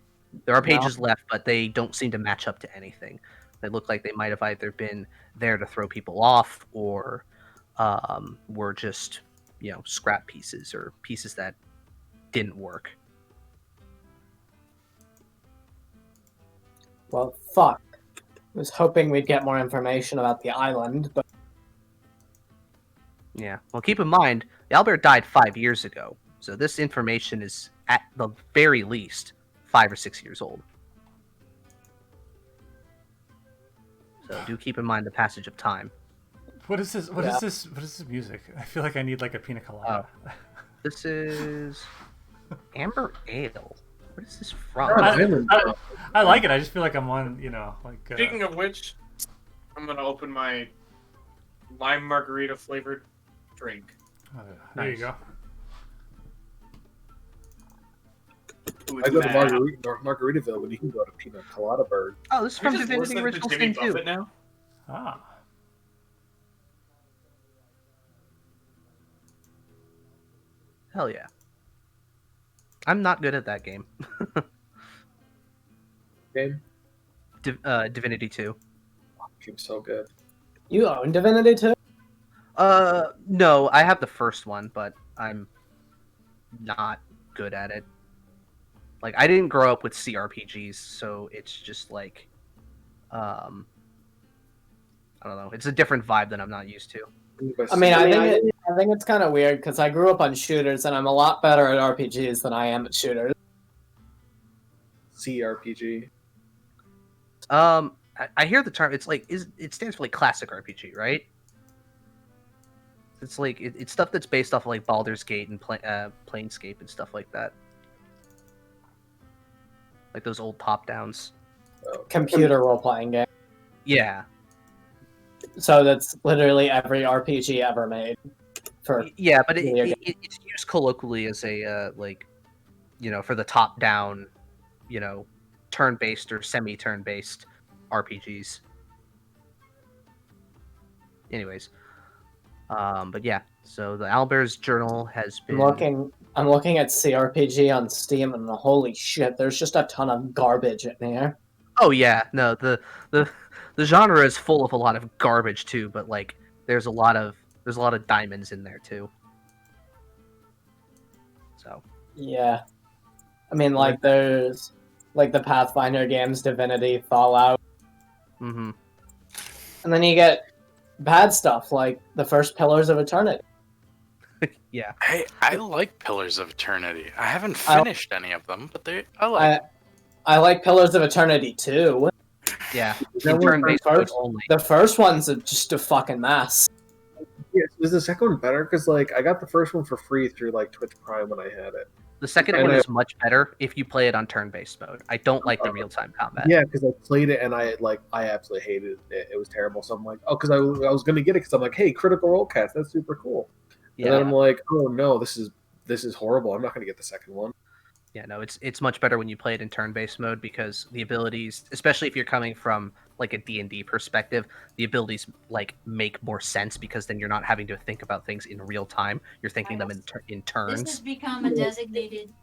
There are pages left, but they don't seem to match up to anything. They look like they might have either been there to throw people off or were just, scrap pieces or pieces that didn't work. Well, fuck. I was hoping we'd get more information about the island, but... Yeah. Well, keep in mind, the Albert died 5 years ago, so this information is, at the very least, 5 or 6 years old. So do keep in mind the passage of time. What is this? What is this? What is this music? I feel like I need like a pina colada. This is Amber Ale. What is this from? I like it. I just feel like I'm on, like. Speaking of which, I'm gonna open my lime margarita flavored drink. Oh, yeah. There you go. I go to Margaritaville when you can go to Pina Colada Bird. Oh, this is from Divinity Original Sin 2. Now? Ah. Hell yeah. I'm not good at that game. Game? Divinity 2. Oh, game's so good. You own Divinity 2? No, I have the first one, but I'm not good at it. Like, I didn't grow up with CRPGs, so it's just like, I don't know. It's a different vibe that I'm not used to. I think it's kind of weird because I grew up on shooters, and I'm a lot better at RPGs than I am at shooters. CRPG. I hear the term. It's like it stands for like classic RPG, right? It's like it's stuff that's based off of like Baldur's Gate and Planescape and stuff like that. Like those old top downs. Computer role-playing game. Yeah. So that's literally every RPG ever made. But it's used colloquially as a for the top-down, turn-based or semi-turn-based RPGs. Anyways, but yeah. So the Owlbear's Journal has been. I'm looking at CRPG on Steam, and holy shit, there's just a ton of garbage in here. Oh yeah, no, the genre is full of a lot of garbage too, but like there's a lot of diamonds in there too. So yeah, I mean, like there's like the Pathfinder games, Divinity, Fallout, mm-hmm. and then you get bad stuff like the first Pillars of Eternity. Yeah. Hey, I like Pillars of Eternity. I haven't finished any of them, but I like them. I like Pillars of Eternity too. Yeah. The first one's just a fucking mess. Yes, is the second one better? Because like I got the first one for free through like Twitch Prime when I had it. The second one is much better if you play it on turn-based mode. I don't like the real-time combat. Yeah, because I played it and I absolutely hated it. It was terrible. So I'm like, oh, because I was gonna get it because I'm like, hey, Critical Role cast, that's super cool. Yeah. And then I'm like, oh no, this is horrible. I'm not gonna get the second one. Yeah, no, it's much better when you play it in turn-based mode because the abilities, especially if you're coming from like a D&D perspective, the abilities like make more sense because then you're not having to think about things in real time. You're thinking them in turns. This has become a designated.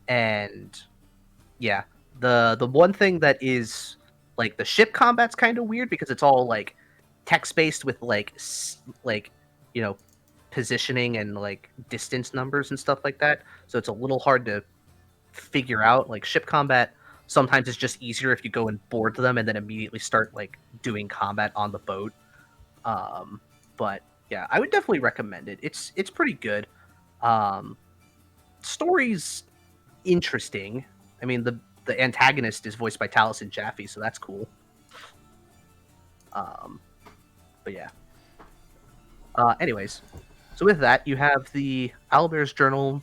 And yeah, the one thing that is like the ship combat's kind of weird because it's all like text-based with like you know, positioning and like distance numbers and stuff like that, so it's a little hard to figure out. Like ship combat sometimes it's just easier if you go and board them and then immediately start like doing combat on the boat. But yeah, I would definitely recommend it. It's pretty good. Story's interesting. I mean, the antagonist is voiced by Taliesin Jaffe, so that's cool. But yeah. Anyways, so with that, you have the Owlbear's Journal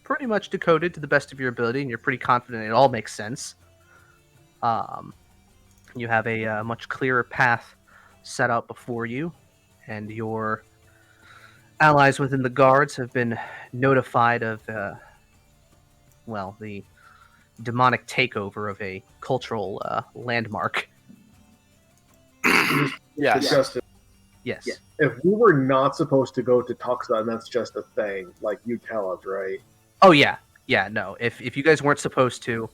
pretty much decoded to the best of your ability, and you're pretty confident it all makes sense. You have a much clearer path set out before you, and your allies within the guards have been notified of, the demonic takeover of a cultural landmark. Yes. Yes. Yeah. If we were not supposed to go to Tucson, and that's just a thing, like you tell us, right? Oh yeah, no. If you guys weren't supposed to,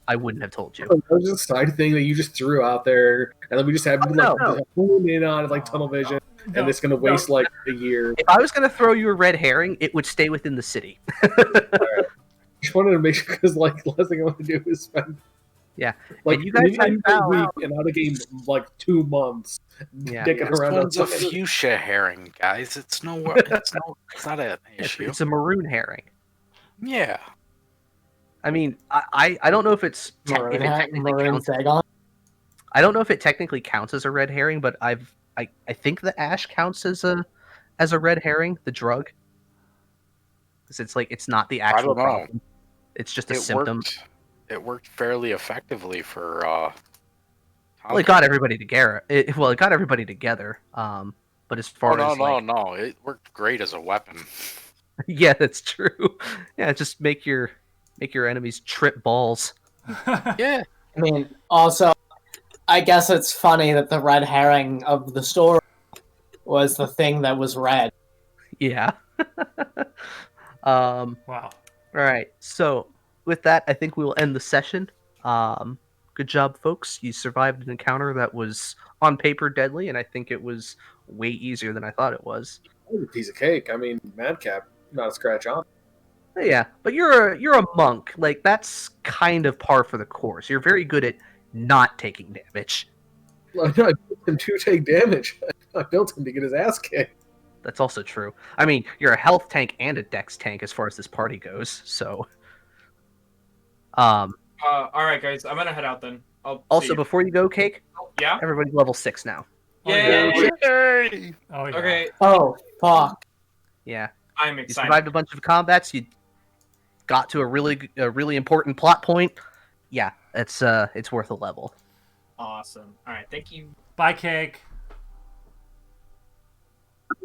I wouldn't have told you. That was just a side thing that you just threw out there, and then we just have hone in on it like tunnel vision, and it's gonna waste like a year. If I was gonna throw you a red herring, it would stay within the city. Right. Just wanted to make sure because like the last thing I want to do is spend. Yeah, like and you guys had a week and out of game like 2 months. Yeah, dicking around. This one's a fuchsia herring, guys. It's it's not an issue. It's a maroon herring. Yeah. I mean, I don't know if it's technically counts. I don't know if it technically counts as a red herring, but I think the ash counts as a red herring, the drug, because it's like it's not the actual problem. It's just a symptom. It worked fairly effectively for. Well, it got everybody together. It got everybody together. But as far as no, it worked great as a weapon. Yeah, that's true. Yeah, just make your enemies trip balls. Yeah. I mean, also, I guess it's funny that the red herring of the story was the thing that was red. Yeah. Wow. All right. So with that, I think we will end the session. Good job, folks. You survived an encounter that was on paper deadly, and I think it was way easier than I thought it was. It was a piece of cake. I mean, Madcap, not a scratch on. Yeah, but you're a monk. Like that's kind of par for the course. You're very good at not taking damage. Well, I built him to take damage. I built him to get his ass kicked. That's also true. I mean, you're a health tank and a dex tank as far as this party goes. So, all right, guys, I'm gonna head out then. Also, before you go, Cake. Yeah. Everybody's level 6 now. Yay! Yay! Oh yeah. Okay. Oh fuck. Yeah. I'm You excited. survived a bunch of combats. You got to a really important plot point. Yeah, it's worth a level. Awesome. All right, thank you. Bye, Cake.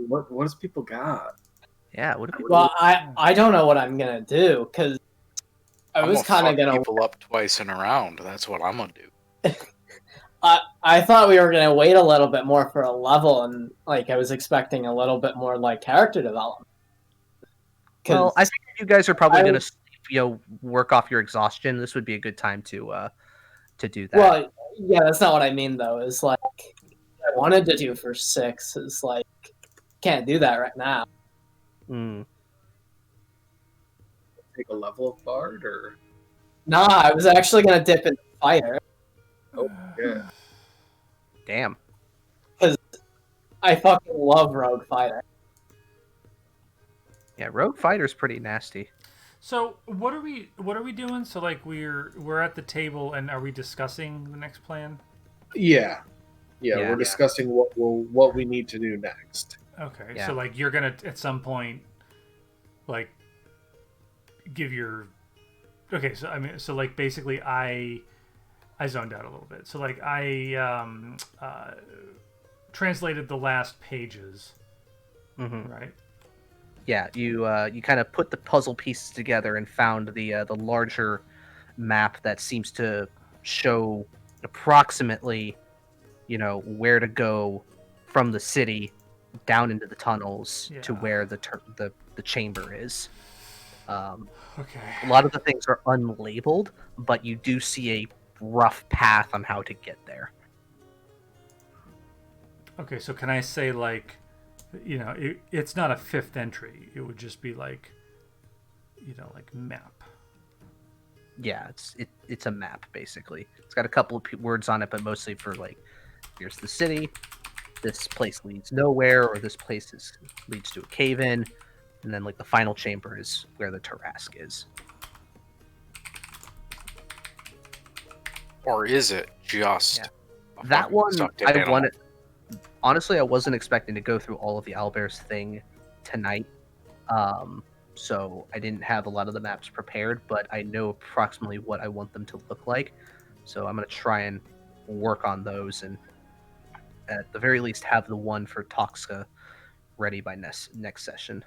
What does people got? Yeah. What if you... Well, I don't know what I'm gonna do because I was kind of gonna people up twice in a round. That's what I'm gonna do. I thought we were gonna wait a little bit more for a level, and like I was expecting a little bit more like character development. Well, I think you guys are probably gonna work off your exhaustion. This would be a good time to do that. Well, yeah, that's not what I mean though. Is like I wanted to do for 6. Is like can't do that right now. take a level of bard or? Nah, I was actually gonna dip into fighter. Oh yeah. Damn. Because I fucking love rogue fighter. Yeah, rogue fighter's pretty nasty. So what are we doing? So like we're at the table and are we discussing the next plan? Yeah. We're discussing what we need to do next. Okay, Yeah. so like you're gonna at some point like give your so I mean so like basically I zoned out a little bit. So like I translated the last pages, right? Yeah, you kind of put the puzzle pieces together and found the larger map that seems to show approximately, where to go from the city down into the tunnels to where the chamber is. Okay. A lot of the things are unlabeled, but you do see a rough path on how to get there. Okay, so can I say like, it's not a fifth entry. It would just be like, like map. Yeah, it's a map basically. It's got a couple of words on it, but mostly for like, here's the city. This place leads nowhere, or this place leads to a cave in, and then like the final chamber is where the Tarask is. Or is it just that one? I wanted. Honestly, I wasn't expecting to go through all of the Owlbear's thing tonight, so I didn't have a lot of the maps prepared, but I know approximately what I want them to look like, so I'm going to try and work on those, and at the very least have the one for Toxka ready by next session.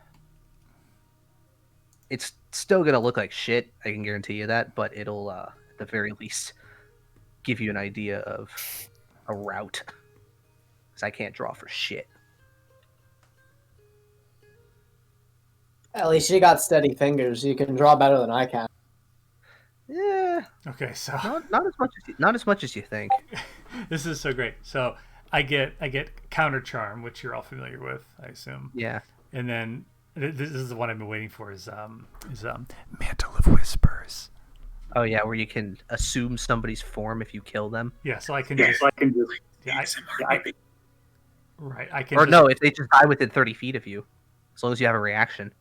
It's still going to look like shit, I can guarantee you that, but it'll, at the very least, give you an idea of a route. I can't draw for shit. At least you got steady fingers. You can draw better than I can. Yeah. Okay, so not as much as you think. This is so great. So I get counter charm, which you're all familiar with, I assume. Yeah. And then this is the one I've been waiting for is Mantle of Whispers. Oh yeah, where you can assume somebody's form if you kill them. Yeah, so I can Right, I can. Or no, if they just die within 30 feet of you, as long as you have a reaction.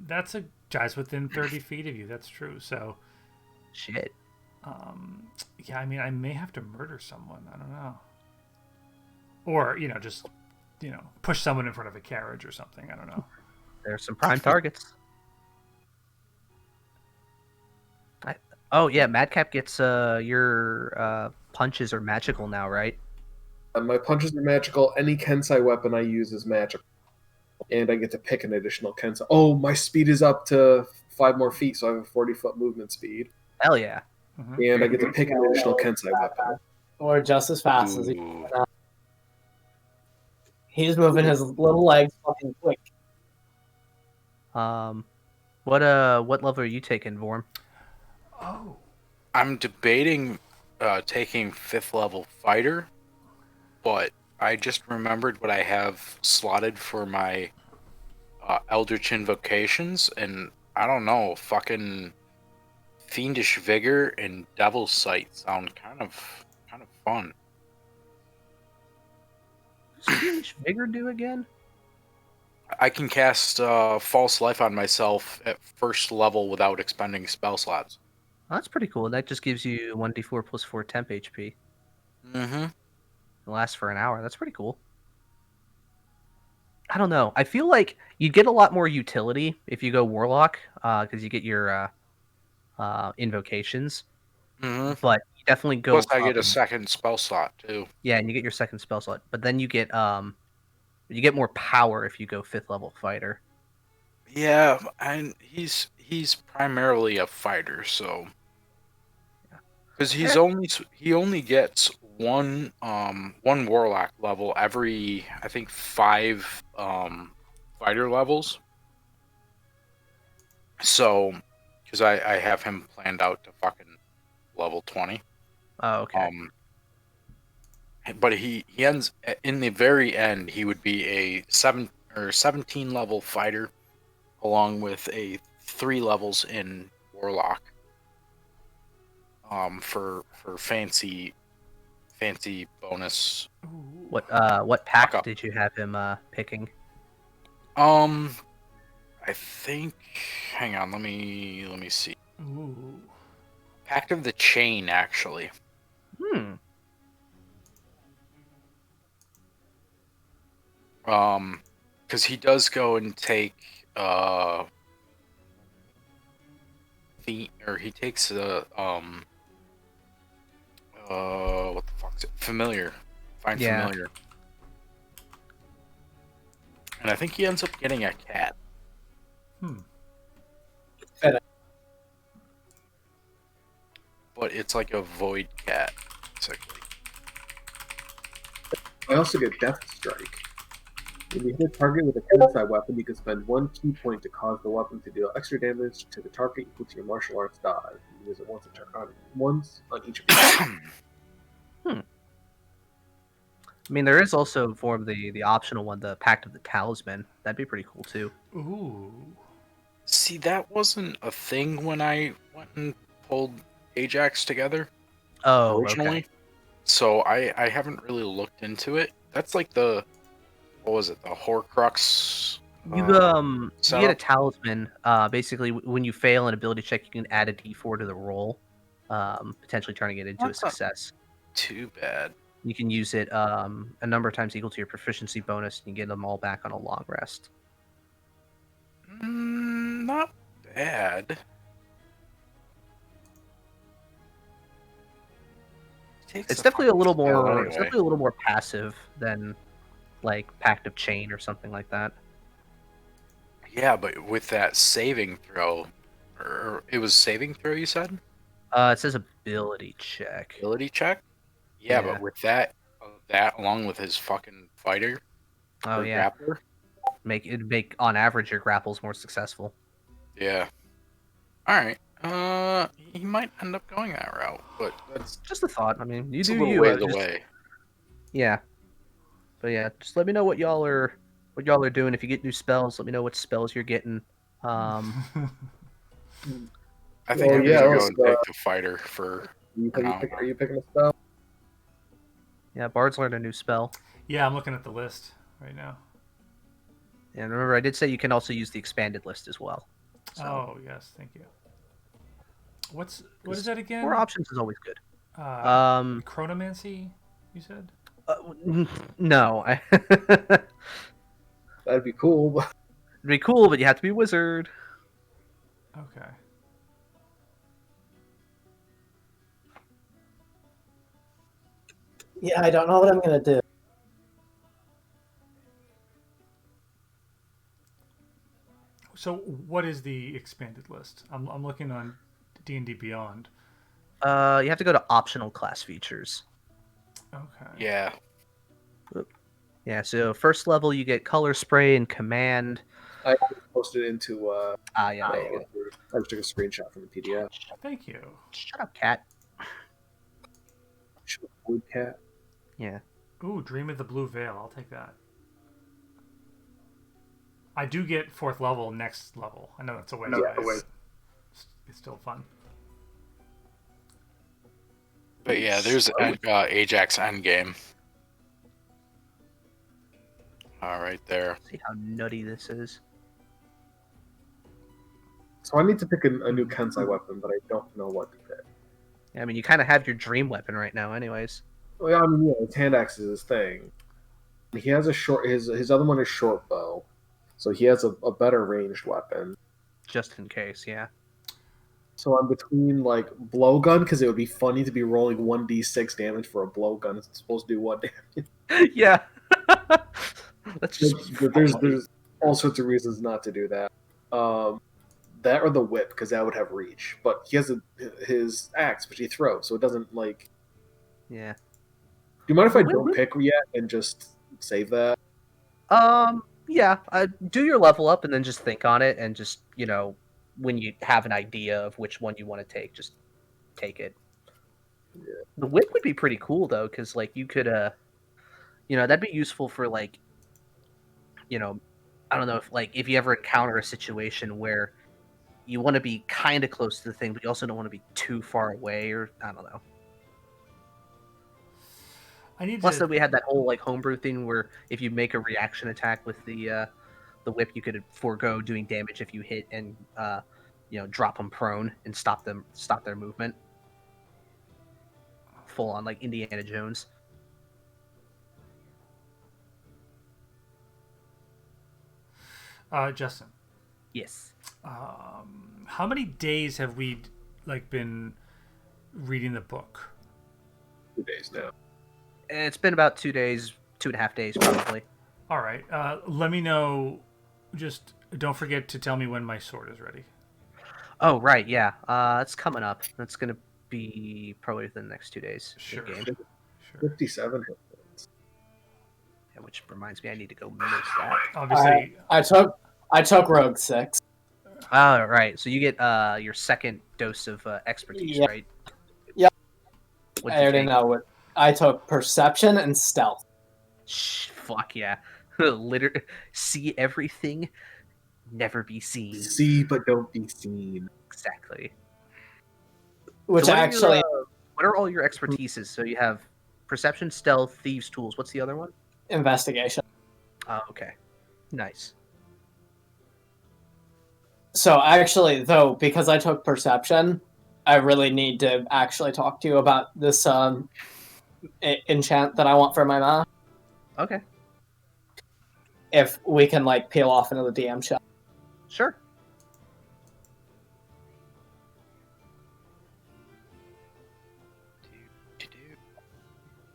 That's a dies within 30 feet of you. That's true. So, shit. Yeah, I mean, I may have to murder someone. I don't know. Or just push someone in front of a carriage or something. I don't know. There's some prime targets. Oh yeah, Madcap gets your punches are magical now, right? My punches are magical. Any Kensai weapon I use is magical. And I get to pick an additional Kensai. Oh, my speed is up to 5 more feet, so I have a 40-foot movement speed. Hell yeah. And I get to pick an additional Kensai weapon. Or just as fast as he can. He's moving his little legs fucking quick. What level are you taking, Vorm? Oh. I'm debating taking 5th level fighter, but I just remembered what I have slotted for my Eldritch Invocations, and I don't know, fucking Fiendish Vigor and Devil's Sight sound kind of fun. What does Fiendish Vigor do again? I can cast False Life on myself at 1st level without expending spell slots. Oh, that's pretty cool. That just gives you 1d4 plus 4 temp HP. Mm-hmm. It lasts for an hour. That's pretty cool. I don't know. I feel like you'd get a lot more utility if you go Warlock, because you get your invocations. Mm-hmm. But you definitely go. Plus, I get a second spell slot too. Yeah, and you get your second spell slot. But then you get more power if you go 5th level fighter. Yeah, and he's primarily a fighter, so because he only gets one warlock level every, I think, 5 fighter levels. So, because I have him planned out to fucking level 20. Oh, okay. But he ends in the very end. He would be a 17 level fighter, along with a 3 levels in Warlock. For fancy bonus. What pack did you have him picking? I think. Hang on, let me see. Ooh. Pact of the Chain, actually. Because he does go and take he takes the what the fuck is it? Familiar. Find familiar. And I think he ends up getting a cat. But it's like a void cat, basically. I also get Death Strike. When you hit a target with a Kensai weapon, you can spend 1 key point to cause the weapon to deal extra damage to the target equal to your martial arts die. You can use it once on each of I mean, there is also for the optional one, the Pact of the Talisman. That'd be pretty cool too. Ooh. See, that wasn't a thing when I went and pulled Ajax together. Originally. Okay. So I haven't really looked into it. That's like the what was it? The Horcrux. You get a talisman. Basically, when you fail an ability check, you can add a D4 to the roll, potentially turning it into a success. Too bad. You can use it a number of times equal to your proficiency bonus, and you get them all back on a long rest. Not bad. It's definitely a little more. It's definitely a little more passive than like Pact of Chain or something like that. Yeah, but with that saving throw, or it was saving throw, you said? It says ability check. Ability check? Yeah, but with that along with his fucking fighter. Oh yeah. Grappler, make on average your grapples more successful. Yeah. All right. He might end up going that route, but that's just a thought. I mean, you do a little you. ways away. Yeah. But yeah, just let me know what y'all are doing. If you get new spells, let me know what spells you're getting. I think I'm gonna go and pick the fighter for. Are you picking a spell? Yeah, Bards learned a new spell. Yeah, I'm looking at the list right now. And remember, I did say you can also use the expanded list as well. So. Oh yes, thank you. What is that again? More options is always good. Chronomancy, you said? No. That'd be cool. It'd be cool, but you have to be a wizard. Okay. Yeah, I don't know what I'm gonna do. So, what is the expanded list? I'm looking on D&D Beyond. You have to go to optional class features. Okay. Yeah. Yeah. So first level, you get color spray and command. I posted into. Yeah. There you go. I just took a screenshot from the PDF. Thank you. Shut up, cat. Shut up, wood cat. Yeah. Ooh, Dream of the Blue Veil. I'll take that. I do get 4th level next level. I know that's a ways away. It's still fun. But yeah, there's Ajax Endgame. All right there. See how nutty this is. So I need to pick a new Kensai weapon, but I don't know what to pick. Yeah, I mean, you kind of have your dream weapon right now, anyways. Well, yeah, I mean, yeah, his hand axe is his thing. He has a short. His other one is short bow, so he has a better ranged weapon. Just in case, yeah. So I'm between like blowgun because it would be funny to be rolling 1d6 damage for a blowgun. It's supposed to do 1 damage. Yeah. That's just there's all sorts of reasons not to do that. That or the whip because that would have reach, but he has his axe which he throws, so it doesn't like. Yeah. Do you mind if I don't pick yet and just save that? Yeah. Do your level up and then just think on it, and just when you have an idea of which one you want to take, just take it. Yeah. The whip would be pretty cool though, because like you could that'd be useful for like I don't know if you ever encounter a situation where you want to be kind of close to the thing, but you also don't want to be too far away, or I don't know. Plus, that we had that whole like homebrew thing where if you make a reaction attack with the whip, you could forego doing damage if you hit and drop them prone and stop their movement. Full on like Indiana Jones. Justin. Yes. How many days have we been reading the book? 2 days now. It's been about 2 days, 2.5 days probably. All right. Let me know. Just don't forget to tell me when my sword is ready. Oh right, yeah. It's coming up. That's gonna be probably within the next 2 days. Sure. Sure. 57 hit points. Yeah, which reminds me, I need to go make that. Obviously, I took Rogue 6. Oh right, so you get your second dose of expertise, right? Yep. What'd I you already take? know what I took. Perception and stealth. Fuck yeah! Literally, see everything, never be seen. See but don't be seen. Exactly. Which So actually, what are all your expertises? So you have perception, stealth, thieves' tools. What's the other one? investigation. Oh, okay. Nice. So actually, though, because I took perception, I really need to actually talk to you about this enchant that I want for my ma. Okay. If we can peel off into the DM shop. Sure.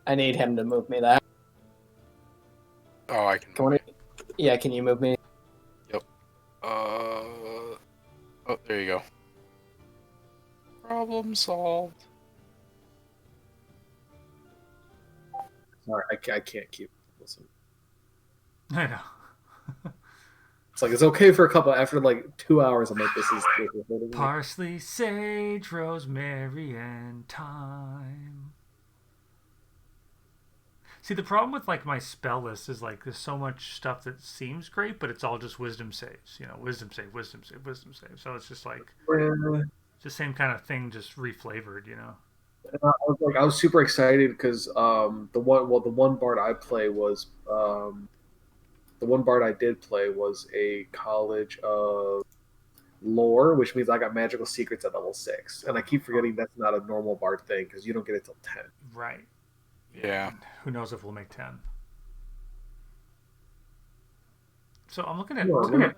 I need him to move me there. Oh, I can. Yeah, can you move me? Yep. Oh, there you go. Problem solved. Sorry, I can't keep listening. I know. It's it's okay for a couple. After 2 hours, I'm like, this is parsley, sage, rosemary, and thyme. See, the problem with my spell list is there's so much stuff that seems great, but it's all just wisdom saves. Wisdom save, wisdom save, wisdom save. So it's just it's the same kind of thing, just reflavored. I was super excited because the one bard I play was the one bard I did play was a college of lore, which means I got magical secrets at level 6, and I keep forgetting that's not a normal bard thing because you don't get it till 10. Right. Yeah. And who knows if we'll make 10? So I'm looking at. I was gonna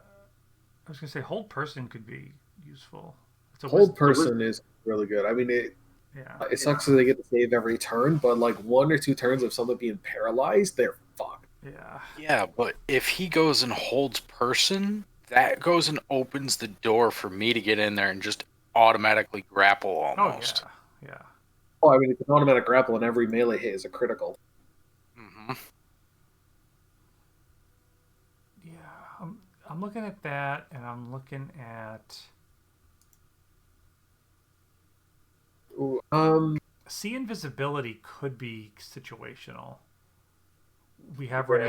say hold person could be useful. Hold person is really good. I mean it. Yeah. It sucks that they get to save every turn, but 1 or 2 turns of someone being paralyzed, they're fucked. Yeah. Yeah, but if he goes and holds person, that goes and opens the door for me to get in there and just automatically grapple almost. Oh, yeah. Oh, I mean, it's an automatic grapple, and every melee hit is a critical. Mm-hmm. Yeah, I'm looking at that, and I'm looking at. See, invisibility could be situational. We have run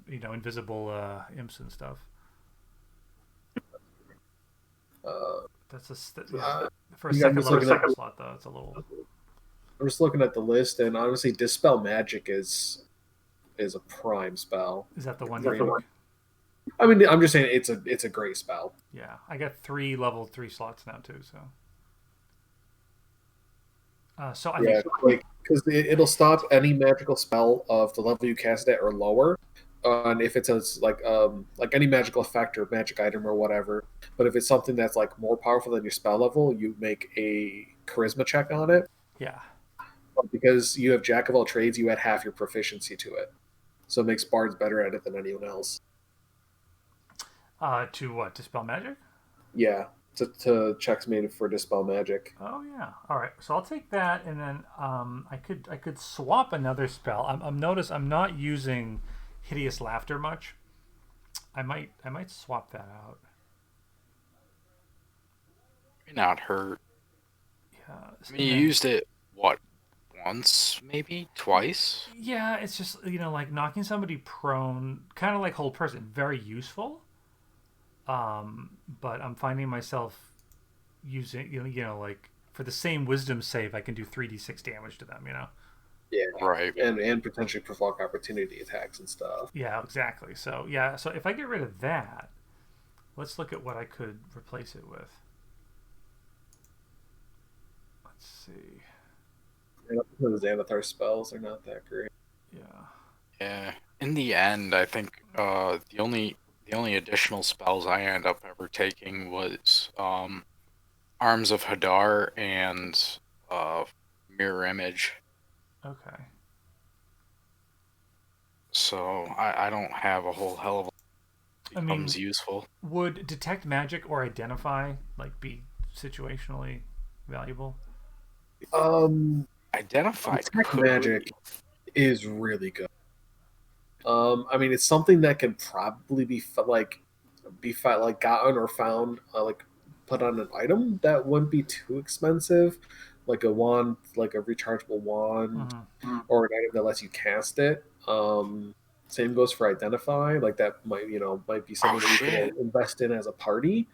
into invisible imps and stuff. That's for a second slot though. It's a little. I'm just looking at the list, and honestly, Dispel Magic is a prime spell. Is that the one? I mean, I'm just saying it's a great spell. Yeah, I got 3 level 3 slots now too. So I think because it'll stop any magical spell of the level you cast it or lower, and if it's like any magical effect or magic item or whatever. But if it's something that's more powerful than your spell level, you make a charisma check on it. Yeah. But because you have Jack of all trades, you add half your proficiency to it, so it makes bards better at it than anyone else. To what? Dispel magic? Yeah. To checks made for Dispel Magic. Oh yeah. All right. So I'll take that, and then I could swap another spell. I'm notice I'm not using Hideous Laughter much. I might swap that out. May not hurt. Yeah. I mean, you used it once, maybe twice. Yeah, it's just knocking somebody prone, kind of like hold person, very useful. But I'm finding myself using like for the same wisdom save, I can do 3d6 damage to them. Yeah, Right. And potentially provoke opportunity attacks and stuff. Yeah, exactly. So yeah, so if I get rid of that, let's look at what I could replace it with. Let's see. The Xanathar spells are not that great. Yeah. Yeah. In the end, I think the only additional spells I end up ever taking was Arms of Hadar and Mirror Image. Okay. So I don't have a whole hell of a lot that becomes useful. Would Detect Magic or Identify be situationally valuable? Identify Detect Magic is really good. I mean, it's something that can probably be gotten or found, put on an item that wouldn't be too expensive, like a wand, like a rechargeable wand, or an item that lets you cast it. Same goes for Identify. Like that might be something that you could invest in as a party.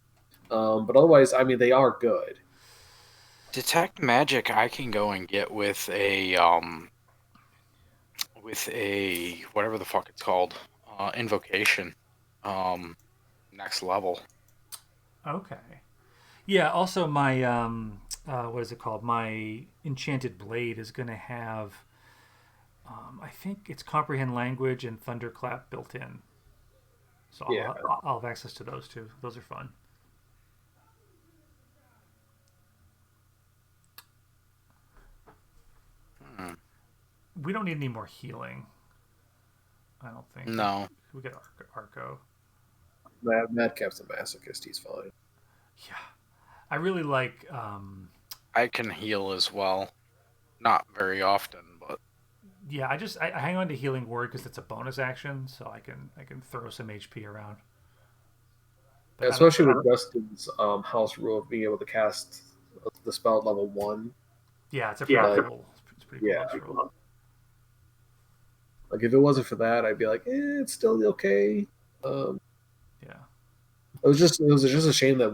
But otherwise, I mean, they are good. Detect Magic, I can go and get with a whatever the fuck it's called, invocation, next level. Okay. Yeah. Also, my what is it called? My Enchanted Blade is going to have, I think it's Comprehend Language and Thunderclap built in. So I'll have access to those too. Those are fun. We don't need any more healing. I don't think. No. We get Arco. Madcap's a masochist. He's fine. Yeah. I really like. I can heal as well. Not very often, but. Yeah, I hang on to Healing Word because it's a bonus action, so I can throw some HP around. But especially with Dustin's house rule of being able to cast the spell at level 1. Yeah, it's a pretty cool. It's pretty cool. Yeah. Like if it wasn't for that, I'd be like, it's still okay. Yeah. It was just a shame that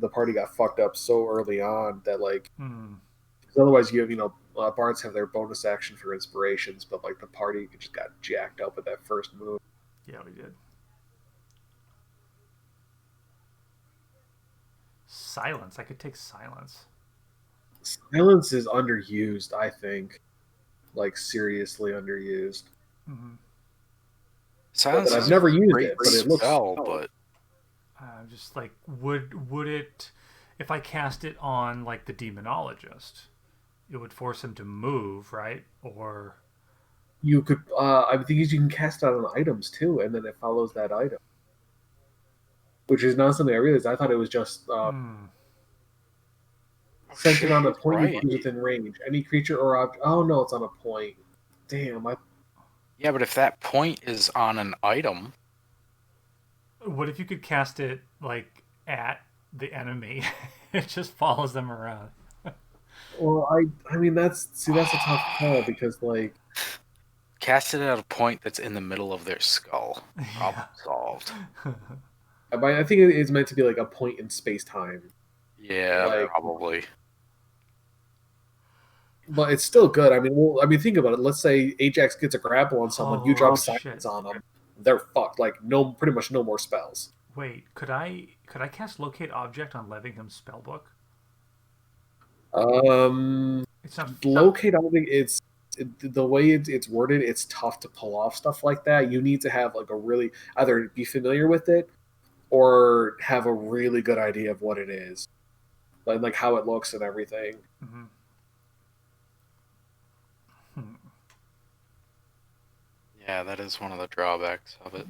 the party got fucked up so early on that because otherwise you have bards have their bonus action for inspirations, but the party just got jacked up with that first move. Yeah, we did. Silence. I could take silence. Silence is underused, I think. Seriously underused. Silence. I've never used it, but it looks. But just would it, if I cast it on the demonologist, it would force him to move, right? Or you could. I think you can cast it on items too, and then it follows that item, which is not something I realized. I thought it was just sent it on a point within range. Any creature or object. Oh no, it's on a point. Damn. Yeah, but if that point is on an item. What if you could cast it at the enemy? It just follows them around. Well, I mean that's a tough call because cast it at a point that's in the middle of their skull. Problem solved. I think it's meant to be a point in space time. Yeah, probably. But it's still good. I mean, think about it. Let's say Ajax gets a grapple on someone, you drop silence on them, they're fucked. Pretty much no more spells. Wait, could I cast Locate Object on Levingham's spellbook? It's not Locate Object. The way it's worded, it's tough to pull off stuff like that. You need to have a really either be familiar with it or have a really good idea of what it is, like how it looks and everything. Yeah, that is one of the drawbacks of it.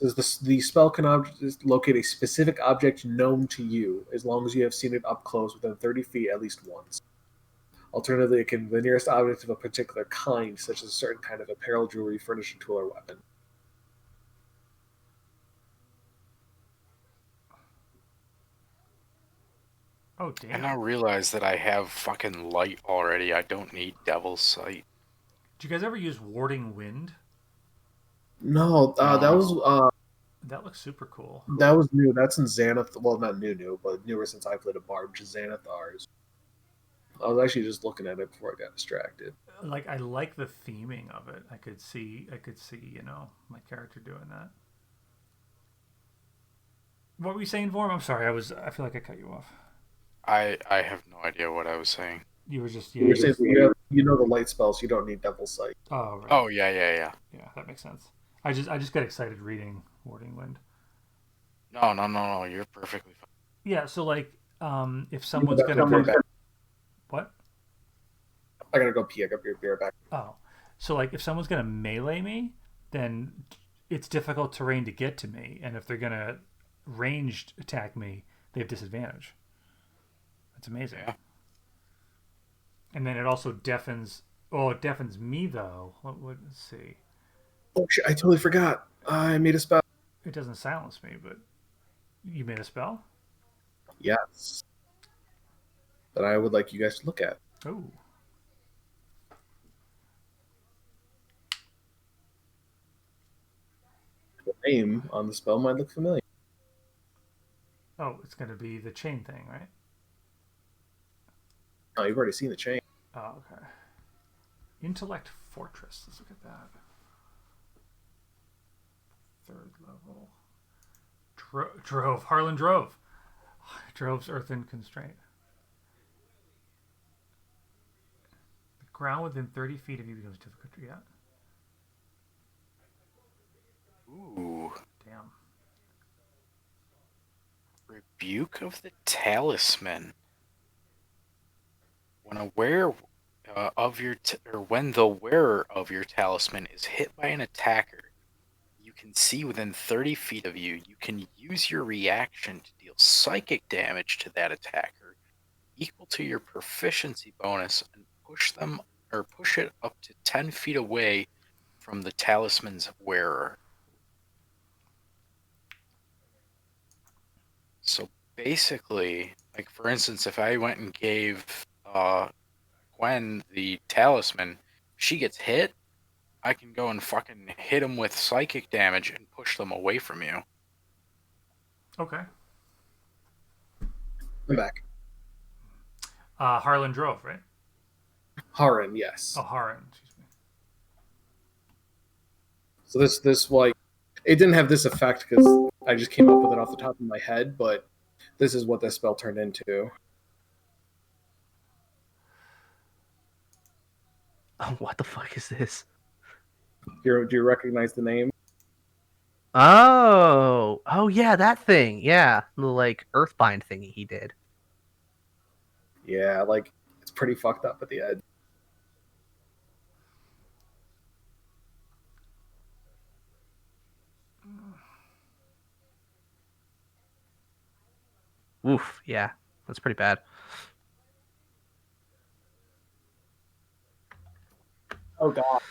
The spell can locate a specific object known to you as long as you have seen it up close within 30 feet at least once. Alternatively, it can be the nearest object of a particular kind, such as a certain kind of apparel, jewelry, furniture, tool, or weapon. Oh, damn. I now realize that I have fucking light already. I don't need Devil's Sight. Did you guys ever use Warding Wind? No, that was That looks super cool. That was new. That's in Xanath. Well, not new, but newer since I played a bard, which is Xanathars. I was actually just looking at it before I got distracted. Like I like the theming of it. I could see my character doing that. What were you saying, Vorm? I'm sorry. I feel like I cut you off. I have no idea what I was saying. You were just You're saying you know the light spells. You don't need Devil's Sight. Oh right. Oh yeah. Yeah, that makes sense. I just got excited reading Warding Wind. No. You're perfectly fine. Yeah. So like, if someone's gonna what? I gotta go pee. I got your beer back. Oh, so like if someone's gonna melee me, then it's difficult terrain to get to me, and if they're gonna ranged attack me, they have disadvantage. That's amazing. Yeah. And then it also deafens. Oh, it deafens me though. Let's see. Oh shit! I totally forgot. I made a spell. It doesn't silence me, but you made a spell. Yes. That I would like you guys to look at. Oh. The name on the spell might look familiar. Oh, it's going to be the chain thing, right? Oh, you've already seen the chain. Oh, okay. Intellect Fortress. Let's look at that. 3rd level. Drove. Harlan Drove. Drove's Earthen Constraint. The ground within 30 feet of you becomes difficult. Yeah. Ooh. Damn. Rebuke of the Talisman. When a wearer when the wearer of your talisman is hit by an attacker you can see within 30 feet of you, you can use your reaction to deal psychic damage to that attacker equal to your proficiency bonus and push it up to 10 feet away from the talisman's wearer. So basically, like for instance, if I went and gave Gwen the talisman, if she gets hit, I can go and fucking hit them with psychic damage and push them away from you. Okay. I'm back. Harlan Drove, right? Haran, yes. Oh, Haran. Excuse me. So this like, it didn't have this effect because I just came up with it off the top of my head, but this is what this spell turned into. Oh, what the fuck is this? Do you recognize the name? Oh yeah, that thing. Yeah, the like Earthbind thingy he did. Yeah, like it's pretty fucked up at the edge. Oof, yeah, that's pretty bad. Oh god.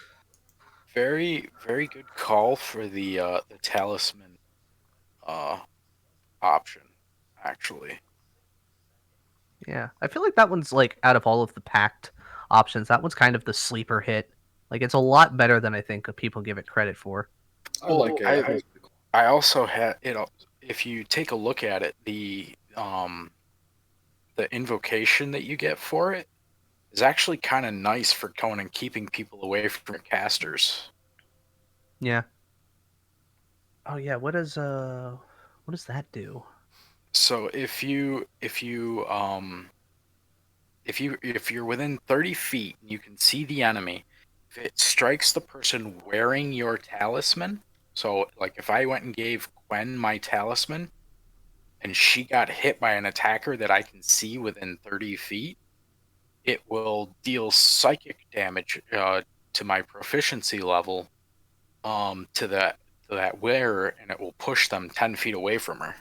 Very, very good call for the talisman option, actually. Yeah, I feel like that one's like out of all of the packed options, that one's kind of the sleeper hit. Like it's a lot better than I think people give it credit for. I like it. I also had if you take a look at it, the invocation that you get for it is actually kind of nice for going and keeping people away from your casters. Yeah. Oh yeah, what does that do? So if you're within 30 feet, you can see the enemy. If it strikes the person wearing your talisman, so like if I went and gave Gwen my talisman, and she got hit by an attacker that I can see within 30 feet, it will deal psychic damage to my proficiency level to that wearer, and it will push them 10 feet away from her.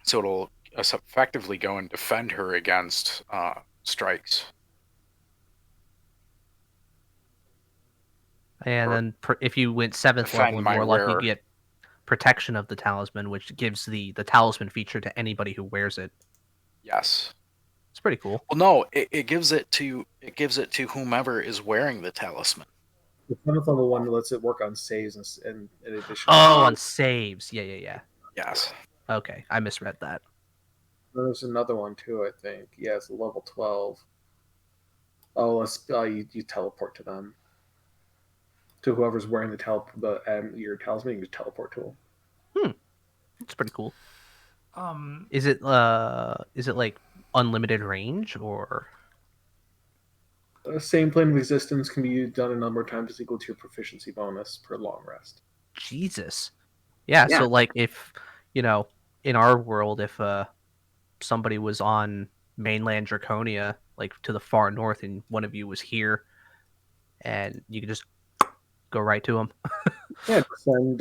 So it'll effectively go and defend her against strikes. And then if you went 7th level and more lucky, you get protection of the talisman, which gives the talisman feature to anybody who wears it. Yes. It's pretty cool. Well, no, it gives it to whomever is wearing the talisman. The 7th level one lets it work on saves and in addition. Oh, on saves. Yeah. Yes. Okay, I misread that. There's another one too, I think. Yeah, it's level 12. Oh, you teleport to them. To whoever's wearing your talisman, you can just teleport to them. That's pretty cool. Is it like unlimited range or? Same plane of existence can be done a number of times is equal to your proficiency bonus per long rest. Jesus. Yeah. So like if in our world, if somebody was on mainland Draconia, like to the far north, and one of you was here, and you could just go right to them. Yeah, send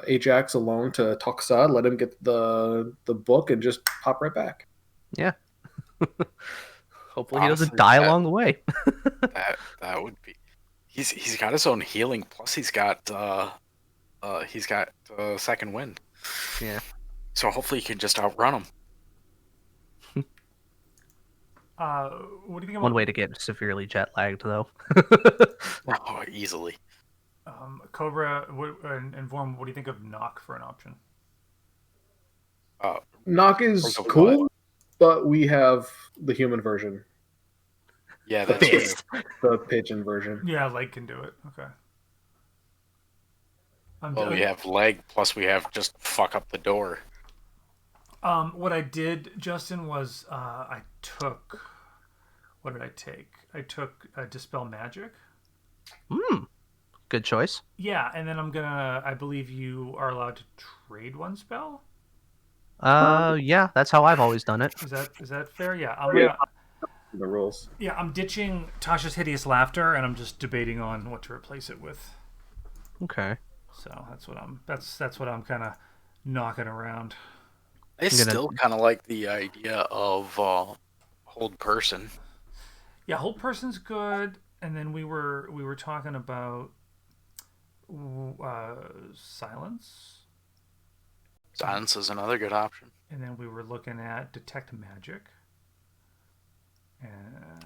Ajax alone to Toxa, let him get the book, and just pop right back. Yeah. Hopefully, honestly, he doesn't die along the way. that would be. He's got his own healing. Plus, he's got second wind. Yeah. So hopefully, he can just outrun him. What do you think? One way to get severely jet lagged, though. Oh, easily. Cobra and Vorm, what do you think of Knock for an option? Knock is cool, but we have the human version. Yeah, that's the pigeon version. Yeah, Leg can do it. Okay. We have Leg, plus we have just fuck up the door. What I did, Justin, was I took. What did I take? I took Dispel Magic. Good choice. Yeah, and then I believe you are allowed to trade one spell. Yeah, that's how I've always done it. Is that fair? Yeah, the rules. Yeah, I'm ditching Tasha's Hideous Laughter, and I'm just debating on what to replace it with. Okay. So that's what I'm kind of knocking around. I still kind of like the idea of Hold Person. Yeah, Hold Person's good, and then we were talking about Silence. Silence is another good option. And then we were looking at Detect Magic.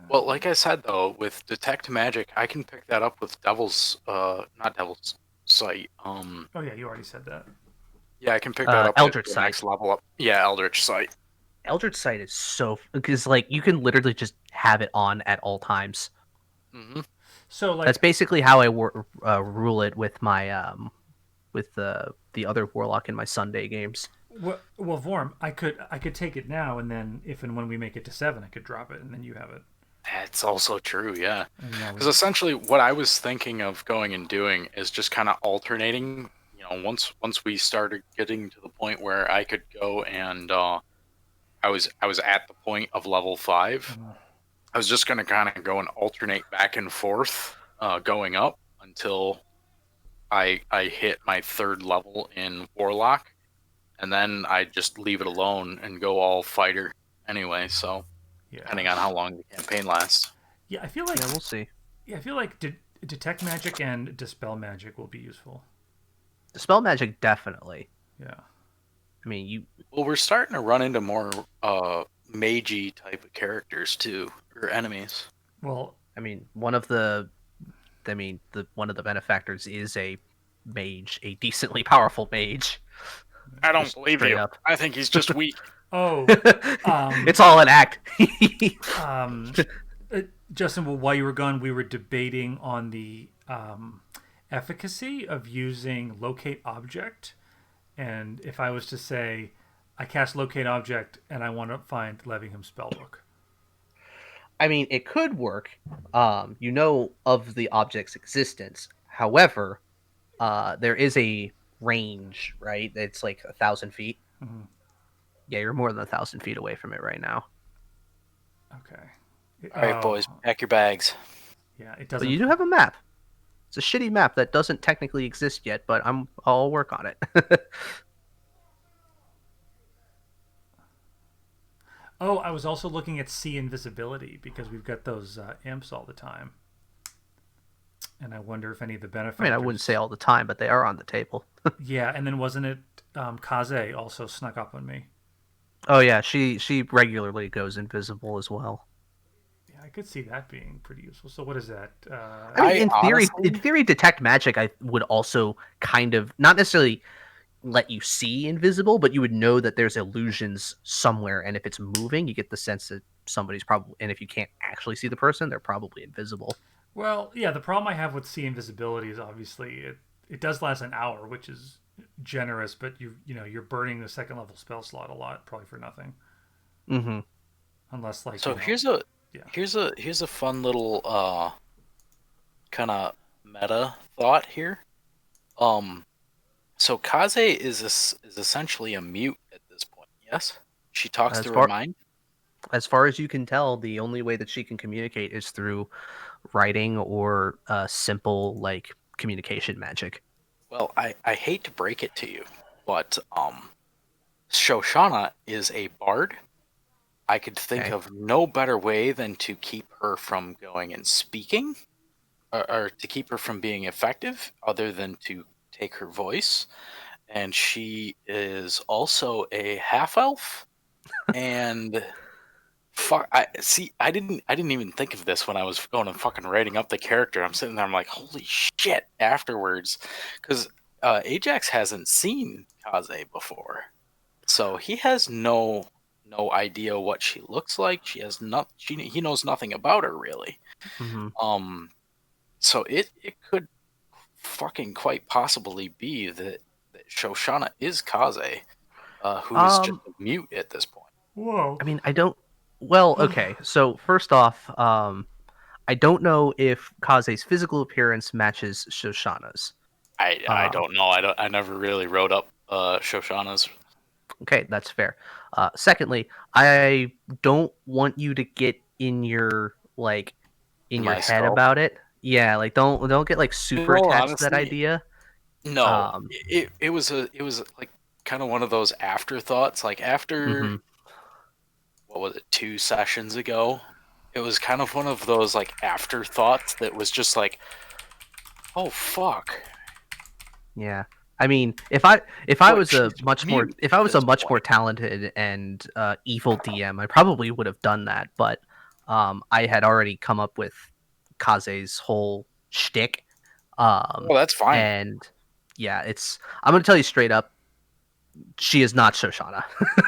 Well, like I said though, with Detect Magic, I can pick that up with not Devil's Sight. Oh yeah, you already said that. Yeah, I can pick that up Eldritch with Sight. the next level up. Yeah, Eldritch Sight. Eldritch Sight is so because like you can literally just have it on at all times. Mm-hmm. So like that's basically how I rule it with my with the other warlock in my Sunday games. Well, Vorm, I could take it now, and then if and when we make it to 7, I could drop it, and then you have it. That's also true, yeah. Because essentially, what I was thinking of going and doing is just kind of alternating. You know, once we started getting to the point where I could go and I was at the point of level 5. Mm-hmm. I was just gonna kind of go and alternate back and forth, going up until I hit my 3rd level in Warlock. And then I just leave it alone and go all fighter anyway. So, depending on how long the campaign lasts. Yeah, I feel like we'll see. Yeah, I feel like Detect Magic and Dispel Magic will be useful. Dispel Magic definitely. Yeah. I mean, Well, we're starting to run into more magey type of characters too, or enemies. Well, I mean, one of the benefactors is a mage, a decently powerful mage. I don't believe you. Up. I think he's just weak. Oh, it's all an act. Justin, well, while you were gone, we were debating on the efficacy of using Locate Object, and if I was to say, I cast Locate Object and I want to find Levingham's Spellbook. I mean, it could work. You know of the object's existence. However, there is a range, right? It's like 1,000 feet. Mm-hmm. Yeah, you're more than 1,000 feet away from it right now. Okay. All right, boys, pack your bags. Yeah, it doesn't. But you do have a map. It's a shitty map that doesn't technically exist yet, but I'll work on it. Oh, I was also looking at sea invisibility because we've got those imps all the time. And I wonder if any of the benefits. I mean, I wouldn't say all the time, but they are on the table. Yeah, and then wasn't it Kaze also snuck up on me? Oh yeah, she regularly goes invisible as well. Yeah, could see that being pretty useful. So what is that? I mean, in theory, detect magic I would also kind of not necessarily let you see invisible, but you would know that there's illusions somewhere, and if it's moving, you get the sense that somebody's probably, and if you can't actually see the person, they're probably invisible. Well, yeah, the problem I have with see invisibility is obviously it does last an hour, which is generous, but you're burning the second level spell slot a lot, probably for nothing. Mm-hmm. Unless like so here's a fun little kind of meta thought here. So Kaze is essentially a mute at this point. Yes, she talks through her mind. As far as you can tell, the only way that she can communicate is through writing or simple like communication magic. Well, I hate to break it to you, but Shoshana is a bard. I could think of no better way than to keep her from going and speaking, or to keep her from being effective, other than to take her voice. And she is also a half elf, and fuck, I didn't even think of this when I was going and fucking writing up the character. I'm sitting there, I'm like, holy shit! Afterwards, because Ajax hasn't seen Kaze before, so he has no idea what she looks like. He knows nothing about her really. Mm-hmm. So it could fucking quite possibly be that Shoshana is Kaze, who's just a mute at this point. Whoa. I mean, I don't. Well, okay. So first off, I don't know if Kaze's physical appearance matches Shoshana's. I don't know. I never really wrote up Shoshana's. Okay, that's fair. Secondly, I don't want you to get in your head skull about it. Yeah, like don't get like super attached to that idea. No, it was like kind of one of those afterthoughts. Like after what was it, 2 sessions ago? It was kind of one of those like afterthoughts that was just like, oh fuck. Yeah. I mean, if I was a much more talented and evil DM, I probably would have done that. But I had already come up with Kaze's whole shtick. Well, that's fine. And yeah, I'm gonna tell you straight up, she is not Shoshana.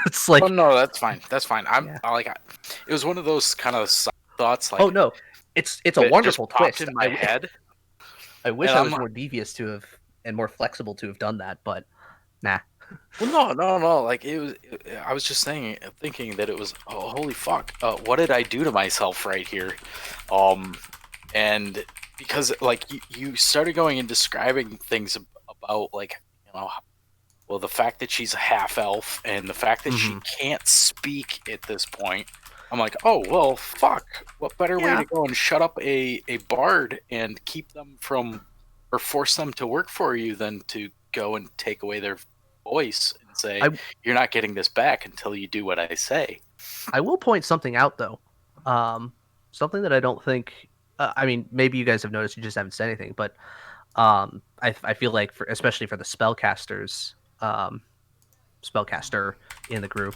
It's like, oh no, that's fine. That's fine. It was one of those kind of thoughts. Like, oh no, it's a wonderful twist in my head. I wish I was more devious to have and more flexible to have done that, but nah. Well, no. Like I was just thinking that it was. Oh, holy fuck! What did I do to myself right here? And because like you started going and describing things about like well, the fact that she's a half elf and the fact that she can't speak at this point. I'm like, oh well, fuck! What better way to go and shut up a bard and keep them from, or force them to work for you than to go and take away their voice and say, you're not getting this back until you do what I say. I will point something out though, something that I don't think. I mean, maybe you guys have noticed, you just haven't said anything, but I feel like especially for the spellcasters, spellcaster in the group,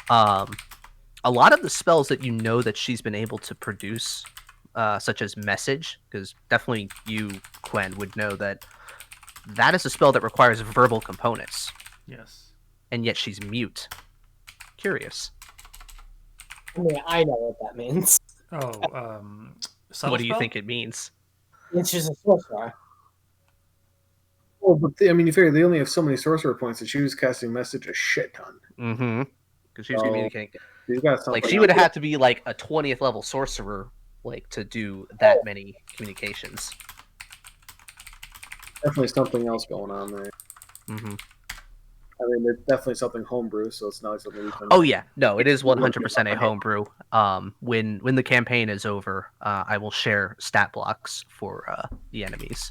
a lot of the spells that that she's been able to produce, such as message, because definitely you, Quen, would know that is a spell that requires verbal components. Yes. And yet she's mute. Curious. I mean, I know what that means. Oh, what do you think it means? It's just a sorcerer. Well, but I mean, you figure they only have so many sorcerer points, and she was casting message a shit ton. Mm-hmm. Because she was communicating. Like she would have had to be like a 20th level sorcerer, like to do that many communications. Definitely something else going on there. Mm-hmm. I mean, it's definitely something homebrew, so it's not something we can. Oh yeah, no, it is 100% a homebrew. When the campaign is over, I will share stat blocks for the enemies.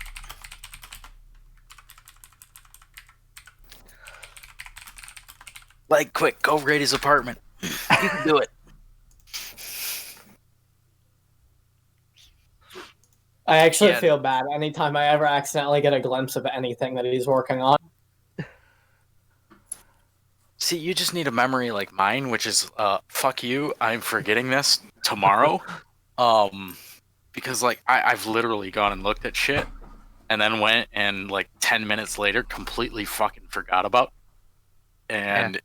Like, quick, go raid his apartment. You can do it. I actually feel bad anytime I ever accidentally get a glimpse of anything that he's working on. See, you just need a memory like mine, which is, fuck you, I'm forgetting this tomorrow. Because like I've literally gone and looked at shit, and then went and like 10 minutes later completely fucking forgot about, and